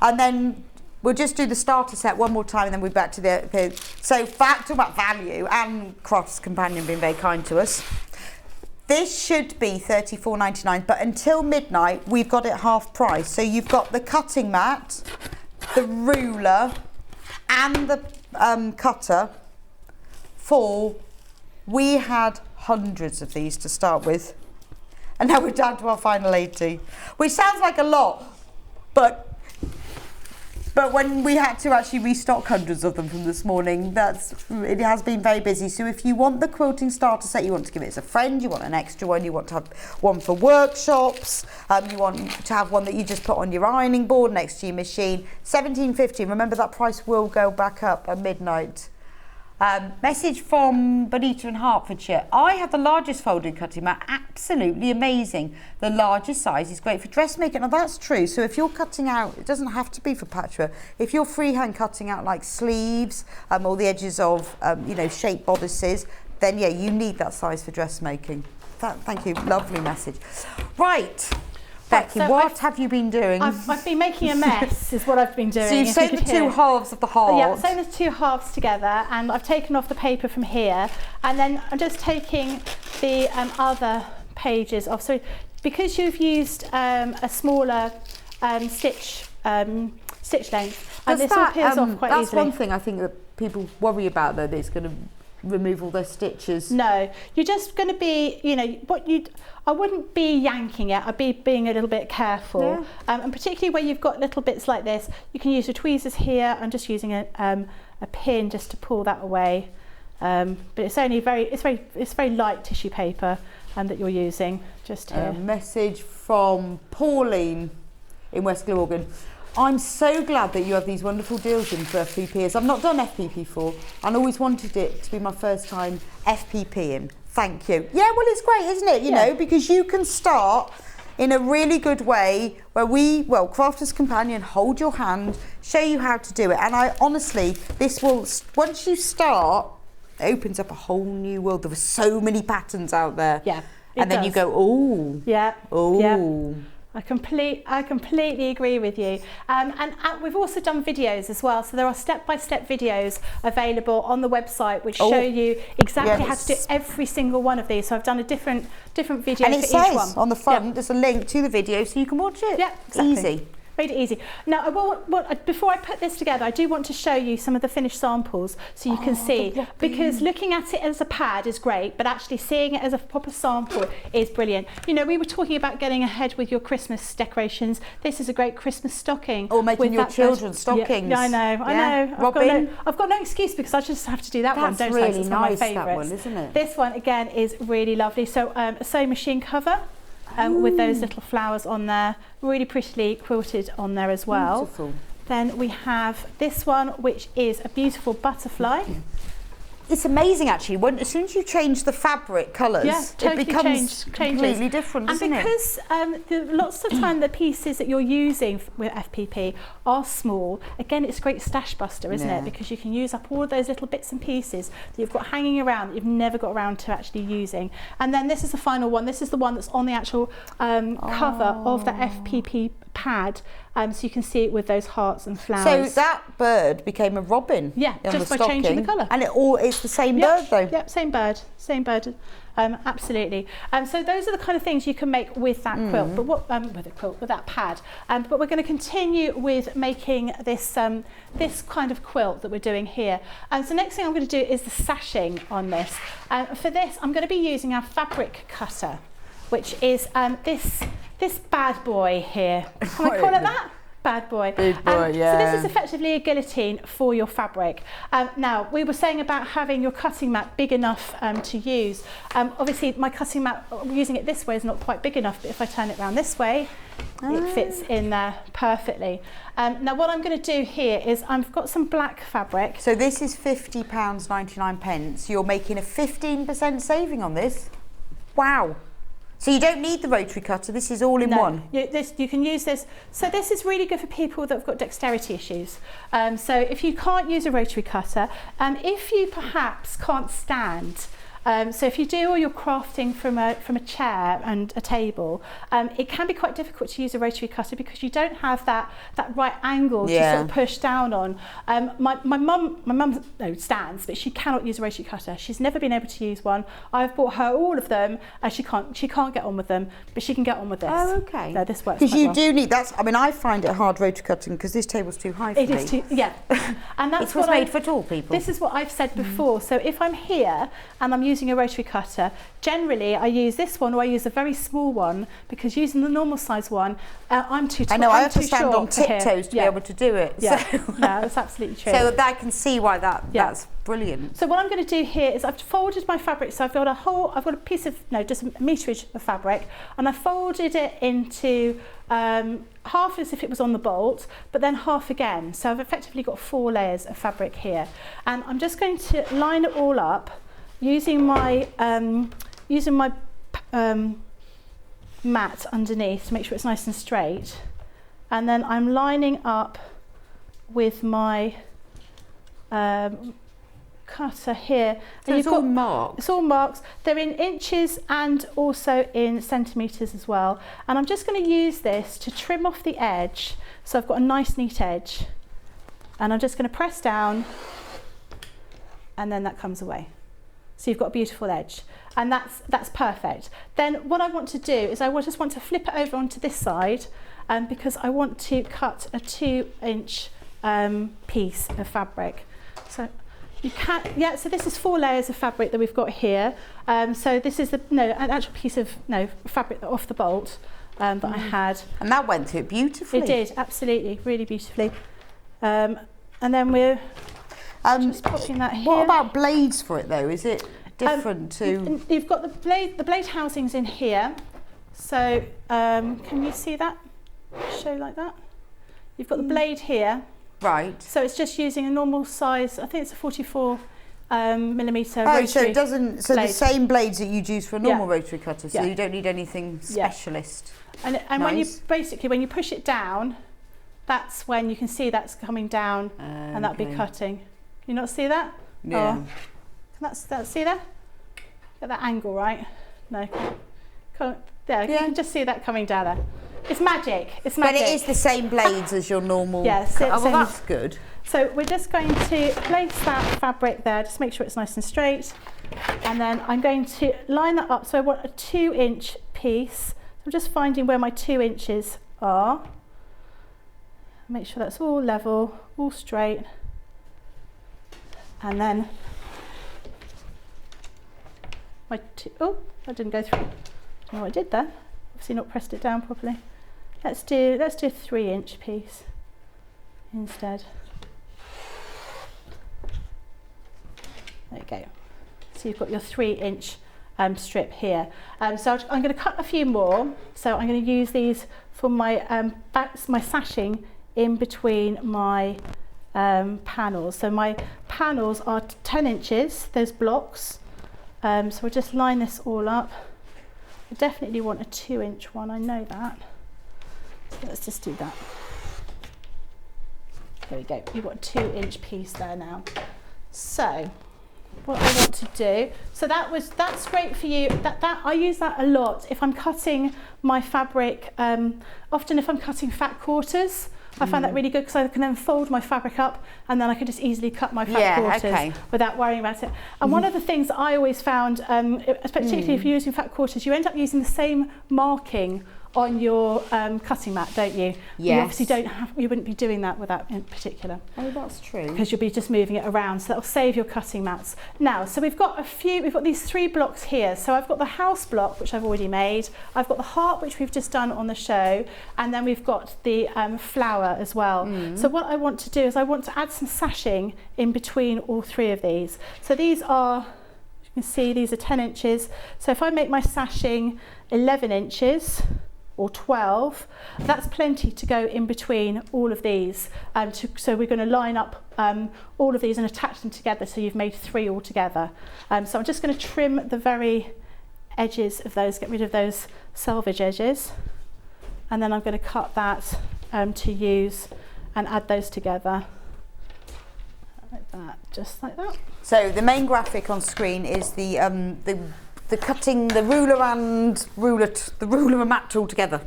Speaker 6: And then we'll just do the starter set one more time, and then we're back to the so talk about value, and Crafts Companion being very kind to us. This should be $34.99, but until midnight we've got it half price. So you've got the cutting mat, the ruler, and the cutter we had hundreds of these to start with, and now we're down to our final 80, which sounds like a lot, but when we had to actually restock hundreds of them from this morning, it has been very busy. So if you want the quilting starter set, you want to give it as a friend, you want an extra one, you want to have one for workshops, you want to have one that you just put on your ironing board next to your machine, $17.50. Remember, that price will go back up at midnight. Message from Bonita in Hertfordshire. I have the largest folding cutting mat, absolutely amazing. The largest size is great for dressmaking. Now that's true. So if you're cutting out, it doesn't have to be for patchwork. If you're freehand cutting out like sleeves or the edges of shaped bodices, then you need that size for dressmaking. Thank you, lovely message. Right. Becky,
Speaker 5: so
Speaker 6: what have you been doing?
Speaker 5: I've been making a mess, is what I've been doing.
Speaker 6: So you've sewn the two halves of the heart.
Speaker 5: Yeah, I've sewn the two halves together, and I've taken off the paper from here, and then I'm just taking the other pages off. So because you've used a smaller stitch length, and this all peels off quite easily.
Speaker 6: That's one thing I think that people worry about, though, that it's going to remove all those stitches.
Speaker 5: No, you're just going to be, I wouldn't be yanking it, I'd be being a little bit careful.
Speaker 6: Yeah.
Speaker 5: And particularly where you've got little bits like this, you can use your tweezers here. I'm just using a pin just to pull that away. But it's only it's very light tissue paper that you're using just here.
Speaker 6: A message from Pauline in West Glamorgan. I'm so glad that you have these wonderful deals in for FPPers. I've not done FPP before and always wanted it to be my first time FPPing. Thank you. Yeah, well, it's great, isn't it? You know, because you can start in a really good way where Crafter's Companion hold your hand, show you how to do it. And I honestly, this will, once you start, it opens up a whole new world. There are so many patterns out there.
Speaker 5: Yeah.
Speaker 6: And then you go, oh.
Speaker 5: Yeah.
Speaker 6: Oh.
Speaker 5: Yeah. I completely agree with you. And we've also done videos as well. So there are step-by-step videos available on the website which show you exactly how to do every single one of these. So I've done a different video
Speaker 6: and
Speaker 5: for
Speaker 6: it
Speaker 5: each one.
Speaker 6: says on the front, there's a link to the video so you can watch it.
Speaker 5: Yeah, exactly.
Speaker 6: Easy.
Speaker 5: Made it easy. Now, before I put this together, I do want to show you some of the finished samples so you can see, because looking at it as a pad is great, but actually seeing it as a proper sample is brilliant. You know, we were talking about getting ahead with your Christmas decorations. This is a great Christmas stocking.
Speaker 6: Or making your children's stockings.
Speaker 5: Yeah, I know.
Speaker 6: Robin?
Speaker 5: I've got no excuse because I just have to do that one, don't I?
Speaker 6: That's really nice,
Speaker 5: that
Speaker 6: one, isn't it?
Speaker 5: This one, again, is really lovely. So a sewing machine cover. With those little flowers on there, really prettily quilted on there as well.
Speaker 6: Beautiful.
Speaker 5: Then we have this one, which is a beautiful butterfly.
Speaker 6: It's amazing actually, as soon as you change the fabric colours,
Speaker 5: totally
Speaker 6: it becomes completely different, isn't it?
Speaker 5: And because lots of the time the pieces that you're using with FPP are small, again it's a great stash buster, isn't it? Because you can use up all of those little bits and pieces that you've got hanging around that you've never got around to actually using. And then this is the final one. This is the one that's on the actual cover of the FPP pad, so you can see it with those hearts and flowers.
Speaker 6: So that bird became a robin.
Speaker 5: Yeah, just by changing the colour.
Speaker 6: And it's the same bird though.
Speaker 5: Yep, same bird. Absolutely. So those are the kind of things you can make with that quilt, but with that pad. But we're going to continue with making this this kind of quilt that we're doing here. So next thing I'm going to do is the sashing on this. For this, I'm going to be using our fabric cutter, which is this bad boy here. Can I call it that? Bad boy.
Speaker 6: Big boy, yeah.
Speaker 5: So this is effectively a guillotine for your fabric. Now, we were saying about having your cutting mat big enough to use. Obviously, my cutting mat, using it this way, is not quite big enough, but if I turn it around this way, it fits in there perfectly. Now, what I'm going to do here is I've got some black fabric.
Speaker 6: So this is £50.99. You're making a 15% saving on this. Wow. So you don't need the rotary cutter, this is all in one?
Speaker 5: You can use this. So this is really good for people that have got dexterity issues. So if you can't use a rotary cutter, if you perhaps can't stand, so if you do all your crafting from a chair and a table, it can be quite difficult to use a rotary cutter because you don't have that right angle to sort of push down on. My mum stands, but she cannot use a rotary cutter. She's never been able to use one. I've bought her all of them, and she can't get on with them, but she can get on with this.
Speaker 6: Oh, okay.
Speaker 5: So this works.
Speaker 6: Because you do need I find it hard rotary cutting because this table's too high for me.
Speaker 5: It is too, yeah. And that's
Speaker 6: it was made for tall people.
Speaker 5: This is what I've said before. So if I'm here and I'm using a rotary cutter, generally I use this one or I use a very small one, because using the normal size one, I'm too tall.
Speaker 6: I know, I have to stand on tiptoes to be able to do it.
Speaker 5: Yeah,
Speaker 6: so.
Speaker 5: yeah, that's absolutely true.
Speaker 6: So I can see why that's brilliant.
Speaker 5: So what I'm going to do here is I've folded my fabric. So I've got a piece of, just a meterage of fabric, and I folded it into half as if it was on the bolt, but then half again. So I've effectively got 4 layers of fabric here, and I'm just going to line it all up using my mat underneath to make sure it's nice and straight, and then I'm lining up with my cutter here.
Speaker 6: So it's all marked?
Speaker 5: It's all marked. They're in inches and also in centimetres as well. And I'm just going to use this to trim off the edge. So I've got a nice neat edge. And I'm just going to press down and then that comes away. So you've got a beautiful edge. And that's perfect. Then what I want to do is I just want to flip it over onto this side because I want to cut a 2-inch piece of fabric. So you can, so this is 4 layers of fabric that we've got here. So this is an actual piece of fabric off the bolt that I had.
Speaker 6: And that went through beautifully.
Speaker 5: It did, absolutely, really beautifully. And then we're just popping that here.
Speaker 6: What about blades for it though? Is it different to?
Speaker 5: You've got the blade housings in here. So can you see that? Show like that. You've got the blade here.
Speaker 6: Right.
Speaker 5: So it's just using a normal size. I think it's a 44 millimetre
Speaker 6: Oh,
Speaker 5: rotary
Speaker 6: so it doesn't. So
Speaker 5: blade.
Speaker 6: the same blades that you'd use for a normal rotary cutter. So you don't need anything specialist.
Speaker 5: And when you push it down, that's when you can see that's coming down, and that'll be cutting. Can you not see that?
Speaker 6: Yeah.
Speaker 5: Oh. Can see that? Get that angle right. No. There, you can just see that coming down there. It's magic. It's magic.
Speaker 6: But it is the same blades as your normal.
Speaker 5: Yes.
Speaker 6: Oh, well, that's good.
Speaker 5: So we're just going to place that fabric there, just make sure it's nice and straight. And then I'm going to line that up. So I want a 2-inch piece. I'm just finding where my 2 inches are. Make sure that's all level, all straight. And then oh, that didn't go through. I don't know what I did there. Obviously not pressed it down properly. Let's do a 3-inch piece instead. There you go. So you've got your 3-inch strip here. So I'm going to cut a few more. So I'm going to use these for my my sashing in between my panels. So my panels are 10 inches, those blocks. So we'll just line this all up. I definitely want a 2-inch one, I know that. So let's just do that. There we go, you've got a 2-inch piece there now. So what I want to do, so that's great for you. That I use that a lot if I'm cutting my fabric. Often if I'm cutting fat quarters, I find that really good because I can then fold my fabric up and then I can just easily cut my fat quarters without worrying about it. And one of the things that I always found, particularly if you're using fat quarters, you end up using the same marking on your cutting mat, don't you?
Speaker 6: Yes.
Speaker 5: You obviously you wouldn't be doing that with that in particular.
Speaker 6: Oh, that's true.
Speaker 5: Because you'll be just moving it around, so that'll save your cutting mats. Now, so we've got these 3 blocks here. So I've got the house block, which I've already made. I've got the heart, which we've just done on the show. And then we've got the flower as well. So what I want to do is I want to add some sashing in between all 3 of these. So these are, you can see, these are 10 inches. So if I make my sashing 11 inches, or 12, that's plenty to go in between all of these. So we're going to line up all of these and attach them together, so you've made 3 altogether. So I'm just going to trim the very edges of those, get rid of those selvage edges, and then I'm going to cut that to use and add those together. Like that, just like that.
Speaker 6: So the main graphic on screen is the cutting the ruler and mat tool together.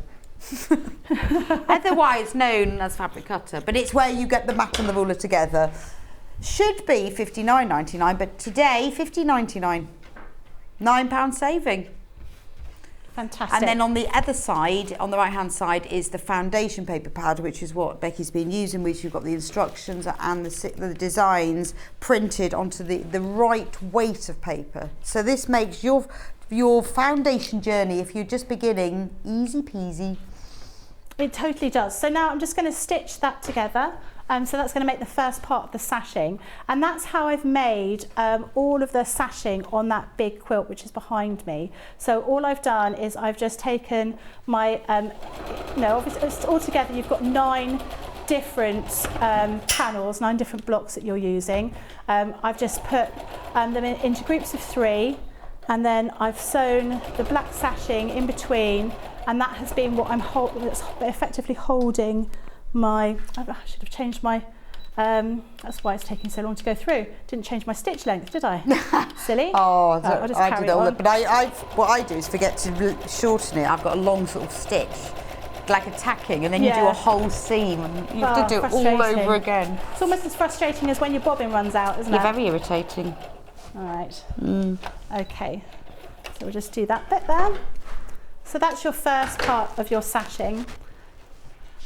Speaker 6: Otherwise known as fabric cutter, but it's where you get the mat and the ruler together. Should be $59.99, but today $50.99, £9 saving.
Speaker 5: Fantastic.
Speaker 6: And then on the other side, on the right hand side, is the foundation paper powder, which is what Becky's been using, which you've got the instructions and the designs printed onto the right weight of paper. So this makes your foundation journey, if you're just beginning, easy peasy.
Speaker 5: It totally does. So now I'm just going to stitch that together. So that's going to make the first part of the sashing, and that's how I've made all of the sashing on that big quilt which is behind me. So all I've done is I've just taken my, obviously all together you've got 9 different panels, 9 different blocks that you're using. I've just put them into groups of 3, and then I've sewn the black sashing in between, and that has been what that's effectively holding my, I should have changed my That's why it's taking so long to go through. Didn't change my stitch length, did I? Silly.
Speaker 6: Oh,
Speaker 5: I'll just
Speaker 6: I
Speaker 5: carry
Speaker 6: did all
Speaker 5: on.
Speaker 6: that. But what I do is forget to shorten it. I've got a long sort of stitch, like a tacking, and then you do a whole seam, and you have to do it all over again.
Speaker 5: It's almost as frustrating as when your bobbin runs out, isn't it?
Speaker 6: You're very irritating.
Speaker 5: All right. Okay. So we'll just do that bit there. So that's your first part of your sashing.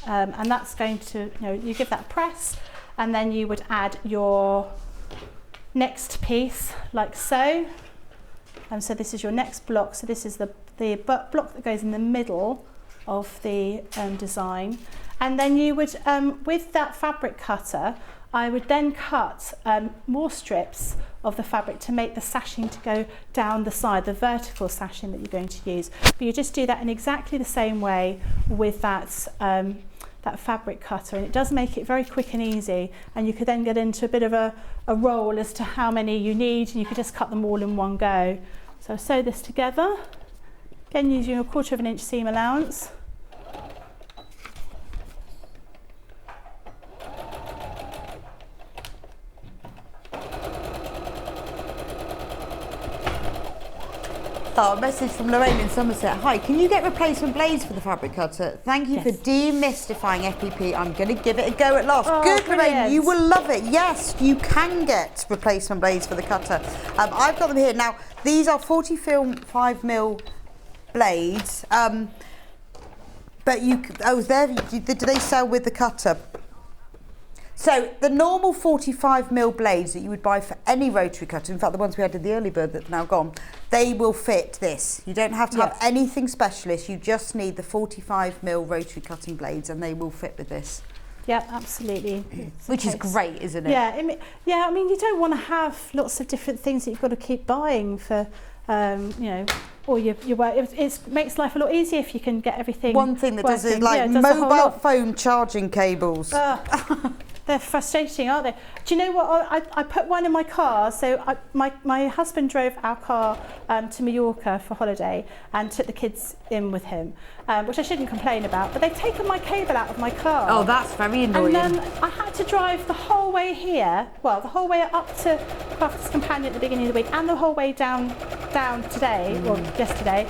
Speaker 5: And that's going to, you give that a press, and then you would add your next piece like so. And so this is your next block. So this is the block that goes in the middle of the design. And then you would, with that fabric cutter, I would then cut more strips of the fabric to make the sashing to go down the side, the vertical sashing that you're going to use. But you just do that in exactly the same way with that that fabric cutter, and it does make it very quick and easy, and you could then get into a bit of a roll as to how many you need, and you could just cut them all in one go. So sew this together, again using a 1/4 inch seam allowance.
Speaker 6: Oh, a message from Lorraine in Somerset. Hi, can you get replacement blades for the fabric cutter? Thank you for demystifying FPP. I'm going to give it a go at last.
Speaker 5: Oh,
Speaker 6: good,
Speaker 5: brilliant.
Speaker 6: Lorraine, you will love it. Yes, you can get replacement blades for the cutter. I've got them here. Now, these are 45mm blades, but do they sell with the cutter? So the normal 45mm blades that you would buy for any rotary cutter, in fact the ones we had in the early bird that are now gone, they will fit this. You don't have to have anything specialist, you just need the 45mm rotary cutting blades and they will fit with this.
Speaker 5: Yeah, absolutely.
Speaker 6: Which is great, isn't it?
Speaker 5: Yeah, I mean you don't want to have lots of different things that you've got to keep buying for, or your work. It makes life a lot easier if you can get everything.
Speaker 6: One thing that does is like
Speaker 5: does
Speaker 6: mobile phone charging cables.
Speaker 5: They're frustrating, aren't they? Do you know what? I put one in my car. So my husband drove our car to Mallorca for holiday and took the kids in with him, which I shouldn't complain about. But they've taken my cable out of my ar.
Speaker 6: Oh, that's very annoying.
Speaker 5: And I had to drive the whole way here. Well, the whole way up to Crafters Companion at the beginning of the week, and the whole way down today or yesterday.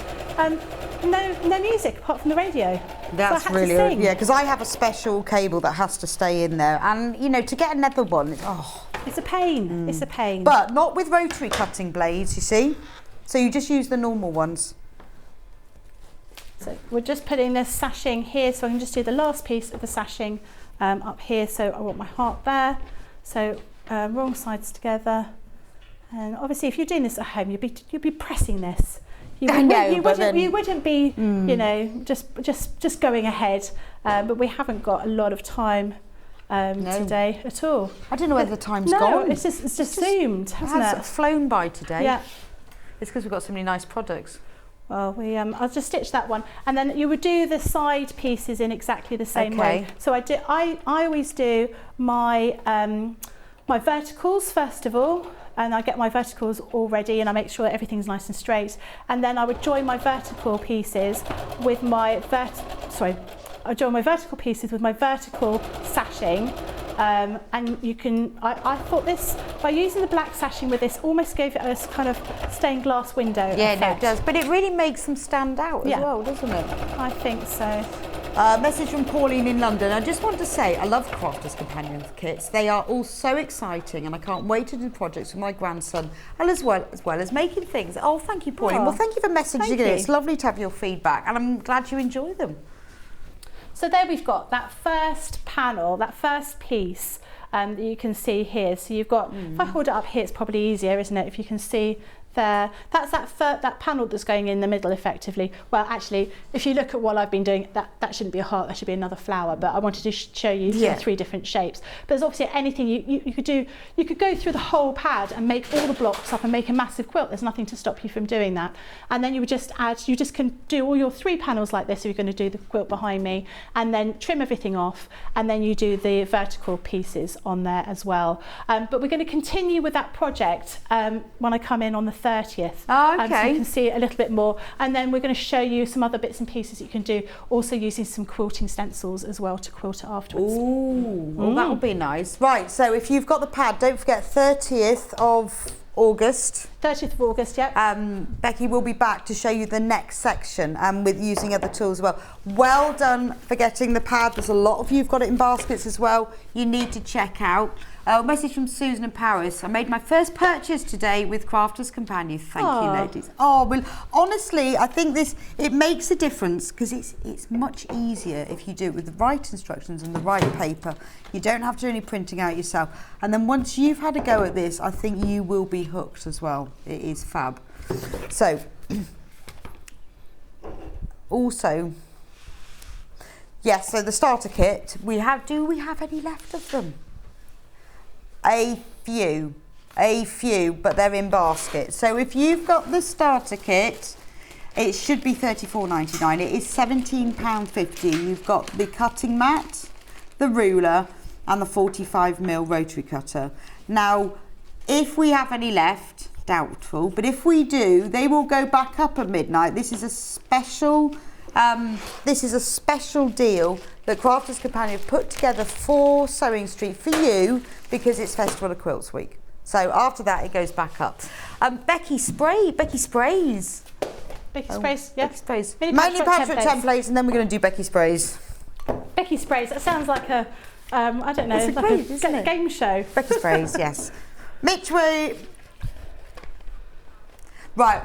Speaker 5: No music apart from the radio.
Speaker 6: That's
Speaker 5: so
Speaker 6: really, because I have a special cable that has to stay in there, and to get another one,
Speaker 5: it's a pain. It's a pain.
Speaker 6: But not with rotary cutting blades, you see. So you just use the normal ones.
Speaker 5: So we're just putting this sashing here, so I can just do the last piece of the sashing up here. So I want my heart there. So wrong sides together, and obviously if you're doing this at home, you'd be pressing this. You wouldn't be, just going ahead. But we haven't got a lot of time today at all.
Speaker 6: I don't know whether the time's gone.
Speaker 5: No, it's just zoomed, hasn't it?
Speaker 6: It's flown by today.
Speaker 5: Yeah.
Speaker 6: It's because we've got so many nice products.
Speaker 5: Well, I'll just stitch that one, and then you would do the side pieces in exactly the same way. So I always do my my verticals first of all. And I get my verticals all ready, and I make sure everything's nice and straight. And then I would join my vertical pieces with my vertical pieces with my vertical sashing. And you can, I thought this, by using the black sashing with this, almost gave it a kind of stained glass window effect.
Speaker 6: No, it does. But it really makes them stand out as well, doesn't it?
Speaker 5: I think so.
Speaker 6: Message from Pauline in London. I just want to say I love Crafters Companion kits. They are all so exciting, and I can't wait to do projects with my grandson, and as well as making things. Oh, thank you, Pauline. Well, thank you for messaging in. It's lovely to have your feedback, and I'm glad you enjoy them.
Speaker 5: So there we've got that first panel, that first piece that you can see here. So you've got, if I hold it up here, it's probably easier, isn't it? If you can see there, that's that panel that's going in the middle effectively. Well, actually, if you look at what I've been doing, that shouldn't be a heart, that should be another flower, but I wanted to show you three different shapes. But there's obviously anything you could do. You could go through the whole pad and make all the blocks up and make a massive quilt. There's nothing to stop you from doing that. And then you would just add, you just can do all your 3 panels like this if you're going to do the quilt behind me, and then trim everything off, and then you do the vertical pieces on there as well. But we're going to continue with that project when I come in on the 30th.
Speaker 6: Oh, okay.
Speaker 5: So you can see a little bit more. And then we're going to show you some other bits and pieces you can do, also using some quilting stencils as well to quilt it afterwards.
Speaker 6: Ooh, well, that'll be nice. Right, so if you've got the pad, don't forget 30th of August.
Speaker 5: 30th of August, yeah.
Speaker 6: Becky will be back to show you the next section with using other tools as well. Well done for getting the pad. There's a lot of you who've got it in baskets as well. You need to check out. Message from Susan in Paris. I made my first purchase today with Crafters Companion. Thank you, ladies. Oh, well, honestly, I think it makes a difference because it's much easier if you do it with the right instructions and the right paper. You don't have to do any printing out yourself. And then once you've had a go at this, I think you will be hooked as well. It is fab. So, also, yes, so the starter kit, do we have any left of them? A few, but they're in baskets. So if you've got the starter kit, it should be $34.99. It is £17.50. You've got the cutting mat, the ruler, and the 45mm rotary cutter. Now, if we have any left, doubtful, but if we do, they will go back up at midnight. This is a special deal that Crafters Companion have put together for Sewing Street for you because it's Festival of Quilts Week. So after that, it goes back up. Becky Sprays.
Speaker 5: Becky Sprays, yeah.
Speaker 6: Becky Sprays. Mainly patchwork templates, and then we're going to do Becky Sprays.
Speaker 5: Becky Sprays, that sounds like a, I don't know,
Speaker 6: it's
Speaker 5: like a game show.
Speaker 6: Becky Sprays, yes. Mitch, right,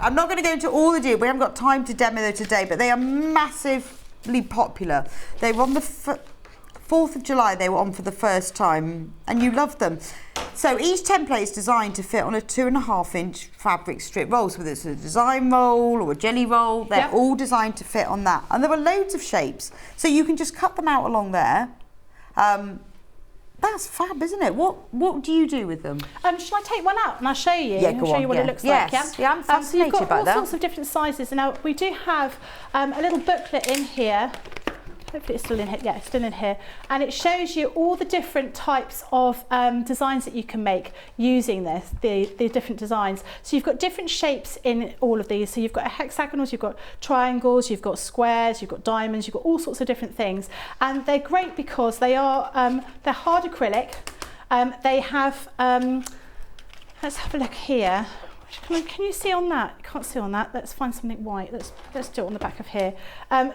Speaker 6: I'm not going to go into all the deals. We haven't got time to demo them today, but they are massively popular. They were on the 4th of July, they were on for the first time, and you loved them. So each template is designed to fit on a 2.5-inch fabric strip roll. So whether it's a design roll or a jelly roll, they're all designed to fit on that. And there are loads of shapes, so you can just cut them out along there. That's fab, isn't it? What do you do with them?
Speaker 5: Shall I take one out and I'll show you?
Speaker 6: Yeah, go on.
Speaker 5: Show you what it looks like.
Speaker 6: Yeah, I'm fascinated
Speaker 5: so you've got
Speaker 6: by
Speaker 5: all
Speaker 6: that.
Speaker 5: sorts of different sizes. Now we do have a little booklet in here. Hopefully it's still in here. Yeah, it's still in here. And it shows you all the different types of designs that you can make using this, the different designs. So you've got different shapes in all of these. So you've got hexagonals, you've got triangles, you've got squares, you've got diamonds, you've got all sorts of different things. And they're great because they are, they're hard acrylic. They have, let's have a look here. Can you see on that? You can't see on that. Let's find something white. Let's do it on the back of here.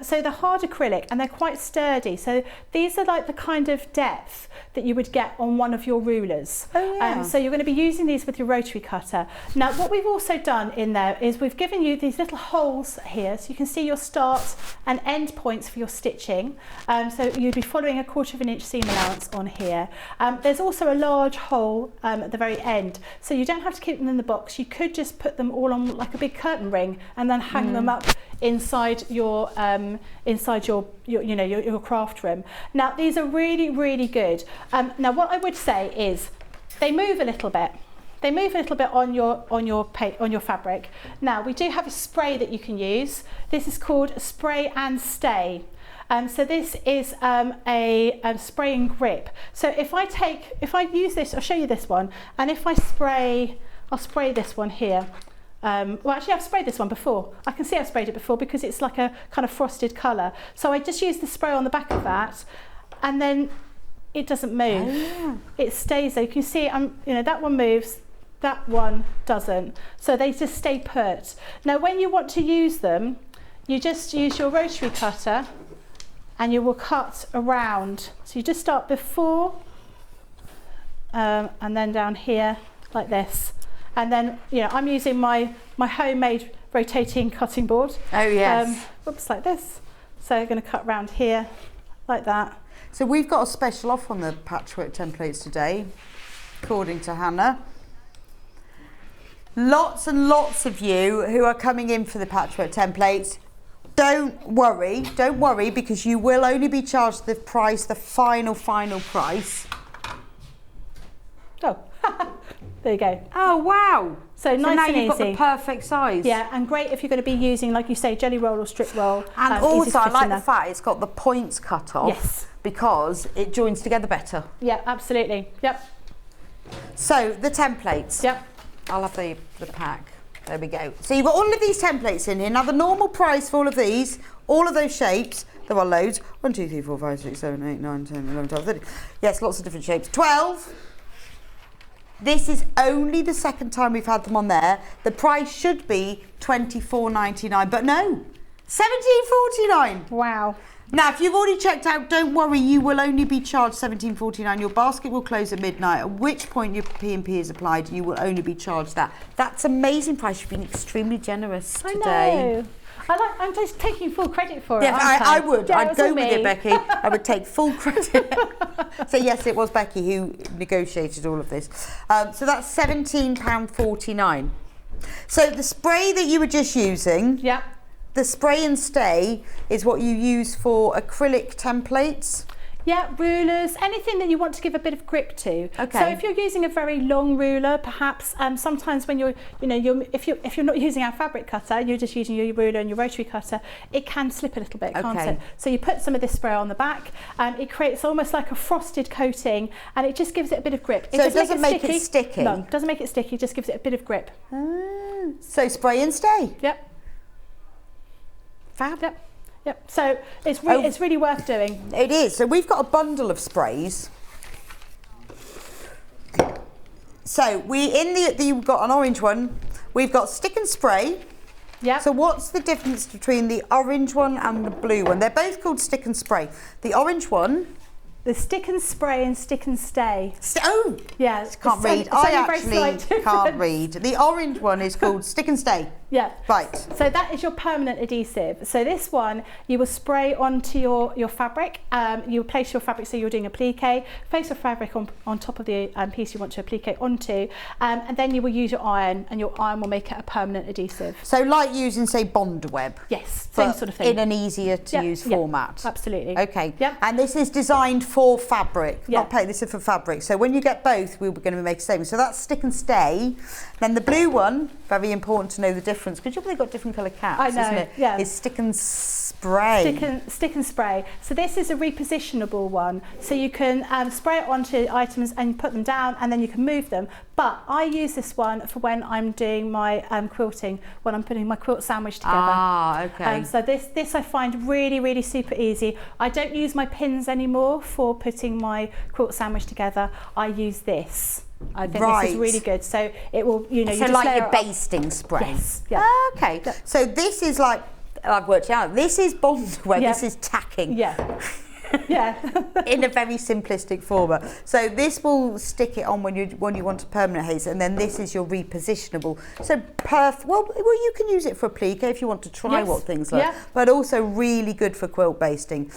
Speaker 5: So they're hard acrylic and they're quite sturdy. So these are like the kind of depth that you would get on one of your rulers.
Speaker 6: Oh, yeah.
Speaker 5: So you're going to be using these with your rotary cutter. Now what we've also done in there is we've given you these little holes here so you can see your start and end points for your stitching. So you'd be following a 1/4 inch seam allowance on here. There's also a large hole at the very end. So you don't have to keep them in the box. You could just put them all on like a big curtain ring and then hang them up inside your craft room. Now these are really, really good. Now what I would say is they move a little bit. They move a little bit on your fabric. Now we do have a spray that you can use. This is called Spray and Stay. So this is a spray and grip. So if I use this, I'll show you this one, and if I'll spray this one here. Well, actually, I've sprayed this one before. I can see I've sprayed it before because it's like a kind of frosted colour. So I just use the spray on the back of that, and then it doesn't move. Oh, yeah. It stays there. You can see, that one moves, that one doesn't. So they just stay put. Now, when you want to use them, you just use your rotary cutter, and you will cut around. So you just start before, and then down here like this. And then, I'm using my homemade rotating cutting board.
Speaker 6: Oh, yes.
Speaker 5: Whoops, like this. So I'm going to cut around here, like that.
Speaker 6: So we've got a special off on the patchwork templates today, according to Hannah. Lots and lots of you who are coming in for the patchwork templates, don't worry, because you will only be charged the final price.
Speaker 5: Oh. There you go.
Speaker 6: Oh, wow.
Speaker 5: So nice
Speaker 6: now
Speaker 5: and
Speaker 6: you've
Speaker 5: easy.
Speaker 6: got the perfect size.
Speaker 5: Yeah, and great if you're going to be using, like you say, jelly roll or strip roll.
Speaker 6: And also, I like the fact it's got the points cut off.
Speaker 5: Yes.
Speaker 6: Because it joins together better.
Speaker 5: Yeah, absolutely. Yep.
Speaker 6: So, the templates.
Speaker 5: Yep.
Speaker 6: I'll have the pack. There we go. So you've got all of these templates in here. Now the normal price for all of these, all of those shapes, there are loads. 1, 2, 3, 4, 5, 6, 7, 8, 9, 10, 11, 12, 13. Yes, lots of different shapes. 12. This is only the second time we've had them on there. The price should be $24.99, but no, $17.49.
Speaker 5: Wow.
Speaker 6: Now, if you've already checked out, don't worry, you will only be charged $17.49. Your basket will close at midnight, at which point your P&P is applied. You will only be charged that. That's amazing price. You've been extremely generous today.
Speaker 5: I know. I'm just taking full credit for it.
Speaker 6: Yeah, I would.
Speaker 5: Yeah,
Speaker 6: I'd go with it, Becky. I would take full credit. So yes, it was Becky who negotiated all of this. So that's £17.49. So the spray that you were just using.
Speaker 5: Yeah.
Speaker 6: The spray and stay is what you use for acrylic templates.
Speaker 5: Yeah, rulers, anything that you want to give a bit of grip to.
Speaker 6: Okay.
Speaker 5: So if you're using a very long ruler, perhaps sometimes when if you're not using our fabric cutter, you're just using your ruler and your rotary cutter, it can slip a little bit, can't it? So you put some of this spray on the back, and it creates almost like a frosted coating, and it just gives it a bit of grip.
Speaker 6: So it doesn't make it sticky?
Speaker 5: No, it doesn't make it sticky, it just gives it a bit of grip.
Speaker 6: So spray and stay.
Speaker 5: Yep.
Speaker 6: Fab.
Speaker 5: Yep. So it's really worth doing.
Speaker 6: It is. So we've got a bundle of sprays. So you've got an orange one. We've got stick and spray.
Speaker 5: Yeah.
Speaker 6: So what's the difference between the orange one and the blue one? They're both called stick and spray. The orange one.
Speaker 5: The stick and spray and stick and stay.
Speaker 6: Oh!
Speaker 5: Yeah.
Speaker 6: Can't read. I actually can't read. The orange one is called stick and stay.
Speaker 5: Yeah.
Speaker 6: Right.
Speaker 5: So that is your permanent adhesive. So this one you will spray onto your fabric. You will place your fabric, so you're doing applique, place your fabric on top of the piece you want to applique onto, and then you will use your iron, and your iron will make it a permanent adhesive.
Speaker 6: So like using, say, Bond Web.
Speaker 5: Yes, same sort of thing.
Speaker 6: In an easier to use format.
Speaker 5: Absolutely.
Speaker 6: Okay.
Speaker 5: Yep.
Speaker 6: And this is designed for fabric,
Speaker 5: Yeah.
Speaker 6: not paint. This is for fabric. So when you get both, we're going to make a statement. So that's stick and stay. Then the blue one, very important to know the difference, because you've probably got different colour caps,
Speaker 5: I know,
Speaker 6: isn't it?
Speaker 5: yeah.
Speaker 6: It's stick and spray.
Speaker 5: Stick and spray. So this is a repositionable one. So you can spray it onto items and put them down, and then you can move them. But I use this one for when I'm doing my quilting, when I'm putting my quilt sandwich together.
Speaker 6: Ah, okay.
Speaker 5: So this I find really, really super easy. I don't use my pins anymore for putting my quilt sandwich together. I use this. I think this is really good. So it will, you
Speaker 6: So
Speaker 5: just
Speaker 6: like
Speaker 5: layer
Speaker 6: your basting spray.
Speaker 5: Yes. Yeah.
Speaker 6: Okay. So this is like, I've worked it out. This is Bond Web.
Speaker 5: Yeah.
Speaker 6: This is tacking.
Speaker 5: Yeah. Yeah.
Speaker 6: In a very simplistic format. So this will stick it on when you want to permanent haze, and then this is your repositionable. So well, you can use it for applique if you want to try what things like, but also really good for quilt basting.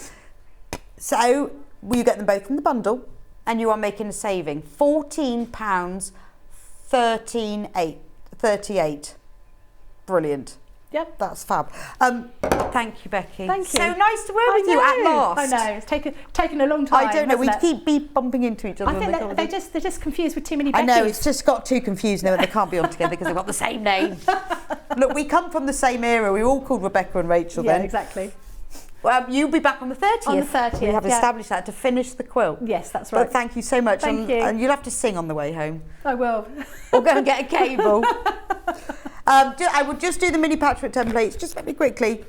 Speaker 6: So you get them both in the bundle, and you are making a saving £14.38. Brilliant.
Speaker 5: Yep.
Speaker 6: That's fab. Thank you, Becky.
Speaker 5: Thank you.
Speaker 6: So nice to work with you at last.
Speaker 5: I know. It's taken a long time.
Speaker 6: I don't know. We
Speaker 5: hasn't it?
Speaker 6: keep bumping into each other.
Speaker 5: I think they're just confused with too many Beckys.
Speaker 6: I know, it's just got too confused now, and they can't be on together because they've got the same name. Look, we come from the same era. We were all called Rebecca and Rachel then.
Speaker 5: Yeah, exactly.
Speaker 6: Well, you'll be back on the 30th.
Speaker 5: On the 30th,
Speaker 6: We have established that to finish the quilt.
Speaker 5: Yes, that's right.
Speaker 6: But thank you so much.
Speaker 5: Thank you.
Speaker 6: And you'll have to sing on the way home.
Speaker 5: I will.
Speaker 6: Or go and get a cable. I will just do the mini patchwork templates just very quickly.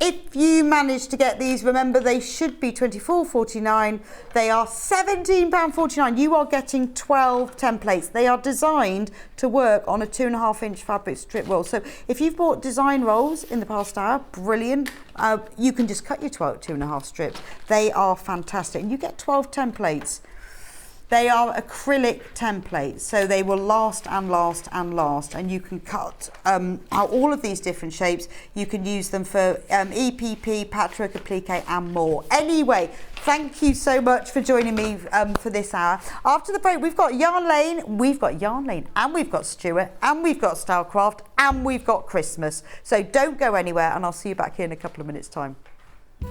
Speaker 6: If you manage to get these, remember they should be £24.49. They are £17.49. You are getting 12 templates. They are designed to work on a 2.5-inch fabric strip roll. So if you've bought design rolls in the past hour, brilliant. You can just cut your 2.5 strips. They are fantastic. And you get 12 templates. They are acrylic templates, so they will last and last and last, and you can cut out all of these different shapes. You can use them for EPP, patchwork, applique, and more. Anyway, thank you so much for joining me for this hour. After the break, we've got Yarn Lane, and we've got Stuart, and we've got Stylecraft, and we've got Christmas. So don't go anywhere, and I'll see you back here in a couple of minutes' time.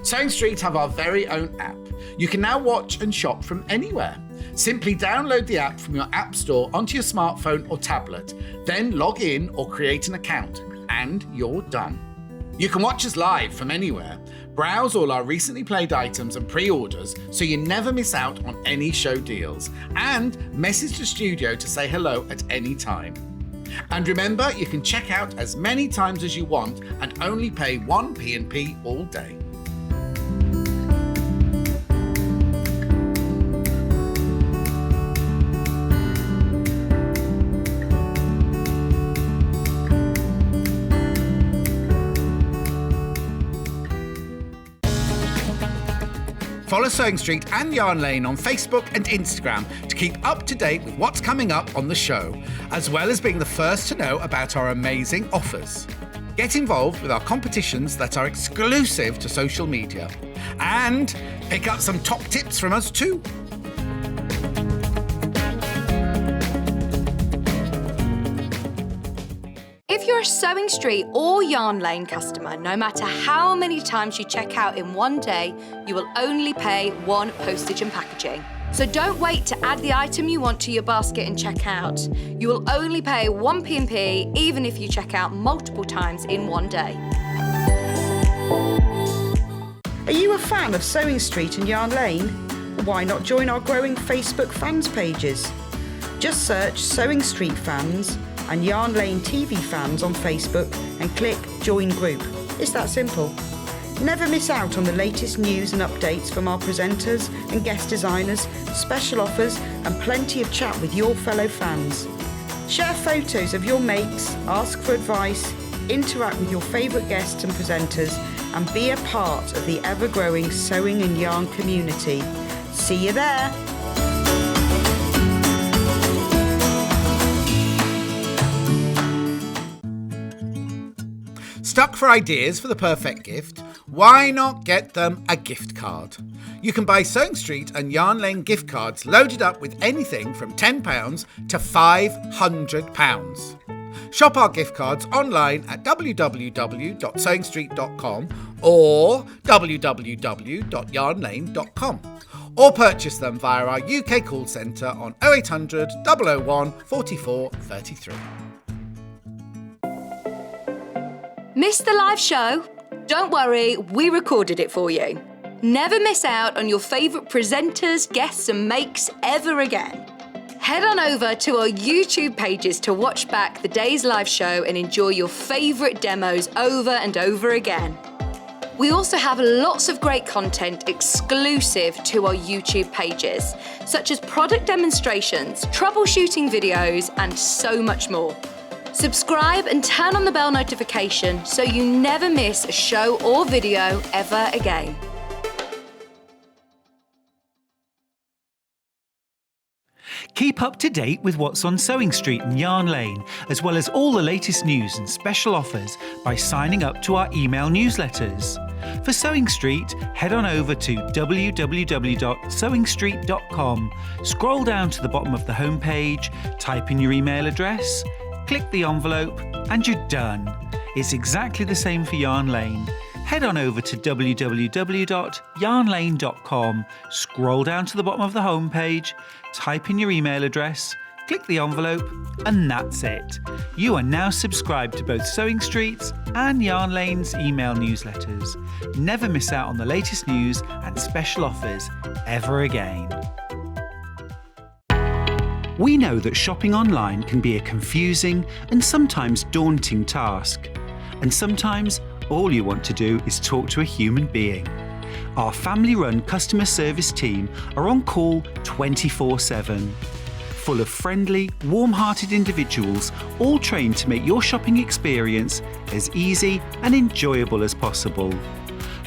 Speaker 1: Sewing Street have our very own app. You can now watch and shop from anywhere. Simply download the app from your app store onto your smartphone or tablet, then log in or create an account, and you're done. You can watch us live from anywhere, browse all our recently played items and pre-orders so you never miss out on any show deals, and message the studio to say hello at any time. And remember, you can check out as many times as you want and only pay 1 P&P all day. Follow Sewing Street and Yarn Lane on Facebook and Instagram to keep up to date with what's coming up on the show, as well as being the first to know about our amazing offers. Get involved with our competitions that are exclusive to social media. And pick up some top tips from us too.
Speaker 3: If you're a Sewing Street or Yarn Lane customer, no matter how many times you check out in one day, you will only pay 1 postage and packaging. So don't wait to add the item you want to your basket and check out. You will only pay 1 P&P even if you check out multiple times in one day.
Speaker 2: Are you a fan of Sewing Street and Yarn Lane? Why not join our growing Facebook fans pages? Just search Sewing Street Fans and Yarn Lane TV Fans on Facebook and click Join Group. It's that simple. Never miss out on the latest news and updates from our presenters and guest designers, special offers and plenty of chat with your fellow fans. Share photos of your makes, ask for advice, interact with your favourite guests and presenters and be a part of the ever-growing sewing and yarn community. See you there!
Speaker 1: Stuck for ideas for the perfect gift? Why not get them a gift card? You can buy Sewing Street and Yarn Lane gift cards loaded up with anything from £10 to £500. Shop our gift cards online at www.sewingstreet.com or www.yarnlane.com, or purchase them via our UK call centre on 0800 001 44 33.
Speaker 3: Missed the live show? Don't worry, we recorded it for you. Never miss out on your favourite presenters, guests and makes ever again. Head on over to our YouTube pages to watch back the day's live show and enjoy your favourite demos over and over again. We also have lots of great content exclusive to our YouTube pages, such as product demonstrations, troubleshooting videos and so much more. Subscribe and turn on the bell notification so you never miss a show or video ever again.
Speaker 4: Keep up to date with what's on Sewing Street and Yarn Lane, as well as all the latest news and special offers by signing up to our email newsletters. For Sewing Street, head on over to www.sewingstreet.com, scroll down to the bottom of the homepage, type in your email address, click the envelope, and you're done. It's exactly the same for Yarn Lane. Head on over to www.yarnlane.com, scroll down to the bottom of the homepage, type in your email address, click the envelope, and that's it. You are now subscribed to both Sewing Street's and Yarn Lane's email newsletters. Never miss out on the latest news and special offers ever again. We know that shopping online can be a confusing and sometimes daunting task. And sometimes all you want to do is talk to a human being. Our family-run customer service team are on call 24/7. Full of friendly, warm-hearted individuals, all trained to make your shopping experience as easy and enjoyable as possible.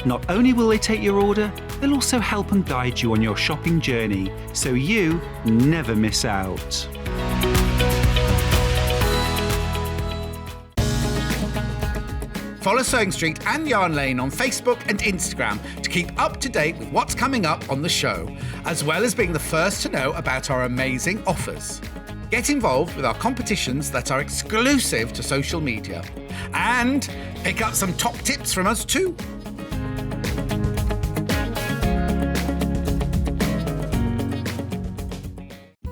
Speaker 4: Not only will they take your order, they'll also help and guide you on your shopping journey, so you never miss out.
Speaker 1: Follow Sewing Street and Yarn Lane on Facebook and Instagram to keep up to date with what's coming up on the show, as well as being the first to know about our amazing offers. Get involved with our competitions that are exclusive to social media. And pick up some top tips from us too.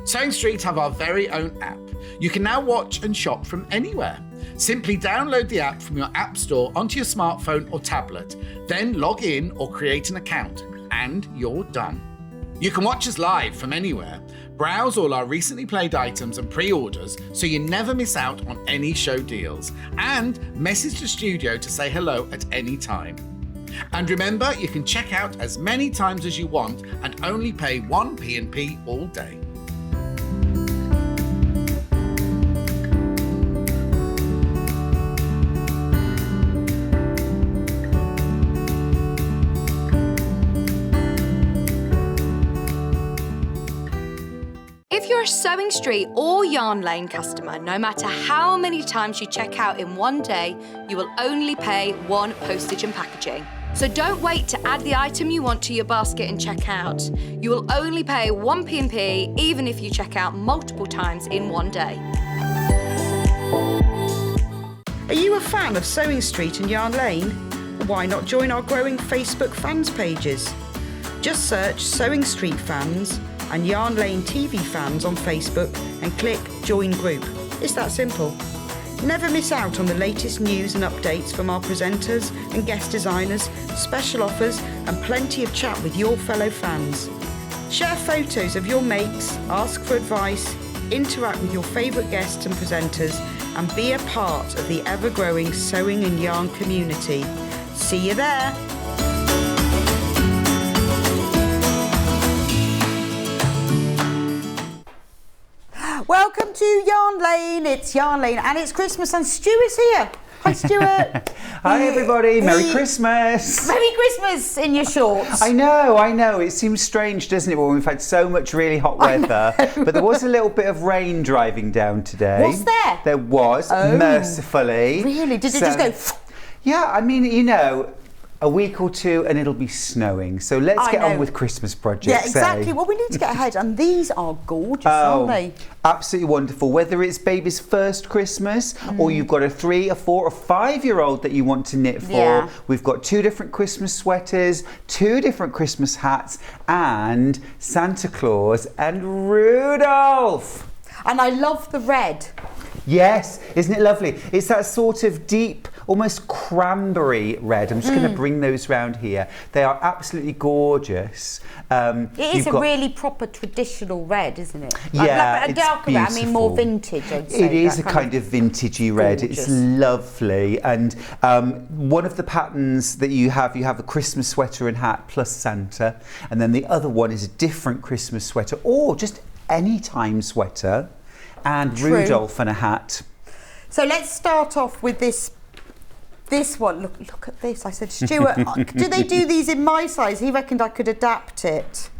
Speaker 1: Sewing Street have our very own app. You can now watch and shop from anywhere. Simply download the app from your app store onto your smartphone or tablet, then log in or create an account, and you're done. You can watch us live from anywhere, Browse all our recently played items and pre-orders so you never miss out on any show deals. And message the studio to say hello at any time. And remember, you can check out as many times as you want and only pay 1 P&P all day.
Speaker 3: If you're a Sewing Street or Yarn Lane customer, no matter how many times you check out in one day, you will only pay 1 postage and packaging. So don't wait to add the item you want to your basket and check out. You will only pay 1 P&P even if you check out multiple times in one day.
Speaker 2: Are you a fan of Sewing Street and Yarn Lane? Why not join our growing Facebook fans pages? Just search Sewing Street Fans and Yarn Lane TV Fans on Facebook and click Join Group. It's that simple. Never miss out on the latest news and updates from our presenters and guest designers, special offers and plenty of chat with your fellow fans. Share photos of your makes, ask for advice, interact with your favourite guests and presenters and be a part of the ever-growing sewing and yarn community. See you there!
Speaker 6: Welcome to Yarn Lane. It's Yarn Lane and it's Christmas and Stuart's here. Hi Stuart.
Speaker 4: Hi everybody, Merry Christmas.
Speaker 6: Merry Christmas in your shorts.
Speaker 4: I know. It seems strange, doesn't it, when we've had so much really hot weather. But there was a little bit of rain driving down today.
Speaker 6: Was there?
Speaker 4: There was, mercifully.
Speaker 6: Really? Did it just go?
Speaker 4: Yeah, I mean, you know, a week or two and it'll be snowing. So let's get on with Christmas projects.
Speaker 6: Yeah, exactly. Well, we need to get ahead. And these are gorgeous, aren't they?
Speaker 4: Absolutely wonderful. Whether it's baby's first Christmas or you've got a 3, a 4, or 5-year-old that you want to knit for, we've got 2 different Christmas sweaters, 2 different Christmas hats, and Santa Claus and Rudolph.
Speaker 6: And I love the red.
Speaker 4: Yes, isn't it lovely? It's that sort of deep, almost cranberry red. I'm just going to bring those round here. They are absolutely gorgeous.
Speaker 6: It is a really proper traditional red, isn't it?
Speaker 4: Yeah,
Speaker 6: a darker red, I mean more vintage, I'd say.
Speaker 4: It is a kind of vintagey red.
Speaker 6: Gorgeous.
Speaker 4: It's lovely. And one of the patterns that you have a Christmas sweater and hat plus Santa. And then the other one is a different Christmas sweater or just anytime sweater. And Rudolph and a hat. So
Speaker 6: let's start off with this one. Look at this. I said, Stuart, do they do these in my size? He reckoned I could adapt it.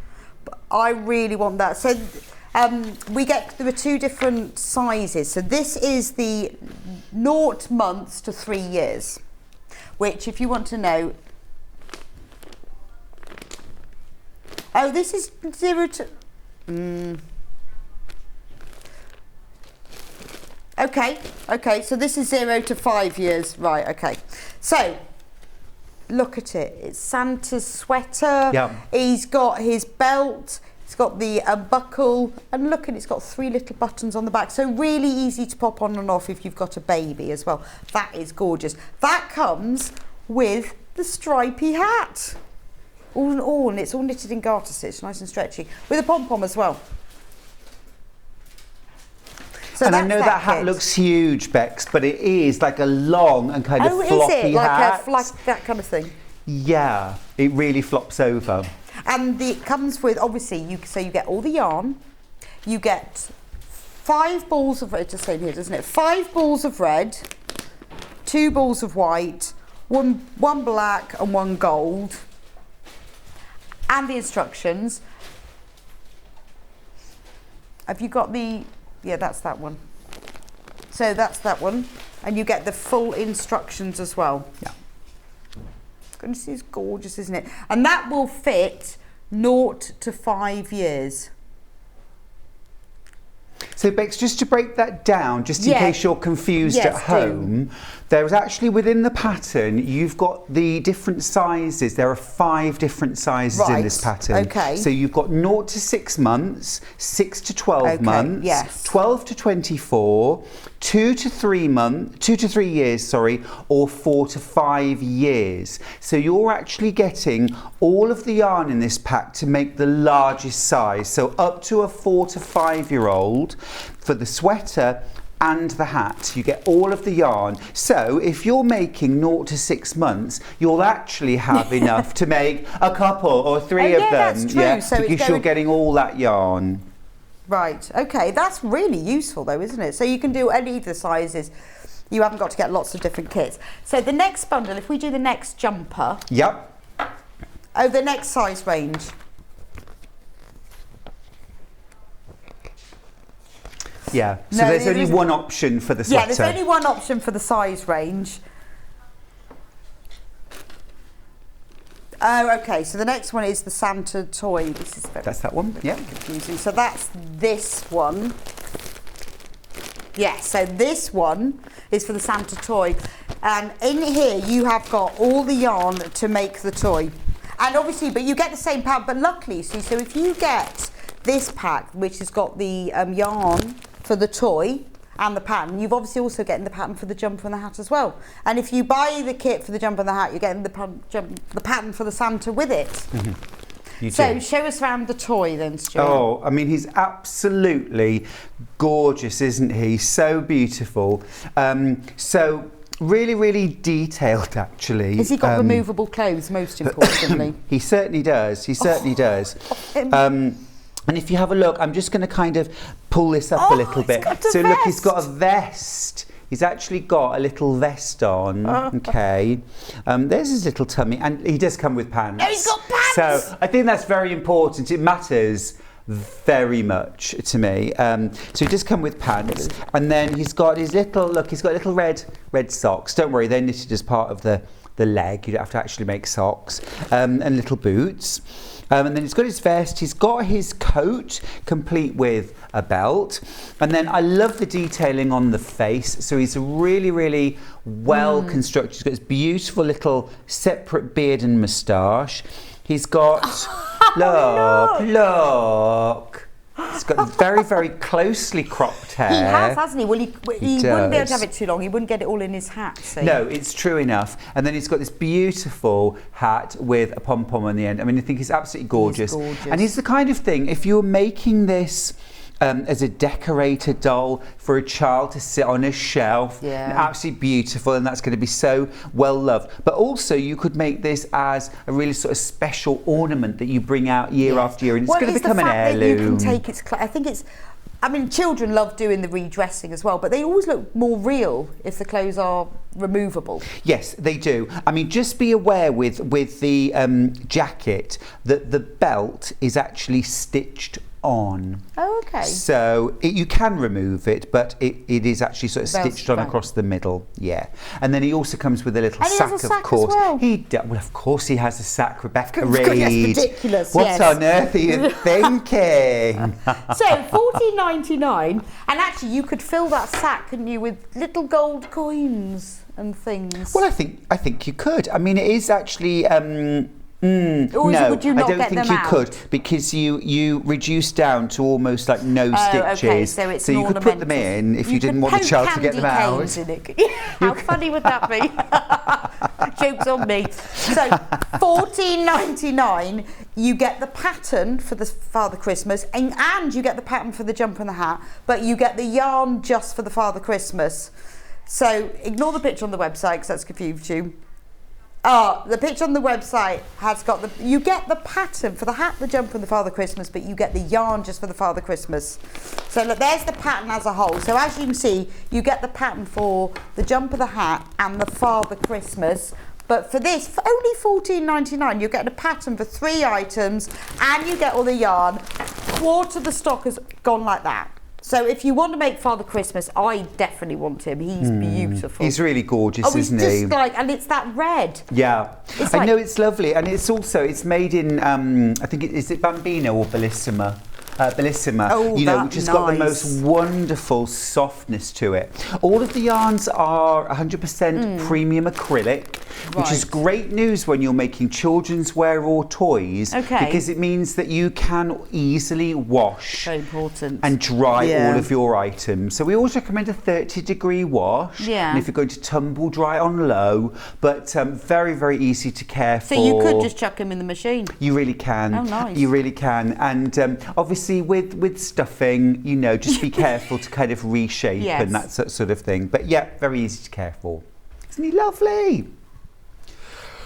Speaker 6: But I really want that. So there are 2 different sizes. So this is the 0 months to 3 years, which if you want to know, this is 0 to, Okay, so this is 0 to 5 years, right, okay. So, look at it, it's Santa's sweater, he's got his belt, he's got the buckle, and look, and it's got 3 little buttons on the back, so really easy to pop on and off if you've got a baby as well. That is gorgeous. That comes with the stripy hat. And it's all knitted in garter stitch, nice and stretchy, with a pom-pom as well. So
Speaker 4: and I know that hat looks huge, Bex, but it is like a long and kind of floppy
Speaker 6: is it?
Speaker 4: hat.
Speaker 6: Like that kind of thing?
Speaker 4: Yeah, it really flops over.
Speaker 6: And it comes with, obviously, you get all the yarn, you get 5 balls of red, it's the same here, doesn't it? 5 balls of red, 2 balls of white, one black and 1 gold, and the instructions. Have you got the... Yeah, that's that one. So that's that one. And you get the full instructions as well. Yeah. Goodness, it's gorgeous, isn't it? And that will fit 0 to 5 years.
Speaker 4: So Bex, just to break that down, just in case you're confused at home, there's actually within the pattern, you've got the different sizes. There are 5 different sizes in this pattern.
Speaker 6: Okay.
Speaker 4: So you've got 0 to 6 months, 6 to 12 months, 12 to 24, 2 to 3 years, sorry, or 4 to 5 years. So you're actually getting all of the yarn in this pack to make the largest size. So up to a 4 to 5-year-old for the sweater and the hat, you get all of the yarn. So if you're making 0 to 6 months, you'll actually have enough to make a couple or 3 of them.
Speaker 6: That's true. So
Speaker 4: because you're getting all that yarn.
Speaker 6: Right, okay, that's really useful though, isn't it? So you can do any of the sizes. You haven't got to get lots of different kits. So the next bundle, if we do the next jumper.
Speaker 4: Yep.
Speaker 6: Oh, the next size range.
Speaker 4: Yeah, so there's only one option for the sweater.
Speaker 6: Yeah, there's only one option for the size range. Oh, okay, so the next one is the Santa toy. This is
Speaker 4: that's that one, yeah.
Speaker 6: Confusing. So that's this one. Yeah, so this one is for the Santa toy. And in here you have got all the yarn to make the toy. And obviously, but you get the same pack, but luckily, see, so if you get this pack, which has got the yarn for the toy and the pattern, you've obviously also getting the pattern for the jumper and the hat as well. And if you buy the kit for the jumper and the hat, you're getting the pattern for the Santa with it. Mm-hmm. So show us around the toy then, Stuart.
Speaker 4: Oh, I mean, he's absolutely gorgeous, isn't he? So beautiful. So really, really detailed, actually.
Speaker 6: Has he got removable clothes, most importantly?
Speaker 4: He certainly does. He certainly does. And if you have a look, I'm just going to kind of pull this up a little bit. So look, he's got a vest. He's actually got a little vest on. Okay. There's his little tummy. And he does come with pants.
Speaker 6: Oh, he's got pants!
Speaker 4: So I think that's very important. It matters very much to me. So he does come with pants. And then he's got his little, look, he's got little red socks. Don't worry, they're knitted as part of the leg. You don't have to actually make socks. And little boots. And then he's got his vest, he's got his coat, complete with a belt. And then I love the detailing on the face. So he's really, really well constructed. He's got this beautiful little separate beard and moustache. He's got, look. He's got very, very closely cropped hair.
Speaker 6: He has, hasn't he? Well, he wouldn't be able to have it too long. He wouldn't get it all in his hat. So.
Speaker 4: No, it's true enough. And then he's got this beautiful hat with a pom-pom on the end. I mean, I think he's absolutely gorgeous.
Speaker 6: He's gorgeous.
Speaker 4: And he's the kind of thing, if you're making this as a decorated doll for a child to sit on a shelf, absolutely beautiful, and that's going to be so well loved. But also you could make this as a really sort of special ornament that you bring out year after year, and it's going to become an heirloom.
Speaker 6: You can take its, I think it's, I mean, children love doing the redressing as well, but they always look more real if the clothes are removable. Yes,
Speaker 4: they do. I mean, just be aware with the jacket that the belt is actually stitched on.
Speaker 6: Oh, okay.
Speaker 4: So you can remove it, but it is actually sort of stitched on across the middle. Yeah. And then he also comes with a little sack, of course. Well, of course he has a sack, Rebecca Reid.
Speaker 6: That's ridiculous.
Speaker 4: What on earth are you thinking?
Speaker 6: So $14.99, and actually you could fill that sack, couldn't you, with little gold coins and things.
Speaker 4: Well, I think you could. I mean, it is actually.
Speaker 6: No, would you not
Speaker 4: I don't think you could, because you reduce down to almost like no stitches.
Speaker 6: Okay, so
Speaker 4: you could put them in if you didn't want the child to get them out.
Speaker 6: In it. How funny would that be? Joke's on me. So $14.99, you get the pattern for the Father Christmas, and you get the pattern for the jumper and the hat, but you get the yarn just for the Father Christmas. So ignore the picture on the website because that's confused you. The picture on the website has got you get the pattern for the hat, the jumper and the Father Christmas, but you get the yarn just for the Father Christmas. So look, there's the pattern as a whole. So as you can see, you get the pattern for the jumper, the hat and the Father Christmas. But for this, for only $14.99, you're getting a pattern for 3 items and you get all the yarn. Quarter of the stock has gone like that. So if you want to make Father Christmas, I definitely want him. He's beautiful.
Speaker 4: He's really gorgeous, isn't he?
Speaker 6: Just like, and it's that red.
Speaker 4: Yeah, I know, it's lovely, and it's made in I think is it Bambino or Bellissima? Bellissima,
Speaker 6: Oh,
Speaker 4: which has got the most wonderful softness to it. All of the yarns are 100% premium acrylic, which is great news when you're making children's wear or toys, because it means that you can easily wash and dry all of your items. So we always recommend a 30-degree wash, and if you're going to tumble dry on low, but very, very easy to care for.
Speaker 6: So you could just chuck them in the machine?
Speaker 4: You really can.
Speaker 6: Oh, nice.
Speaker 4: You really can. And obviously with stuffing, just be careful to kind of reshape and that sort of thing. But yeah, very easy to care for. Isn't he lovely?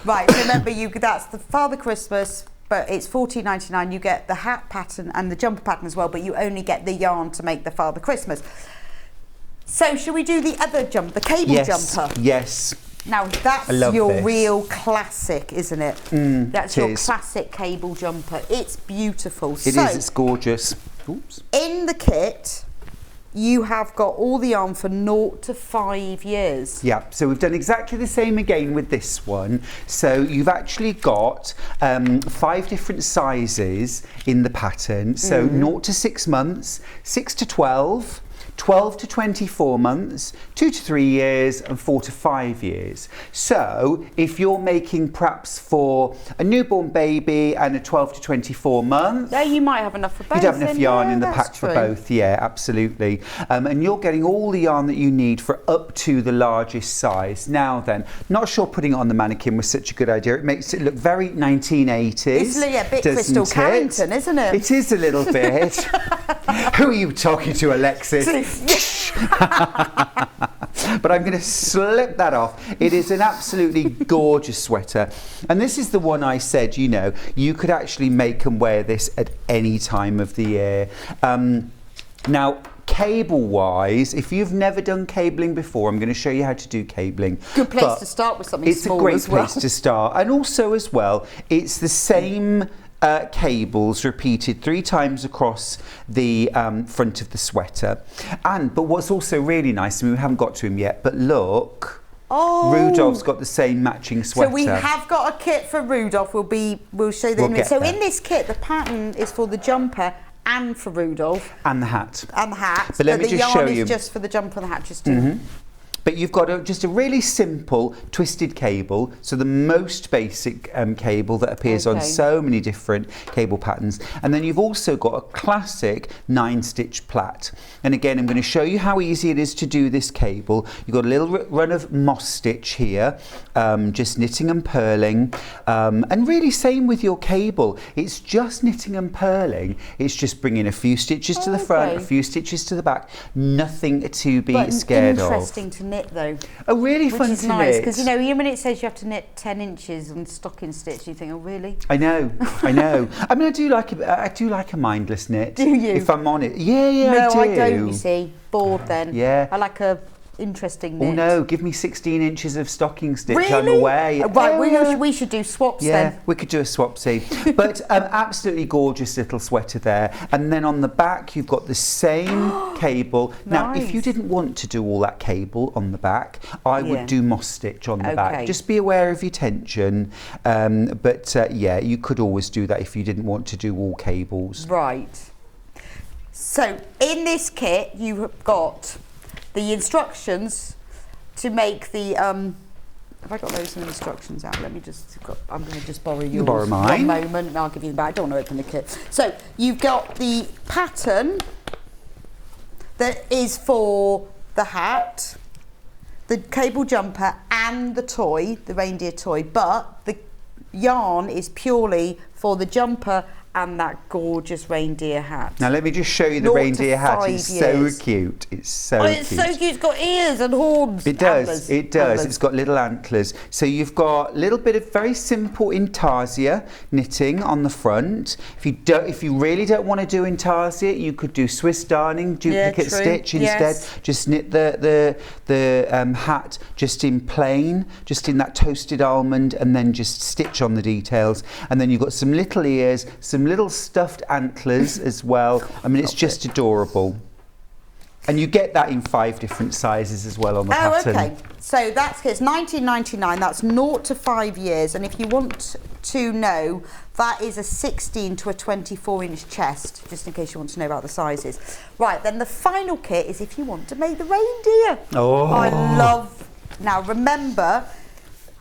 Speaker 6: Right, remember, that's the Father Christmas, but it's $14.99. You get the hat pattern and the jumper pattern as well, but you only get the yarn to make the Father Christmas. So shall we do the other the cable jumper?
Speaker 4: Yes.
Speaker 6: Now that's your real classic, isn't it? That's your classic cable jumper. It's beautiful.
Speaker 4: It is, it's gorgeous. Oops.
Speaker 6: In the kit, you have got all the yarn for 0 to 5 years.
Speaker 4: Yeah, so we've done exactly the same again with this one. So you've actually got 5 different sizes in the pattern. So 0 to 6 months, 6 to 12, 12 to 24 months, 2 to 3 years, and 4 to 5 years. So if you're making perhaps for a newborn baby and a 12 to 24 months,
Speaker 6: yeah, you might have enough for both.
Speaker 4: You'd have enough yarn in the pack for both, yeah, absolutely. And you're getting all the yarn that you need for up to the largest size. Now then, not sure putting it on the mannequin was such a good idea. It makes it look very 1980s.
Speaker 6: It's a bit Crystal Carrington, isn't it?
Speaker 4: It is a little bit. Who are you talking to, Alexis? But I'm going to slip that off. It is an absolutely gorgeous sweater, and this is the one I said, you could actually make and wear this at any time of the year. Now, cable wise, if you've never done cabling before, I'm going to show you how to do cabling.
Speaker 6: Good place to start with something small.
Speaker 4: It's a great place to start, and also as well, it's the same cables repeated 3 times across the front of the sweater. But what's also really nice, and we haven't got to him yet, but look, Rudolph's got the same matching sweater.
Speaker 6: So we have got a kit for Rudolph. We'll show you that. So in this kit, the pattern is for the jumper and for Rudolph.
Speaker 4: And the hat.
Speaker 6: But let me just show you. The yarn is just for the jumper and the hat, just to...
Speaker 4: But you've got just a really simple twisted cable, so the most basic cable that appears on so many different cable patterns. And then you've also got a classic 9-stitch plait. And again, I'm going to show you how easy it is to do this cable. You've got a little run of moss stitch here, just knitting and purling. And really same with your cable. It's just knitting and purling. It's just bringing a few stitches to the front, a few stitches to the back. Nothing to be scared of.
Speaker 6: Interesting to knit though.
Speaker 4: Oh, really fun to knit. Which is nice,
Speaker 6: because when it says you have to knit 10 inches on stocking stitch, you think, oh really?
Speaker 4: I know. I mean, I do like a mindless knit.
Speaker 6: Do you?
Speaker 4: If I'm on it, yeah,
Speaker 6: no,
Speaker 4: I do.
Speaker 6: I don't. You see, bored then.
Speaker 4: Yeah,
Speaker 6: I like a interesting knit.
Speaker 4: Oh no, give me 16 inches of stocking stitch. I'm away.
Speaker 6: Right, we should do swaps then.
Speaker 4: Yeah, we could do a swapsy. But absolutely gorgeous little sweater there. And then on the back, you've got the same cable. Now, if you didn't want to do all that cable on the back, I would do moss stitch on the back. Just be aware of your tension. Yeah, you could always do that if you didn't want to do all cables.
Speaker 6: Right. So in this kit, you have got the instructions to make the have I got those instructions out? Let me just I'm going to just borrow yours.
Speaker 4: You borrow mine.
Speaker 6: One moment and I'll give you them back. I don't want to open the kit. So you've got the pattern that is for the hat, the cable jumper and the toy, the reindeer toy, but the yarn is purely for the jumper and that gorgeous reindeer hat.
Speaker 4: Now let me just show you the reindeer hat. It's so cute. It's so cute.
Speaker 6: It's so cute. It's got ears and horns.
Speaker 4: It does.
Speaker 6: Antlers.
Speaker 4: It does. Antlers. It's got little antlers. So you've got a little bit of very simple intarsia knitting on the front. If you really don't want to do intarsia, you could do Swiss darning, duplicate stitch instead. Yes. Just knit the hat just in plain, just in that toasted almond, and then just stitch on the details. And then you've got some little ears, some little stuffed antlers as well. I mean, it's just adorable. And you get that in 5 different sizes as well on the pattern.
Speaker 6: Okay. So it's £19.99. That's 0 to 5 years. And if you want to know, that is a 16 to a 24-inch chest, just in case you want to know about the sizes. Right, then the final kit is if you want to make the reindeer.
Speaker 4: Oh.
Speaker 6: I love... Now, remember,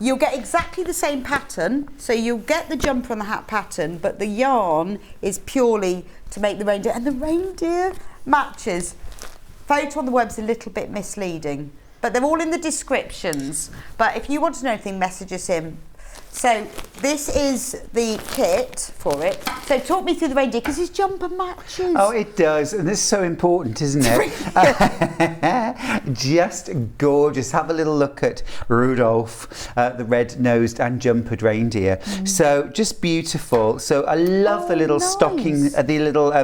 Speaker 6: you'll get exactly the same pattern. So you'll get the jumper and the hat pattern, but the yarn is purely to make the reindeer. And the reindeer matches. Photo on the web's a little bit misleading, but they're all in the descriptions. But if you want to know anything, message us in. So this is the kit for it. So talk me through the reindeer, because his jumper matches.
Speaker 4: Oh, it does, and this is so important, isn't it? Just gorgeous. Have a little look at Rudolph, the red-nosed and jumpered reindeer. So just beautiful. So I love the little stocking, the little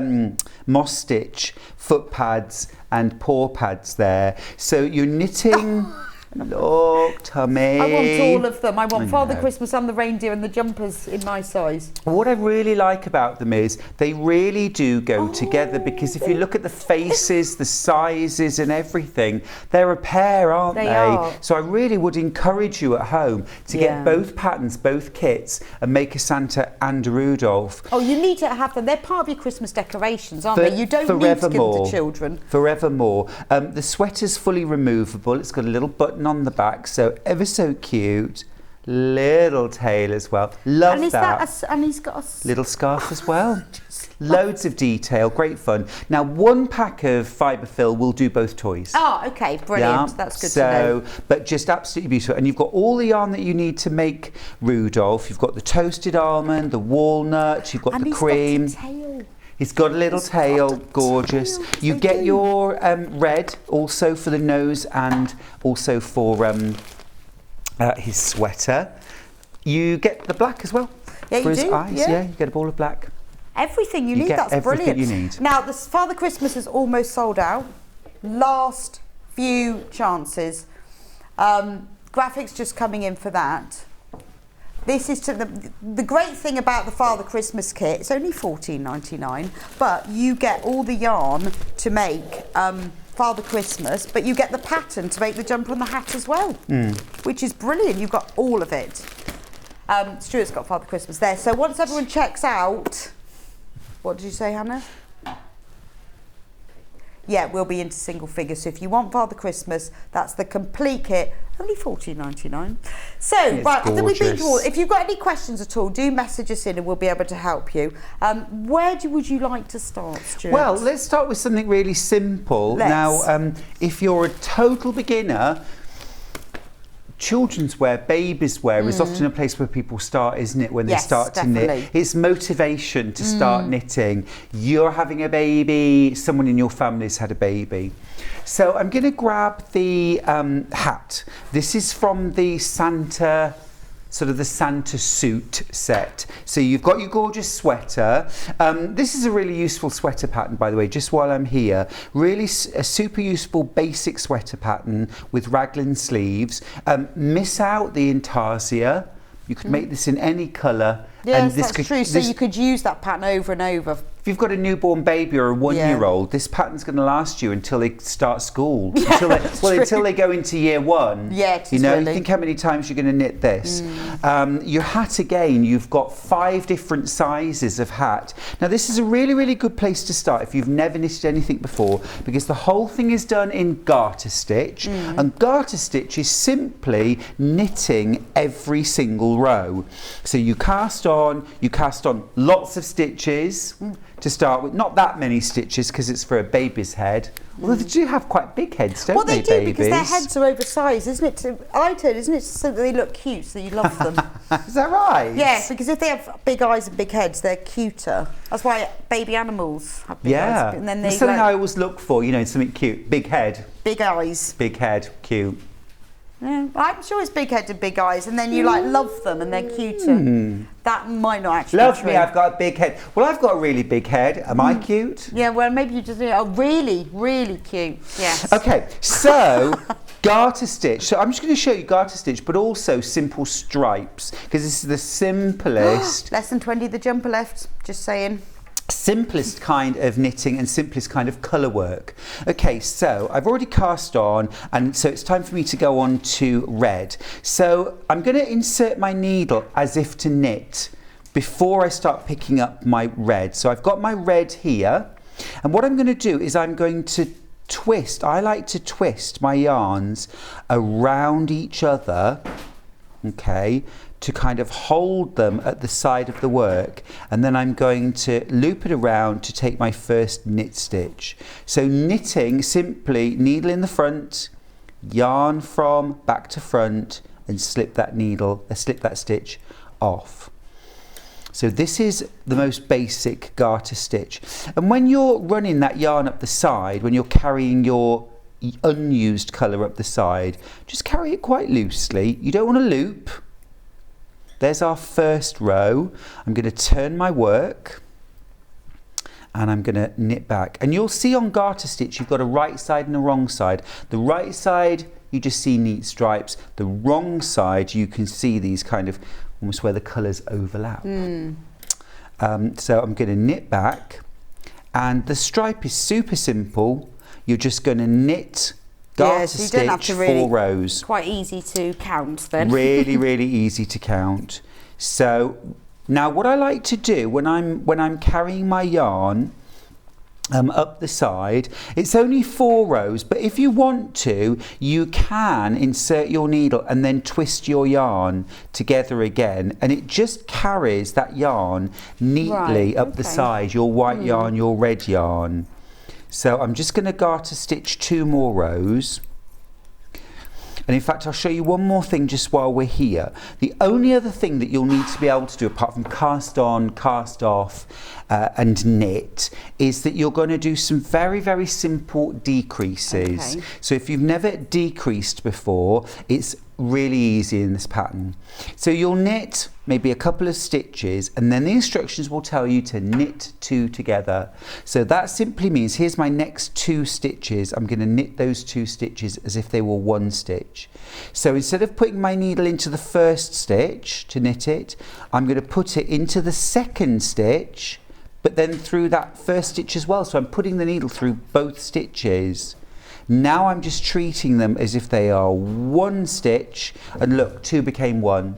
Speaker 4: moss stitch foot pads and paw pads there. So you're knitting. Look, Tommy.
Speaker 6: I want all of them. I want Father Christmas and the reindeer and the jumpers in my size.
Speaker 4: What I really like about them is they really do go together, because if you look at the faces, the sizes and everything, they're a pair, aren't they?
Speaker 6: Are.
Speaker 4: So I really would encourage you at home to get both patterns, both kits, and make a Santa and a Rudolph.
Speaker 6: Oh, you need to have them. They're part of your Christmas decorations, aren't they? You don't need to give them to children.
Speaker 4: Forevermore. The sweater's fully removable. It's got a little button on the back, so ever so cute. Little tail as well. Love
Speaker 6: and
Speaker 4: that.
Speaker 6: And he's got a
Speaker 4: little scarf as well. Loads of detail, great fun. Now, 1 pack of fibre fill will do both toys.
Speaker 6: Oh, okay, brilliant. Yeah? That's good to know.
Speaker 4: But just absolutely beautiful. And you've got all the yarn that you need to make Rudolph. You've got the toasted almond, the walnut, you've got the cream.
Speaker 6: Got a tail.
Speaker 4: He's got a little tail, gorgeous. You get your red also for the nose and also for his sweater. You get the black as well for his eyes. Yeah, you get a ball of black.
Speaker 6: Everything you need, that's brilliant.
Speaker 4: You need.
Speaker 6: Now, this Father Christmas is almost sold out. Last few chances. Graphics just coming in for that. This is the great thing about the Father Christmas kit. It's only $14.99, but you get all the yarn to make Father Christmas, but you get the pattern to make the jumper and the hat as well, which is brilliant. You've got all of it. Stuart's got Father Christmas there. So once everyone checks out, what did you say, Hannah? Yeah, we'll be into single figures. So if you want Father Christmas, that's the complete kit. Only $14.99. So, right, I think we've been through all. If you've got any questions at all, do message us in and we'll be able to help you. Where would you like to start, Stuart?
Speaker 4: Well, let's start with something really simple. Now, if you're a total beginner, children's wear, babies wear is often a place where people start, isn't it, when they start to knit. It's motivation to start knitting. You're having a baby, someone in your family's had a baby. So I'm going to grab the hat. This is from the Santa, sort of the Santa suit set. So you've got your gorgeous sweater. This is a really useful sweater pattern, by the way, just while I'm here. Really a super useful basic sweater pattern with raglan sleeves. Miss out the intarsia. You could make this in any colour.
Speaker 6: Yes, that's true. So you could use that pattern over and over.
Speaker 4: If you've got a newborn baby or a 1-year-old, this pattern's going to last you until they start school. Until they go into year 1.
Speaker 6: Yeah,
Speaker 4: you know, you think how many times you're going to knit this. Your hat again, you've got 5 different sizes of hat. Now this is a really, really good place to start if you've never knitted anything before, because the whole thing is done in garter stitch, and garter stitch is simply knitting every single row. So you cast on lots of stitches to start with, not that many stitches because it's for a baby's head. Although they do have quite big heads, don't they,
Speaker 6: babies? Well, they do, because their heads are oversized, isn't it? Isn't it so that they look cute, so you love them?
Speaker 4: Is that right?
Speaker 6: Yes, because if they have big eyes and big heads, they're cuter. That's why baby animals have big eyes. And then
Speaker 4: it's something I always look for, you know, something cute. Big head.
Speaker 6: Big eyes.
Speaker 4: Big head, cute.
Speaker 6: Yeah, I'm sure it's big head and big eyes, and then you love them and they're cuter. That might not actually be true.
Speaker 4: Me, I've got a big head. Well, I've got a really big head. Am I cute?
Speaker 6: Yeah, well, maybe you just really, really cute. Yes.
Speaker 4: Okay, so garter stitch. So I'm just going to show you garter stitch, but also simple stripes, because this is the simplest.
Speaker 6: Less than 20 the jumper left, just saying.
Speaker 4: simplest kind of knitting and simplest kind of colour work. Okay, so I've already cast on, and so it's time for me to go on to red. So I'm going to insert my needle as if to knit before I start picking up my red. So I've got my red here, and what I'm going to do is I'm going to twist. I like to twist my yarns around each other, okay, to kind of hold them at the side of the work, and then I'm going to loop it around to take my first knit stitch. So knitting, simply needle in the front, yarn from back to front, and slip that stitch off. So this is the most basic garter stitch. And when you're running that yarn up the side, when you're carrying your unused colour up the side, just carry it quite loosely. You don't want to loop. There's our first row. I'm going to turn my work and I'm going to knit back. And you'll see on garter stitch you've got a right side and a wrong side. The right side you just see neat stripes. The wrong side you can see these kind of almost where the colours overlap. So I'm going to knit back, and the stripe is super simple. You're just going to knit garter
Speaker 6: so you
Speaker 4: stitch
Speaker 6: don't have to really,
Speaker 4: 4 rows.
Speaker 6: Quite easy to count then.
Speaker 4: Really, really easy to count. So now what I like to do when I'm carrying my yarn up the side, it's only 4 rows, but if you want to, you can insert your needle and then twist your yarn together again, and it just carries that yarn neatly up the side, your white yarn, your red yarn. So I'm just going to garter stitch 2 more rows. And in fact, I'll show you one more thing just while we're here. The only other thing that you'll need to be able to do, apart from cast on, cast off, and knit, is that you're going to do some very, very simple decreases.
Speaker 6: Okay.
Speaker 4: So if you've never decreased before, it's really easy in this pattern. So you'll knit maybe a couple of stitches, and then the instructions will tell you to knit 2 together. So that simply means here's my next 2 stitches. I'm going to knit those 2 stitches as if they were 1 stitch. So instead of putting my needle into the first stitch to knit it, I'm going to put it into the second stitch, but then through that first stitch as well. So I'm putting the needle through both stitches. Now I'm just treating them as if they are 1 stitch, and look, 2 became 1.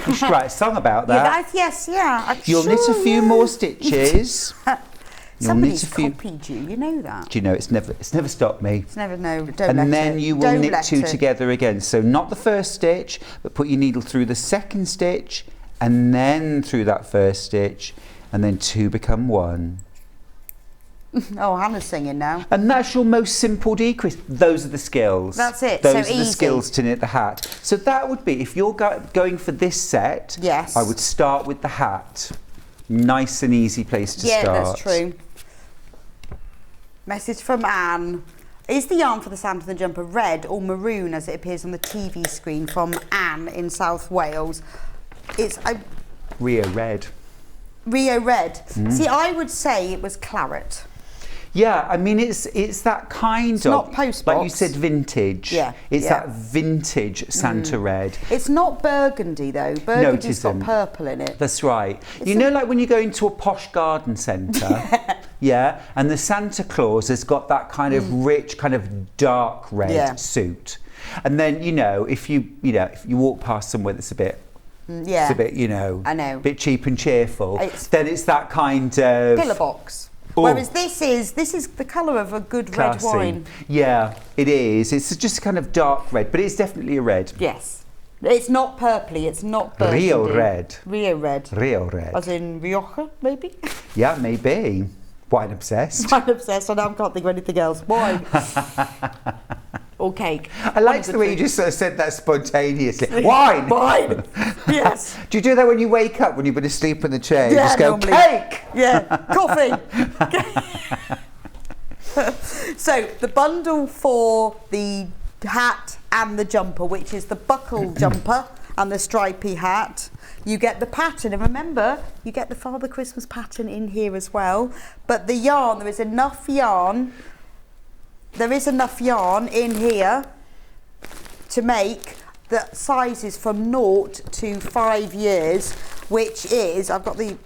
Speaker 4: You should write a song about that. You'll knit a few more stitches.
Speaker 6: Somebody's copied you, you know that.
Speaker 4: Do you know, it's never stopped me.
Speaker 6: It's never, don't
Speaker 4: And
Speaker 6: let
Speaker 4: then
Speaker 6: it.
Speaker 4: you will
Speaker 6: Don't
Speaker 4: knit
Speaker 6: let
Speaker 4: 2
Speaker 6: it.
Speaker 4: together again. So not the first stitch, but put your needle through the second stitch, and then through that first stitch, and then 2 become 1.
Speaker 6: Oh, Hannah's singing now.
Speaker 4: And that's your most simple decrease. Those are the skills.
Speaker 6: That's it,
Speaker 4: Those
Speaker 6: so
Speaker 4: are the
Speaker 6: easy.
Speaker 4: skills to knit the hat. So that would be, if you're going for this set,
Speaker 6: Yes.
Speaker 4: I would start with the hat. Nice and easy place to
Speaker 6: Yeah,
Speaker 4: start.
Speaker 6: that's true. Message from Anne. Is the yarn for the Santa and the jumper red or maroon as it appears on the TV screen? From Anne in South Wales. It's
Speaker 4: Rio red.
Speaker 6: Rio red. See, I would say it was claret.
Speaker 4: Yeah, I mean, it's that kind of,
Speaker 6: not post
Speaker 4: like you
Speaker 6: box.
Speaker 4: said, vintage.
Speaker 6: Yeah,
Speaker 4: It's
Speaker 6: yeah.
Speaker 4: that vintage Santa red.
Speaker 6: It's not burgundy though. Burgundy's got
Speaker 4: isn't.
Speaker 6: purple in it.
Speaker 4: That's right. You know, like when you go into a posh garden centre, yeah, and the Santa Claus has got that kind of rich, kind of dark red suit, and then if you walk past somewhere that's a bit. It's a bit,
Speaker 6: I know.
Speaker 4: a bit cheap and cheerful. Then it's that kind of
Speaker 6: Pillar box.
Speaker 4: Oh.
Speaker 6: Whereas this is the colour of a good
Speaker 4: classy.
Speaker 6: red wine.
Speaker 4: Yeah, it is. It's just kind of dark red, but it's definitely a red.
Speaker 6: Yes. It's not purpley, it's not burgundy.
Speaker 4: Rio red.
Speaker 6: Rio red.
Speaker 4: Rio red.
Speaker 6: As in Rioja, maybe?
Speaker 4: Yeah, maybe. Wine obsessed.
Speaker 6: I'm obsessed, and I can't think of anything else. Wine. Or cake.
Speaker 4: I like the way you just sort of said that spontaneously. Wine!
Speaker 6: Wine! Yes.
Speaker 4: Do you do that when you wake up, when you've been asleep in the chair? You
Speaker 6: Yeah,
Speaker 4: just go,
Speaker 6: normally.
Speaker 4: cake!
Speaker 6: Yeah, coffee. So, the bundle for the hat and the jumper, which is the buckle jumper and the stripy hat, you get the pattern. And remember, you get the Father Christmas pattern in here as well. But the yarn, there is enough yarn in here to make the sizes from 0 to 5 years, which is, I've got the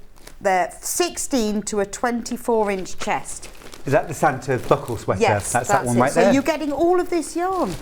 Speaker 6: they're 16 to a 24-inch chest.
Speaker 4: Is that the Santa buckle sweater?
Speaker 6: Yes,
Speaker 4: that's that one
Speaker 6: it.
Speaker 4: right there.
Speaker 6: So you're getting all of this yarn.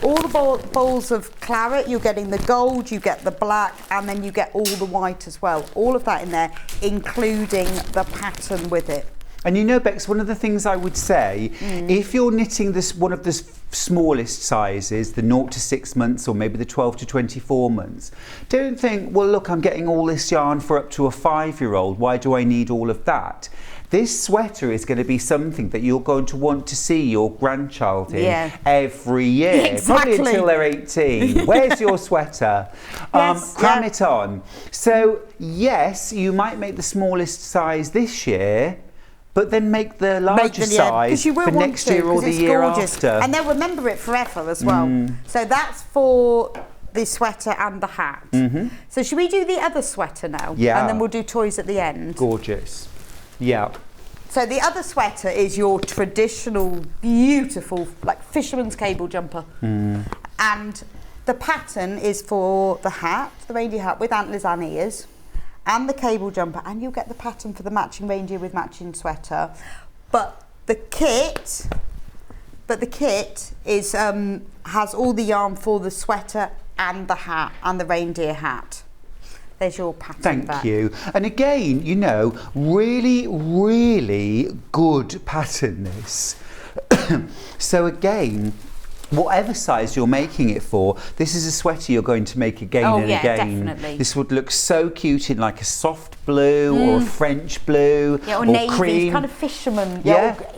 Speaker 6: All the balls of claret, you're getting the gold, you get the black, and then you get all the white as well. All of that in there, including the pattern with it.
Speaker 4: And you know, Bex, one of the things I would say, if you're knitting this one of the smallest sizes, the 0 to 6 months or maybe the 12 to 24 months, don't think, well, look, I'm getting all this yarn for up to a 5-year-old. Why do I need all of that? This sweater is going to be something that you're going to want to see your grandchild in every year,
Speaker 6: exactly.
Speaker 4: Probably until they're 18. Where's your sweater? Cram it on. So, yes, you might make the smallest size this year, but then make the larger size for next year or the year after.
Speaker 6: And they'll remember it forever as well. So that's for the sweater and the hat. So should we do the other sweater now?
Speaker 4: Yeah.
Speaker 6: And then we'll do toys at the end.
Speaker 4: Gorgeous. Yeah.
Speaker 6: So the other sweater is your traditional, beautiful, like fisherman's cable jumper. And the pattern is for the hat, the reindeer hat with antlers and ears, and the cable jumper, and you'll get the pattern for the matching reindeer with matching sweater. But the kit is has all the yarn for the sweater and the hat and the reindeer hat. There's your pattern.
Speaker 4: Thank you. And again, you know, really, really good pattern this. So again, whatever size you're making it for, this is a sweater you're going to make again and again.
Speaker 6: Definitely.
Speaker 4: This would look so cute in like a soft blue or a French blue
Speaker 6: or navy,
Speaker 4: cream.
Speaker 6: kind of fisherman.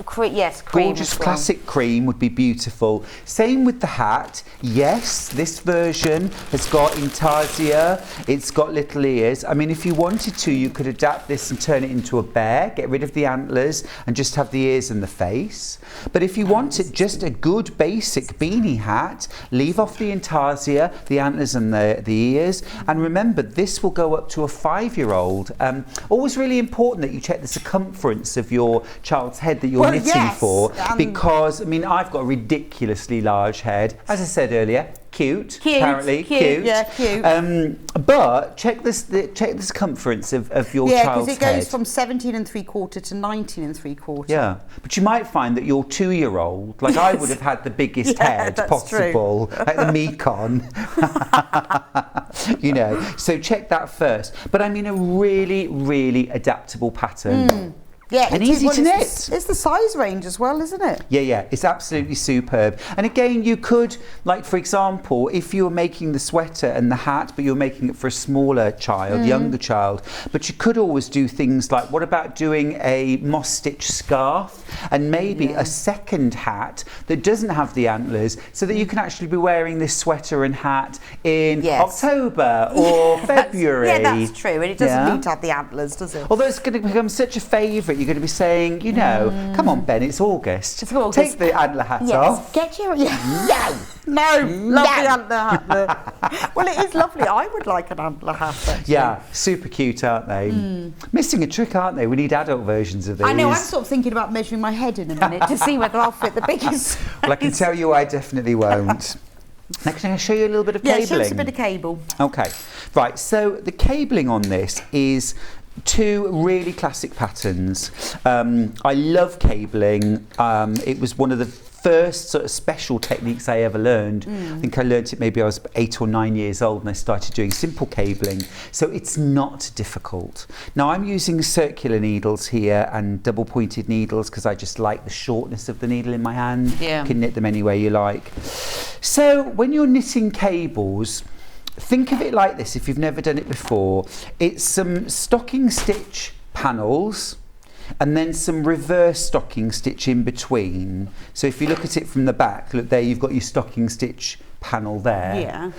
Speaker 6: Cream
Speaker 4: Gorgeous
Speaker 6: as well.
Speaker 4: classic cream would be beautiful. Same with the hat. Yes, this version has got intarsia. It's got little ears. I mean, if you wanted to, you could adapt this and turn it into a bear, get rid of the antlers and just have the ears and the face. But if you wanted just a good basic beanie hat, leave off the intarsia, the antlers and the ears. And remember, this will go up to a 5-year-old. Always really important that you check the circumference of your child's head that you're knitting for, because I mean, I've got a ridiculously large head, as I said earlier. Cute, apparently cute.
Speaker 6: Yeah, cute.
Speaker 4: But check the circumference of your child's head.
Speaker 6: Yeah, because it goes from 17 3/4 to 19 3/4.
Speaker 4: Yeah, but you might find that your 2-year-old, like I would have had the biggest head possible, like the Mekon. You know, so check that first. But I mean, a really, really adaptable pattern.
Speaker 6: Yeah,
Speaker 4: and easy to knit.
Speaker 6: It's the size range as well, isn't it?
Speaker 4: Yeah, it's absolutely superb. And again, you could, like for example, if you were making the sweater and the hat, but you're making it for a smaller child, younger child, but you could always do things like, what about doing a moss stitch scarf and maybe a second hat that doesn't have the antlers, so that you can actually be wearing this sweater and hat in October or February.
Speaker 6: Yeah, that's true. And it doesn't need to have the antlers, does it?
Speaker 4: Although it's going to become such a favourite, you're going to be saying, you know, come on, Ben, it's August. Take the antler hat off.
Speaker 6: Get your... No, love the antler hat. Well, it is lovely. I would like an antler hat, actually.
Speaker 4: Yeah, super cute, aren't they? Missing a trick, aren't they? We need adult versions of these.
Speaker 6: I know, I'm sort of thinking about measuring my head in a minute to see whether I'll fit the biggest.
Speaker 4: Well, I can tell you I definitely won't. Now, can I show you a little bit of cabling?
Speaker 6: Yeah, show us a bit of cable.
Speaker 4: Okay, right, so the cabling on this is 2 really classic patterns. I love cabling. It was one of the first sort of special techniques I ever learned. I think I learned it maybe I was 8 or 9 years old, and I started doing simple cabling. So it's not difficult. Now I'm using circular needles here and double pointed needles because I just like the shortness of the needle in my hand. You can knit them any way you like. So when you're knitting cables, think of it like this, if you've never done it before. It's some stocking stitch panels and then some reverse stocking stitch in between. So if you look at it from the back, look there, you've got your stocking stitch panel there.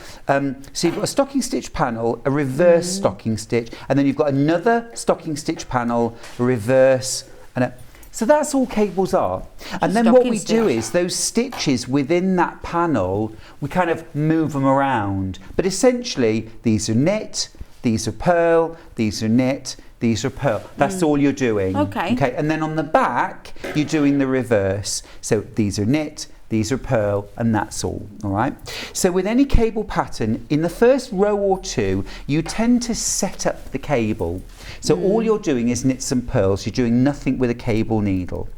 Speaker 4: So you've got a stocking stitch panel, a reverse stocking stitch, and then you've got another stocking stitch panel, a reverse, and a... So that's all cables are. And then what we do is those stitches within that panel, we kind of move them around. But essentially, these are knit, these are purl, these are knit, these are purl. That's all you're doing. Okay. And then on the back, you're doing the reverse. So these are knit, these are pearl, and that's all right? So with any cable pattern, in the first row or two, you tend to set up the cable. So all you're doing is knit some pearls. You're doing nothing with a cable needle.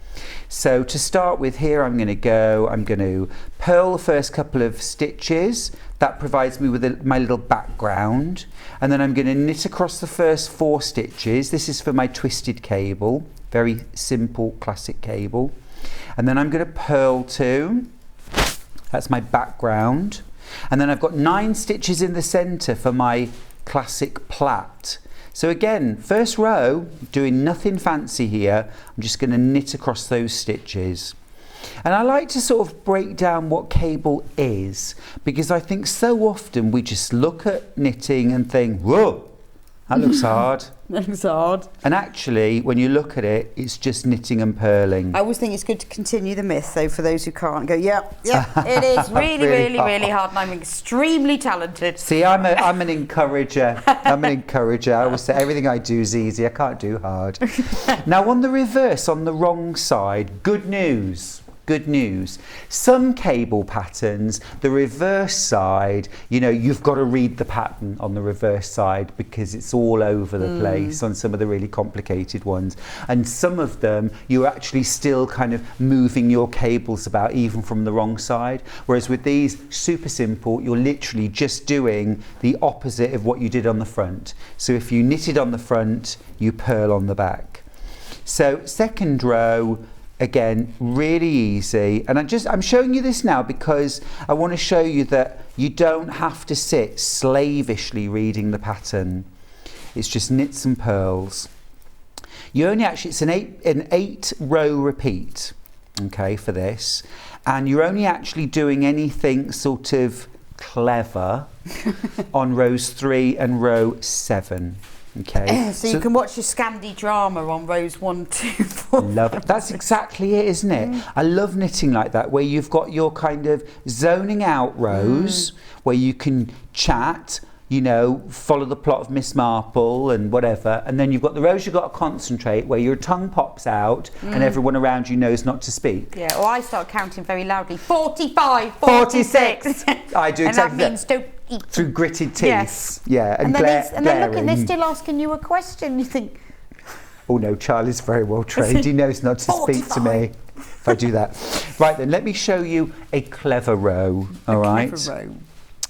Speaker 4: So to start with here, I'm going to purl the first couple of stitches. That provides me with my little background. And then I'm going to knit across the first 4 stitches. This is for my twisted cable, very simple classic cable. And then I'm going to purl 2. That's my background. And then I've got 9 stitches in the centre for my classic plait. So again, first row, doing nothing fancy here. I'm just going to knit across those stitches. And I like to sort of break down what cable is, because I think so often we just look at knitting and think, whoa, that looks hard.
Speaker 6: That looks hard.
Speaker 4: And actually, when you look at it, it's just knitting and purling.
Speaker 6: I always think it's good to continue the myth, though, for those who can't go, yeah, it is really hard, and I'm extremely talented.
Speaker 4: See, I'm an encourager. I'm an encourager. I always say everything I do is easy. I can't do hard. Now, on the reverse, on the wrong side, good news. Good news. Some cable patterns, the reverse side, you know, you've got to read the pattern on the reverse side because it's all over the place on some of the really complicated ones. And some of them, you're actually still kind of moving your cables about even from the wrong side. Whereas with these, super simple, you're literally just doing the opposite of what you did on the front. So if you knitted on the front, you purl on the back. So second row, again, really easy. And I'm showing you this now because I want to show you that you don't have to sit slavishly reading the pattern. It's just knits and pearls. You only actually, it's an 8 row repeat, okay, for this. And you're only actually doing anything sort of clever on rows 3 and row 7. Okay.
Speaker 6: So you can watch your Scandi drama on rows 1, 2, 4.
Speaker 4: Love it. That's exactly it, isn't it? I love knitting like that, where you've got your kind of zoning out rows where you can chat, you know, follow the plot of Miss Marple and whatever, and then you've got the rows you've got to concentrate where your tongue pops out and everyone around you knows not to speak.
Speaker 6: Yeah, or I start counting very loudly. 45, 46.
Speaker 4: I do exactly
Speaker 6: and that means don't eat.
Speaker 4: Through gritted teeth.
Speaker 6: Yes.
Speaker 4: Yeah, and
Speaker 6: then look, they're still asking you a question. You think,
Speaker 4: oh no, Charlie's very well trained. He knows not to speak to me if I do that. Right then, let me show you a clever row. All right.
Speaker 6: Clever row.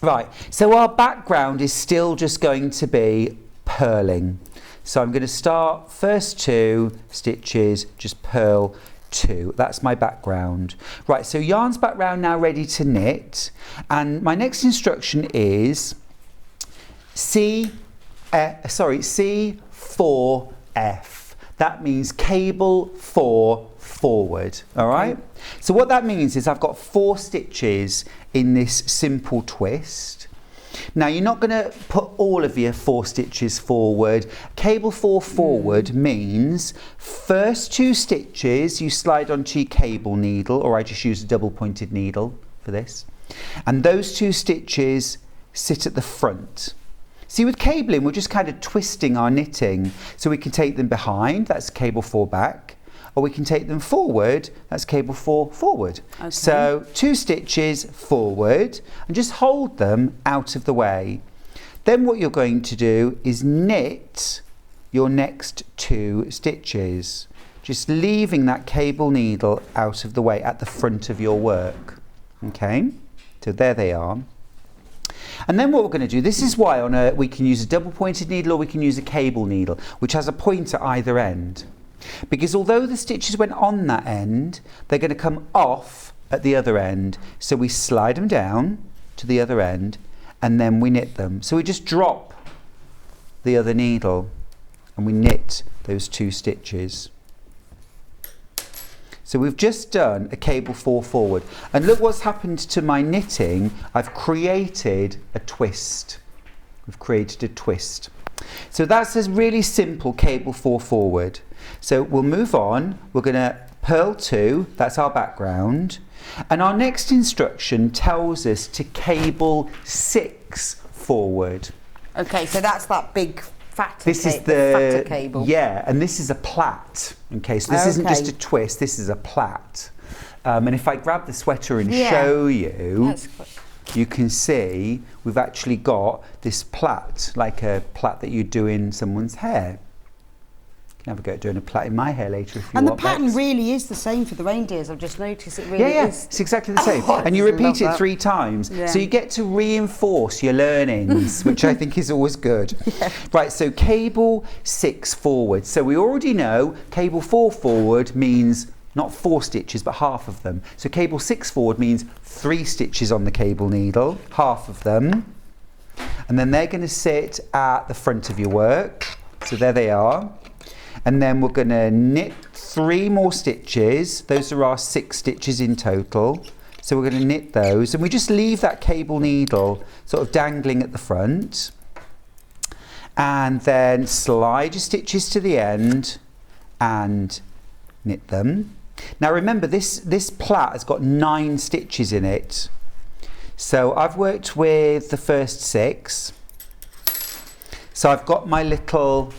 Speaker 4: Right, so our background is still just going to be purling. So I'm going to start first 2 stitches, just purl 2. That's my background. Right, so yarn's background now ready to knit. And my next instruction is C4F. That means cable 4 forward, all right? So what that means is I've got 4 stitches in this simple twist. Now you're not going to put all of your 4 stitches forward. Cable 4 forward means first 2 stitches you slide onto your cable needle, or I just use a double pointed needle for this, and those 2 stitches sit at the front. See, with cabling we're just kind of twisting our knitting, so we can take them behind, that's cable 4 back, or we can take them forward, that's cable 4 forward. Okay. So 2 stitches forward and just hold them out of the way. Then what you're going to do is knit your next 2 stitches, just leaving that cable needle out of the way at the front of your work. Okay, so there they are. And then what we're going to do, this is why we can use a double pointed needle or we can use a cable needle, which has a point at either end. Because although the stitches went on that end, they're going to come off at the other end. So we slide them down to the other end and then we knit them. So we just drop the other needle and we knit those 2 stitches. So we've just done a cable 4 forward. And look what's happened to my knitting. I've created a twist. We've created a twist. So that's a really simple cable 4 forward. So we'll move on. We're going to purl 2, that's our background. And our next instruction tells us to cable 6 forward.
Speaker 6: Okay, so that's that big fatter
Speaker 4: This is
Speaker 6: fatter cable.
Speaker 4: Yeah, and this is a plait. Okay, so this isn't just a twist, this is a plait. And if I grab the sweater and show you, you can see we've actually got this plait, like a plait that you do in someone's hair. You can have a go at doing a plait in my hair later if you want.
Speaker 6: And the pattern really is the same for the reindeers. I've just noticed it really is.
Speaker 4: It's exactly the same. And you repeat it 3 times.
Speaker 6: Yeah.
Speaker 4: So you get to reinforce your learnings, which I think is always good.
Speaker 6: Yeah.
Speaker 4: Right, so cable 6 forward. So we already know cable 4 forward means not 4 stitches, but half of them. So cable 6 forward means 3 stitches on the cable needle, half of them. And then they're going to sit at the front of your work. So there they are. And then we're going to knit 3 more stitches. Those are our 6 stitches in total. So we're going to knit those, and we just leave that cable needle sort of dangling at the front. And then slide your stitches to the end and knit them. Now remember, this plait has got 9 stitches in it. So I've worked with the first 6. So I've got my little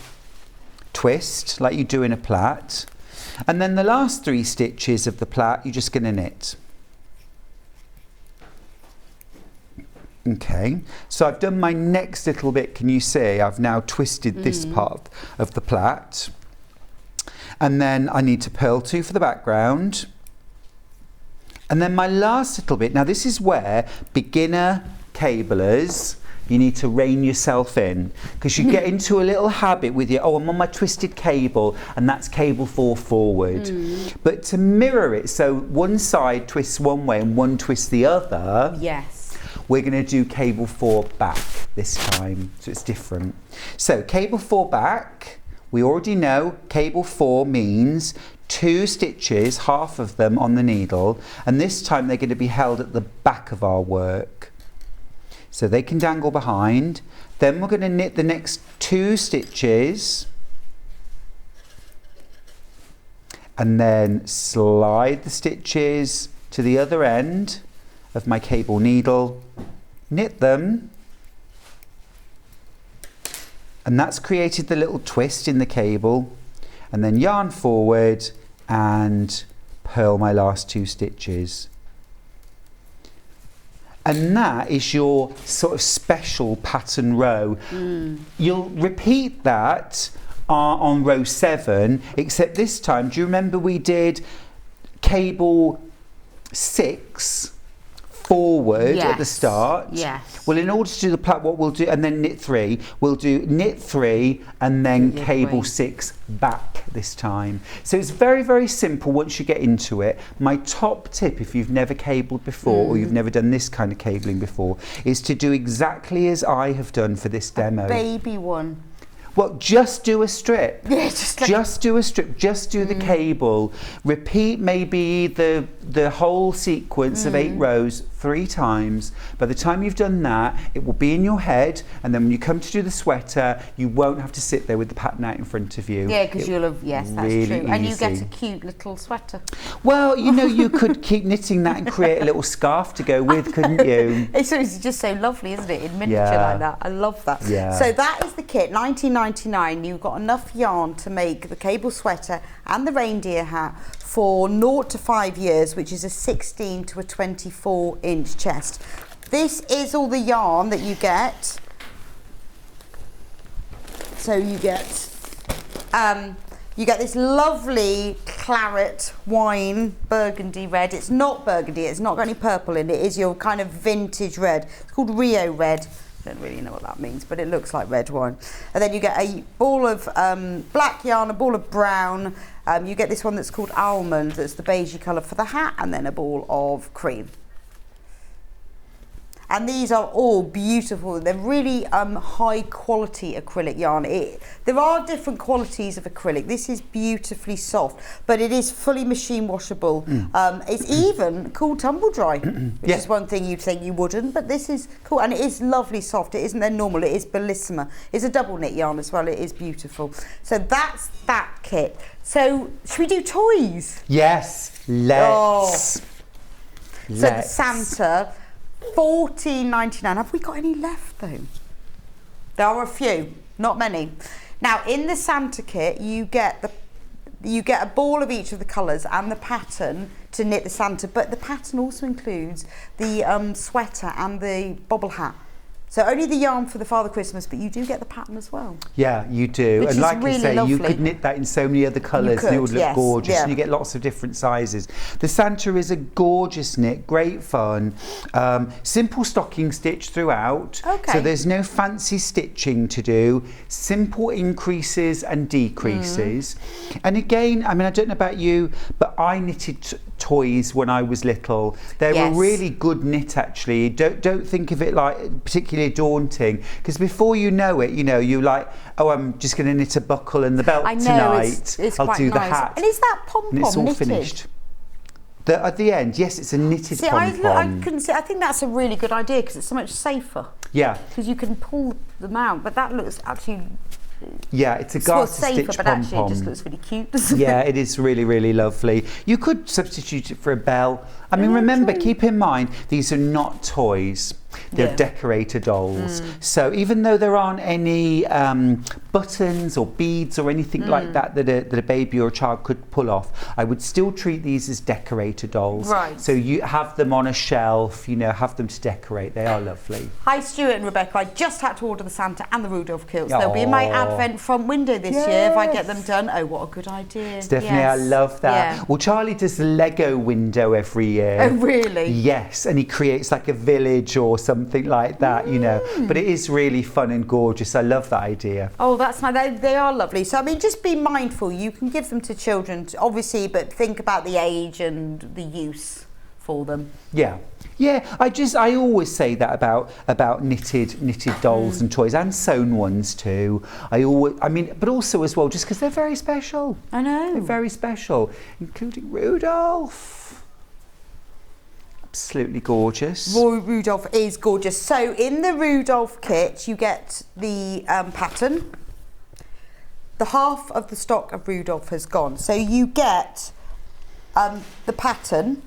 Speaker 4: twist like you do in a plait, and then the last 3 stitches of the plait you're just going to knit. Okay, so I've done my next little bit. Can you see I've now twisted this part of the plait, and then I need to purl 2 for the background, and then my last little bit. Now this is where beginner cablers, you need to rein yourself in, because you get into a little habit with your, I'm on my twisted cable, and that's cable 4 forward. But to mirror it, so one side twists one way and one twists the other, we're going to do cable 4 back this time, so it's different. So cable 4 back, we already know cable 4 means 2 stitches, half of them on the needle, and this time they're going to be held at the back of our work. So they can dangle behind. Then we're going to knit the next 2 stitches, and then slide the stitches to the other end of my cable needle, knit them, and that's created the little twist in the cable, and then yarn forward and purl my last 2 stitches. And that is your sort of special pattern row. You'll repeat that on row 7, except this time, do you remember we did cable 6 forward at the start? Well, in order to do the plait, what we'll do, and then knit 3, we'll do knit 3 and then cable 6 back this time. So it's very, very simple once you get into it. My top tip, if you've never cabled before or you've never done this kind of cabling before, is to do exactly as I have done for this demo.
Speaker 6: Baby one.
Speaker 4: Well, just do a strip.
Speaker 6: Yeah,
Speaker 4: just do a strip. Just do the cable. Repeat maybe the whole sequence of 8 rows 3 times. By the time you've done that, it will be in your head, and then when you come to do the sweater, you won't have to sit there with the pattern out in front of you.
Speaker 6: Yeah, because you'll have, that's
Speaker 4: really
Speaker 6: true. And you
Speaker 4: easy.
Speaker 6: get a cute little sweater.
Speaker 4: Well, you know, you could keep knitting that and create a little scarf to go with, couldn't you?
Speaker 6: It's just so lovely, isn't it, in miniature like that. I love that.
Speaker 4: Yeah.
Speaker 6: So that is the kit, $19.99. You've got enough yarn to make the cable sweater and the reindeer hat for 0 to 5 years, which is a 16 to a 24-inch chest. This is all the yarn that you get. So you get this lovely claret wine burgundy red. It's not burgundy, it's not got any purple in it. It is your kind of vintage red. It's called Rio red. I don't really know what that means, but it looks like red wine. And then you get a ball of black yarn, a ball of brown. You get this one that's called almond, that's the beigey colour for the hat, and then a ball of cream. And these are all beautiful. They're really high quality acrylic yarn. There are different qualities of acrylic. This is beautifully soft, but it is fully machine washable. It's even cool tumble dry, which is one thing you'd think you wouldn't, but this is cool. And it is lovely soft. It isn't their normal, it is bellissima. It's a double knit yarn as well. It is beautiful. So that's that kit. So should we do toys?
Speaker 4: Yes, let's.
Speaker 6: So the Santa, $14.99. Have we got any left though? There are a few, not many. Now in the Santa kit, you get a ball of each of the colours and the pattern to knit the Santa, but the pattern also includes the sweater and the bobble hat. So only the yarn for the Father Christmas, but you do get the pattern as well.
Speaker 4: Yeah, you do.
Speaker 6: Which
Speaker 4: and
Speaker 6: is
Speaker 4: like
Speaker 6: really
Speaker 4: I say, you
Speaker 6: lovely.
Speaker 4: could knit that in so many other colours and it would look
Speaker 6: yes,
Speaker 4: gorgeous.
Speaker 6: yeah.
Speaker 4: And you get lots of different sizes. The Santa is a gorgeous knit, great fun. Simple stocking stitch throughout.
Speaker 6: Okay.
Speaker 4: So there's no fancy stitching to do. Simple increases and decreases. And again, I mean, I don't know about you, but I knitted toys when I was little. They
Speaker 6: Yes.
Speaker 4: were really good knit, actually. Don't think of it like particularly daunting, because before you know it, you know, you're like, oh, I'm just going to knit a buckle and the belt
Speaker 6: I know,
Speaker 4: tonight.
Speaker 6: it's
Speaker 4: I'll
Speaker 6: quite
Speaker 4: do
Speaker 6: nice.
Speaker 4: the hat.
Speaker 6: And is that pom-pom
Speaker 4: And it's all
Speaker 6: knitted?
Speaker 4: finished. At the end, yes, it's a knitted
Speaker 6: See,
Speaker 4: pom-pom.
Speaker 6: I couldn't see. I think that's a really good idea because it's so much safer.
Speaker 4: Yeah,
Speaker 6: Because you can pull them out, but that looks actually
Speaker 4: yeah, it's a
Speaker 6: it's more
Speaker 4: garter
Speaker 6: safer,
Speaker 4: stitch
Speaker 6: but actually it
Speaker 4: pom-pom.
Speaker 6: just looks really cute, doesn't
Speaker 4: Yeah,
Speaker 6: it?
Speaker 4: it is really, really lovely. You could substitute it for a bell. I mean, remember, keep in mind, these are not toys. They're
Speaker 6: Yeah.
Speaker 4: decorator dolls. So even though there aren't any buttons or beads or anything like that that a baby or a child could pull off, I would still treat these as decorator dolls.
Speaker 6: Right.
Speaker 4: So you have them on a shelf, you know, have them to decorate. They are lovely.
Speaker 6: Hi Stuart and Rebecca, I just had to order the Santa and the Rudolph quilts. They'll be in my
Speaker 4: Aw.
Speaker 6: Advent front window this year if I get them done. Oh, what a good idea.
Speaker 4: Stephanie,
Speaker 6: Yes.
Speaker 4: I love that.
Speaker 6: Yeah.
Speaker 4: Well, Charlie does the Lego window every year.
Speaker 6: Oh, really?
Speaker 4: Yes, and he creates like a village or something like that, you know. But it is really fun and gorgeous. I love that idea.
Speaker 6: Oh, that's nice. They are lovely. So, I mean, just be mindful. You can give them to children, obviously, but think about the age and the use for them.
Speaker 4: Yeah. Yeah, I always say that about knitted dolls and toys, and sewn ones too. I mean, but also as well, just because they're very special.
Speaker 6: I know.
Speaker 4: They're very special, including Rudolph. Absolutely gorgeous.
Speaker 6: Roy Rudolph is gorgeous. So in the Rudolph kit, you get the pattern. The half of the stock of Rudolph has gone. So you get the pattern.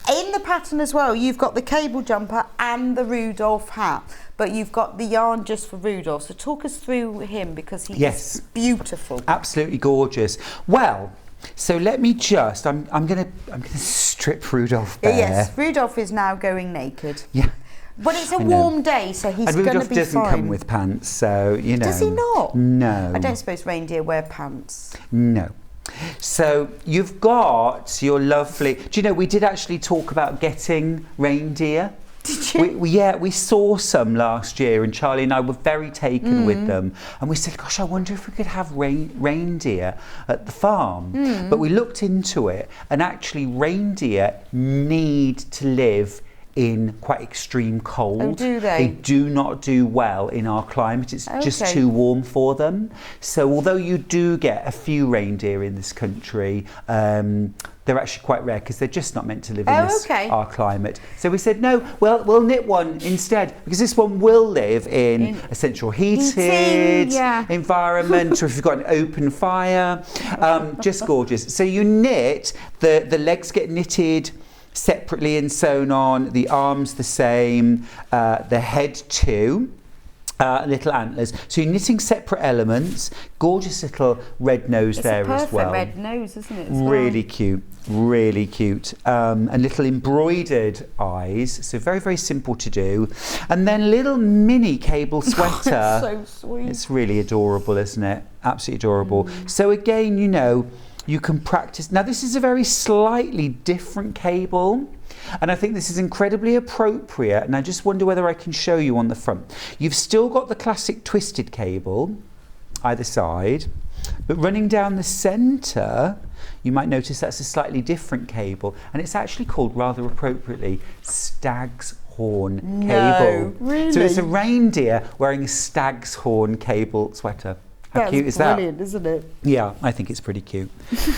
Speaker 6: In the pattern as well, you've got the cable jumper and the Rudolph hat. But you've got the yarn just for Rudolph. So talk us through him because he
Speaker 4: Yes.
Speaker 6: is beautiful.
Speaker 4: Absolutely gorgeous. Well, so let me just, I'm gonna strip Rudolph bare.
Speaker 6: Yes, Rudolph is now going naked.
Speaker 4: Yeah.
Speaker 6: But it's a
Speaker 4: I know.
Speaker 6: warm day, so he's
Speaker 4: And
Speaker 6: going to
Speaker 4: Rudolph
Speaker 6: be
Speaker 4: doesn't
Speaker 6: fine.
Speaker 4: come with pants, so you know.
Speaker 6: Does he not?
Speaker 4: No.
Speaker 6: I don't suppose reindeer wear pants.
Speaker 4: No. So you've got your lovely. Do you know we did actually talk about getting reindeer?
Speaker 6: Did you?
Speaker 4: We saw some last year, and Charlie and I were very taken with them. And we said, gosh, I wonder if we could have reindeer at the farm. But we looked into it, and actually reindeer need to live in quite extreme cold.
Speaker 6: Oh, do they?
Speaker 4: They do not do well in our climate. It's just
Speaker 6: Okay.
Speaker 4: too warm for them. So although you do get a few reindeer in this country, they're actually quite rare because they're just not meant to live in our climate. So we said, no, well, we'll knit one instead because this one will live in a central heated environment, or if you've got an open fire. Just gorgeous. So you knit, the legs get knitted separately and sewn on, the arms the same, the head too. Little antlers. So you're knitting separate elements. Gorgeous little red nose there as well.
Speaker 6: It's a perfect red nose, isn't it?
Speaker 4: Really cute, really cute. And little embroidered eyes. So very, very simple to do. And then little mini cable sweater.
Speaker 6: So sweet.
Speaker 4: It's really adorable, isn't it? Absolutely adorable. So again, you know, you can practice. Now this is a very slightly different cable. And I think this is incredibly appropriate, and I just wonder whether I can show you on the front. You've still got the classic twisted cable either side, but running down the centre, you might notice that's a slightly different cable, and it's actually called, rather appropriately, stag's horn cable.
Speaker 6: Really?
Speaker 4: So it's a reindeer wearing a stag's horn cable sweater. How cute is that?
Speaker 6: Brilliant, isn't it?
Speaker 4: Yeah, I think it's pretty cute.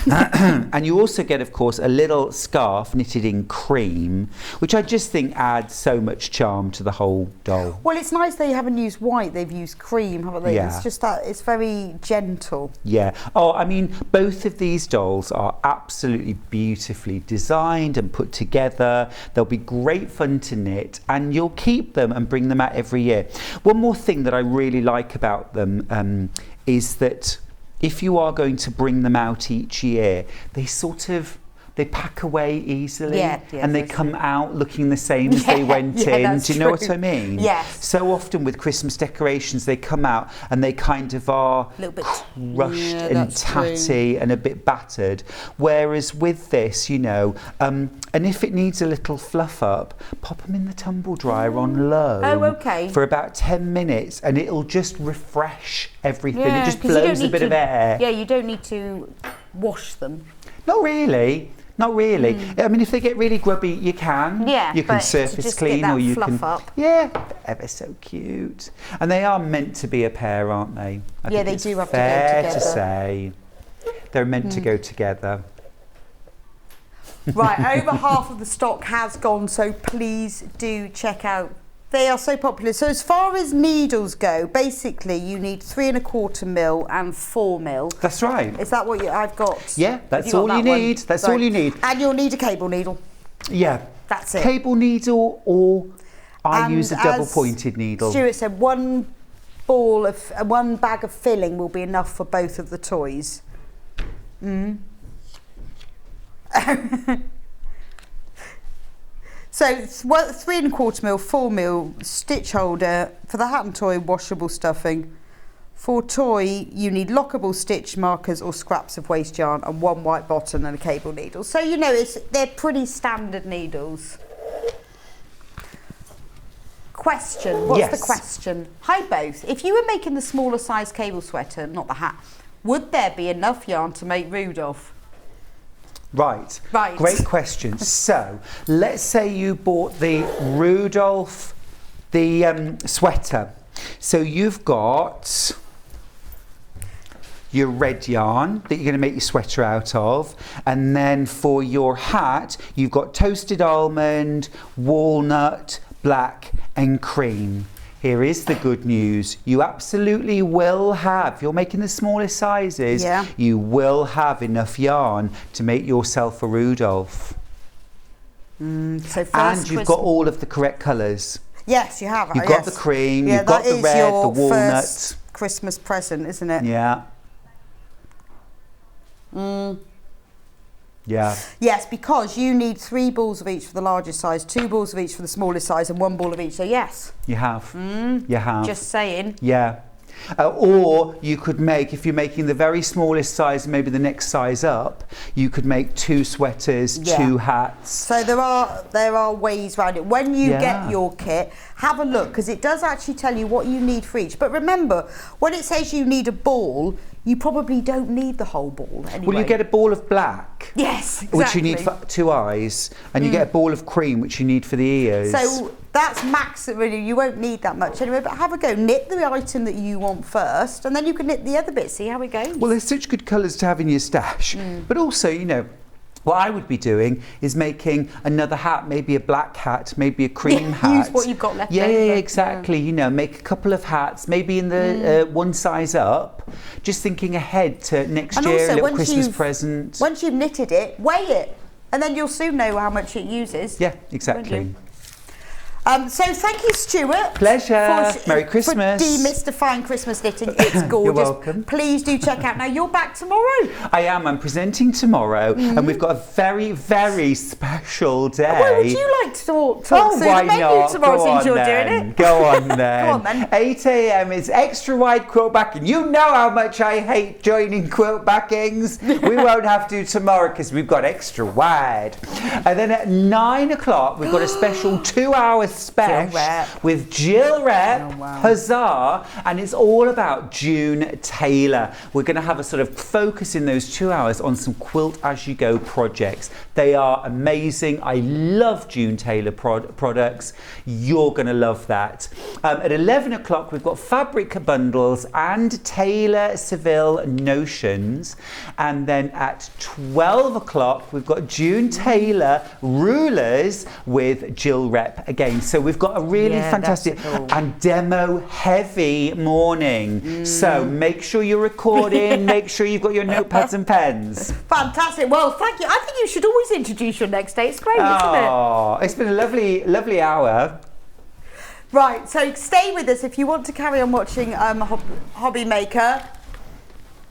Speaker 4: And you also get, of course, a little scarf knitted in cream, which I just think adds so much charm to the whole doll.
Speaker 6: Well, it's nice they haven't used white, they've used cream, haven't they?
Speaker 4: Yeah.
Speaker 6: It's just that, it's very gentle.
Speaker 4: Yeah. Oh, I mean, both of these dolls are absolutely beautifully designed and put together. They'll be great fun to knit, and you'll keep them and bring them out every year. One more thing that I really like about them is that if you are going to bring them out each year, they sort of they pack away easily,
Speaker 6: Yeah,
Speaker 4: and they come out looking the same as they went in.
Speaker 6: That's
Speaker 4: Do you know
Speaker 6: true.
Speaker 4: what I mean?
Speaker 6: Yes.
Speaker 4: So often with Christmas decorations, they come out and they kind of are
Speaker 6: A little bit
Speaker 4: crushed and tatty and a bit battered. Whereas with this, you know, and if it needs a little fluff up, pop them in the tumble dryer on low.
Speaker 6: Oh, okay.
Speaker 4: For about 10 minutes, and it'll just refresh everything.
Speaker 6: Yeah,
Speaker 4: it just
Speaker 6: 'cause you don't
Speaker 4: blows a
Speaker 6: need
Speaker 4: bit of air.
Speaker 6: Yeah, you don't need to wash them.
Speaker 4: Not really. Not really. I mean, if they get really grubby, you can.
Speaker 6: Yeah,
Speaker 4: You can
Speaker 6: but to
Speaker 4: surface
Speaker 6: just
Speaker 4: clean,
Speaker 6: get that
Speaker 4: or you
Speaker 6: fluff
Speaker 4: can.
Speaker 6: up.
Speaker 4: Yeah, ever so cute. And they are meant to be a pair, aren't they? I
Speaker 6: Yeah,
Speaker 4: think
Speaker 6: they
Speaker 4: it's
Speaker 6: do have to go
Speaker 4: fair to
Speaker 6: together.
Speaker 4: say they're meant to go together.
Speaker 6: Right, over half of the stock has gone, so please do check out. They are so popular. So as far as needles go, basically you need 3 1/4 mil and 4 mil.
Speaker 4: That's right.
Speaker 6: Is that what I've got?
Speaker 4: Yeah, that's
Speaker 6: Have got
Speaker 4: all you
Speaker 6: that one?
Speaker 4: need. That's
Speaker 6: Right.
Speaker 4: all you need.
Speaker 6: And you'll need a cable needle.
Speaker 4: Yeah.
Speaker 6: That's it.
Speaker 4: Cable needle, or I
Speaker 6: And
Speaker 4: use a
Speaker 6: as
Speaker 4: double-pointed needle.
Speaker 6: Stuart said one bag of filling will be enough for both of the toys. So 3 1/4 mil, 4 mil stitch holder for the hat and toy washable stuffing. For toy, you need lockable stitch markers or scraps of waste yarn and 1 white bottom and a cable needle. So you know they're pretty standard needles. Question. What's the
Speaker 4: Yes.
Speaker 6: question? Hi both. If you were making the smaller size cable sweater, not the hat, would there be enough yarn to make Rudolph?
Speaker 4: Right.
Speaker 6: Right.
Speaker 4: Great question. So, let's say you bought the Rudolph, the sweater. So you've got your red yarn that you're going to make your sweater out of, and then for your hat, you've got toasted almond, walnut, black, and cream. Here is the good news. You absolutely will have, if you're making the smallest sizes,
Speaker 6: Yeah.
Speaker 4: you will have enough yarn to make yourself a Rudolph.
Speaker 6: So first
Speaker 4: And you've got all of the correct colours.
Speaker 6: Yes, you have.
Speaker 4: You've got the cream,
Speaker 6: Yeah,
Speaker 4: you've got
Speaker 6: that
Speaker 4: the
Speaker 6: is
Speaker 4: red,
Speaker 6: your
Speaker 4: the walnut.
Speaker 6: first Christmas present, isn't it?
Speaker 4: Yeah. Yeah.
Speaker 6: Yes, because you need 3 balls of each for the largest size, 2 balls of each for the smallest size, and 1 ball of each. So yes,
Speaker 4: You have. You have.
Speaker 6: just saying.
Speaker 4: Yeah. Or you could make, if you're making the very smallest size, maybe the next size up, you could make 2 sweaters,
Speaker 6: Yeah.
Speaker 4: 2 hats.
Speaker 6: So there are ways around it. When you
Speaker 4: Yeah.
Speaker 6: get your kit, have a look, because it does actually tell you what you need for each. But remember, when it says you need a ball, you probably don't need the whole ball anyway.
Speaker 4: Well, you get a ball of black,
Speaker 6: yes, exactly.
Speaker 4: which you need for 2 eyes, and you get a ball of cream, which you need for the ears.
Speaker 6: So that's max, really. You won't need that much anyway, but have a go. Knit the item that you want first, and then you can knit the other bit, see how it goes.
Speaker 4: Well, there's such good colours to have in your stash. But also, you know, what I would be doing is making another hat, maybe a black hat, maybe a cream hat.
Speaker 6: Use what you've got left
Speaker 4: Yeah,
Speaker 6: over.
Speaker 4: exactly. You know, make a couple of hats, maybe in the one size up. Just thinking ahead to next
Speaker 6: And
Speaker 4: year, a
Speaker 6: also,
Speaker 4: little
Speaker 6: once
Speaker 4: Christmas
Speaker 6: you've-
Speaker 4: present.
Speaker 6: Once you've knitted it, weigh it, and then you'll soon know how much it uses.
Speaker 4: Yeah, exactly.
Speaker 6: So thank you, Stuart.
Speaker 4: Pleasure. Merry
Speaker 6: For
Speaker 4: Christmas.
Speaker 6: demystifying Christmas knitting. It's gorgeous.
Speaker 4: welcome.
Speaker 6: Please do check out. Now, you're back tomorrow.
Speaker 4: I am. I'm presenting tomorrow, and we've got a very, very special day.
Speaker 6: Well, would you like to talk
Speaker 4: Oh,
Speaker 6: through
Speaker 4: why
Speaker 6: the menu
Speaker 4: not?
Speaker 6: tomorrow
Speaker 4: Go
Speaker 6: since
Speaker 4: on
Speaker 6: you're
Speaker 4: then.
Speaker 6: doing it?
Speaker 4: Go on then.
Speaker 6: Go on then.
Speaker 4: 8 a.m. is extra wide quilt backing. You know how much I hate joining quilt backings. We won't have to tomorrow because we've got extra wide. And then at 9 o'clock, we've got a special 2-hour special
Speaker 6: Rep.
Speaker 4: with Jill Rep,
Speaker 6: Oh, wow.
Speaker 4: huzzah, and it's all about June Taylor. We're going to have a sort of focus in those 2 hours on some quilt as you go projects. They are amazing. I love June Taylor products. You're going to love that. At 11 o'clock, we've got fabric bundles and Taylor Seville notions. And then at 12 o'clock, we've got June Taylor rulers with Jill Rep again. So we've got a really fantastic
Speaker 6: that's cool.
Speaker 4: and demo heavy morning. So make sure you're recording, make sure you've got your notepads and pens.
Speaker 6: Fantastic. Well, thank you. I think you should always introduce your next day. It's great, isn't it?
Speaker 4: Oh, it's been a lovely, lovely hour.
Speaker 6: Right, so stay with us if you want to carry on watching Hobby Maker.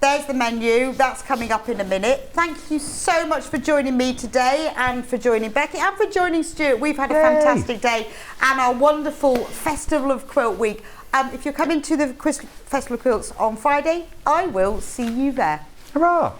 Speaker 6: There's the menu. That's coming up in a minute. Thank you so much for joining me today and for joining Becky and for joining Stuart. We've had a fantastic day and our wonderful Festival of Quilt Week. If you're coming to the Festival of Quilts on Friday, I will see you there.
Speaker 1: Hurrah!